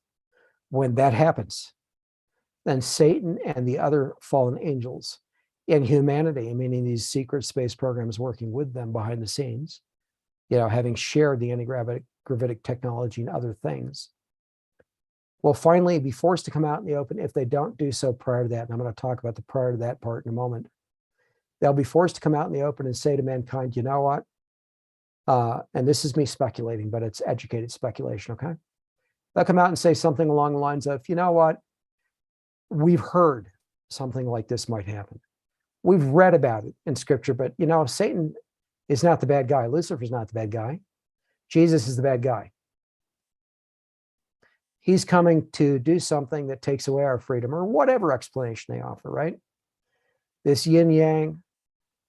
[SPEAKER 2] When that happens, then Satan and the other fallen angels in humanity, meaning these secret space programs working with them behind the scenes, having shared the anti-gravitic technology and other things, will finally be forced to come out in the open if they don't do so prior to that. And I'm going to talk about the prior to that part in a moment. They'll be forced to come out in the open and say to mankind, you know what? And this is me speculating, but it's educated speculation, okay? They'll come out and say something along the lines of, you know what? We've heard something like this might happen. We've read about it in scripture, but Satan is not the bad guy. Lucifer's not the bad guy. Jesus is the bad guy. He's coming to do something that takes away our freedom, or whatever explanation they offer, right? This yin yang,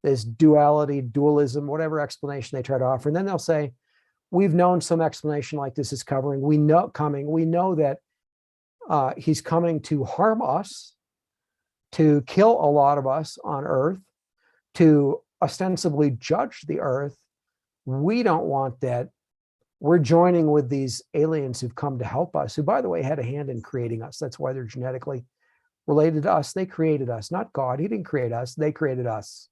[SPEAKER 2] this duality, dualism, whatever explanation they try to offer. And then they'll say, we've known some explanation like this is covering. We know that he's coming to harm us, to kill a lot of us on earth, to ostensibly judge the earth. We don't want that. We're joining with these aliens who've come to help us, who, by the way, had a hand in creating us. That's why they're genetically related to us. They created us, not God. He didn't create us. They created us.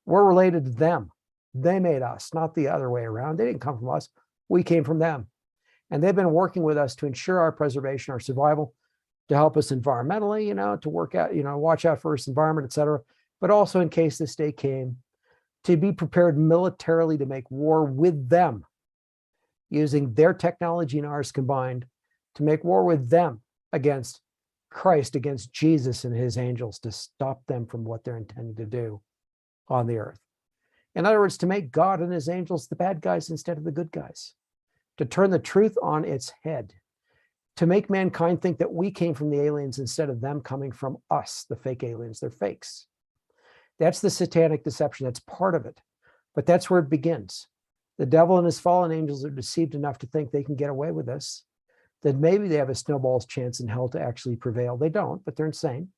[SPEAKER 2] We're related to them. They made us, not the other way around. They didn't come from us. We came from them. And they've been working with us to ensure our preservation, our survival, to help us environmentally, to work out, watch out for Earth's environment, et cetera. But also, in case this day came, to be prepared militarily to make war with them, using their technology and ours combined, to make war with them against Christ, against Jesus and his angels, to stop them from what they're intending to do on the earth. In other words, to make God and his angels the bad guys instead of the good guys, to turn the truth on its head, to make mankind think that we came from the aliens instead of them coming from us, the fake aliens. They're fakes. That's the satanic deception. That's part of it. But that's where it begins. The devil and his fallen angels are deceived enough to think they can get away with this, that maybe they have a snowball's chance in hell to actually prevail. They don't, but they're insane.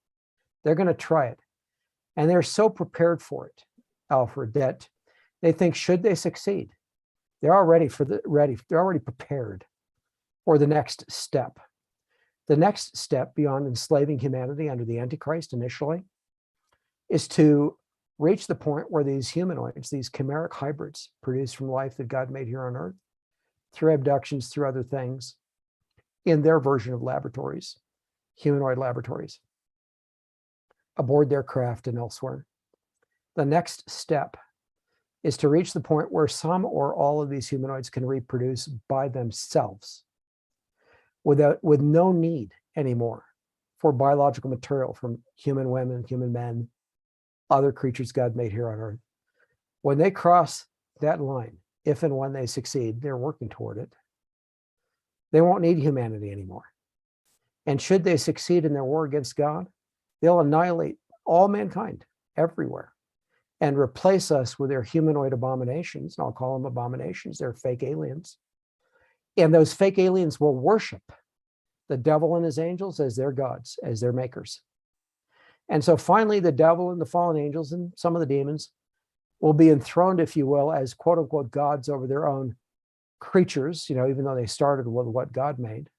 [SPEAKER 2] They're going to try it. And they're so prepared for it, Alfred, that they think, should they succeed, they're already prepared for the next step. The next step beyond enslaving humanity under the Antichrist initially is to reach the point where these humanoids, these chimeric hybrids produced from life that God made here on earth, through abductions, through other things, in their version of laboratories, humanoid laboratories, aboard their craft and elsewhere. The next step is to reach the point where some or all of these humanoids can reproduce by themselves, with no need anymore for biological material from human women, human men, other creatures God made here on earth. When they cross that line, if and when they succeed, they're working toward it, they won't need humanity anymore. And should they succeed in their war against God, they'll annihilate all mankind everywhere and replace us with their humanoid abominations. And I'll call them abominations. They're fake aliens. And those fake aliens will worship the devil and his angels as their gods, as their makers. And so finally, the devil and the fallen angels and some of the demons will be enthroned, if you will, as quote unquote gods over their own creatures, even though they started with what God made,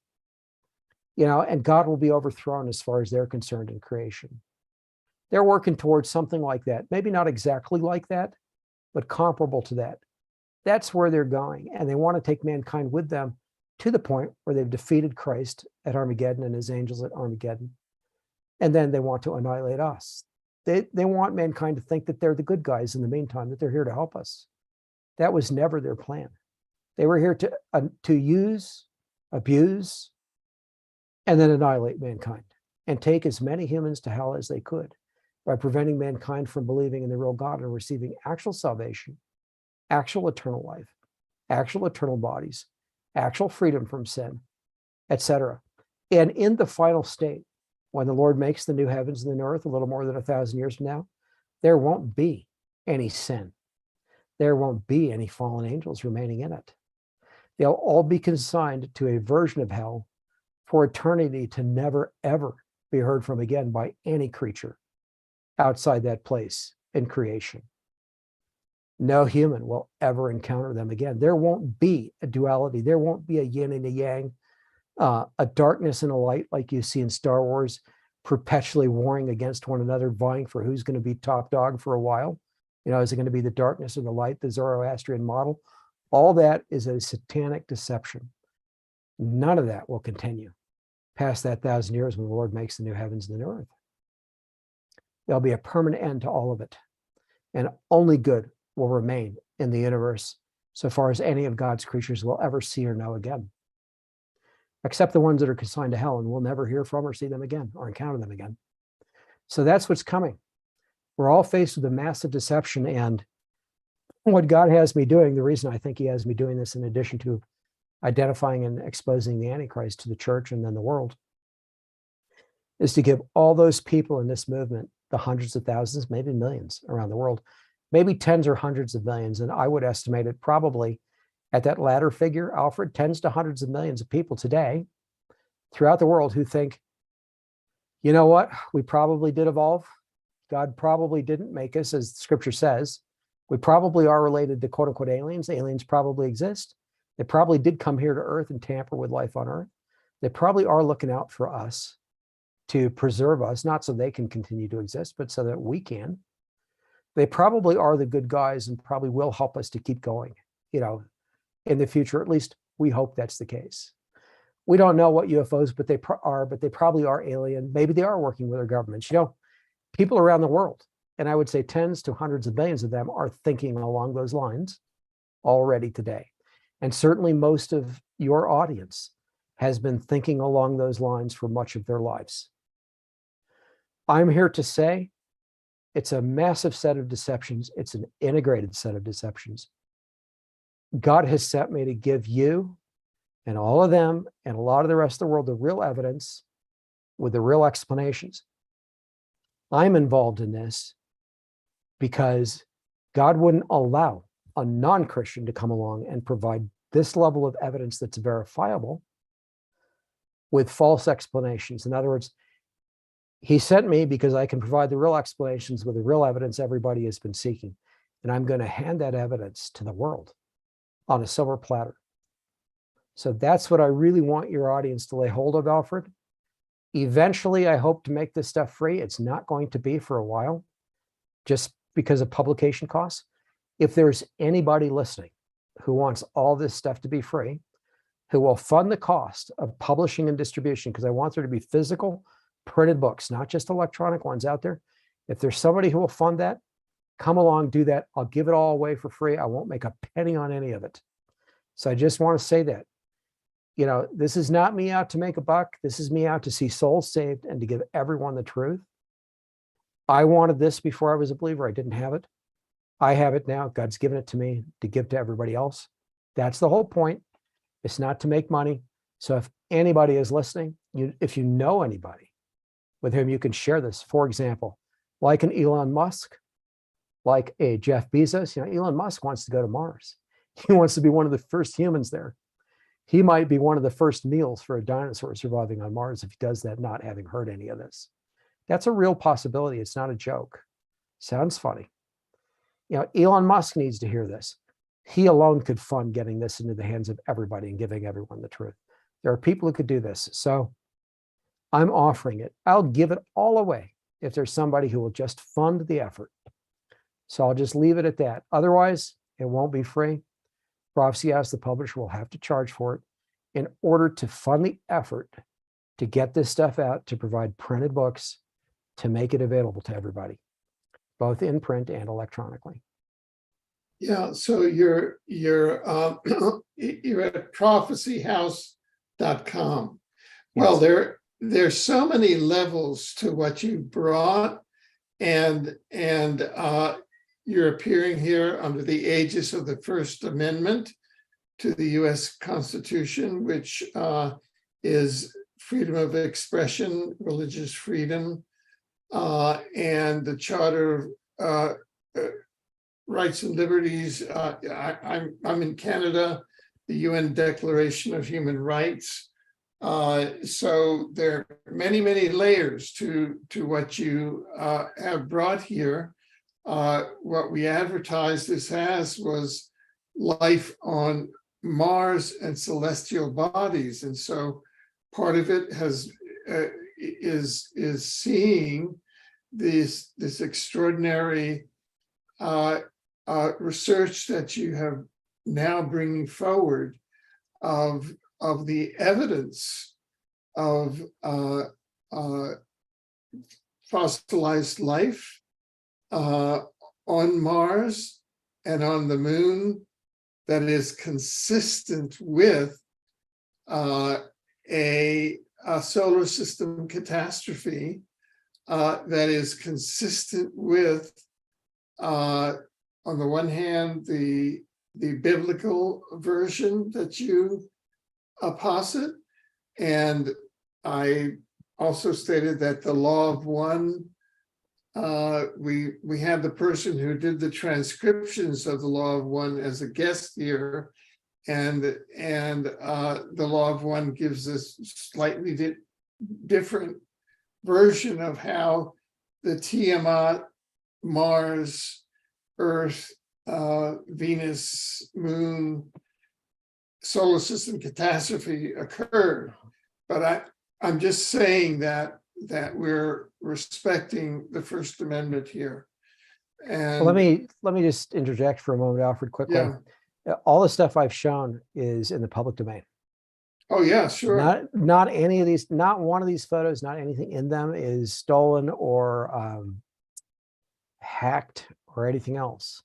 [SPEAKER 2] and God will be overthrown as far as they're concerned in creation. They're working towards something like that. Maybe not exactly like that, but comparable to that. That's where they're going. And they want to take mankind with them to the point where they've defeated Christ at Armageddon and his angels at Armageddon. And then they want to annihilate us. They want mankind to think that they're the good guys in the meantime, that they're here to help us. That was never their plan. They were here to use, abuse, and then annihilate mankind and take as many humans to hell as they could by preventing mankind from believing in the real God and receiving actual salvation, actual eternal life, actual eternal bodies, actual freedom from sin, etc. And in the final state, when the Lord makes the new heavens and the new earth a little more than 1,000 years from now, there won't be any sin. There won't be any fallen angels remaining in it. They'll all be consigned to a version of hell for eternity, to never, ever be heard from again by any creature outside that place in creation. No human will ever encounter them again. There won't be a duality. There won't be a yin and a yang, a darkness and a light like you see in Star Wars, perpetually warring against one another, vying for who's going to be top dog for a while. Is it going to be the darkness or the light, the Zoroastrian model? All that is a satanic deception. None of that will continue past that 1,000 years when the Lord makes the new heavens and the new earth. There'll be a permanent end to all of it. And only good will remain in the universe so far as any of God's creatures will ever see or know again, except the ones that are consigned to hell, and we'll never hear from or see them again or encounter them again. So that's what's coming. We're all faced with a massive deception, and what God has me doing, the reason I think he has me doing this, in addition to identifying and exposing the Antichrist to the church and then the world, is to give all those people in this movement, the hundreds of thousands, maybe millions around the world, maybe tens or hundreds of millions. And I would estimate it probably at that latter figure, Alfred, tens to hundreds of millions of people today throughout the world who think, you know what, we probably did evolve. God probably didn't make us, as scripture says. We probably are related to quote unquote aliens. Aliens probably exist. They probably did come here to Earth and tamper with life on Earth. They probably are looking out for us to preserve us, not so they can continue to exist, but so that we can. They probably are the good guys and probably will help us to keep going, in the future. At least we hope that's the case. We don't know what UFOs, but they probably are alien. Maybe they are working with our governments. People around the world, and I would say tens to hundreds of millions of them, are thinking along those lines already today. And certainly most of your audience has been thinking along those lines for much of their lives. I'm here to say it's a massive set of deceptions. It's an integrated set of deceptions. God has sent me to give you and all of them and a lot of the rest of the world the real evidence with the real explanations. I'm involved in this because God wouldn't allow a non-Christian to come along and provide this level of evidence that's verifiable with false explanations. In other words, he sent me because I can provide the real explanations with the real evidence everybody has been seeking. And I'm going to hand that evidence to the world on a silver platter. So that's what I really want your audience to lay hold of, Alfred. Eventually, I hope to make this stuff free. It's not going to be for a while, just because of publication costs. If there's anybody listening who wants all this stuff to be free, who will fund the cost of publishing and distribution, because I want there to be physical printed books, not just electronic ones out there. If there's somebody who will fund that, come along, do that. I'll give it all away for free. I won't make a penny on any of it. So I just want to say that, this is not me out to make a buck. This is me out to see souls saved and to give everyone the truth. I wanted this before I was a believer. I didn't have it. I have it now. God's given it to me to give to everybody else. That's the whole point. It's not to make money. So if anybody is listening, if you know anybody with whom you can share this, for example, like an Elon Musk, like a Jeff Bezos, Elon Musk wants to go to Mars. He wants to be one of the first humans there. He might be one of the first meals for a dinosaur surviving on Mars if he does that, not having heard any of this. That's a real possibility. It's not a joke. Sounds funny. Elon Musk needs to hear this. He alone could fund getting this into the hands of everybody and giving everyone the truth. There are people who could do this. So I'm offering it. I'll give it all away if there's somebody who will just fund the effort. So I'll just leave it at that. Otherwise, it won't be free. Prophecy House, the publisher, will have to charge for it in order to fund the effort to get this stuff out, to provide printed books, to make it available to everybody, both in print and electronically.
[SPEAKER 1] Yeah, so you're you're at prophecyhouse.com. Well,
[SPEAKER 2] Yes.
[SPEAKER 1] there's so many levels to what you brought, and you're appearing here under the aegis of the First Amendment to the U.S. Constitution, which is freedom of expression, religious freedom, and the Charter of Rights and Liberties. I'm in Canada, the UN Declaration of Human Rights. So there are many, many layers to what you have brought here. What we advertised this as was life on Mars and celestial bodies, and so part of it is seeing this extraordinary research that you have now bringing forward of the evidence of fossilized life on Mars and on the moon that is consistent with a solar system catastrophe that is consistent with, on the one hand, the biblical version that you posit, and I also stated that the law of one, we had the person who did the transcriptions of the law of one as a guest here, and the law of one gives us slightly different version of how the Tiamat, Mars, Earth, Venus, Moon, solar system catastrophe occurred. But I'm just saying that we're respecting the First Amendment here. And
[SPEAKER 2] Well, let me just interject for a moment, Alfred, quickly.
[SPEAKER 1] yeah.
[SPEAKER 2] All the stuff I've shown is in the public domain.
[SPEAKER 1] Oh yeah, sure.
[SPEAKER 2] Not any of these, not one of these photos, not anything in them is stolen or hacked or anything else.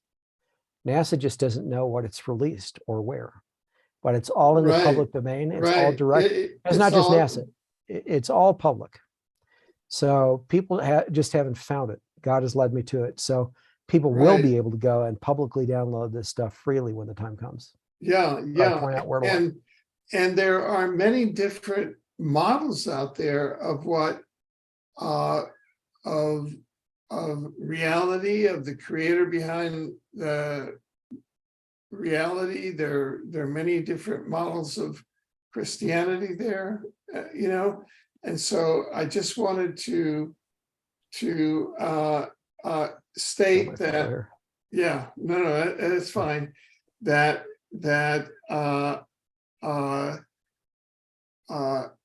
[SPEAKER 2] NASA just doesn't know what it's released or where, but it's all in the
[SPEAKER 1] Right.
[SPEAKER 2] public domain. It's all
[SPEAKER 1] Right.
[SPEAKER 2] direct. It's not just NASA. It's all public. So people just haven't found it. God has led me to it. So people will
[SPEAKER 1] Right.
[SPEAKER 2] be able to go and publicly download this stuff freely when the time comes.
[SPEAKER 1] Yeah,
[SPEAKER 2] I
[SPEAKER 1] yeah.
[SPEAKER 2] point out where to look.
[SPEAKER 1] And there are many different models out there of what of reality, of the creator behind the reality. There are many different models of Christianity there, you know, and so I just wanted to state that, yeah, no, it's fine, that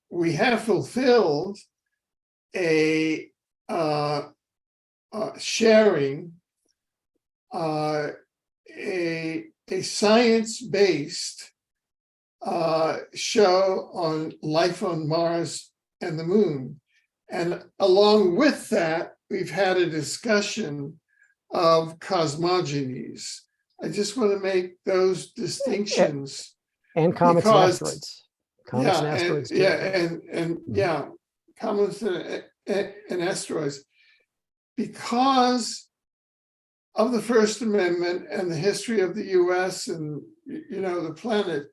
[SPEAKER 1] we have fulfilled a sharing a science-based show on life on Mars and the Moon. And along with that, we've had a discussion of cosmogonies. I just want to make those distinctions.
[SPEAKER 2] And comets and asteroids.
[SPEAKER 1] Comets and asteroids. Comets and asteroids. Because of the First Amendment and the history of the US and, you know, the planet,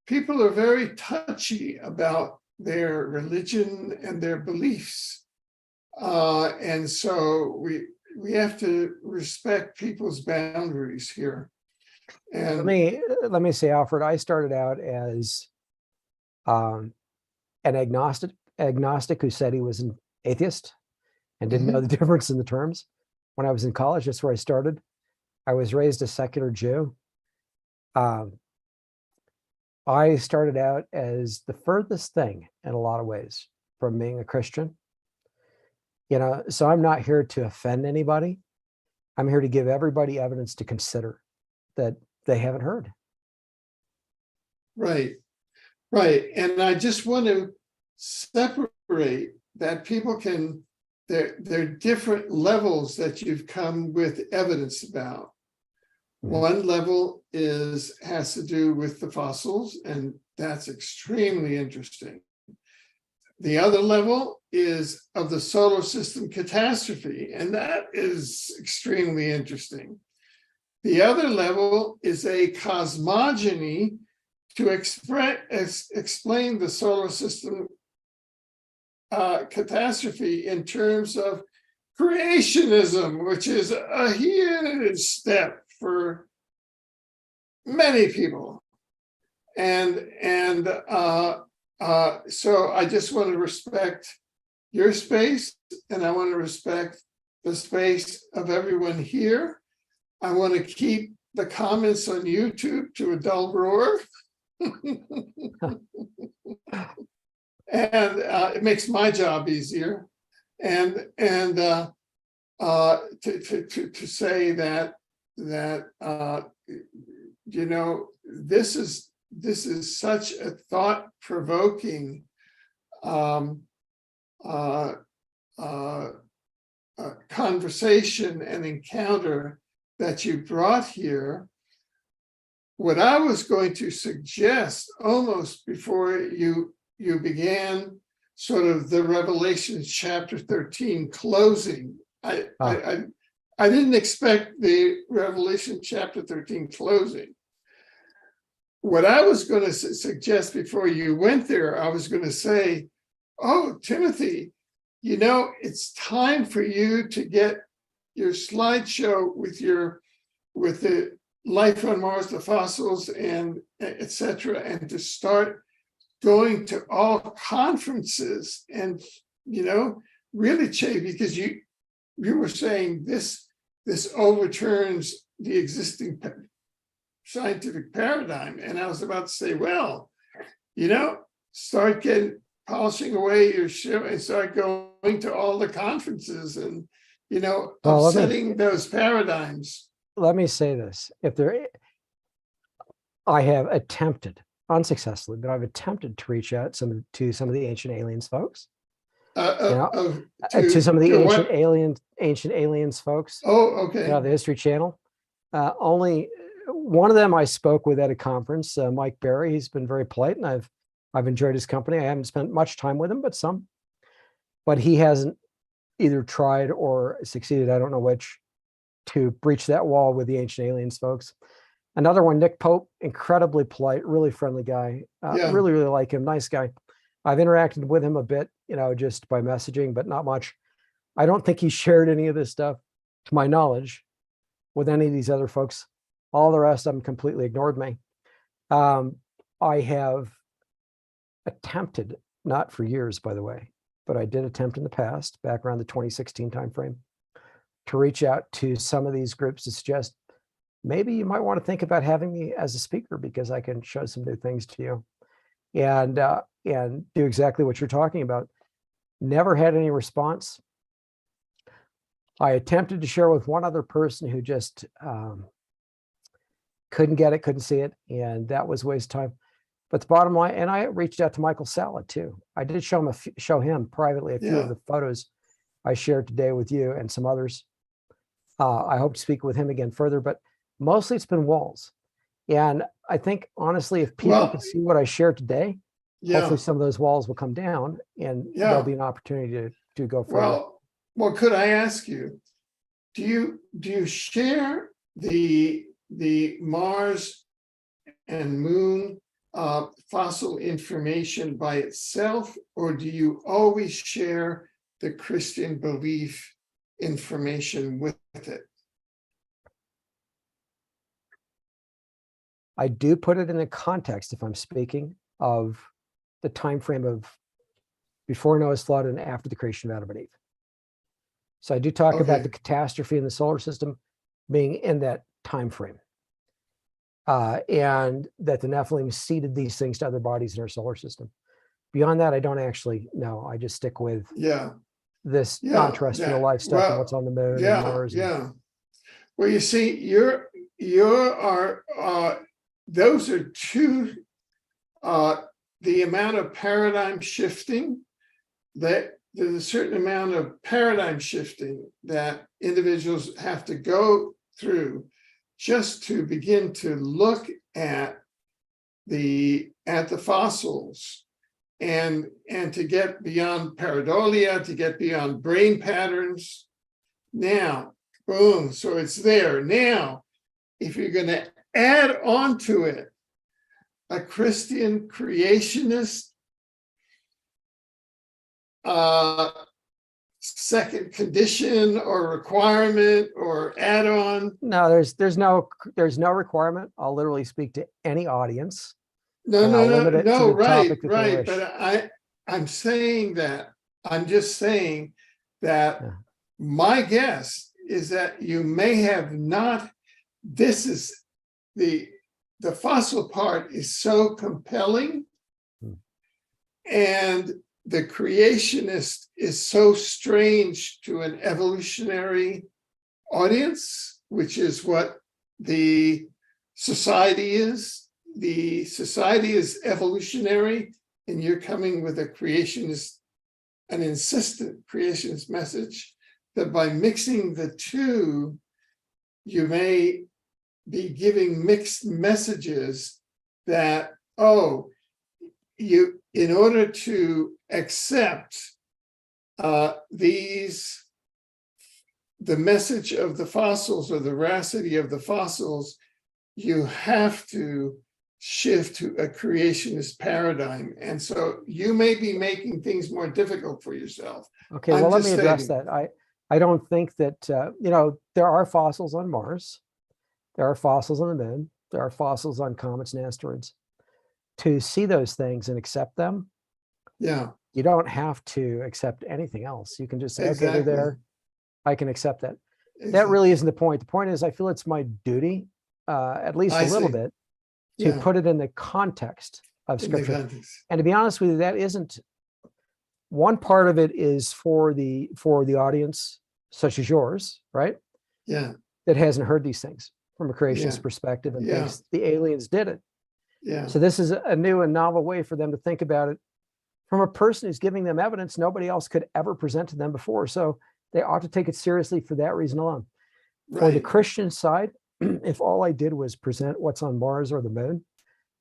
[SPEAKER 1] people are very touchy about their religion and their beliefs. And so we have to respect people's boundaries here. And
[SPEAKER 2] let me say, Alfred, I started out as an agnostic who said he was an atheist and didn't know the difference in the terms. When I was in college, that's where I started. I was raised a secular Jew. I started out as the furthest thing in a lot of ways from being a Christian. You know, so I'm not here to offend anybody. I'm here to give everybody evidence to consider that they haven't heard.
[SPEAKER 1] Right, right. And I just want to separate that people can, there are different levels that you've come with evidence about. One level has to do with the fossils, and that's extremely interesting. The other level is of the solar system catastrophe, and that is extremely interesting. The other level is a cosmogony to explain the solar system catastrophe in terms of creationism, which is a huge step for many people. And so I just want to respect your space, and I want to respect the space of everyone here. I want to keep the comments on YouTube to a dull roar. And it makes my job easier. And to say that you know, this is such a thought-provoking conversation and encounter that you brought here. What I was going to suggest almost before you began sort of the Revelation chapter 13 closing. I didn't expect the Revelation chapter 13 closing. What I was going to suggest before you went there, I was going to say, oh, Timothy, you know, it's time for you to get your slideshow with the life on Mars, the fossils, and etc., and to start going to all conferences and, you know, really change, because you were saying this overturns the existing scientific paradigm. And I was about to say, well, you know, start polishing away your show and start going to all the conferences and, you know, upsetting those paradigms.
[SPEAKER 2] Let me say this. I have attempted, unsuccessfully, but I've attempted to reach out to some of the ancient aliens folks. To some of the ancient aliens folks.
[SPEAKER 1] Oh, okay.
[SPEAKER 2] The History Channel. Only one of them I spoke with at a conference, Mike Berry. He's been very polite, and I've enjoyed his company. I haven't spent much time with him, but some. But he hasn't either tried or succeeded, I don't know which, to breach that wall with the ancient aliens folks. Another one, Nick Pope, incredibly polite, really friendly guy. Really, really like him, nice guy. I've interacted with him a bit, you know, just by messaging, but not much. I don't think he shared any of this stuff, to my knowledge, with any of these other folks. All the rest of them completely ignored me. I have attempted, not for years, by the way, but I did attempt in the past, back around the 2016 timeframe, to reach out to some of these groups to suggest maybe you might want to think about having me as a speaker, because I can show some new things to you and do exactly what you're talking about. Never had any response. I attempted to share with one other person who just couldn't get it, couldn't see it, and that was a waste of time. But the bottom line, and I reached out to Michael Salla too. I did show him privately a few of the photos I shared today with you and some others. I hope to speak with him again further, but mostly it's been walls. And I think, honestly, if people can see what I shared today, hopefully some of those walls will come down and there'll be an opportunity to go further.
[SPEAKER 1] Well, could I ask you, do you share the Mars and Moon fossil information by itself, or do you always share the Christian belief information with it?
[SPEAKER 2] I do put it in the context, if I'm speaking of the time frame of before Noah's flood and after the creation of Adam and Eve. So I do talk about the catastrophe in the solar system being in that time frame, and that the Nephilim seeded these things to other bodies in our solar system. Beyond that, I don't actually know. I just stick with this non-terrestrial life stuff and what's on the moon and Mars.
[SPEAKER 1] Well, you see, those are two, the amount of paradigm shifting, that there's a certain amount of paradigm shifting that individuals have to go through just to begin to look at the fossils and to get beyond pareidolia, to get beyond brain patterns. Now, boom, so it's there. Now, if you're going to add on to it a Christian creationist second condition or requirement or add-on.
[SPEAKER 2] No, there's no requirement. I'll literally speak to any audience.
[SPEAKER 1] No, right. But I'm saying that, I'm just saying that my guess is that you may have not, this is the fossil part is so compelling, and the creationist is so strange to an evolutionary audience, which is what the society is. The society is evolutionary, and you're coming with a creationist, an insistent creationist message, that by mixing the two, you may be giving mixed messages that, in order to accept the message of the fossils or the veracity of the fossils, you have to shift to a creationist paradigm. And so you may be making things more difficult for yourself.
[SPEAKER 2] Okay, well, let me address that. I don't think that, there are fossils on Mars. There are fossils on the moon. There are fossils on comets and asteroids. To see those things and accept them,
[SPEAKER 1] Yeah,
[SPEAKER 2] you don't have to accept anything else. You can just say, okay,
[SPEAKER 1] exactly.
[SPEAKER 2] they're there. I can accept that. That
[SPEAKER 1] Exactly.
[SPEAKER 2] really isn't the point. The point is, I feel it's my duty, at least
[SPEAKER 1] I
[SPEAKER 2] a little
[SPEAKER 1] see.
[SPEAKER 2] bit, to put it in the context of
[SPEAKER 1] In the
[SPEAKER 2] Scripture.
[SPEAKER 1] context.
[SPEAKER 2] And to be honest with you, that isn't, one part of it is for the audience, such as yours, right?
[SPEAKER 1] Yeah,
[SPEAKER 2] That hasn't heard these things from a creationist
[SPEAKER 1] Yeah.
[SPEAKER 2] perspective and
[SPEAKER 1] Yeah.
[SPEAKER 2] thinks the aliens did it.
[SPEAKER 1] yeah,
[SPEAKER 2] So this is a new and novel way for them to think about it from a person who's giving them evidence nobody else could ever present to them before. So they ought to take it seriously for that reason alone. For the
[SPEAKER 1] right.
[SPEAKER 2] Christian side, if all I did was present what's on Mars or the moon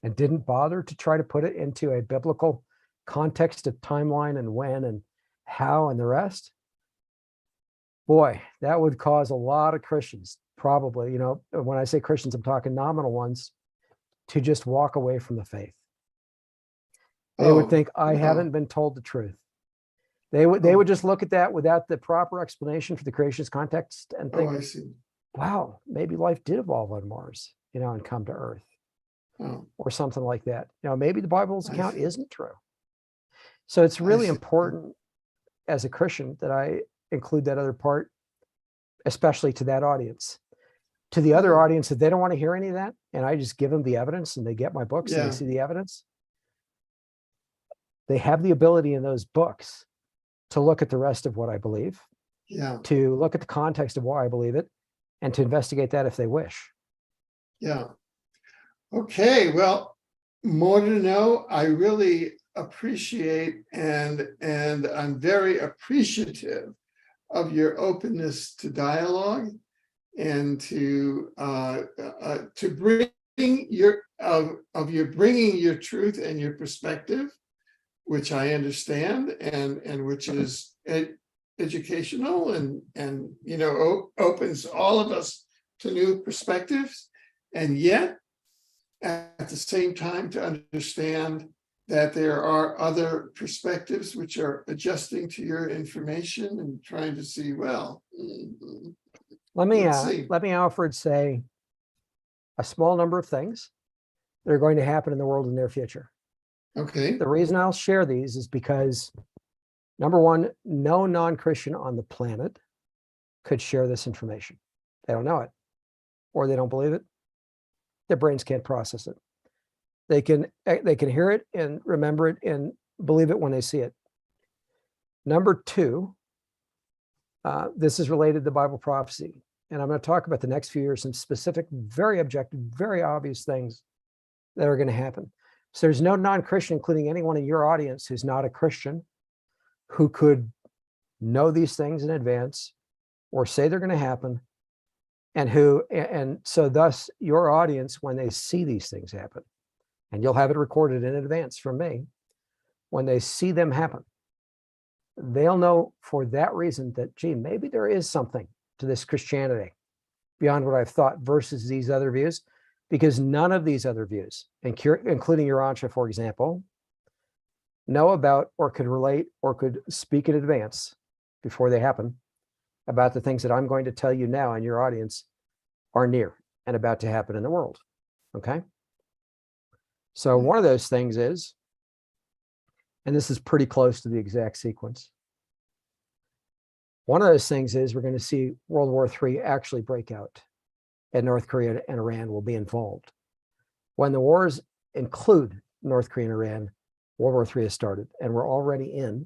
[SPEAKER 2] and didn't bother to try to put it into a biblical context of timeline and when and how and the rest, boy, that would cause a lot of Christians, probably, when I say Christians, I'm talking nominal ones, to just walk away from the faith. They would think, I haven't been told the truth. They would just look at that without the proper explanation for the creationist context and think,
[SPEAKER 1] I see.
[SPEAKER 2] wow, maybe life did evolve on Mars, and come to Earth or something like that. Maybe the Bible's account isn't true. So it's really important as a Christian that I include that other part, especially to that audience. To the other audience, if they don't want to hear any of that, and I just give them the evidence and they get my books and they see the evidence, they have the ability in those books to look at the rest of what I believe, to look at the context of why I believe it, and to investigate that if they wish.
[SPEAKER 1] Yeah. Okay. Well, more to know. I really appreciate and I'm very appreciative of your openness to dialogue and to bring your bringing your truth and your perspective, which I understand and which is educational and opens all of us to new perspectives, and yet at the same time to understand that there are other perspectives which are adjusting to your information and trying to see, well,
[SPEAKER 2] let me Alfred, say a small number of things that are going to happen in the world in the near future.
[SPEAKER 1] Okay.
[SPEAKER 2] The reason I'll share these is because, number one, no non-Christian on the planet could share this information. They don't know it, or they don't believe it. Their brains can't process it. They can hear it and remember it and believe it when they see it. Number two, this is related to Bible prophecy. And I'm going to talk about the next few years, some specific, very objective, very obvious things that are going to happen. So there's no non-Christian, including anyone in your audience who's not a Christian, who could know these things in advance or say they're going to happen. And so thus your audience, when they see these things happen, and you'll have it recorded in advance from me, when they see them happen, they'll know for that reason that, gee, maybe there is something to this Christianity beyond what I've thought versus these other views, because none of these other views, including Urantia, for example, know about or could relate or could speak in advance before they happen about the things that I'm going to tell you now and your audience are near and about to happen in the world. Okay. So one of those things is, and this is pretty close to the exact sequence. One of those things is we're going to see World War III actually break out, and North Korea and Iran will be involved. When the wars include North Korea and Iran, World War III has started, and we're already in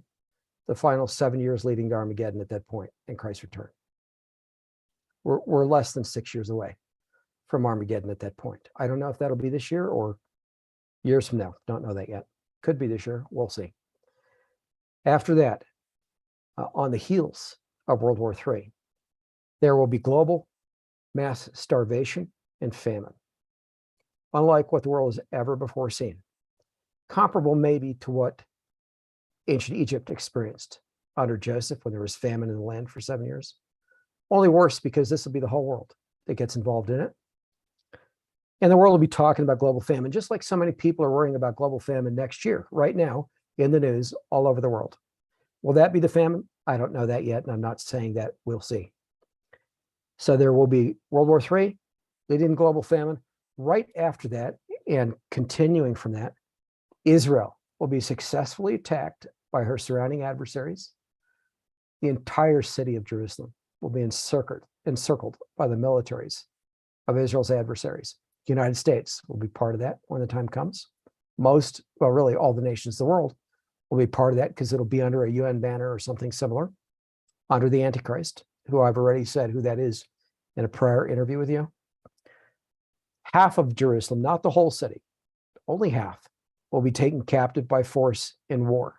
[SPEAKER 2] the final 7 years leading to Armageddon at that point in Christ's return. We're less than 6 years away from Armageddon at that point. I don't know if that'll be this year or years from now. Don't know that yet. Could be this year. We'll see. After that, on the heels of World War III, there will be global mass starvation and famine, unlike what the world has ever before seen. comparable maybe to what ancient Egypt experienced under Joseph when there was famine in the land for 7 years. Only worse, because this will be the whole world that gets involved in it. And the world will be talking about global famine, just like so many people are worrying about global famine next year, right now, in the news all over the world. Will that be the famine? I don't know that yet, and I'm not saying that. We'll see. So there will be World War III, leading global famine. Right after that, and continuing from that, Israel will be successfully attacked by her surrounding adversaries. The entire city of Jerusalem will be encircled by the militaries of Israel's adversaries. The United States will be part of that when the time comes. Really all the nations of the world will be part of that, because it'll be under a UN banner or something similar, under the Antichrist, who I've already said who that is in a prior interview with you. Half of Jerusalem, not the whole city, only half, will be taken captive by force in war.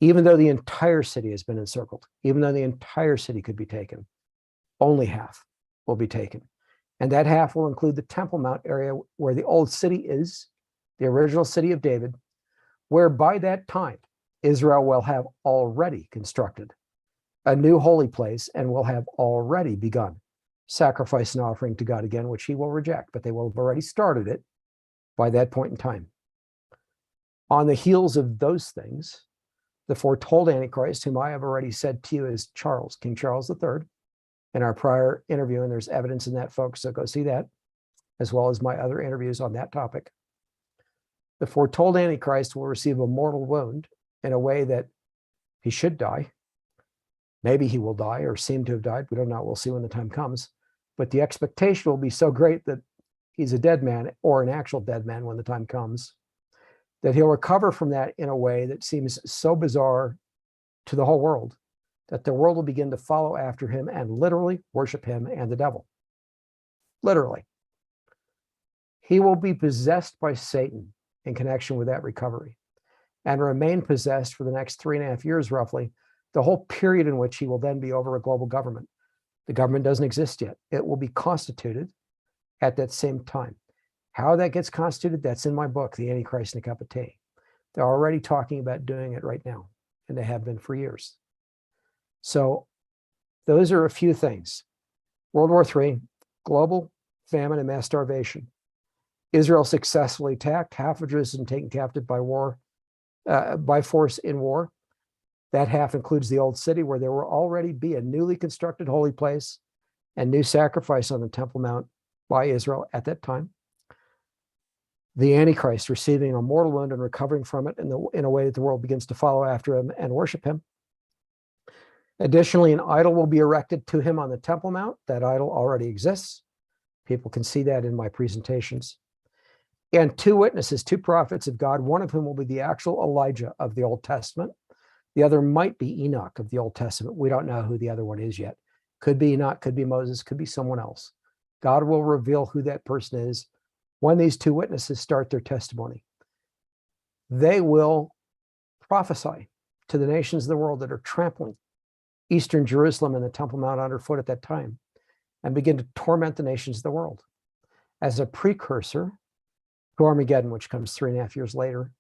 [SPEAKER 2] Even though the entire city has been encircled, even though the entire city could be taken, only half will be taken. And that half will include the Temple Mount area where the old city is, the original city of David, where by that time, Israel will have already constructed a new holy place and will have already begun sacrifice and offering to God again, which he will reject, but they will have already started it by that point in time. On the heels of those things, the foretold Antichrist, whom I have already said to you is Charles, King Charles III, in our prior interview, and there's evidence in that, folks, so go see that, as well as my other interviews on that topic. The foretold Antichrist will receive a mortal wound in a way that he should die. Maybe he will die or seem to have died. We don't know. We'll see when the time comes. But the expectation will be so great that he's a dead man, or an actual dead man when the time comes, that he'll recover from that in a way that seems so bizarre to the whole world that the world will begin to follow after him and literally worship him and the devil. Literally. He will be possessed by Satan in connection with that recovery, and remain possessed for the next 3.5 years, roughly, the whole period in which he will then be over a global government. The government doesn't exist yet. It will be constituted at that same time. How that gets constituted, that's in my book, The Antichrist and a Cup of Tea. They're already talking about doing it right now, and they have been for years. So those are a few things. World War III, global famine and mass starvation. Israel successfully attacked, half of Jerusalem taken captive by war, by force in war. That half includes the old city, where there will already be a newly constructed holy place and new sacrifice on the Temple Mount by Israel at that time. The Antichrist receiving a mortal wound and recovering from it in a way that the world begins to follow after him and worship him. Additionally, an idol will be erected to him on the Temple Mount. That idol already exists. People can see that in my presentations. And 2 witnesses, 2 prophets of God, one of whom will be the actual Elijah of the Old Testament. The other might be Enoch of the Old Testament. We don't know who the other one is yet. Could be Enoch, could be Moses, could be someone else. God will reveal who that person is when these 2 witnesses start their testimony. They will prophesy to the nations of the world that are trampling Eastern Jerusalem and the Temple Mount underfoot at that time, and begin to torment the nations of the world as a precursor to Armageddon, which comes 3.5 years later,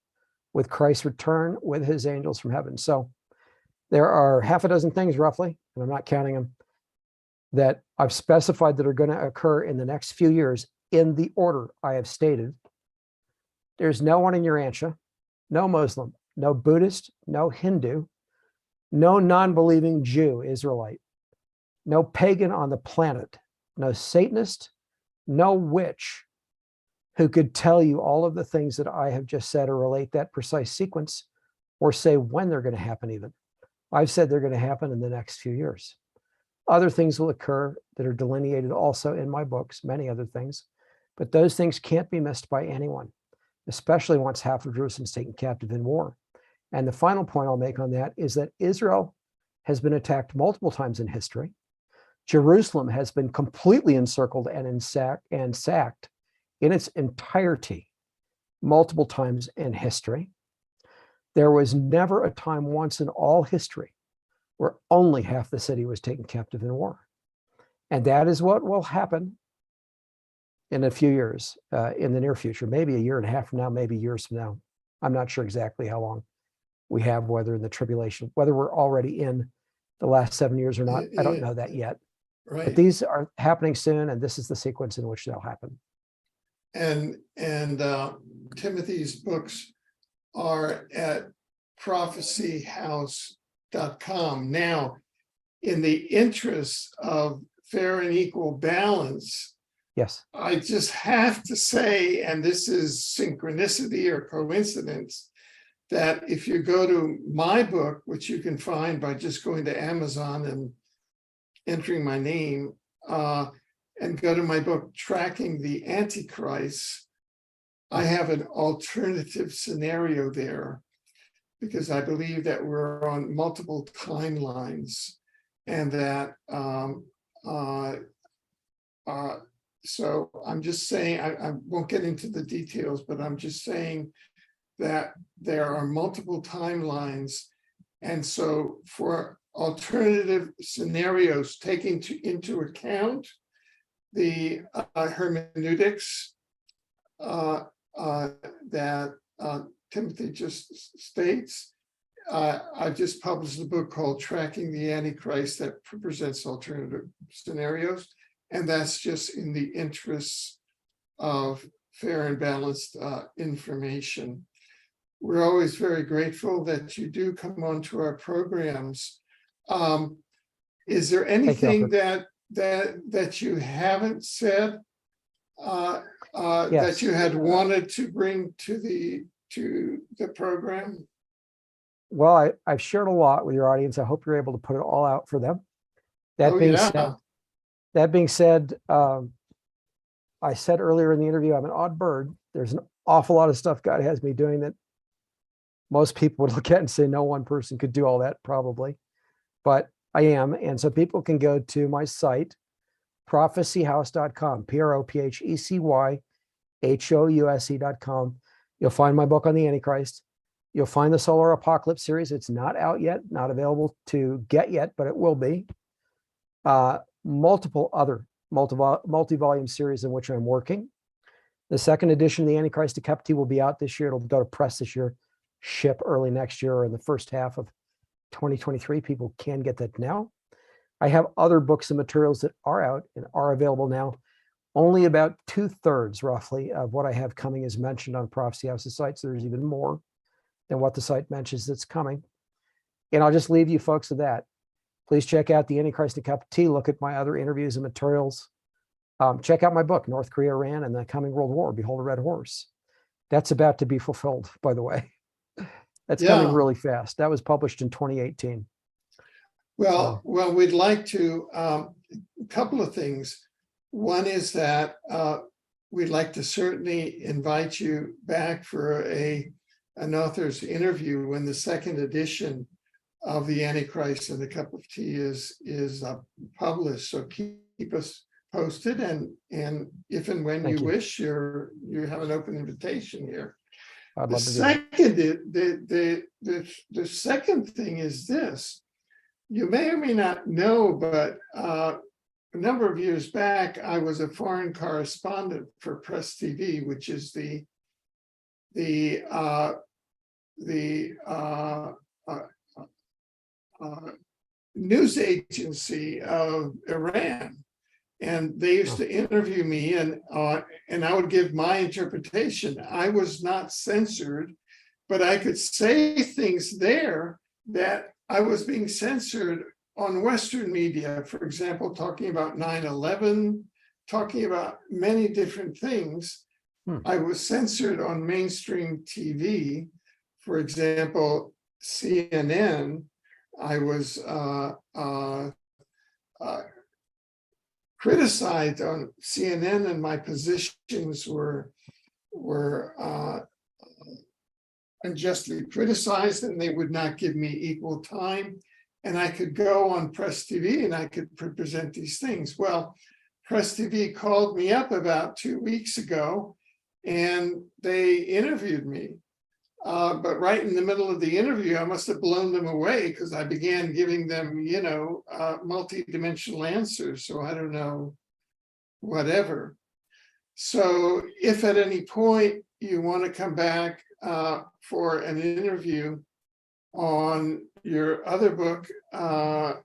[SPEAKER 2] with Christ's return with his angels from heaven. So there are half a dozen things roughly, and I'm not counting them, that I've specified that are going to occur in the next few years in the order I have stated. There's no one in Urantia, no Muslim, no Buddhist, no Hindu, no non-believing Jew, Israelite, no pagan on the planet, no Satanist, no witch who could tell you all of the things that I have just said or relate that precise sequence or say when they're going to happen even. I've said they're going to happen in the next few years. Other things will occur that are delineated also in my books, many other things, but those things can't be missed by anyone, especially once half of Jerusalem is taken captive in war. And the final point I'll make on that is that Israel has been attacked multiple times in history. Jerusalem has been completely encircled and sacked in its entirety multiple times in history. There was never a time once in all history where only half the city was taken captive in war. And that is what will happen in a few years, in the near future, maybe a year and a half from now, maybe years from now. I'm not sure exactly how long we have, whether in the tribulation, whether we're already in the last 7 years or not. I don't know that yet. But
[SPEAKER 1] Right.
[SPEAKER 2] these are happening soon, and this is the sequence in which they'll happen.
[SPEAKER 1] And Timothy's books are at prophecyhouse.com. Now, in the interest of fair and equal balance,
[SPEAKER 2] Yes.
[SPEAKER 1] I just have to say, and this is synchronicity or coincidence, that if you go to my book, which you can find by just going to Amazon and entering my name, and go to my book, Tracking the Antichrist, I have an alternative scenario there, because I believe that we're on multiple timelines, and that so I'm just saying, I won't get into the details, but I'm just saying that there are multiple timelines. And so for alternative scenarios, taking into account the hermeneutics that Timothy just states, I just published a book called Tracking the Antichrist that presents alternative scenarios. And that's just in the interests of fair and balanced information. We're always very grateful that you do come onto our programs. Is there anything that you haven't said that you had wanted to bring to the program?
[SPEAKER 2] Well, I've shared a lot with your audience. I hope you're able to put it all out for them. That being said, I said earlier in the interview, I'm an odd bird. There's an awful lot of stuff God has me doing that most people would look at and say no one person could do all that probably, but I am. And so people can go to my site, prophecyhouse.com, prophecyhouse.com. You'll find my book on the Antichrist. You'll find the Solar Apocalypse series. It's not out yet, not available to get yet, but it will be. Multiple other multi-volume series in which I'm working. The second edition of the Antichrist Decapity will be out this year. It'll go to press this year, ship early next year or in the first half of 2023. People can get that now. I have other books and materials that are out and are available now. Only about 2/3 roughly of what I have coming is mentioned on Prophecy House's site. So there's even more than what the site mentions that's coming. And I'll just leave you folks with that. Please check out the Antichrist and Cup of Tea. Look at my other interviews and materials. Check out my book, North Korea, Iran, and the Coming World War, Behold a Red Horse. That's about to be fulfilled, by the way. That's coming really fast. That was published in 2018.
[SPEAKER 1] Well, we'd like to, a couple of things. One is that we'd like to certainly invite you back for an author's interview when the second edition of the Antichrist and the Cup of Tea is published. So keep us posted, and if and when you wish, you have an open invitation here.
[SPEAKER 2] I'd love to do that.
[SPEAKER 1] The second thing is this. You may or may not know, but a number of years back, I was a foreign correspondent for Press TV, which is the news agency of Iran, and they used to interview me, and I would give my interpretation. I was not censored, but I could say things there that I was being censored on Western media. For example, talking about 9/11, talking about many different things. I was censored on mainstream TV. For example, CNN. I was criticized on CNN, and my positions were unjustly criticized, and they would not give me equal time. And I could go on Press TV and I could present these things. Well, Press TV called me up about 2 weeks ago, and they interviewed me. But right in the middle of the interview, I must have blown them away because I began giving them, multi-dimensional answers. So I don't know, whatever. So if at any point you want to come back for an interview on your other book, I'm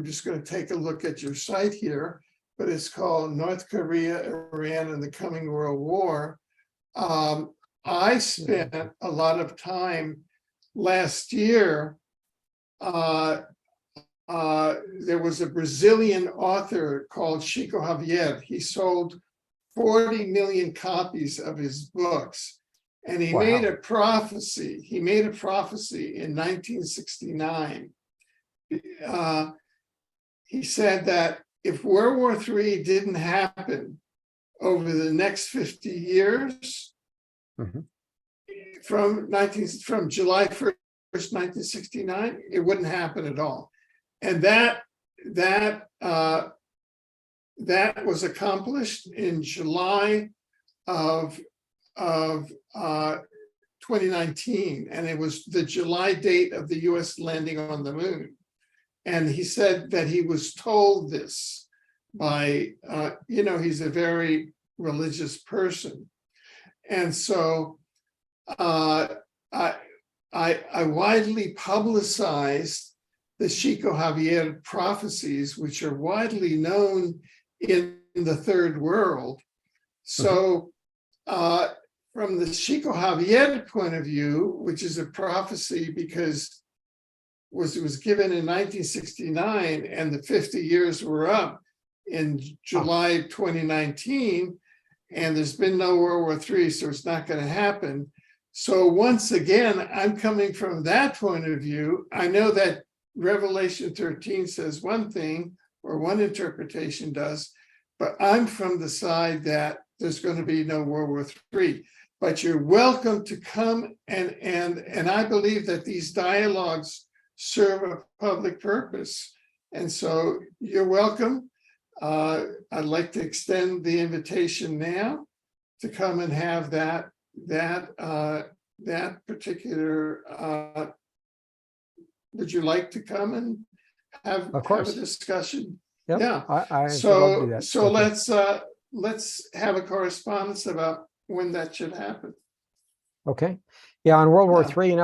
[SPEAKER 1] just going to take a look at your site here, but it's called North Korea, Iran, and the Coming World War. I spent a lot of time last year. There was a Brazilian author called Chico Xavier. He sold 40 million copies of his books. And he made a prophecy. He made a prophecy in 1969. He said that if World War III didn't happen over the next 50 years, from July 1st, 1969, it wouldn't happen at all. And that was accomplished in July of 2019, and it was the July date of the US landing on the moon. And he said that he was told this by, he's a very religious person. And so I widely publicized the Chico Xavier prophecies, which are widely known in the third world. So from the Chico Xavier point of view, which is a prophecy because it was given in 1969 and the 50 years were up in July 2019, and there's been no World War III, so it's not going to happen. So once again, I'm coming from that point of view. I know that Revelation 13 says one thing, or one interpretation does, but I'm from the side that there's going to be no World War III. But you're welcome to come, and I believe that these dialogues serve a public purpose. And so you're welcome. I'd like to extend the invitation now to come and have that particular. Would you like to come and have a discussion?
[SPEAKER 2] Yep.
[SPEAKER 1] Yeah.
[SPEAKER 2] I
[SPEAKER 1] So
[SPEAKER 2] love to do that.
[SPEAKER 1] let's have a correspondence about when that should happen.
[SPEAKER 2] Okay. Yeah, on World War III,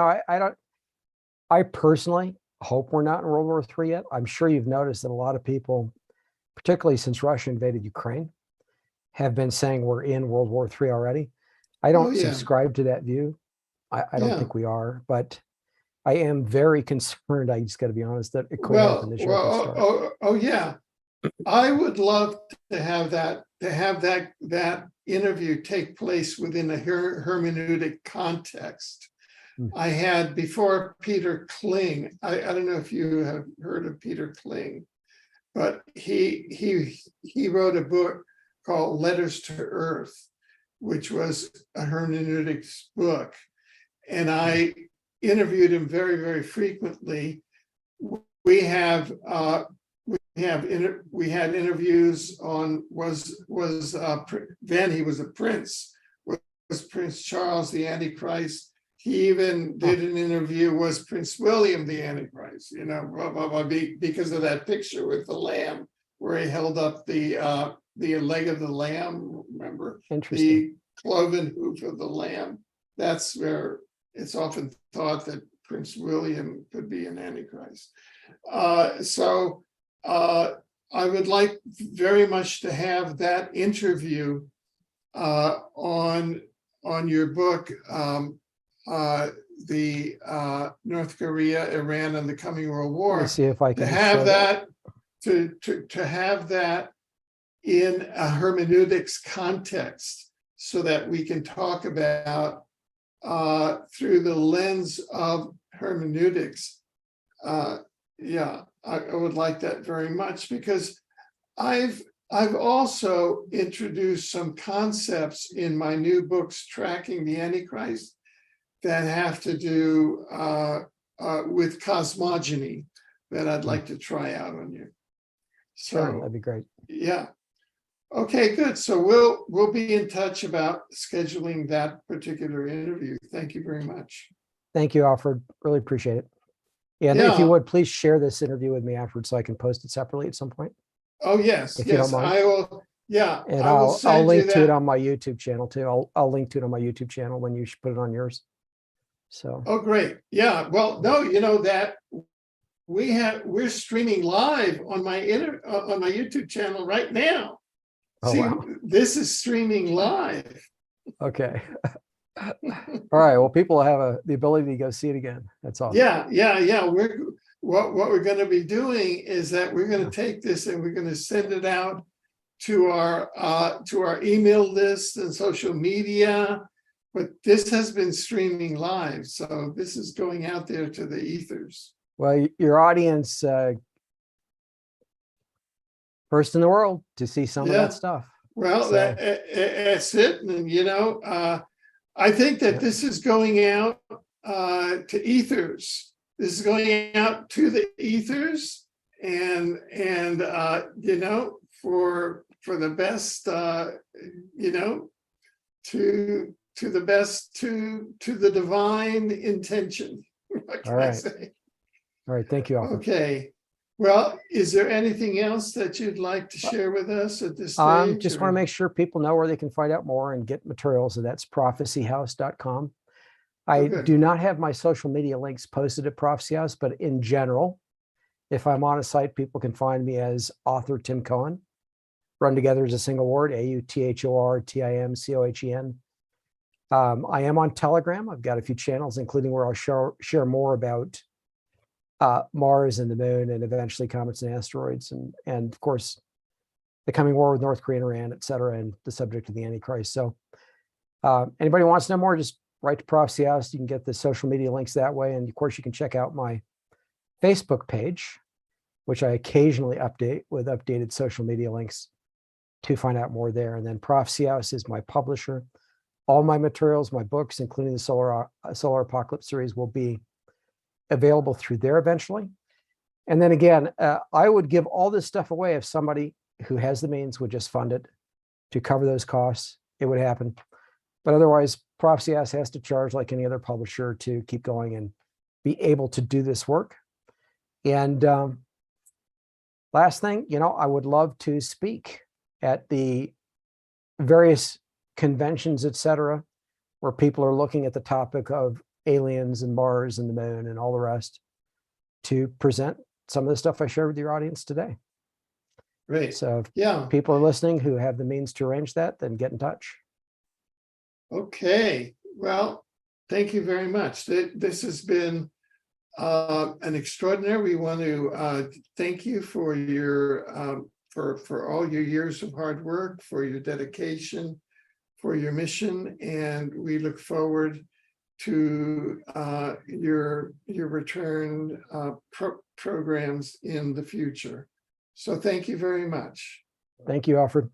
[SPEAKER 2] I personally hope we're not in World War III yet. I'm sure you've noticed that a lot of people, particularly since Russia invaded Ukraine, have been saying we're in World War III already. I don't subscribe to that view. I don't think we are, but I am very concerned. I just got to be honest that it could happen this year.
[SPEAKER 1] Yeah. I would love to have that interview take place within a hermeneutic context. I had before Peter Kling. I don't know if you have heard of Peter Kling, but he wrote a book called Letters to Earth, which was a hermeneutics book, and I interviewed him very, very frequently. We had interviews on then he was a prince, was Prince Charles the Antichrist. He even did an interview, was Prince William the Antichrist, because of that picture with the lamb where he held up the leg of the lamb, remember? The cloven hoof of the lamb. That's where it's often thought that Prince William could be an Antichrist. So I would like very much to have that interview on your book, the North Korea, Iran, and the Coming World War.
[SPEAKER 2] Let me see if I can
[SPEAKER 1] have that to have that in a hermeneutics context, so that we can talk about through the lens of hermeneutics. I would like that very much, because I've also introduced some concepts in my new books, Tracking the Antichrist, that have to do with cosmogony that I'd like to try out on you. So
[SPEAKER 2] that'd be great.
[SPEAKER 1] Yeah. Okay, good. So we'll be in touch about scheduling that particular interview. Thank you very much.
[SPEAKER 2] Thank you, Alfred. Really appreciate it. And if you would, please share this interview with me afterwards so I can post it separately at some point.
[SPEAKER 1] Oh, yes. Yes, I will. Yeah,
[SPEAKER 2] And
[SPEAKER 1] I will
[SPEAKER 2] I'll
[SPEAKER 1] send you
[SPEAKER 2] link to it
[SPEAKER 1] that.
[SPEAKER 2] on my YouTube channel too. I'll link to it on my YouTube channel when you should put it on yours. So
[SPEAKER 1] Oh, great. Yeah, well, no, you know that we're streaming live on my on my YouTube channel right now.
[SPEAKER 2] oh
[SPEAKER 1] See,
[SPEAKER 2] wow.
[SPEAKER 1] this is streaming live.
[SPEAKER 2] Okay. All right. Well, people have the ability to go see it again. That's awesome.
[SPEAKER 1] Yeah. What we're going to be doing is that we're going to take this and we're going to send it out to our email list and social media. But this has been streaming live, so this is going out there to the ethers.
[SPEAKER 2] Well, your audience, first in the world to see some of that stuff.
[SPEAKER 1] Well,
[SPEAKER 2] So,
[SPEAKER 1] that's it. And, you know, I think that this is going out to ethers. This is going out to the ethers and you know, for the best, you know, to the best, to the divine intention. What can I say?
[SPEAKER 2] All right. Thank you, Alfred.
[SPEAKER 1] Okay. Well, is there anything else that you'd like to share with us at this stage?
[SPEAKER 2] Just want to make sure people know where they can find out more and get materials, and that's prophecyhouse.com. I do not have my social media links posted at Prophecy House, but in general, if I'm on a site, people can find me as author Tim Cohen, run together as a single word, AUTHORTIMCOHEN. I am on Telegram. I've got a few channels, including where I'll share more about Mars and the moon, and eventually comets and asteroids, and of course, the coming war with North Korea and Iran, et cetera, and the subject of the Antichrist. So anybody wants to know more, just write to Prophecy House. You can get the social media links that way. And of course, you can check out my Facebook page, which I occasionally update with updated social media links to find out more there. And then Prophecy House is my publisher. All my materials, my books, including the Solar Apocalypse series, will be available through there eventually. And then again, I would give all this stuff away if somebody who has the means would just fund it to cover those costs. It would happen. But otherwise, Prophecy House has to charge like any other publisher to keep going and be able to do this work. And last thing, you know, I would love to speak at the various conventions, et cetera, where people are looking at the topic of aliens and Mars and the moon and all the rest, to present some of the stuff I shared with your audience today.
[SPEAKER 1] Great.
[SPEAKER 2] So if people are listening who have the means to arrange that, then get in touch.
[SPEAKER 1] Okay. Well, thank you very much. This has been an extraordinary. We want to thank you for your for all your years of hard work, for your dedication, for your mission, and we look forward to your return programs in the future. So thank you very much.
[SPEAKER 2] Thank you, Alfred.